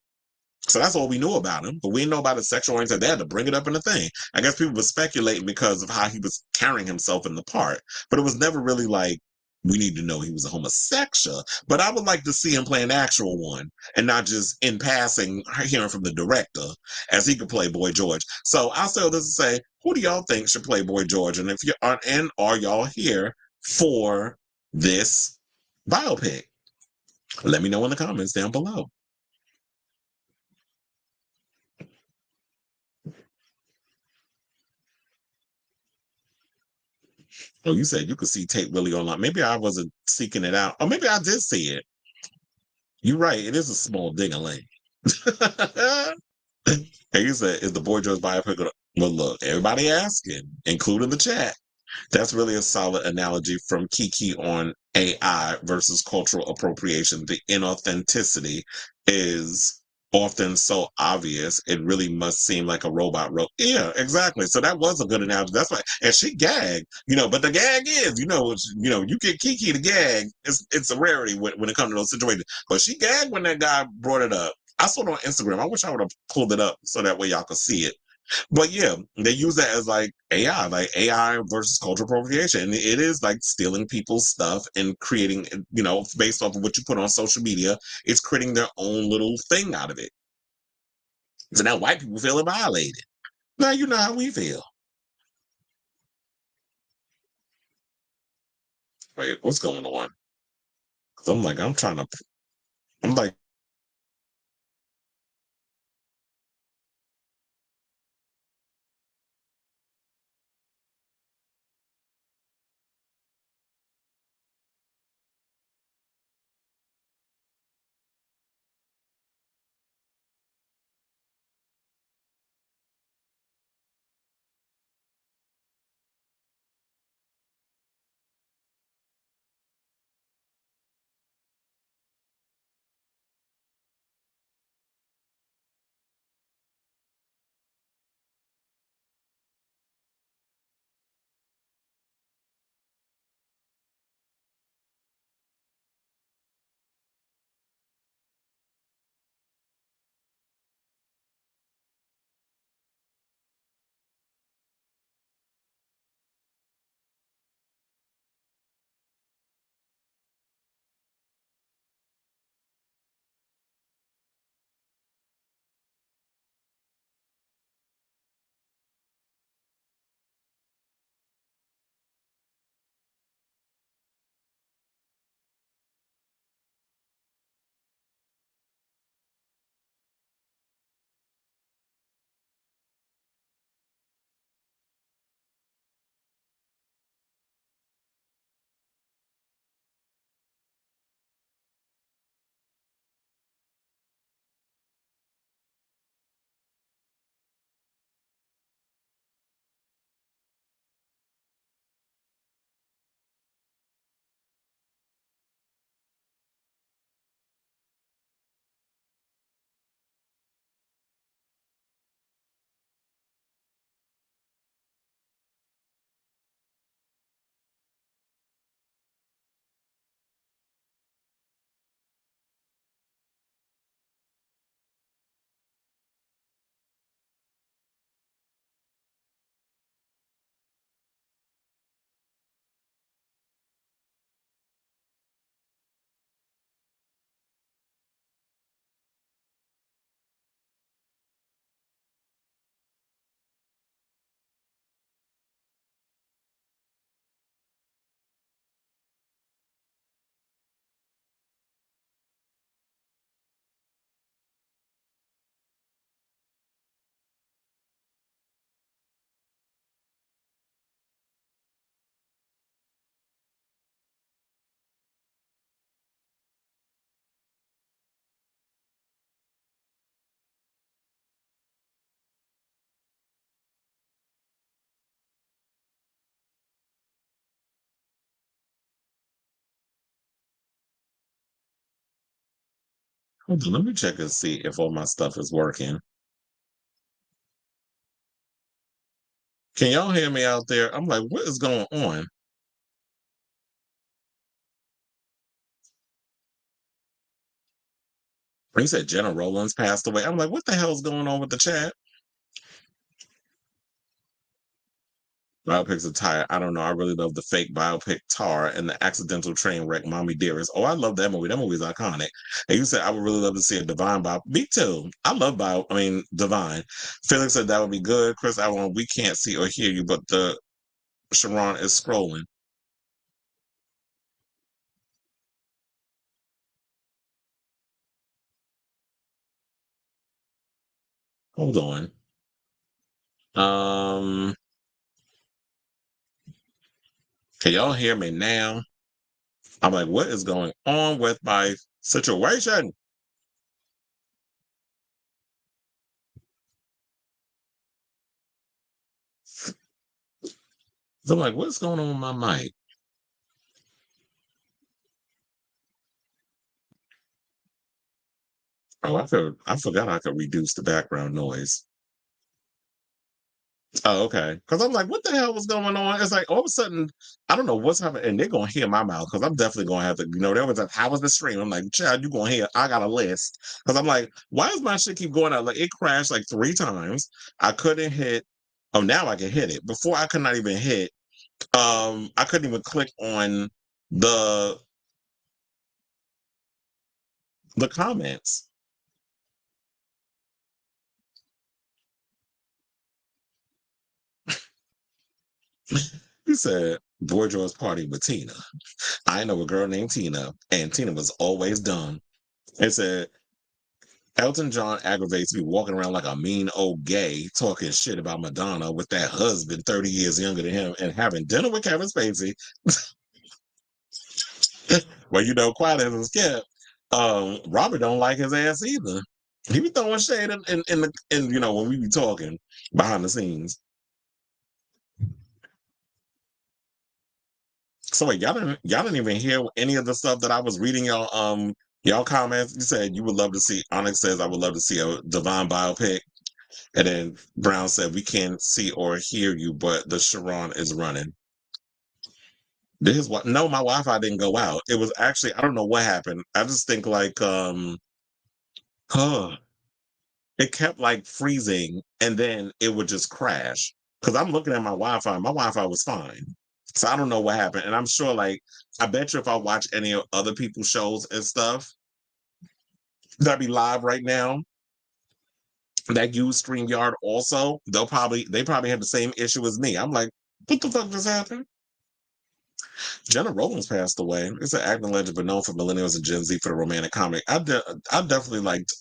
So that's all we knew about him. But we didn't know about his sexual orientation. They had to bring it up in the thing. I guess people were speculating because of how he was carrying himself in the part. But it was never really like, we need to know he was a homosexual. But I would like to see him play an actual one and not just in passing hearing from the director as he could play Boy George. So I'll say this to say, who do y'all think should play Boy George? And if you are, and are y'all here for this biopic? Let me know in the comments down below. Oh, you said you could see Tate Willie online. Maybe I wasn't seeking it out. Or maybe I did see it. You're right. It is a small ding-a-ling. And you said, is the Boy George biopic gonna... Well, look, everybody asking, including the chat. That's really a solid analogy from Kiki on AI versus cultural appropriation, the inauthenticity is often so obvious, it really must seem like a robot wrote. Yeah, exactly. So that was a good analogy. That's why, and she gagged, but the gag is, you get Kiki to gag. It's a rarity when it comes to those situations. But she gagged when that guy brought it up. I saw it on Instagram. I wish I would have pulled it up so that way y'all could see it. But yeah, they use that as like AI versus cultural appropriation. And it is like stealing people's stuff and creating, based off of what you put on social media, it's creating their own little thing out of it. So now white people feel violated. Now you know how we feel. Wait, what's going on? 'Cause I'm like, I'm like, hold on, let me check and see if all my stuff is working. Can y'all hear me out there? I'm like, what is going on? He said Jenna Rollins passed away. I'm like, what the hell is going on with the chat? Biopics of Tyre. I don't know. I really love the fake biopic Tar and the accidental train wreck Mommy Dearest. Oh, I love that movie. That movie is iconic. And you said I would really love to see a Divine bio. Me too. I love Divine. Felix said that would be good. Chris, we can't see or hear you, but the Sharon is scrolling. Hold on. Can y'all hear me now? I'm like, what is going on with my situation? So I'm like, what's going on with my mic? Oh, I forgot I could reduce the background noise. Oh, okay. Because I'm like, what the hell was going on? It's like all of a sudden, I don't know what's happening, and they're gonna hear my mouth because I'm definitely gonna have to. There was like, how was the stream? I'm like, child, you gonna hear? I got a list because I'm like, why does my shit keep going out? Like it crashed like 3 times. I couldn't hit. Oh, now I can hit it. Before I could not even hit. I couldn't even click on the comments. He said, Bourgeois party with Tina. I know a girl named Tina, and Tina was always dumb. It said, Elton John aggravates me walking around like a mean old gay, talking shit about Madonna with that husband 30 years younger than him and having dinner with Kevin Spacey. Well, quiet as it's kept. Robert don't like his ass either. He be throwing shade in when we be talking behind the scenes. So wait, y'all didn't even hear any of the stuff that I was reading y'all comments. You said you would love to see. Onyx says I would love to see a Divine biopic, and then Brown said we can't see or hear you, but the Sharon is running. No, my Wi-Fi didn't go out. It was actually I don't know what happened. I just think like it kept like freezing and then it would just crash. Because I'm looking at my Wi-Fi was fine. So I don't know what happened. And I'm sure I bet you if I watch any of other people's shows and stuff that be live right now, that use StreamYard also, they probably have the same issue as me. I'm like, what the fuck just happened? Jenna Rollins passed away. It's an acting legend, but known for millennials and Gen Z for the romantic comedy. I definitely liked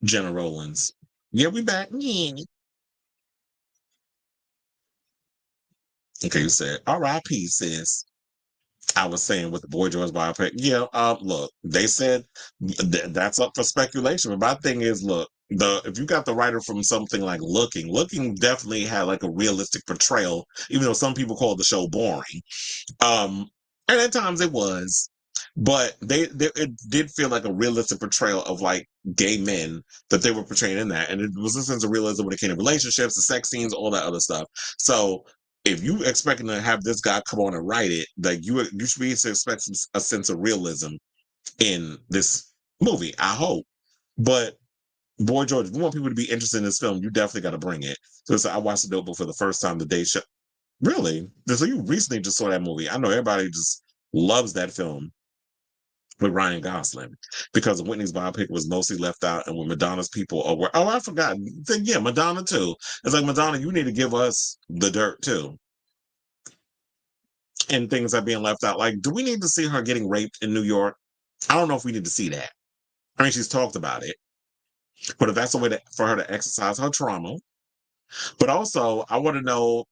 Jenna Rollins. Yeah, we back. Yeah. Okay, you said R.I.P. sis. I was saying with the Boy George biopic. Yeah, look, they said that's up for speculation. But my thing is, look, if you got the writer from something like Looking definitely had like a realistic portrayal, even though some people call the show boring. And at times it was, but it did feel like a realistic portrayal of like gay men that they were portraying in that, and it was a sense of realism when it came to relationships, the sex scenes, all that other stuff. So if you expecting to have this guy come on and write it, like you should be expecting a sense of realism in this movie. I hope, but Boy George, if you want people to be interested in this film, you definitely got to bring it. So I watched the Notebook for the first time the day show. Really? So you recently just saw that movie? I know everybody just loves that film with Ryan Gosling because Whitney's biopic was mostly left out, and when Madonna's people are I forgot. Yeah, Madonna too. It's like Madonna, you need to give us the dirt too, and things are being left out. Like, do we need to see her getting raped in New York? I don't know if we need to see that. I mean, she's talked about it, but if that's a way for her to exercise her trauma, but also I want to know.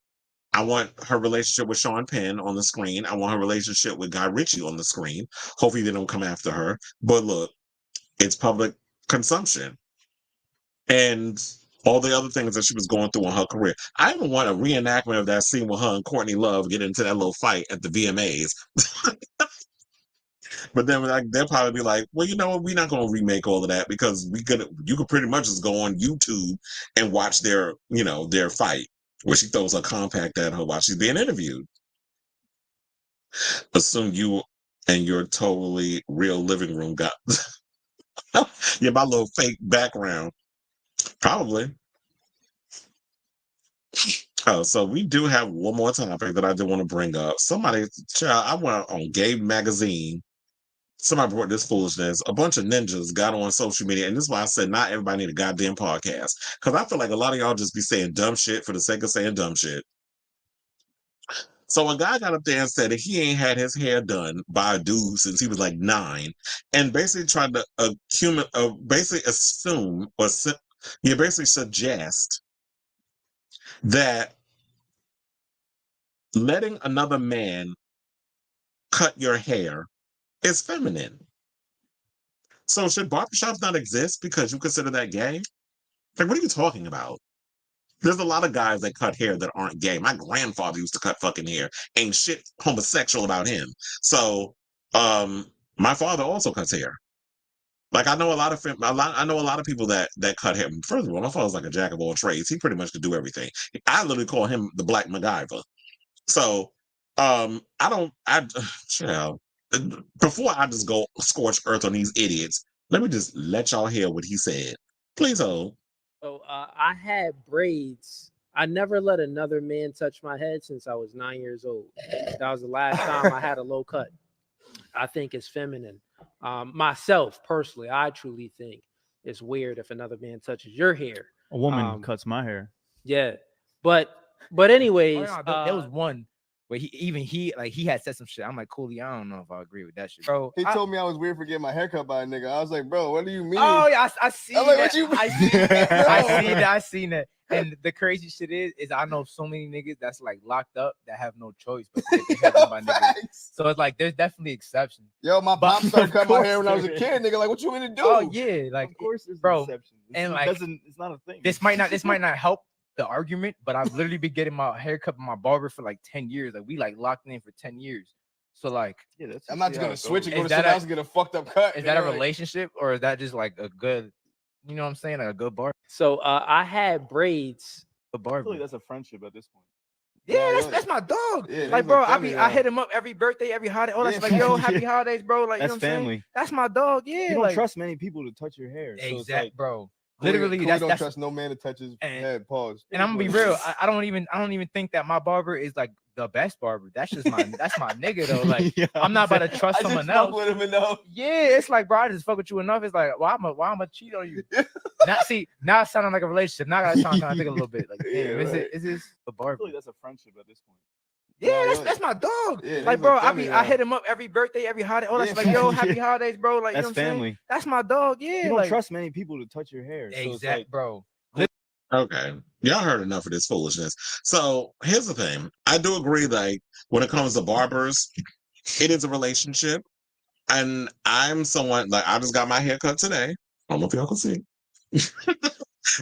I want her relationship with Sean Penn on the screen. I want her relationship with Guy Ritchie on the screen. Hopefully they don't come after her. But look, it's public consumption. And all the other things that she was going through in her career. I even want a reenactment of that scene with her and Courtney Love get into that little fight at the VMAs. But then they'll probably be like, well, you know what? We're not going to remake all of that because you could pretty much just go on YouTube and watch their fight where she throws a compact at her while she's being interviewed. Assume you and your totally real living room got my little fake background. Probably. Oh, so we do have one more topic that I do want to bring up. I went on Gay Magazine. Somebody brought this foolishness. A bunch of ninjas got on social media, and this is why I said not everybody need a goddamn podcast. Because I feel like a lot of y'all just be saying dumb shit for the sake of saying dumb shit. So a guy got up there and said that he ain't had his hair done by a dude since he was like 9, and basically tried to assume or basically suggest that letting another man cut your hair is feminine. So should barbershops not exist because you consider that gay? Like, what are you talking about? There's a lot of guys that cut hair that aren't gay. My grandfather used to cut fucking hair. Ain't shit homosexual about him. So, my father also cuts hair. Like I know a lot of I know a lot of people that cut him. First of all, my father's like a jack of all trades. He pretty much could do everything. I literally call him the Black MacGyver. So I don't child. Before I just go scorch earth on these idiots, let me just let y'all hear what he said. Please hold. So I had braids. I never let another man touch my head since I was 9 years old. That was the last time I had a low cut. I think it's feminine. Myself, personally, I truly think it's weird if another man touches your hair. A woman cuts my hair. Yeah. But anyways, there was one where he had said some shit. I'm like, Cooley, I don't know if I agree with that shit, bro. He told me I was weird for getting my hair cut by a nigga. I was like, bro, what do you mean? Oh yeah, I see. I'm like, what you mean? I seen that. And the crazy shit is I know so many niggas that's like locked up that have no choice but to get their hair done by niggas. So it's like there's definitely exceptions. Yo, my pop started cutting my hair when I was a kid, nigga. Like, what you want me to do? Oh yeah, like Of course, there's bro, exceptions. and like It's not a thing. this might not help the argument, but I've literally been getting my hair cut by my barber for like 10 years. Like we like locked in for 10 years. So like, Yeah, that's I'm not just gonna switch and go Is to that someone a- else and get a fucked up cut. is that a nigga. Like, relationship or is that just like a good, you know what I'm saying, like a good barber? so I had braids. A I barber. feel like that's a friendship at this point. Yeah, Yeah, that's my dog. yeah, Like, that's bro, like family I now. hit him up every birthday, every holiday. Oh, that's Yeah. like, yo, happy holidays, bro. Like, you know That's what I'm saying? family. That's my dog. Yeah, You don't like, trust many people to touch your hair. So it's exact, like, bro. Cooley- Literally, Cooley that's don't that's. trust no man to touch his And- head. Pause. And I'm gonna be real. I don't even think that my barber is like the best barber. That's just my nigga though. Like, yeah, I'm not about to trust I just someone fuck else. with him enough. Yeah, it's like, bro, I just fuck with you enough. It's like, why am I cheat on you? Now it's sounding like a relationship. Now I gotta sound kind of think a little bit. Like, Yeah, damn, right. is this a I barber? feel like that's a friendship at this point. Yeah, Nah, that's my dog. Yeah, like, that's bro, like family I now. hit him up every birthday, every holiday. Oh, that's Yeah. like, yo, happy holidays, bro. Like, That's you know what I'm saying? family. That's my dog. Yeah, You don't like, trust many people to touch your hair. So it's exact, like, bro. Okay. Y'all heard enough of this foolishness. So here's the thing. I do agree, like, when it comes to barbers, it is a relationship. And I'm someone, like, I just got my hair cut today. I don't know if y'all can see.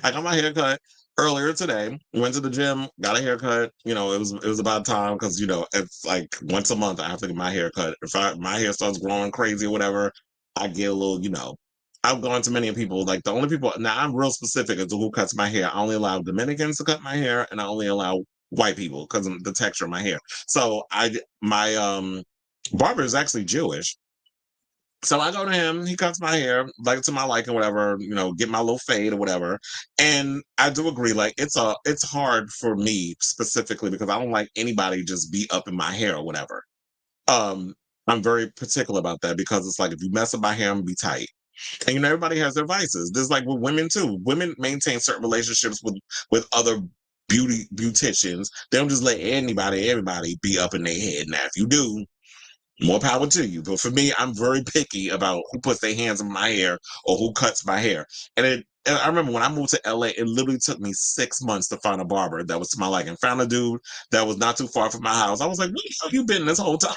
I got my hair cut earlier today. Went to the gym, got a haircut. You know, it was about time because, you know, it's like once a month I have to get my hair cut. If my hair starts growing crazy or whatever, I get a little, you know. I've gone to many people, like the only people, now I'm real specific as to who cuts my hair. I only allow Dominicans to cut my hair and I only allow white people because of the texture of my hair. So my barber is actually Jewish. So I go to him, he cuts my hair, like to my liking, whatever, you know, get my little fade or whatever. And I do agree, like it's hard for me specifically because I don't like anybody just be up in my hair or whatever. I'm very particular about that because it's like if you mess up my hair, I'm gonna be tight. And you know, everybody has their vices. There's like with women too. Women maintain certain relationships with other beauticians. They don't just let everybody be up in their head. Now, if you do, more power to you. But for me, I'm very picky about who puts their hands in my hair or who cuts my hair. And I remember when I moved to LA, it literally took me 6 months to find a barber that was to my liking. Found a dude that was not too far from my house. I was like, where the hell you been this whole time?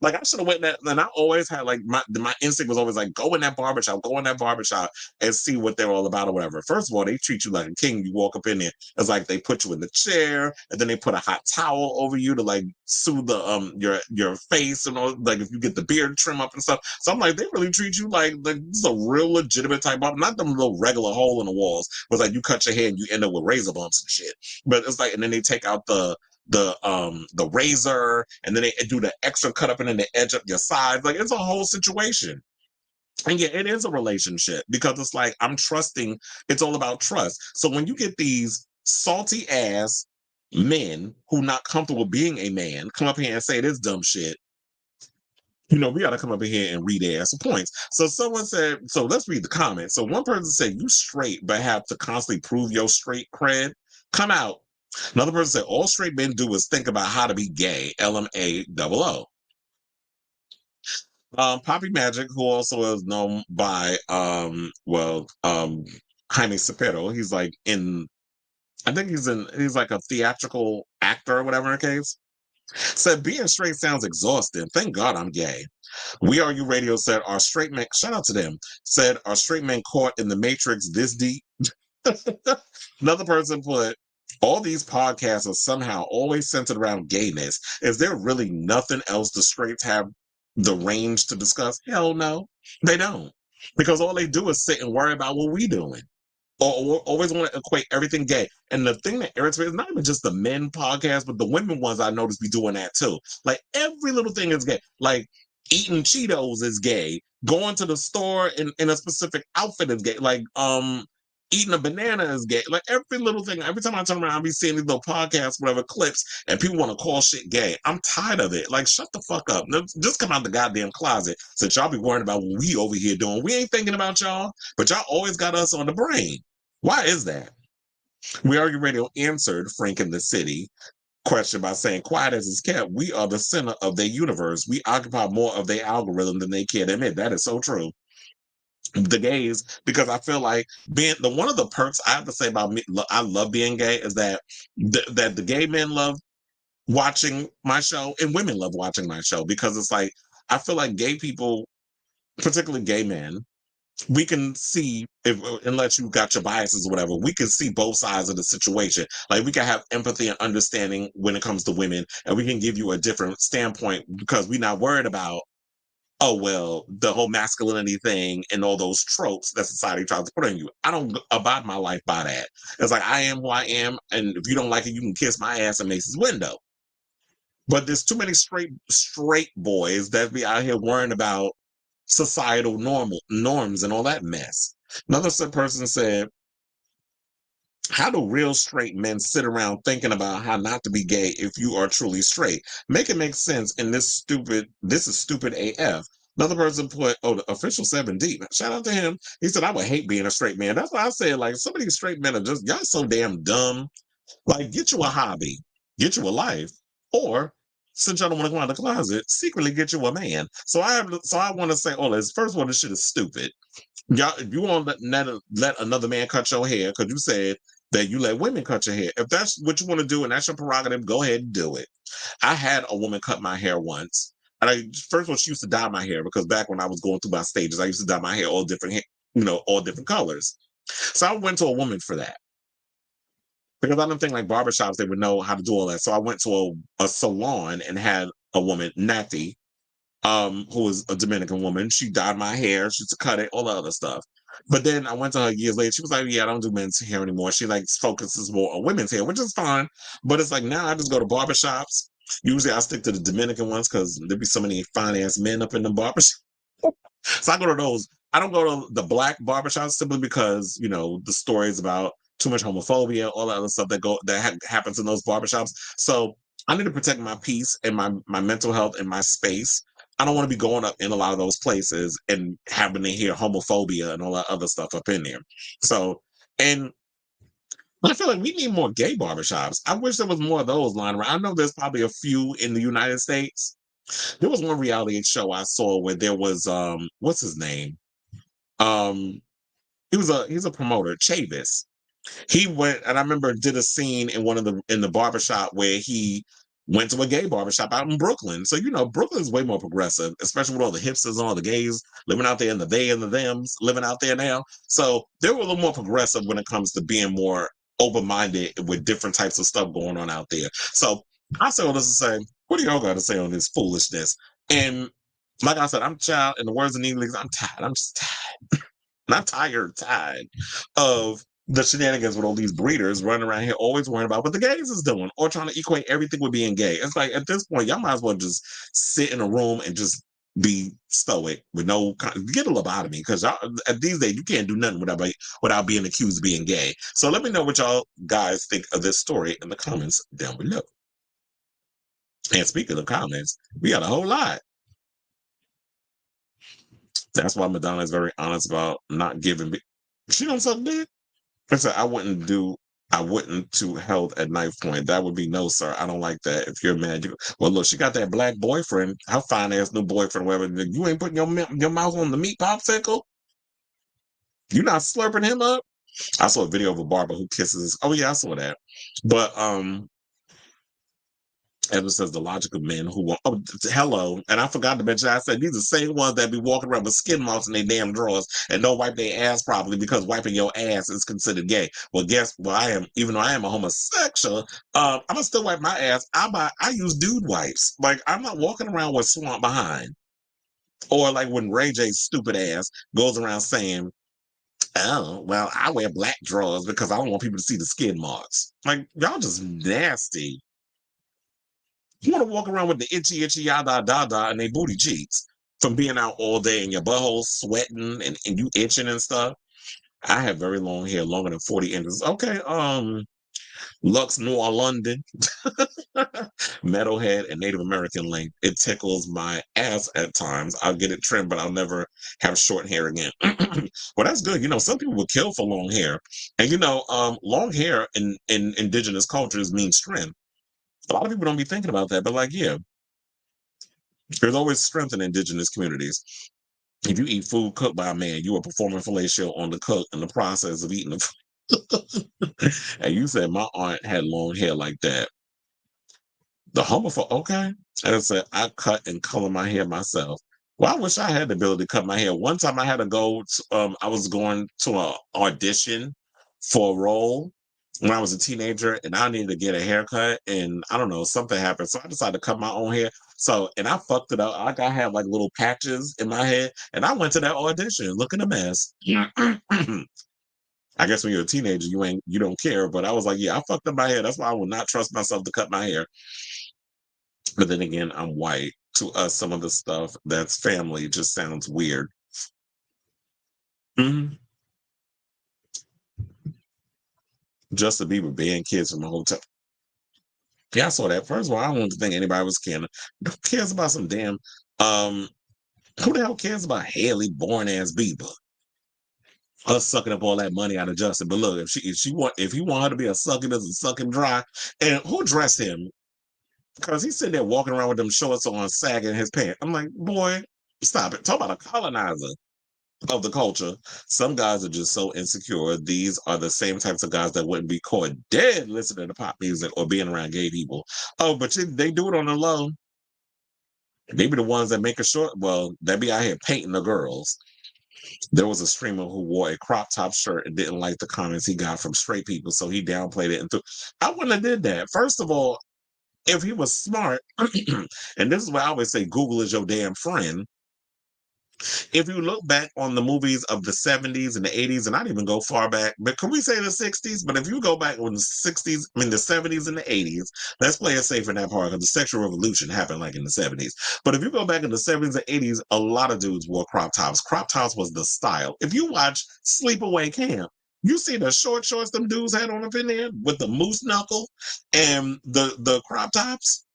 Like I should have went that, and I always had like my instinct was always like go in that barbershop and see what they're all about or whatever. First of all, they treat you like a king. You walk up in there, it's like they put you in the chair and then they put a hot towel over you to like soothe the your face and all, like if you get the beard trim up and stuff. So I'm like, they really treat you like this is a real legitimate type barber, not them little regular hole in the walls. Where like you cut your hair and you end up with razor bumps and shit. But it's like, and then they take out the razor and then they do the extra cut up and then they edge up your sides. Like it's a whole situation. And yeah, it is a relationship because it's like I'm trusting, it's all about trust. So when you get these salty ass men who not comfortable being a man come up here and say this dumb shit, you know, we got to come up in here and read their ass points. So someone said, so let's read the comments. So one person said, you straight, but have to constantly prove your straight cred. Come out. Another person said, all straight men do is think about how to be gay. LMAOO. Poppy Magic, who also is known by, Jaime Cepero. He's like he's like a theatrical actor or whatever in the case. Said, being straight sounds exhausting. Thank God I'm gay. We Are You Radio said, our straight men, shout out to them, said, are straight men caught in the matrix this deep? Another person put, all these podcasts are somehow always centered around gayness. Is there really nothing else the straights have the range to discuss? Hell no, they don't. because all they do is sit and worry about what we doing. Or always want to equate everything gay. And the thing that irritates me is not even just the men podcasts, but the women ones I noticed be doing that too. Like every little thing is gay. Like eating Cheetos is gay. Going to the store in a specific outfit is gay. Like eating a banana is gay. Like every little thing. Every time I turn around, I be seeing these little podcasts, whatever clips, and people want to call shit gay. I'm tired of it. Like shut the fuck up. Just come out the goddamn closet since y'all be worried about what we over here doing. We ain't thinking about y'all, but y'all always got us on the brain. Why is that? We Argue Radio answered Frank in the City question by saying, quiet as it's kept, we are the center of their universe. We occupy more of their algorithm than they care to admit. That is so true. The gays, because I feel like being one of the perks I have to say about me, I love being gay, is that that the gay men love watching my show and women love watching my show, because it's like I feel like gay people, particularly gay men, we can see, unless you got your biases or whatever, we can see both sides of the situation. Like we can have empathy and understanding when it comes to women, and we can give you a different standpoint because we're not worried about, oh, well, the whole masculinity thing and all those tropes that society tries to put on you. I don't abide my life by that. It's like, I am who I am, and if you don't like it, you can kiss my ass in Mace's window. But there's too many straight boys that be out here worrying about societal norms and all that mess. Another person said, how do real straight men sit around thinking about how not to be gay if you are truly straight? Make it make sense in this is stupid AF. Another person put, the official 7 deep. Shout out to him. He said, I would hate being a straight man. That's why I said, like, some of these straight men are just, y'all so damn dumb. Like, get you a hobby, get you a life, or since y'all don't want to go out of the closet, secretly get you a man. So I want to say, this first one, this shit is stupid. Y'all, if you want to let another man cut your hair, because you said that you let women cut your hair. If that's what you want to do and that's your prerogative, go ahead and do it. I had a woman cut my hair once. And first of all, she used to dye my hair, because back when I was going through my stages, I used to dye my hair all different colors. So I went to a woman for that, because I don't think like barbershops, they would know how to do all that. So I went to a salon and had a woman, Natty, who was a Dominican woman. She dyed my hair. She used to cut it, all the other stuff. But then I went to her years later. She was like, yeah, I don't do men's hair anymore. She like focuses more on women's hair, which is fine. But it's like now I just go to barbershops. Usually I stick to the Dominican ones because there be so many fine ass men up in the barbershops. So I go to those. I don't go to the black barbershops simply because, the stories about too much homophobia, all that other stuff that happens in those barbershops. So I need to protect my peace and my mental health and my space. I don't want to be going up in a lot of those places and having to hear homophobia and all that other stuff up in there. So, and I feel like we need more gay barbershops. I wish there was more of those lying around. I know there's probably a few in the United States. There was one reality show I saw where there was what's his name? He's a promoter, Chavis. He went, and I remember did a scene in the barbershop where he went to a gay barbershop out in Brooklyn. So, Brooklyn's way more progressive, especially with all the hipsters and all the gays living out there, and the they and the thems living out there now. So they were a little more progressive when it comes to being more open-minded with different types of stuff going on out there. So I say all this to say, what do y'all got to say on this foolishness? And like I said, I'm tired. In the words of Neely, I'm tired. I'm just tired. Not tired of the shenanigans with all these breeders running around here always worrying about what the gays is doing or trying to equate everything with being gay. It's like, at this point, y'all might as well just sit in a room and just be stoic with get a lobotomy, because at these days you can't do nothing without being accused of being gay. So let me know what y'all guys think of this story in the comments down below. And speaking of comments, we got a whole lot. That's why Madonna is very honest about not giving. She don't suck dick. I said, I wouldn't to health at knife point. That would be no, sir. I don't like that. If you're mad, well, look, she got that black boyfriend, her fine ass new boyfriend, whatever. You ain't putting your mouth on the meat popsicle. You not slurping him up. I saw a video of a barber who kisses. Oh yeah, I saw that. But Edward says the logic of men who want. Oh, hello. And I forgot to mention, I said these are the same ones that be walking around with skin marks in their damn drawers and don't wipe their ass properly because wiping your ass is considered gay. Well, even though I am a homosexual, I'm gonna still wipe my ass. I use dude wipes. Like, I'm not walking around with swamp behind. Or like when Ray J's stupid ass goes around saying, oh, well, I wear black drawers because I don't want people to see the skin marks. Like, y'all just nasty. You want to walk around with the itchy, yada, da, da, and they booty cheeks from being out all day and your butthole sweating and you itching and stuff. I have very long hair, longer than 40 inches. Okay, Lux Noir London, metalhead, and Native American length. It tickles my ass at times. I'll get it trimmed, but I'll never have short hair again. Well, that's good. You know, some people would kill for long hair. And, you know, long hair in indigenous cultures means strength. A lot of people don't be thinking about that, but like, yeah, there's always strength in indigenous communities. If you eat food cooked by a man, you are performing fellatio on the cook in the process of eating the food. And you said my aunt had long hair like that. The homophobe, okay. And I said, I cut and color my hair myself. Well, I wish I had the ability to cut my hair. One time I had to go, I was going to an audition for a role when I was a teenager and I needed to get a haircut and I don't know, something happened. So I decided to cut my own hair. So, and I fucked it up. Like I had like little patches in my head and I went to that audition looking a mess. I guess when you're a teenager, you don't care. But I was like, yeah, I fucked up my hair. That's why I will not trust myself to cut my hair. But then again, I'm white. To us, some of the stuff that's family just sounds weird. Mm-hmm. Justin Bieber banned kids from a hotel. Yeah, I saw that. First of all, I don't think anybody was caring. Who cares about some damn who the hell cares about Haley born ass Bieber? Us sucking up all that money out of Justin. But look, if you want her to be a succubus and sucking dry, and who dressed him? Because he's sitting there walking around with them shorts on, sagging his pants. I'm like, boy, stop it. Talk about a colonizer of the culture. Some guys are just so insecure. These are the same types of guys that wouldn't be caught dead listening to pop music or being around gay people. Oh, but they do it on the low. They be the ones that make a short. Well, they be out here painting the girls. There was a streamer who wore a crop top shirt and didn't like the comments he got from straight people, so he downplayed it. I wouldn't have did that. First of all, if he was smart, and this is why I always say Google is your damn friend. If you look back on the movies of the 70s and the 80s, and I'd even go far back, but can we say the 60s? But if you go back on the 60s, I mean the 70s and the 80s, let's play it safe in that part because the sexual revolution happened like in the 70s. But if you go back in the 70s and 80s, a lot of dudes wore crop tops. Crop tops was the style. If you watch Sleepaway Camp, you see the short shorts them dudes had on up in there with the moose knuckle and the crop tops.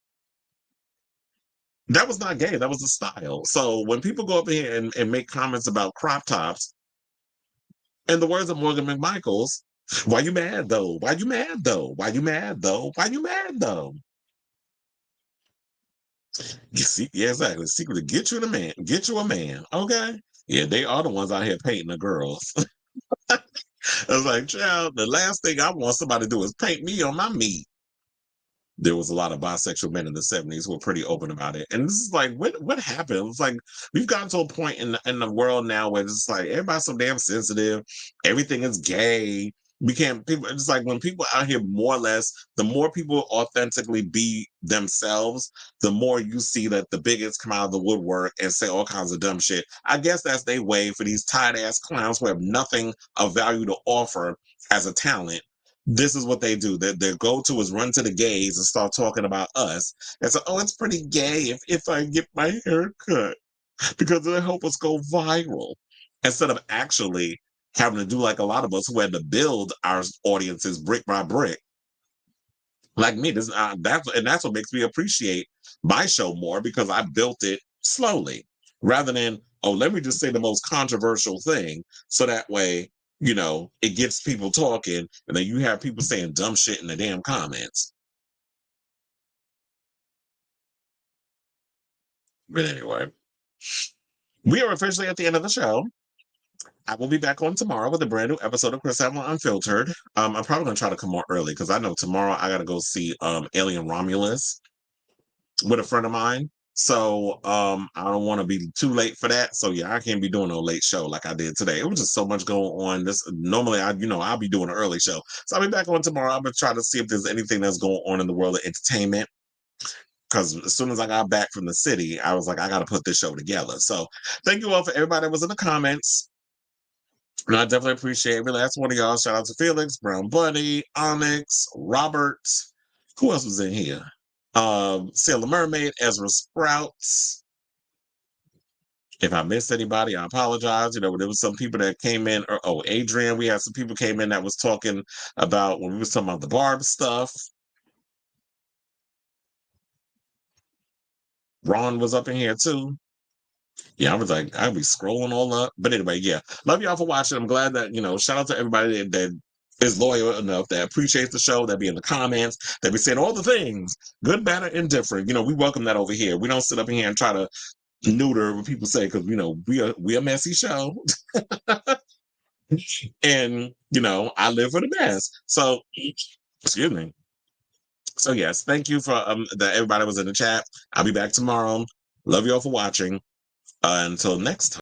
That was not gay. That was the style. So when people go up here and make comments about crop tops, in the words of Morgan McMichaels, why you mad though? Why you mad though? Why you mad though? Why you mad though? You see, yeah, exactly. Secret to get you a man. Okay. Yeah, they are the ones out here painting the girls. I was like, child, the last thing I want somebody to do is paint me on my meat. There was a lot of bisexual men in the 70s who were pretty open about it. And this is like, what happened? It's like, we've gotten to a point in the world now where it's like, everybody's so damn sensitive. Everything is gay. It's like when people out here, more or less, the more people authentically be themselves, the more you see that the bigots come out of the woodwork and say all kinds of dumb shit. I guess that's their way for these tight ass clowns who have nothing of value to offer as a talent. This is what they do. Their go-to is run to the gays and start talking about us. And so, oh, it's pretty gay if I get my hair cut because it'll help us go viral. Instead of actually having to do like a lot of us who had to build our audiences brick by brick. Like me, that's what makes me appreciate my show more because I built it slowly rather than, oh, let me just say the most controversial thing so that way, you know, it gets people talking, and then you have people saying dumb shit in the damn comments. But anyway, we are officially at the end of the show. I will be back on tomorrow with a brand new episode of Chris Avalon Unfiltered. I'm probably going to try to come more early because I know tomorrow I got to go see Alien Romulus with a friend of mine. So I don't want to be too late for that. So yeah, I can't be doing no late show like I did today. It was just so much going on. Normally I'll be doing an early show. So I'll be back on tomorrow. I'm gonna try to see if there's anything that's going on in the world of entertainment. because as soon as I got back from the city, I was like, I got to put this show together. So thank you all for everybody that was in the comments. And I definitely appreciate every last one of y'all. Shout out to Felix, Brown Bunny, Onyx, Robert. Who else was in here? Sailor Mermaid, Ezra Sprouts. If I missed anybody, I apologize. You know, there was some people that came in, Adrian, we had some people came in that was talking about when we was talking about the Barbz stuff. Ron was up in here too. Yeah, I was like, I'd be scrolling all up. But anyway, yeah. Love y'all for watching. I'm glad that, shout out to everybody that is loyal enough, that appreciates the show, that be in the comments, that be saying all the things, good, bad, or indifferent. We welcome that over here. We don't sit up in here and try to neuter what people say, because, we a messy show. And, I live for the mess. So, excuse me. So, yes, thank you for that everybody was in the chat. I'll be back tomorrow. Love y'all for watching. Until next time.